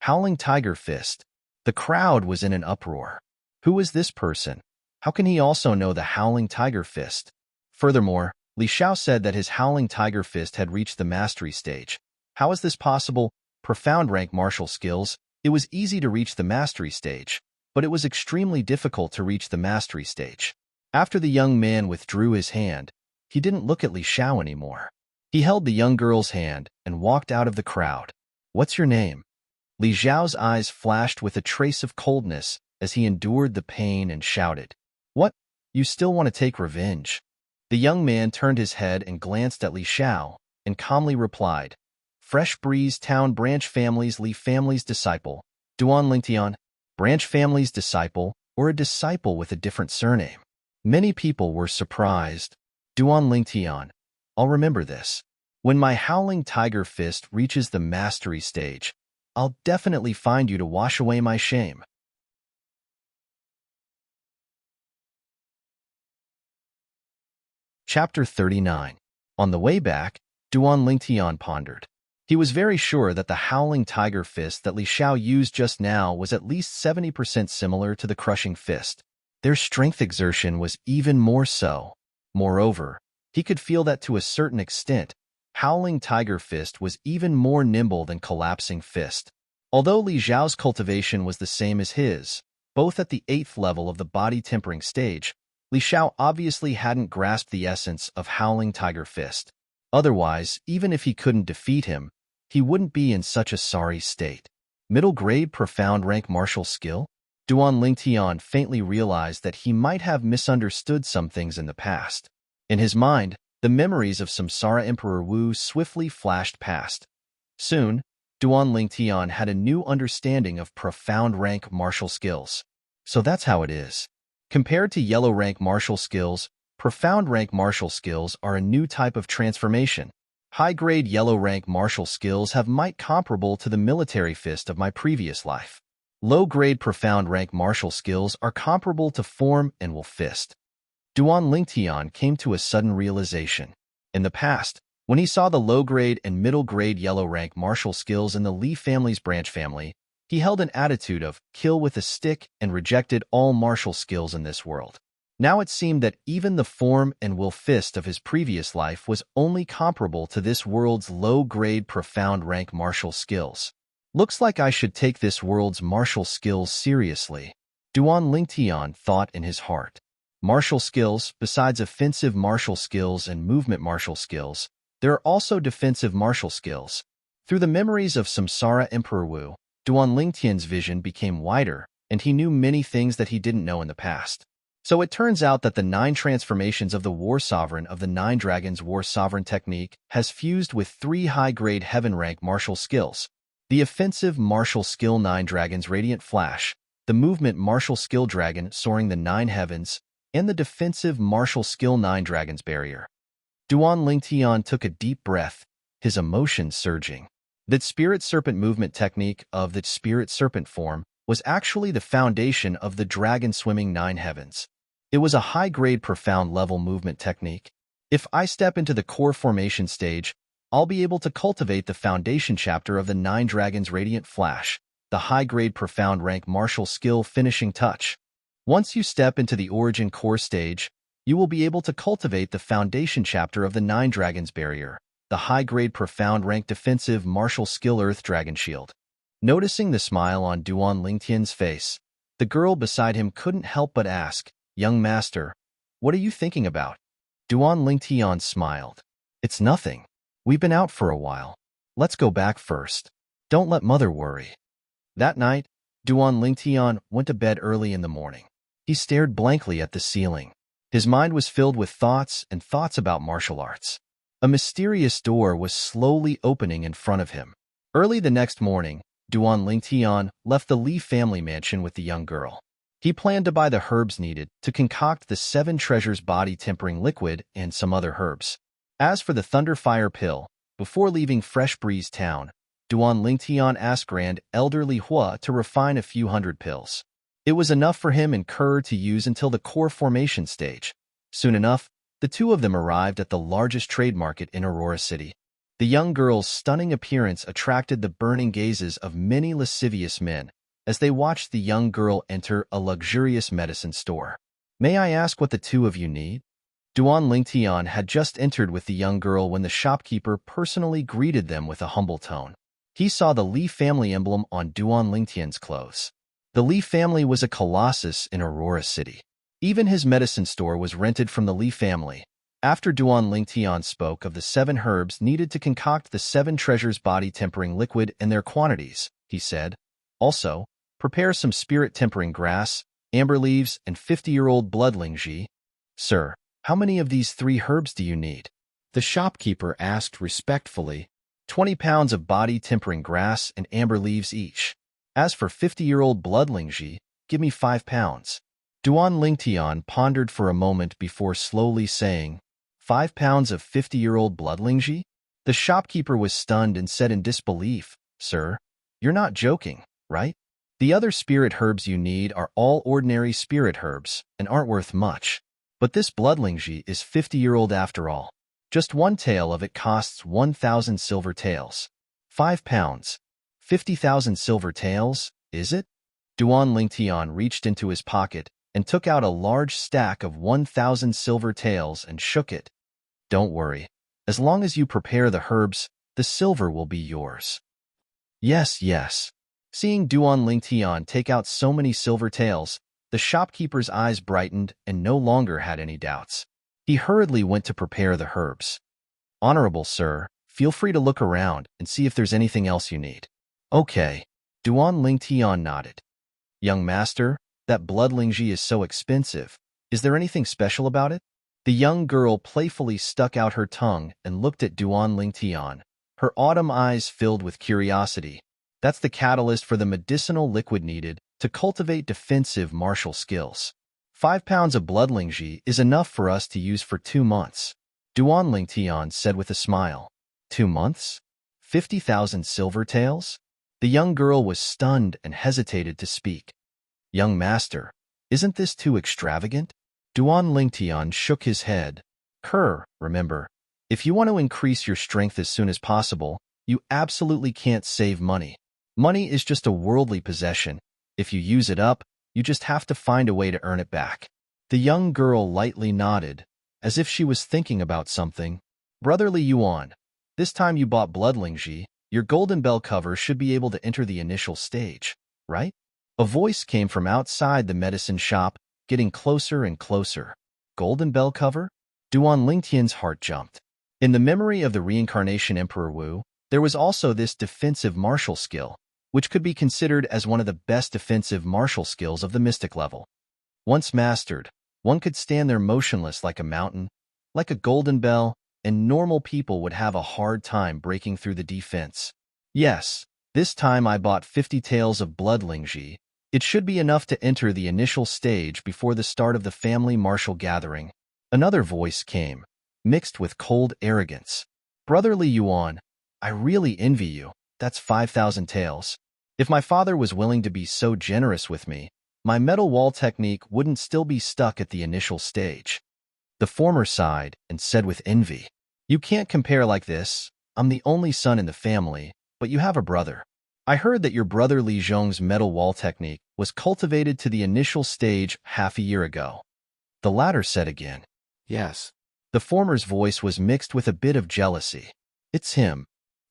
Howling Tiger Fist. The crowd was in an uproar. Who is this person? How can he also know the Howling Tiger Fist? Furthermore, Li Xiao said that his Howling Tiger Fist had reached the mastery stage. How is this possible? Profound rank martial skills. It was easy to reach the mastery stage, but it was extremely difficult to reach the mastery stage. After the young man withdrew his hand, he didn't look at Li Xiao anymore. He held the young girl's hand and walked out of the crowd. What's your name? Li Xiao's eyes flashed with a trace of coldness as he endured the pain and shouted, What? You still want to take revenge? The young man turned his head and glanced at Li Xiao and calmly replied, Fresh Breeze Town Branch Family's Li Family's disciple, Duan Lingtian. Branch Family's disciple, or a disciple with a different surname. Many people were surprised. Duan Lingtian. I'll remember this. When my Howling Tiger Fist reaches the mastery stage, I'll definitely find you to wash away my shame. Chapter 39. On the way back, Duan Lingtian pondered. He was very sure that the Howling Tiger Fist that Li Xiao used just now was at least 70% similar to the Crushing Fist. Their strength exertion was even more so. Moreover, he could feel that to a certain extent, Howling Tiger Fist was even more nimble than Collapsing Fist. Although Li Xiao's cultivation was the same as his, both at the 8th level of the body tempering stage, Li Xiao obviously hadn't grasped the essence of Howling Tiger Fist. Otherwise, even if he couldn't defeat him, he wouldn't be in such a sorry state. Middle grade profound rank martial skill? Duan Lingtian faintly realized that he might have misunderstood some things in the past. In his mind, the memories of Samsara Emperor Wu swiftly flashed past. Soon, Duan Lingtian had a new understanding of profound rank martial skills. So that's how it is. Compared to yellow rank martial skills, profound rank martial skills are a new type of transformation. High-grade yellow rank martial skills have might comparable to the military fist of my previous life. Low-grade profound rank martial skills are comparable to form and will fist. Duan Lingtian came to a sudden realization. In the past, when he saw the low-grade and middle-grade yellow-rank martial skills in the Li family's branch family, he held an attitude of kill with a stick and rejected all martial skills in this world. Now it seemed that even the form and will fist of his previous life was only comparable to this world's low-grade profound rank martial skills. Looks like I should take this world's martial skills seriously, Duan Lingtian thought in his heart. Martial skills, besides offensive martial skills and movement martial skills, there are also defensive martial skills. Through the memories of Samsara Emperor Wu, Duan Lingtian's vision became wider, and he knew many things that he didn't know in the past. So it turns out that the 9 transformations of the War Sovereign of the 9 Dragons War Sovereign technique has fused with 3 high-grade heaven rank martial skills. The offensive martial skill 9 Dragons Radiant Flash, the movement martial skill Dragon Soaring the 9 Heavens, and the defensive martial skill 9 Dragons Barrier. Duan Lingtian took a deep breath, his emotions surging. That Spirit Serpent movement technique of the Spirit Serpent form was actually the foundation of the Dragon Swimming 9 Heavens. It was a high-grade profound level movement technique. If I step into the core formation stage, I'll be able to cultivate the foundation chapter of the 9 Dragons Radiant Flash, the high-grade profound rank martial skill finishing touch. Once you step into the origin core stage, you will be able to cultivate the foundation chapter of the 9 Dragons Barrier, the high-grade profound rank defensive martial skill Earth Dragon Shield. Noticing the smile on Duan Lingtian's face, the girl beside him couldn't help but ask, "Young master, what are you thinking about?" Duan Lingtian smiled. "It's nothing. We've been out for a while. Let's go back first. Don't let mother worry." That night, Duan Lingtian went to bed early in the morning. He stared blankly at the ceiling. His mind was filled with thoughts and thoughts about martial arts. A mysterious door was slowly opening in front of him. Early the next morning, Duan Lingtian left the Li family mansion with the young girl. He planned to buy the herbs needed to concoct the 7 treasures body-tempering liquid and some other herbs. As for the Thunderfire pill, before leaving Fresh Breeze Town, Duan Lingtian asked Grand Elder Li Hua to refine a few hundred pills. It was enough for him and Kerr to use until the core formation stage. Soon enough, the two of them arrived at the largest trade market in Aurora City. The young girl's stunning appearance attracted the burning gazes of many lascivious men as they watched the young girl enter a luxurious medicine store. "May I ask what the two of you need?" Duan Lingtian had just entered with the young girl when the shopkeeper personally greeted them with a humble tone. He saw the Li family emblem on Duan Lingtian's clothes. The Li family was a colossus in Aurora City. Even his medicine store was rented from the Li family. After Duan Lingtian spoke of the 7 herbs needed to concoct the 7 treasures body-tempering liquid and their quantities, he said, "Also, prepare some spirit-tempering grass, amber leaves, and 50-year-old bloodling ji." "Sir, how many of these 3 herbs do you need?" the shopkeeper asked respectfully. 20 pounds of body-tempering grass and amber leaves each. As for 50-year-old bloodling ji, give me 5 pounds. Duan Lingtian pondered for a moment before slowly saying, 5 pounds of 50-year-old bloodling ji? The shopkeeper was stunned and said in disbelief, "Sir, you're not joking, right? The other spirit herbs you need are all ordinary spirit herbs and aren't worth much. But this bloodling ji is 50-year-old after all. Just one tail of it costs 1,000 silver taels. 5 pounds. 50,000 silver taels, is it?" Duan Lingtian reached into his pocket and took out a large stack of 1,000 silver taels and shook it. "Don't worry. As long as you prepare the herbs, the silver will be yours." "Yes, yes." Seeing Duan Lingtian take out so many silver taels, the shopkeeper's eyes brightened and no longer had any doubts. He hurriedly went to prepare the herbs. "Honorable sir, feel free to look around and see if there's anything else you need." "Okay." Duan Lingtian nodded. Young master, that bloodlingji is so expensive. Is there anything special about it? The young girl playfully stuck out her tongue and looked at Duan Lingtian, her autumn eyes filled with curiosity. That's the catalyst for the medicinal liquid needed to cultivate defensive martial skills. 5 pounds of bloodlingji is enough for us to use for 2 months, Duan Lingtian said with a smile. 2 months? 50,000 silver taels? The young girl was stunned and hesitated to speak. Young master, isn't this too extravagant? Duan Lingtian shook his head. Remember, if you want to increase your strength as soon as possible, you absolutely can't save money. Money is just a worldly possession. If you use it up, you just have to find a way to earn it back. The young girl lightly nodded, as if she was thinking about something. Brotherly Yuan, this time you bought bloodlingji, your golden bell cover should be able to enter the initial stage, right? A voice came from outside the medicine shop, getting closer and closer. Golden bell cover? Duan Lingtian's heart jumped. In the memory of the reincarnation Emperor Wu, there was also this defensive martial skill, which could be considered as one of the best defensive martial skills of the mystic level. Once mastered, one could stand there motionless like a mountain, like a golden bell, and normal people would have a hard time breaking through the defense. Yes, this time I bought 50 taels of bloodlingji. It should be enough to enter the initial stage before the start of the family martial gathering. Another voice came, mixed with cold arrogance. Brotherly Yuan, I really envy you. That's 5,000 taels. If my father was willing to be so generous with me, my metal wall technique wouldn't still be stuck at the initial stage. The former sighed and said with envy, You can't compare like this. I'm the only son in the family, but you have a brother. I heard that your brother Li Zhong's metal wall technique was cultivated to the initial stage half a year ago. The latter said again,
Yes.
The former's voice was mixed with a bit of jealousy. It's him.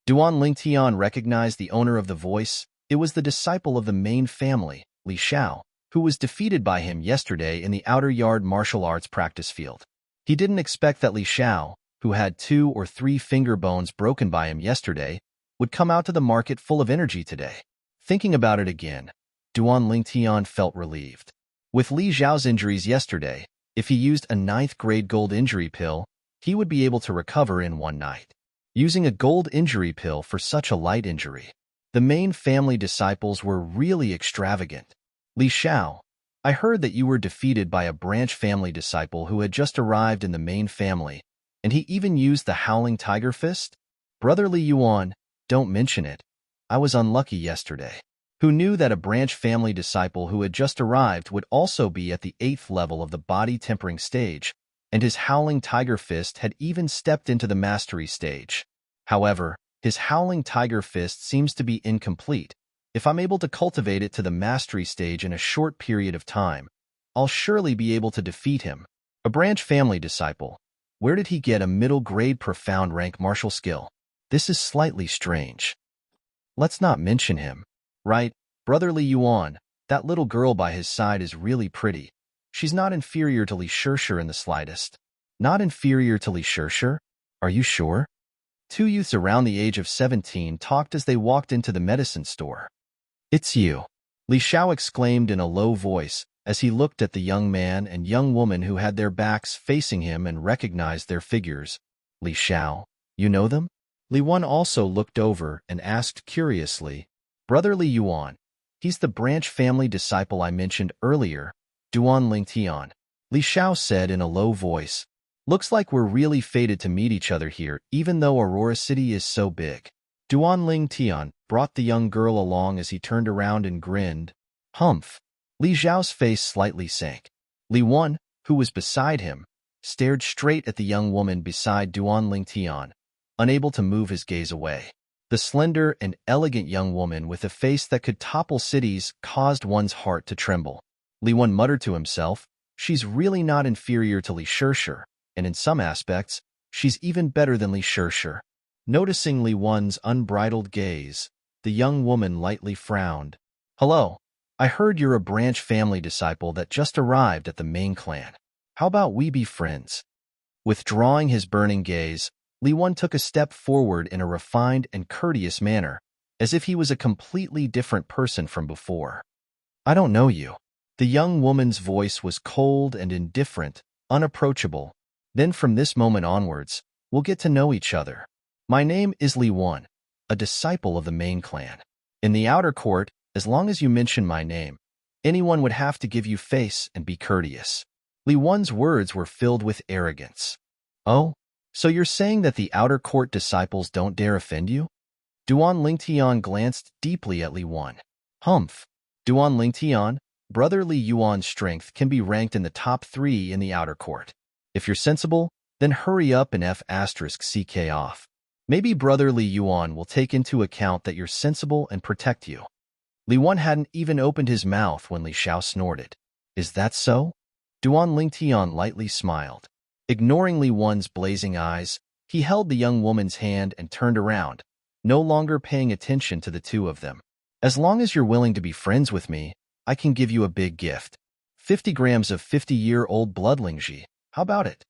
Duan Lingtian recognized the owner of the voice. It was the disciple of the main family, Li Xiao, who was defeated by him yesterday in the outer yard martial arts practice field. He didn't expect that Li Xiao, who had 2 or 3 finger bones broken by him yesterday, would come out to the market full of energy today. Thinking about it again, Duan Lingtian felt relieved. With Li Xiao's injuries yesterday, if he used a 9th grade gold injury pill, he would be able to recover in 1 night. Using a gold injury pill for such a light injury. The main family disciples were really extravagant. Li Xiao, I heard that you were defeated by a branch family disciple who had just arrived in the main family, and he even used the Howling Tiger Fist? Brotherly Yuan, don't mention it. I was unlucky yesterday. Who knew that a branch family disciple who had just arrived would also be at the 8th level of the body tempering stage, and his Howling Tiger Fist had even stepped into the mastery stage. However, his Howling Tiger Fist seems to be incomplete. If I'm able to cultivate it to the mastery stage in a short period of time, I'll surely be able to defeat him. A branch family disciple. Where did he get a middle-grade profound rank martial skill? This is slightly strange. Let's not mention him. Right, brotherly Yuan, that little girl by his side is really pretty. She's not inferior to Li Shirshir in the slightest. Not inferior to Li Shirshir? Are you sure? 2 youths around the age of 17 talked as they walked into the medicine store. It's you, Li Xiao exclaimed in a low voice as he looked at the young man and young woman who had their backs facing him and recognized their figures. Li Xiao, you know them? Li Wan also looked over and asked curiously, Brotherly Yuan, he's the branch family disciple I mentioned earlier, Duan Lingtian. Li Xiao said in a low voice, Looks like we're really fated to meet each other here, even though Aurora City is so big. Duan Lingtian brought the young girl along as he turned around and grinned. Humph. Li Xiao's face slightly sank. Li Wan, who was beside him, stared straight at the young woman beside Duan Lingtian, unable to move his gaze away. The slender and elegant young woman with a face that could topple cities caused one's heart to tremble. Li Wan muttered to himself, She's really not inferior to Li Shirshir, and in some aspects, she's even better than Li Shirshir. Noticing Li Wan's unbridled gaze, the young woman lightly frowned. Hello, I heard you're a branch family disciple that just arrived at the main clan. How about we be friends? Withdrawing his burning gaze, Li Wan took a step forward in a refined and courteous manner, as if he was a completely different person from before. I don't know you. The young woman's voice was cold and indifferent, unapproachable. Then from this moment onwards, we'll get to know each other. My name is Li Wan, a disciple of the main clan. In the outer court, as long as you mention my name, anyone would have to give you face and be courteous. Li Wan's words were filled with arrogance. Oh, so you're saying that the outer court disciples don't dare offend you? Duan Lingtian glanced deeply at Li Wan. Humph. Duan Lingtian, brother Li Yuan's strength can be ranked in the top 3 in the outer court. If you're sensible, then hurry up and F***ck off. Maybe brother Li Yuan will take into account that you're sensible and protect you. Li Wan hadn't even opened his mouth when Li Xiao snorted. Is that so? Duan Lingtian lightly smiled. Ignoring Li Wan's blazing eyes, he held the young woman's hand and turned around, no longer paying attention to the two of them. As long as you're willing to be friends with me, I can give you a big gift. 50 grams of 50-year-old bloodlingji. How about it?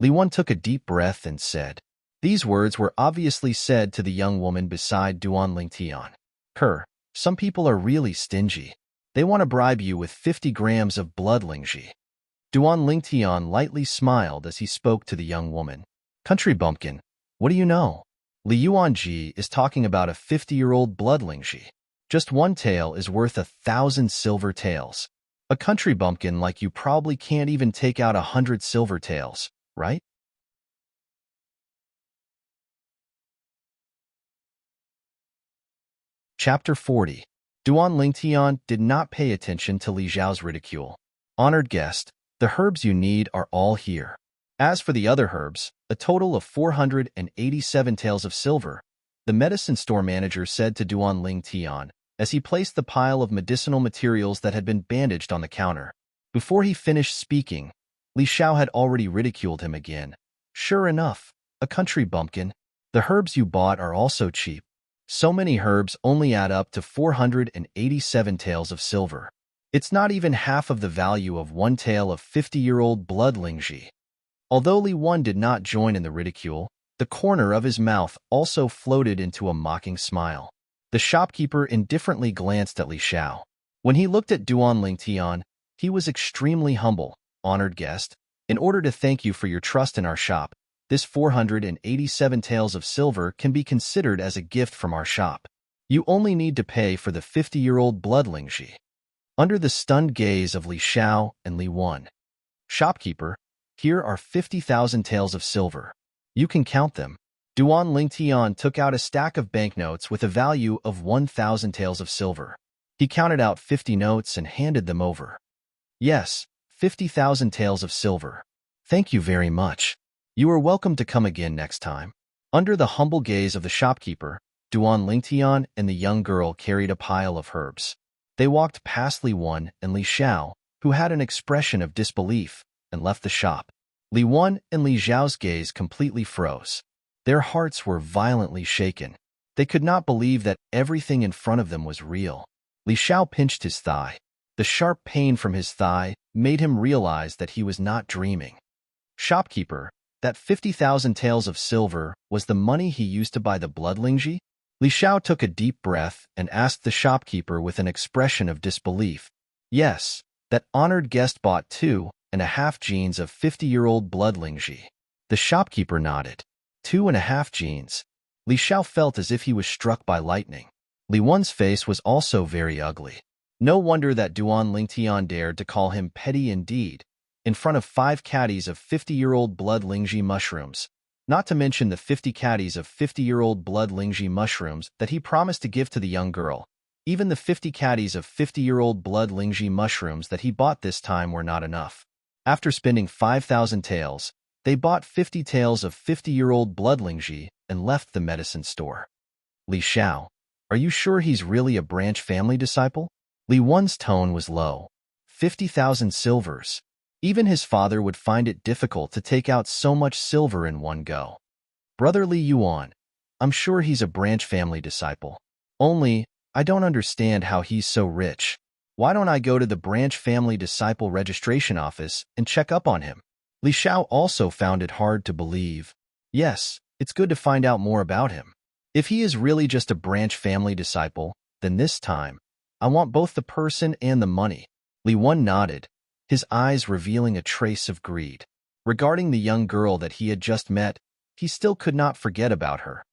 Li Wan took a deep breath and said. These words were obviously said to the young woman beside Duan Lingtian. Some people are really stingy. They want to bribe you with 50 grams of bloodlingji. Duan Lingtian lightly smiled as he spoke to the young woman. Country bumpkin, what do you know? Li Yuanji is talking about a 50-year-old bloodlingji. Just one tail is worth 1,000 silver taels. A country bumpkin like you probably can't even take out 100 silver taels, right? Chapter 40. Duan Lingtian did not pay attention to Li Xiao's ridicule. Honored guest, the herbs you need are all here. As for the other herbs, a total of 487 taels of silver, the medicine store manager said to Duan Lingtian as he placed the pile of medicinal materials that had been bandaged on the counter. Before he finished speaking, Li Xiao had already ridiculed him again. Sure enough, a country bumpkin. The herbs you bought are also cheap. So many herbs only add up to 487 taels of silver. It's not even half of the value of one tael of 50-year-old bloodlingji. Although Li Wan did not join in the ridicule, the corner of his mouth also floated into a mocking smile. The shopkeeper indifferently glanced at Li Xiao. When he looked at Duan Lingtian, he was extremely humble. Honored guest, in order to thank you for your trust in our shop, this 487 taels of silver can be considered as a gift from our shop. You only need to pay for the 50-year-old bloodlingji. Under the stunned gaze of Li Xiao and Li Wan. Shopkeeper, here are 50,000 taels of silver. You can count them. Duan Lingtian took out a stack of banknotes with a value of 1,000 taels of silver. He counted out 50 notes and handed them over. Yes, 50,000 taels of silver. Thank you very much. You are welcome to come again next time. Under the humble gaze of the shopkeeper, Duan Lingtian and the young girl carried a pile of herbs. They walked past Li Wan and Li Xiao, who had an expression of disbelief, and left the shop. Li Wan and Li Xiao's gaze completely froze. Their hearts were violently shaken. They could not believe that everything in front of them was real. Li Xiao pinched his thigh. The sharp pain from his thigh made him realize that he was not dreaming. Shopkeeper, that 50,000 taels of silver was the money he used to buy the bloodlingji? Li Xiao took a deep breath and asked the shopkeeper with an expression of disbelief. Yes, that honored guest bought 2.5 jeans of 50-year-old bloodlingji. The shopkeeper nodded. 2.5 jeans. Li Xiao felt as if he was struck by lightning. Li Wan's face was also very ugly. No wonder that Duan Lingtian dared to call him petty indeed, in front of 5 caddies of 50-year-old bloodlingji mushrooms, not to mention the 50 caddies of 50-year-old bloodlingji mushrooms that he promised to give to the young girl. Even the 50 caddies of 50-year-old bloodlingji mushrooms that he bought this time were not enough. After spending 5,000 taels, they bought 50 taels of 50-year-old bloodlingji and left the medicine store. Li Xiao, are you sure he's really a branch family disciple? Li Wan's tone was low. 50,000 silvers. Even his father would find it difficult to take out so much silver in one go. Brother Li Yuan, I'm sure he's a branch family disciple. Only, I don't understand how he's so rich. Why don't I go to the branch family disciple registration office and check up on him? Li Xiao also found it hard to believe. Yes, it's good to find out more about him. If he is really just a branch family disciple, then this time, I want both the person and the money. Li Wen nodded, his eyes revealing a trace of greed. Regarding the young girl that he had just met, he still could not forget about her.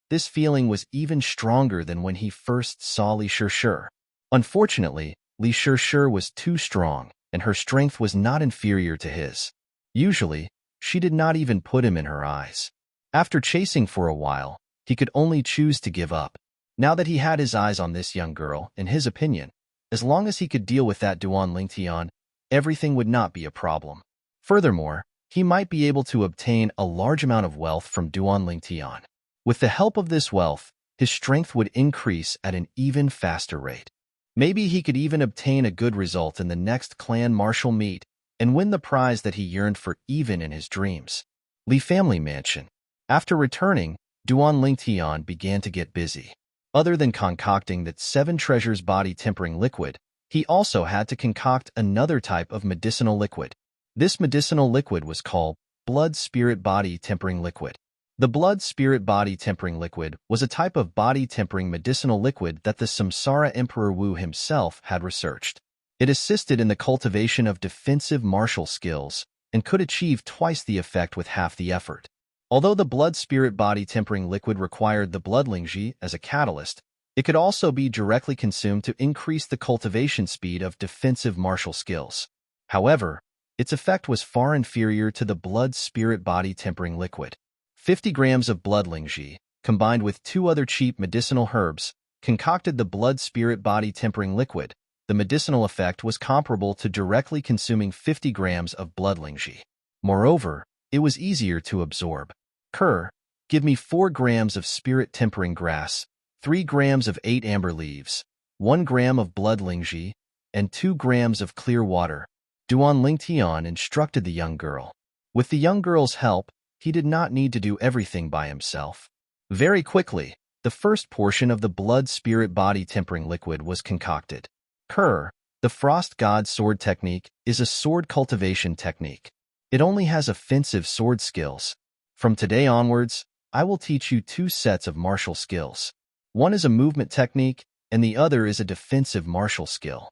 This feeling was even stronger than when he first saw Li Shishir. Unfortunately, Li Shishir was too strong, and her strength was not inferior to his. Usually, she did not even put him in her eyes. After chasing for a while, he could only choose to give up. Now that he had his eyes on this young girl, in his opinion, as long as he could deal with that Duan Lingtian, everything would not be a problem. Furthermore, he might be able to obtain a large amount of wealth from Duan Lingtian. With the help of this wealth, his strength would increase at an even faster rate. Maybe he could even obtain a good result in the next clan martial meet and win the prize that he yearned for even in his dreams. Li family mansion. After returning, Duan Lingtian began to get busy. Other than concocting that 7 treasures body tempering liquid, he also had to concoct another type of medicinal liquid. This medicinal liquid was called blood spirit body tempering liquid. The blood spirit body tempering liquid was a type of body tempering medicinal liquid that the Samsara Emperor Wu himself had researched. It assisted in the cultivation of defensive martial skills and could achieve twice the effect with half the effort. Although the blood spirit body tempering liquid required the blood lingji as a catalyst, it could also be directly consumed to increase the cultivation speed of defensive martial skills. However, its effect was far inferior to the blood spirit body tempering liquid. 50 grams of blood lingji, combined with 2 other cheap medicinal herbs, concocted the blood spirit body tempering liquid. The medicinal effect was comparable to directly consuming 50 grams of blood lingji. Moreover, it was easier to absorb. Kerr, give me 4 grams of spirit tempering grass, 3 grams of 8 amber leaves, 1 gram of blood lingji, and 2 grams of clear water. Duan Lingtian instructed the young girl. With the young girl's help, he did not need to do everything by himself. Very quickly, the first portion of the blood spirit body tempering liquid was concocted. Kerr, the Frost God sword technique, is a sword cultivation technique. It only has offensive sword skills. From today onwards, I will teach you 2 sets of martial skills. One is a movement technique, and the other is a defensive martial skill.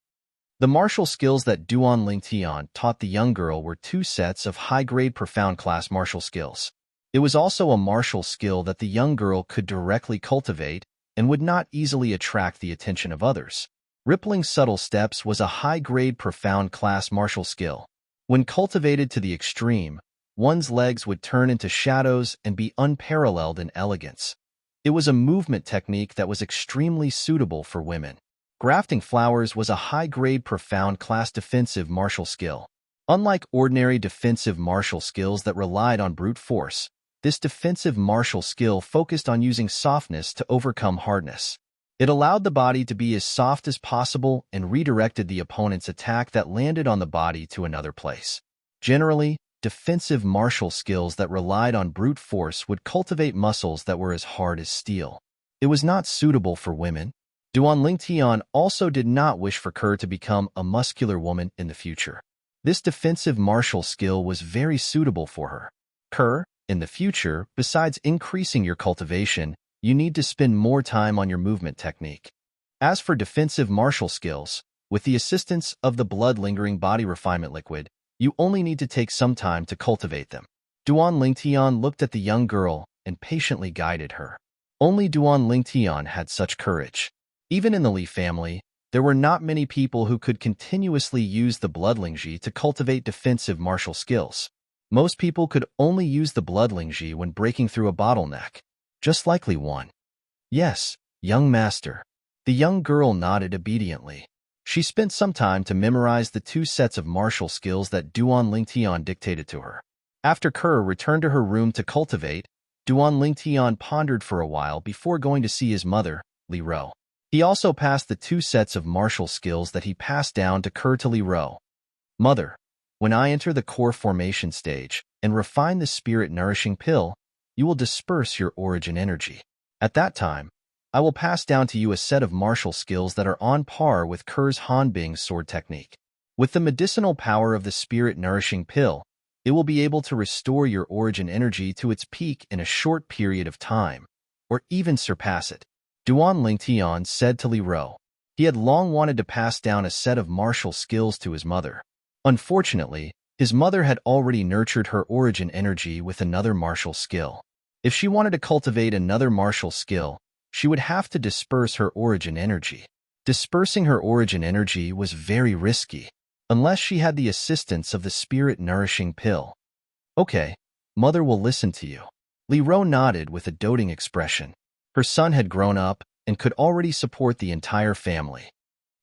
The martial skills that Duan Lingtian taught the young girl were 2 sets of high-grade profound class martial skills. It was also a martial skill that the young girl could directly cultivate and would not easily attract the attention of others. Rippling subtle steps was a high-grade profound class martial skill. When cultivated to the extreme, one's legs would turn into shadows and be unparalleled in elegance. It was a movement technique that was extremely suitable for women. Grafting flowers was a high-grade profound class defensive martial skill. Unlike ordinary defensive martial skills that relied on brute force, this defensive martial skill focused on using softness to overcome hardness. It allowed the body to be as soft as possible and redirected the opponent's attack that landed on the body to another place. Generally, defensive martial skills that relied on brute force would cultivate muscles that were as hard as steel. It was not suitable for women. Duan Lingtian also did not wish for Kerr to become a muscular woman in the future. This defensive martial skill was very suitable for her. Kerr, in the future, besides increasing your cultivation, you need to spend more time on your movement technique. As for defensive martial skills, with the assistance of the blood-lingering body refinement liquid, you only need to take some time to cultivate them. Duan Lingtian looked at the young girl and patiently guided her. Only Duan Lingtian had such courage. Even in the Li family, there were not many people who could continuously use the blood lingji to cultivate defensive martial skills. Most people could only use the blood lingji when breaking through a bottleneck. Just like Li Wen. Yes, young master. The young girl nodded obediently. She spent some time to memorize the 2 sets of martial skills that Duan Lingtian dictated to her. After Kerr returned to her room to cultivate, Duan Lingtian pondered for a while before going to see his mother, Li Ro. He also passed the 2 sets of martial skills that he passed down to Kerr to Li Ro. Mother, when I enter the core formation stage and refine the spirit-nourishing pill, you will disperse your origin energy. At that time, I will pass down to you a set of martial skills that are on par with Kerr's Hanbing sword technique. With the medicinal power of the spirit-nourishing pill, it will be able to restore your origin energy to its peak in a short period of time, or even surpass it. Duan Lingtian said to Li Ro. He had long wanted to pass down a set of martial skills to his mother. Unfortunately, his mother had already nurtured her origin energy with another martial skill. If she wanted to cultivate another martial skill, she would have to disperse her origin energy. Dispersing her origin energy was very risky, unless she had the assistance of the spirit-nourishing pill. Okay, mother will listen to you. Li Ro nodded with a doting expression. Her son had grown up and could already support the entire family.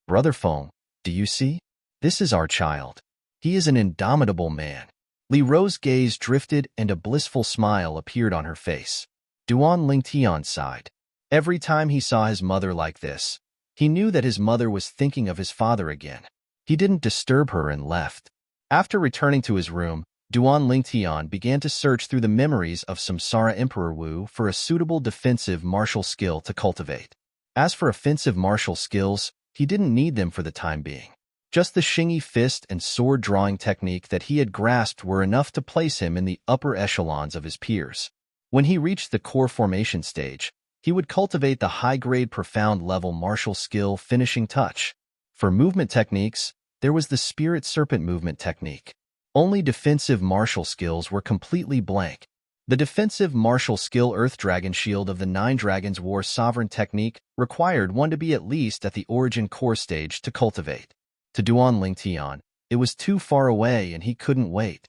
Brother Feng, do you see? This is our child. He is an indomitable man. Li Ro's gaze drifted and a blissful smile appeared on her face. Duan Lingtian sighed. Every time he saw his mother like this, he knew that his mother was thinking of his father again. He didn't disturb her and left. After returning to his room, Duan Lingtian began to search through the memories of Samsara Emperor Wu for a suitable defensive martial skill to cultivate. As for offensive martial skills, he didn't need them for the time being. Just the Xingyi fist and sword drawing technique that he had grasped were enough to place him in the upper echelons of his peers. When he reached the core formation stage, he would cultivate the high-grade profound level martial skill finishing touch. For movement techniques, there was the spirit serpent movement technique. Only defensive martial skills were completely blank. The defensive martial skill Earth Dragon Shield of the Nine Dragons War Sovereign technique required one to be at least at the origin core stage to cultivate. To Duan Lingtian, it was too far away and he couldn't wait.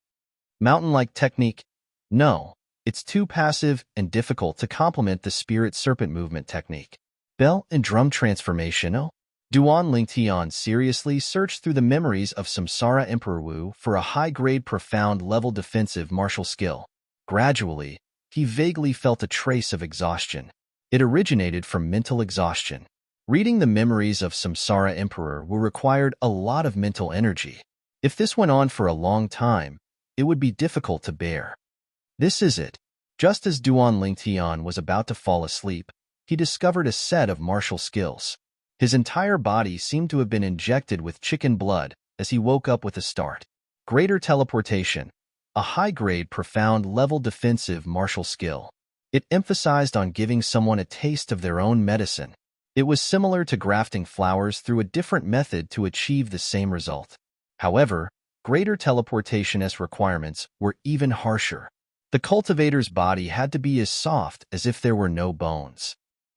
Mountain-like technique? No, it's too passive and difficult to complement the spirit serpent movement technique. Bell and drum transformation? Oh. Duan Lingtian seriously searched through the memories of Samsara Emperor Wu for a high-grade profound level defensive martial skill. Gradually, he vaguely felt a trace of exhaustion. It originated from mental exhaustion. Reading the memories of Samsara Emperor Wu required a lot of mental energy. If this went on for a long time, it would be difficult to bear. This is it. Just as Duan Lingtian was about to fall asleep, he discovered a set of martial skills. His entire body seemed to have been injected with chicken blood as he woke up with a start. Greater teleportation, a high-grade profound level defensive martial skill. It emphasized on giving someone a taste of their own medicine. It was similar to grafting flowers through a different method to achieve the same result. However, greater teleportation-esque requirements were even harsher. The cultivator's body had to be as soft as if there were no bones.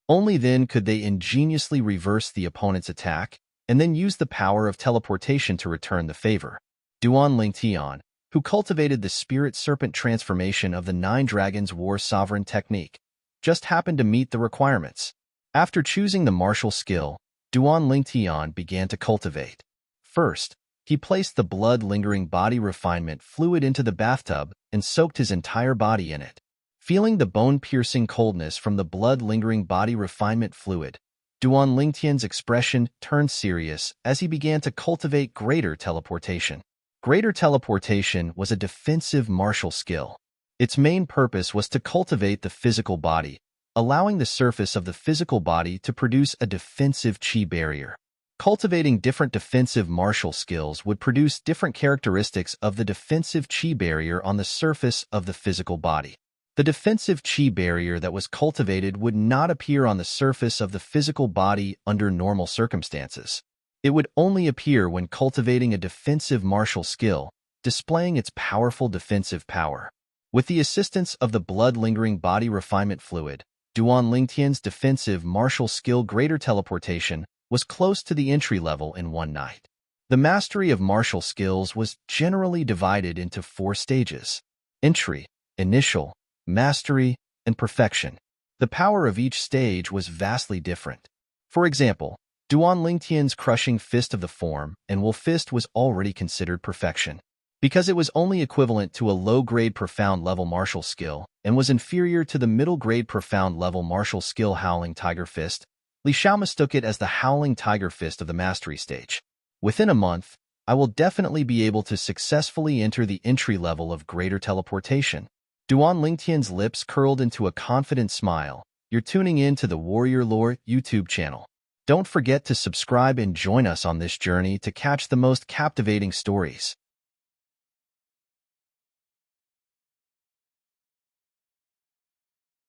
Only then could they ingeniously reverse the opponent's attack and then use the power of teleportation to return the favor. Duan Lingtian, who cultivated the spirit serpent transformation of the Nine Dragons War Sovereign technique, just happened to meet the requirements. After choosing the martial skill, Duan Lingtian began to cultivate. First, he placed the blood-lingering body refinement fluid into the bathtub and soaked his entire body in it. Feeling the bone-piercing coldness from the blood-lingering body refinement fluid, Duan Lingtian's expression turned serious as he began to cultivate greater teleportation. Greater teleportation was a defensive martial skill. Its main purpose was to cultivate the physical body, allowing the surface of the physical body to produce a defensive chi barrier. Cultivating different defensive martial skills would produce different characteristics of the defensive chi barrier on the surface of the physical body. The defensive chi barrier that was cultivated would not appear on the surface of the physical body under normal circumstances. It would only appear when cultivating a defensive martial skill, displaying its powerful defensive power. With the assistance of the blood-lingering body refinement fluid, Duan Lingtian's defensive martial skill greater teleportation was close to the entry level in one night. The mastery of martial skills was generally divided into 4 stages: entry, initial, mastery, and perfection. The power of each stage was vastly different. For example, Duan Lingtian's crushing fist of the form and wolf fist was already considered perfection. Because it was only equivalent to a low-grade profound level martial skill and was inferior to the middle-grade profound level martial skill Howling Tiger Fist, Li Xiao mistook it as the Howling Tiger Fist of the mastery stage. Within a month, I will definitely be able to successfully enter the entry level of greater teleportation. Duan Lingtian's lips curled into a confident smile. You're tuning in to the Warrior Lore YouTube channel. Don't forget to subscribe and join us on this journey to catch the most captivating stories.